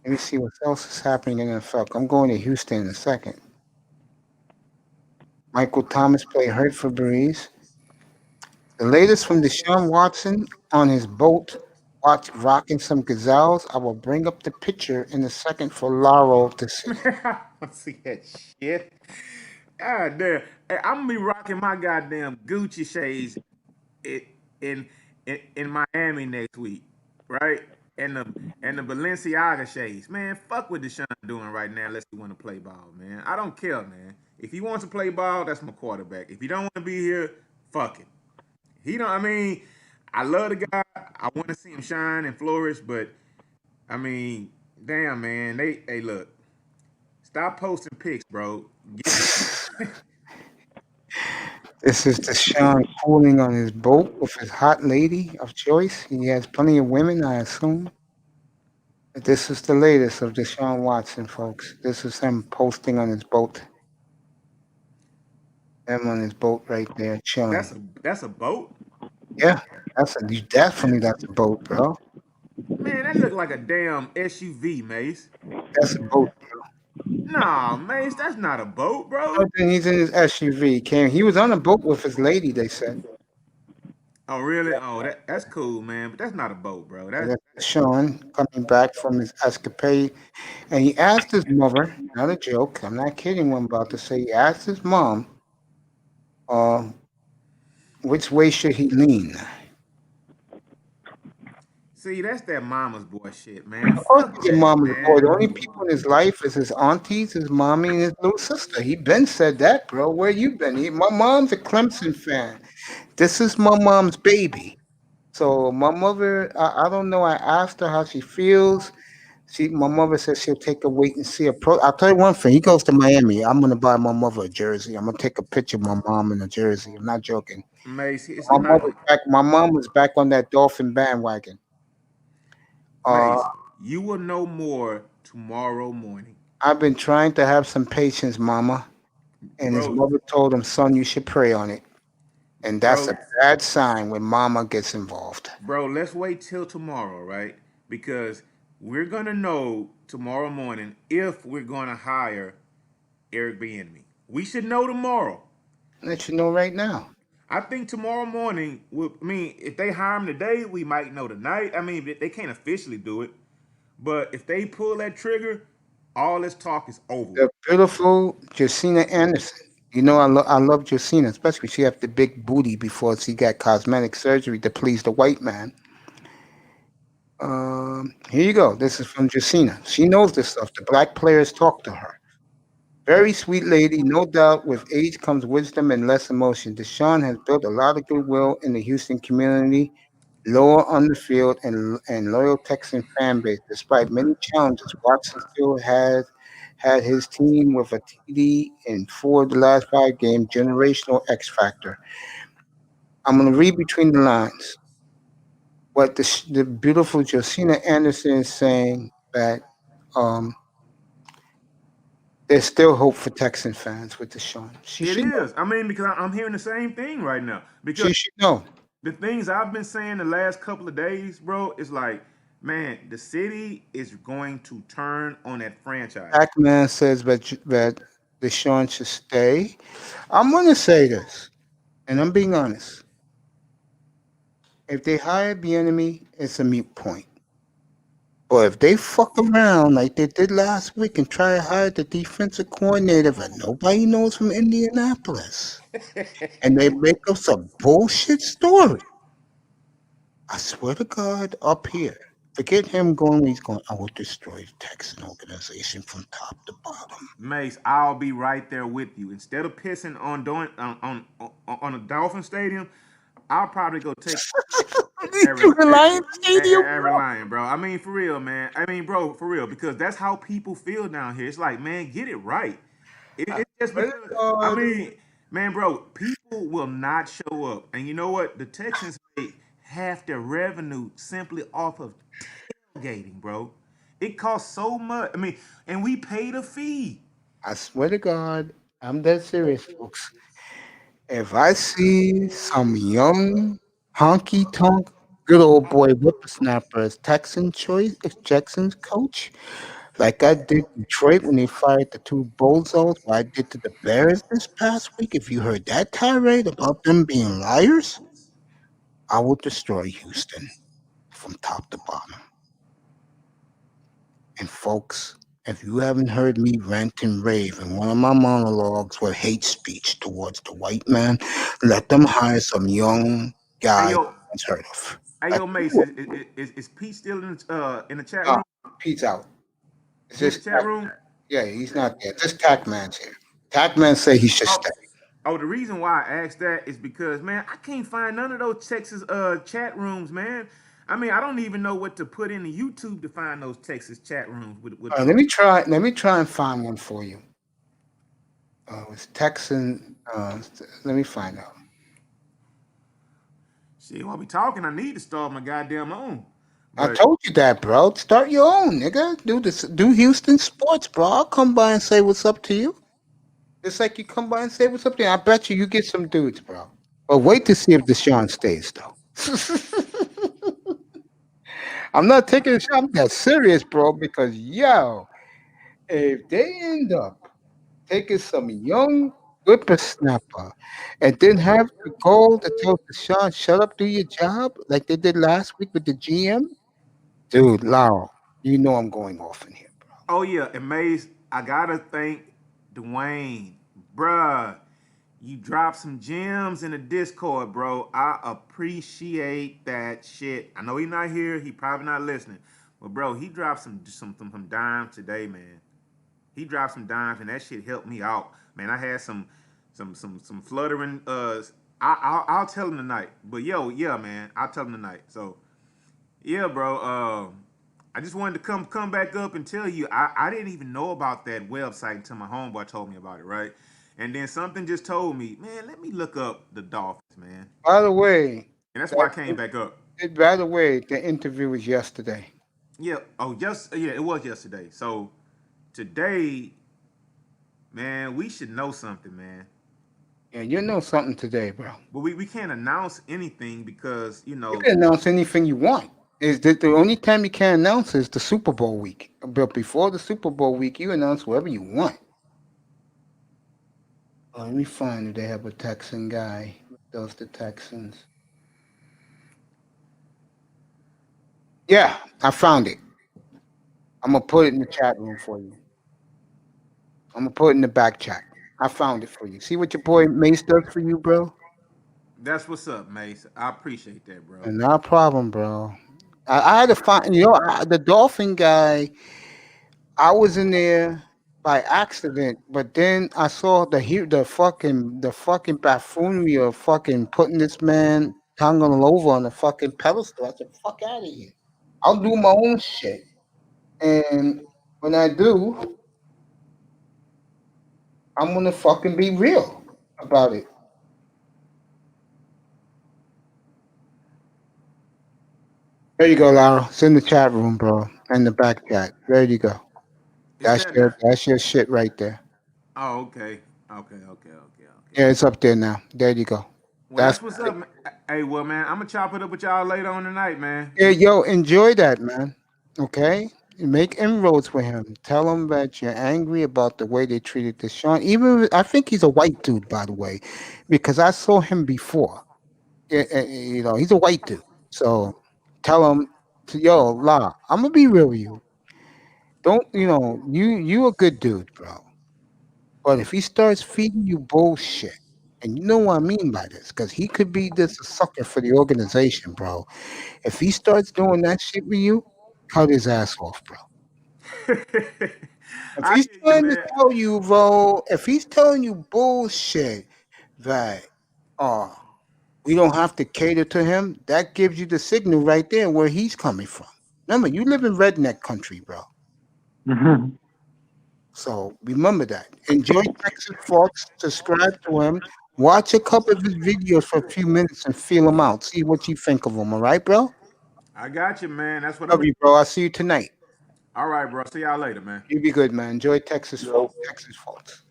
Let me see what else is happening in the NFL. I'm going to Houston in a second. Michael Thomas played hurt for Breeze. The latest from Deshaun Watson on his boat, rocking some gazelles. I will bring up the picture in a second for Laro to see. Let's see that shit. God damn. Hey, I'm gonna be rocking my goddamn Gucci shades in in Miami next week, right? And the Balenciaga shades. Man, fuck what Deshaun doing right now unless he want to play ball, man. I don't care, man. If he wants to play ball, that's my quarterback. If he don't want to be here, fuck it. He don't. I mean, I love the guy. I want to see him shine and flourish, but I mean, damn, man. Hey, look. Stop posting pics, bro. This is Deshaun cooling on his boat with his hot lady of choice. He has plenty of women, I assume. But this is the latest of Deshaun Watson, folks. This is him posting on his boat. Him on his boat right there chilling. That's a boat. Yeah, that's a boat, bro. Man, that look like a damn SUV, Mace. That's a boat. Nah, Mace, that's not a boat, bro. Oh, then he's in his SUV. He was on a boat with his lady, they said. Oh, really? Oh, that's cool, man. But that's not a boat, bro. So that's Sean coming back from his escapade. And he asked his mother, not a joke, I'm not kidding what I'm about to say. He asked his mom, which way should he lean? See, that's that mama's boy shit, man. Of course, Fuck he's a that, mama's boy. The man. only people in his life is his aunties, his mommy, and his little sister. He been said that, bro. Where you been? My mom's a Clemson fan. This is my mom's baby. So my mother, I don't know. I asked her how she feels. My mother says she'll take a wait and see approach. I'll tell you one thing. He goes to Miami. I'm gonna buy my mother a jersey. I'm gonna take a picture of my mom in a jersey. I'm not joking. Mace, it's My not. mother's back. My mom was back on that Dolphin bandwagon. Mace, you will know more tomorrow morning. I've been trying to have some patience, Mama. And his mother told him, son, you should pray on it. And that's a bad sign when Mama gets involved. Bro, let's wait till tomorrow, right? Because we're gonna know tomorrow morning if we're gonna hire Eric Bieniemy. We should know tomorrow. Let you know right now. I think tomorrow morning. If they hire him today, we might know tonight. I mean, they can't officially do it, but if they pull that trigger, all this talk is over. The beautiful Josina Anderson. You know, I love Josina, especially she had the big booty before she got cosmetic surgery to please the white man. Here you go. This is from Josina. She knows this stuff. The black players talk to her. Very sweet lady, no doubt. With age comes wisdom and less emotion. Deshaun has built a lot of goodwill in the Houston community, lower on the field, and loyal Texan fan base. Despite many challenges, Watson still had his team with a TD in 4 of the last 5 games. Generational X factor. I'm going to read between the lines. What the beautiful Josina Anderson is saying that there's still hope for Texan fans with Deshaun. It is. I mean, because I'm hearing the same thing right now. Because she should know. The things I've been saying the last couple of days, bro, is like, man, the city is going to turn on that franchise. Pac-Man says that Deshaun should stay. I'm going to say this, and I'm being honest. If they hire Bieniemy, it's a moot point. But if they fuck around like they did last week and try to hire the defensive coordinator that nobody knows from Indianapolis, and they make up some bullshit story, I swear to God, up here, forget him going. He's going. I will destroy the Texan organization from top to bottom. Mace, I'll be right there with you. Instead of pissing on a Dolphin Stadium, I'll probably go take Reliance Stadium, Lion, bro. I mean, for real, man. I mean, bro, for real, because that's how people feel down here. It's like, man, get it right. It's just because, I mean, man, bro, people will not show up, and you know what? The Texans make half their revenue simply off of tailgating, bro. It costs so much. I mean, and we paid a fee. I swear to God, I'm dead serious, folks. If I see some young honky tonk good old boy whippersnapper as Texans coach, like I did Detroit when they fired the 2 bozos, what I did to the Bears this past week, if you heard that tirade about them being liars, I will destroy Houston from top to bottom. And folks, if you haven't heard me rant and rave in one of my monologues with hate speech towards the white man, let them hire some young guy that's heard of. Hey, yo, Mace, is Pete still in the chat room? Pete's out. Is this chat room? Yeah, he's not there. Just Tackman's here. Tackman say he should stay. Oh, the reason why I asked that is because, man, I can't find none of those Texas chat rooms, man. I mean, I don't even know what to put in the YouTube to find those Texas chat rooms. Let me try and find one for you. It's Texan. Let me find out. See, while we talking, I need to start my goddamn own. I told you that, bro. Start your own, nigga. Do Houston sports, bro. I'll come by and say what's up to you. It's like you come by and say what's up there. I bet you get some dudes, bro. But wait to see if Deshaun stays, though. I'm not taking a shot. I'm that serious, bro, because, yo, if they end up taking some young whippersnapper and then have the goal to tell Deshaun, shut up, do your job, like they did last week with the GM, dude, Lau, you know I'm going off in here. Oh yeah, and Mace, I gotta thank Dwayne, bruh. You dropped some gems in the Discord, bro. I appreciate that shit. I know he's not here. He probably not listening, but bro, he dropped some dimes today, man. He dropped some dimes, and that shit helped me out, man. I had some fluttering. I'll tell him tonight. But yo, yeah, man, I'll tell him tonight. So yeah, bro. I just wanted to come back up and tell you I didn't even know about that website until my homeboy told me about it, right? And then something just told me, man, let me look up the Dolphins, man. By the way, And that's why I came back up. by the way, the interview was yesterday. Yeah. Oh, yeah, it was yesterday. So today, man, we should know something, man. Yeah, you know something today, bro. But we can't announce anything because, You can announce anything you want. Is that the only time you can announce is the Super Bowl week. But before the Super Bowl week, you announce whatever you want. Let me find if they have a Texan guy who does the Texans. Yeah, I found it. I'm gonna put it in the chat room for you. I'm gonna put it in the back chat. I found it for you. See what your boy Mace does for you, bro? that's what's up, Mace. I appreciate that, bro. No problem, bro. I had to find, the Dolphin guy. I was in there by accident, but then I saw the fucking buffoonery of fucking putting this man tongue over on the fucking pedestal. I said, "Fuck out of here! I'll do my own shit." And when I do, I'm gonna fucking be real about it. There you go, Lara. It's in the chat room, bro, and the back chat. There you go. That's your shit right there. Oh, okay. Yeah, it's up there now. There you go. Well, that's what's up. Hey, well, man, I'm gonna chop it up with y'all later on tonight, man. Yeah, yo, enjoy that, man. Okay? Make inroads with him. Tell him that you're angry about the way they treated Deshaun. I think he's a white dude, by the way, because I saw him before. He's a white dude. So tell him, yo, La, I'm gonna be real with you. Don't you a good dude, bro. But if he starts feeding you bullshit, and you know what I mean by this, because he could be this a sucker for the organization, bro. If he starts doing that shit with you, cut his ass off, bro. If he's trying to tell you, bro, if he's telling you bullshit that we don't have to cater to him, that gives you the signal right there where he's coming from. Remember, you live in redneck country, bro. So remember that. Enjoy Texas Fox. Subscribe to him. Watch a couple of his videos for a few minutes and feel him out. See what you think of him. All right, bro? I got you, man. That's what Love you, bro. I'll see you tonight. All right, bro. See y'all later, man. You be good, man. Enjoy Texas Fox.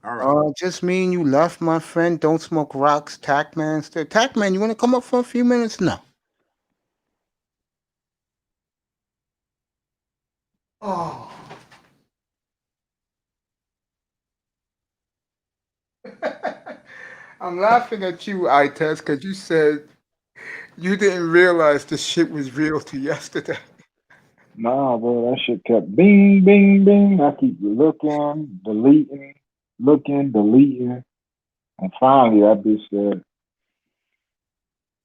All right. Just me and you left, my friend. Don't smoke rocks. Tackman still. Tackman, you want to come up for a few minutes? No. Oh. I'm laughing at you, Itez, because you said you didn't realize the shit was real till yesterday. Nah, bro, that shit kept bing, bing, bing. I keep looking, deleting, and finally that bitch said,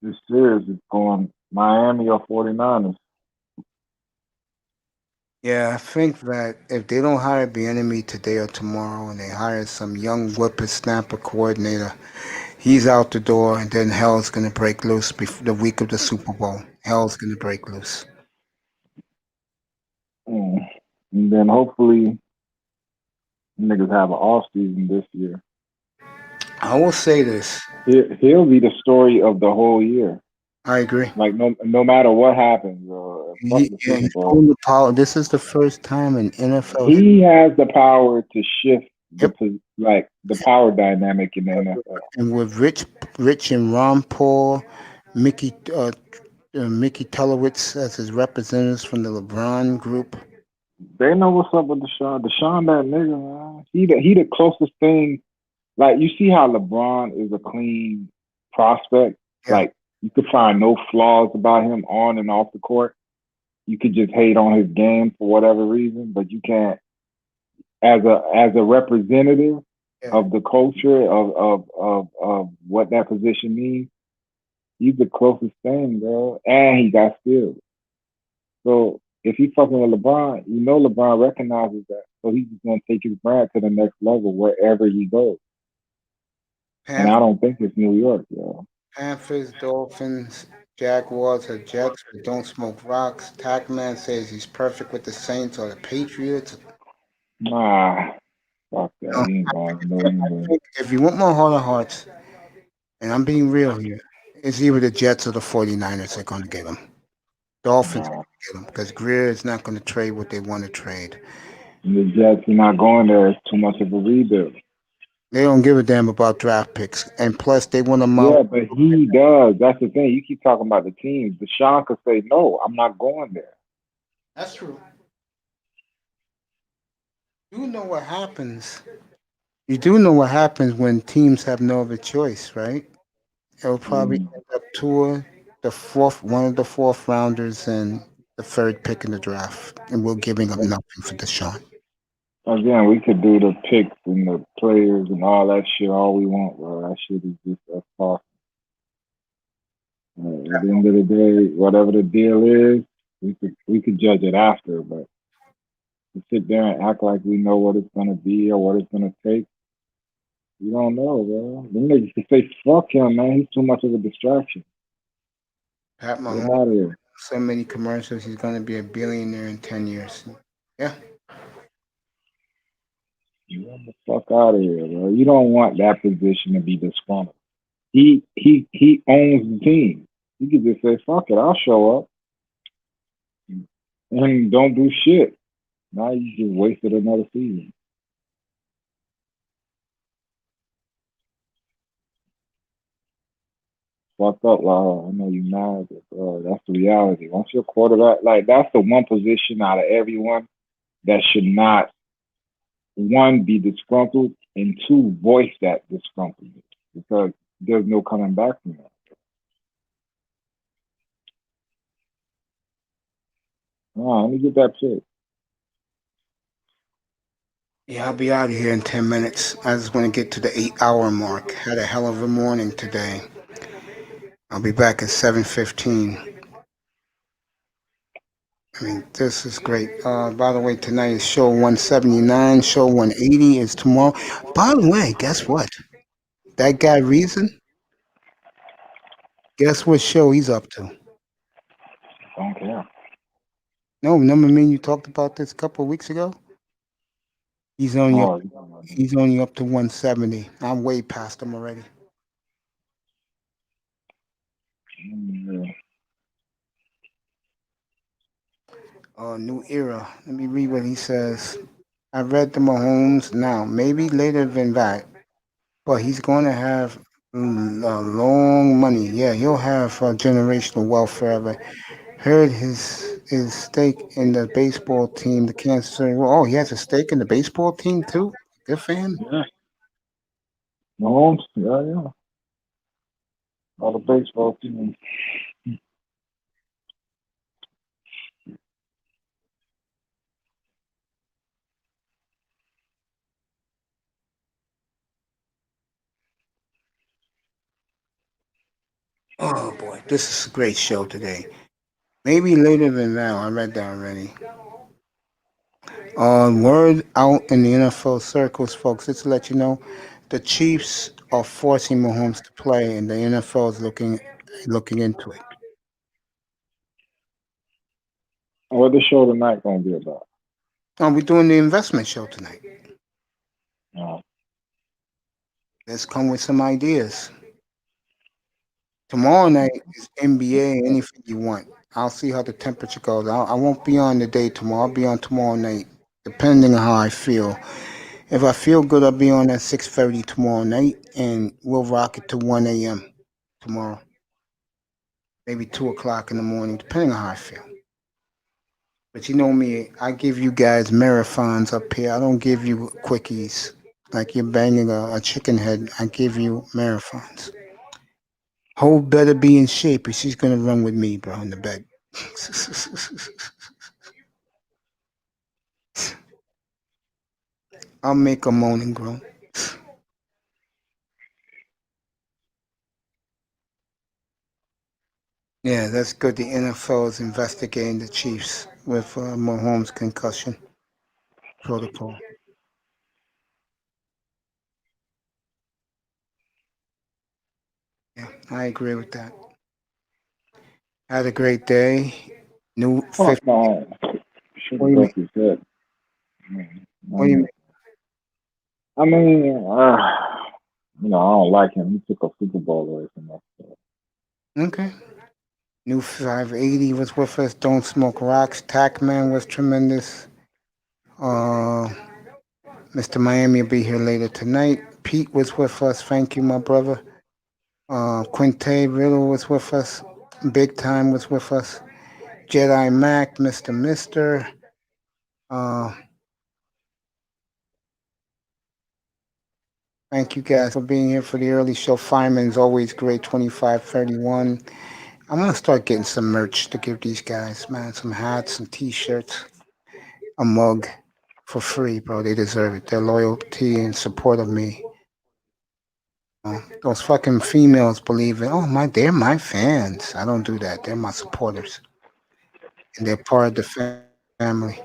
"This series is going Miami or 49ers." Yeah, I think that if they don't hire the enemy today or tomorrow and they hire some young whippersnapper coordinator, he's out the door and then hell's going to break loose before the week of the Super Bowl. Hell's going to break loose. And then hopefully niggas have an off season this year. I will say this. He'll be the story of the whole year. I agree. Like no matter what happens, This is the first time in NFL. He has the power to shift the like the power dynamic in the NFL. And with Rich and Ron Paul, Mickey Mickey Telowitz as his representatives from the LeBron group. They know what's up with Deshaun. Deshaun, that nigga, man. He the closest thing. Like, you see how LeBron is a clean prospect. Yeah. Like, you could find no flaws about him on and off the court. You could just hate on his game for whatever reason, but you can't. As a representative of the culture of what that position means, he's the closest thing, bro. And he got skills. So if he's fucking with LeBron, you know LeBron recognizes that. So he's just gonna take his brand to the next level wherever he goes. And I don't think it's New York, yo. Panthers, Dolphins, Jaguars, or Jets, but don't smoke rocks. Tackman says he's perfect with the Saints or the Patriots. Nah, fuck that. He ain't going to New England. If you want my heart of hearts, and I'm being real here, it's either the Jets or the 49ers that are going to get him. Dolphins are going to get him because Greer is not going to trade what they want to trade. And the Jets are not going there. It's too much of a rebuild. They don't give a damn about draft picks. And plus, they want them out. Yeah, but he does. That's the thing. You keep talking about the teams. Deshaun could say, no, I'm not going there. That's true. You know what happens. You do know what happens when teams have no other choice, right? It'll probably end up one of the fourth rounders and the third pick in the draft, and we're giving up nothing for Deshaun. Again, we could do the picks and the players and all that shit all we want, bro. That shit is just us talking. At the end of the day, whatever the deal is, we could judge it after, but to sit there and act like we know what it's gonna be or what it's gonna take, you don't know, bro. Them niggas can say fuck him, man. He's too much of a distraction. Pat Get out of Mahomes, here. so many commercials. He's going to be a billionaire in 10 years. Yeah. Get the fuck out of here, bro. You don't want that position to be disgruntled. He owns the team. You could just say, fuck it, I'll show up. And don't do shit. Now you just wasted another season. Fucked up, Laura. I know you're mad, but that's the reality. Once you're quarterback, like, that's the one position out of everyone that should not, one, be disgruntled, and two, voice that disgruntlement, because there's no coming back from that. Let me get that pick. Yeah, I'll be out of here in 10 minutes. I just want to get to the 8-hour mark. Had a hell of a morning today. I'll be back at 7:15. I mean, this is great. By the way, tonight is show 179. Show 180 is tomorrow. By the way, guess what? That guy Reason, guess what show he's up to? Don't care. No, remember me and you talked about this a couple of weeks ago? He's only up to 170. I'm way past him already. New era. Let me read what he says. I read the Mahomes now, maybe later than that, but he's going to have long money. Yeah, he'll have generational wealth forever. Heard his stake in the baseball team, the Kansas City. Oh, he has a stake in the baseball team too. Good for him. Yeah. Mahomes, yeah. All the baseball team. Oh boy, this is a great show today. Maybe later than now. I read that already. Word out in the NFL circles, folks. Just to let you know, the Chiefs are forcing Mahomes to play, and the NFL is looking into it. What the show tonight gonna be about? We're doing the investment show tonight. Oh. Let's come with some ideas. Tomorrow night is NBA, anything you want. I'll see how the temperature goes. I won't be on the day tomorrow. I'll be on tomorrow night, depending on how I feel. If I feel good, I'll be on at 6:30 tomorrow night, and we'll rock it to 1 a.m. tomorrow. Maybe 2 o'clock in the morning, depending on how I feel. But you know me, I give you guys marathons up here. I don't give you quickies like you're banging a chicken head. I give you marathons. Hope better be in shape, or she's gonna run with me, bro, in the bed. I'll make a moaning groan. Yeah, that's good. The NFL is investigating the Chiefs with Mahomes' concussion protocol. Yeah, I agree with that. Had a great day. New Fuck 50. no. Should What do have you mean? got this head. What do you mean? I mean, you know, I don't like him. He took a Super Bowl away from us. So. Okay. New 580 was with us. Don't Smoke Rocks. Tackman was tremendous. Mr. Miami will be here later tonight. Pete was with us. Thank you, my brother. Quinte Riddle was with us. Big Time was with us. Jedi Mac, Mr. Mister. Thank you guys for being here for the early show. Fireman's always great, 2531. I'm going to start getting some merch to give these guys, man. Some hats, some t-shirts, a mug for free, bro. They deserve it. Their loyalty and support of me. Those fucking females believe it. Oh, they're my fans. I don't do that. They're my supporters. And they're part of the family.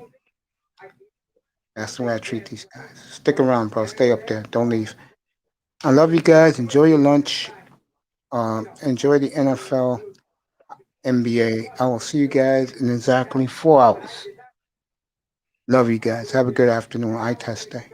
That's the way I treat these guys. Stick around, bro. Stay up there. Don't leave. I love you guys. Enjoy your lunch. Enjoy the NFL, NBA. I will see you guys in exactly 4 hours. Love you guys. Have a good afternoon. I test day.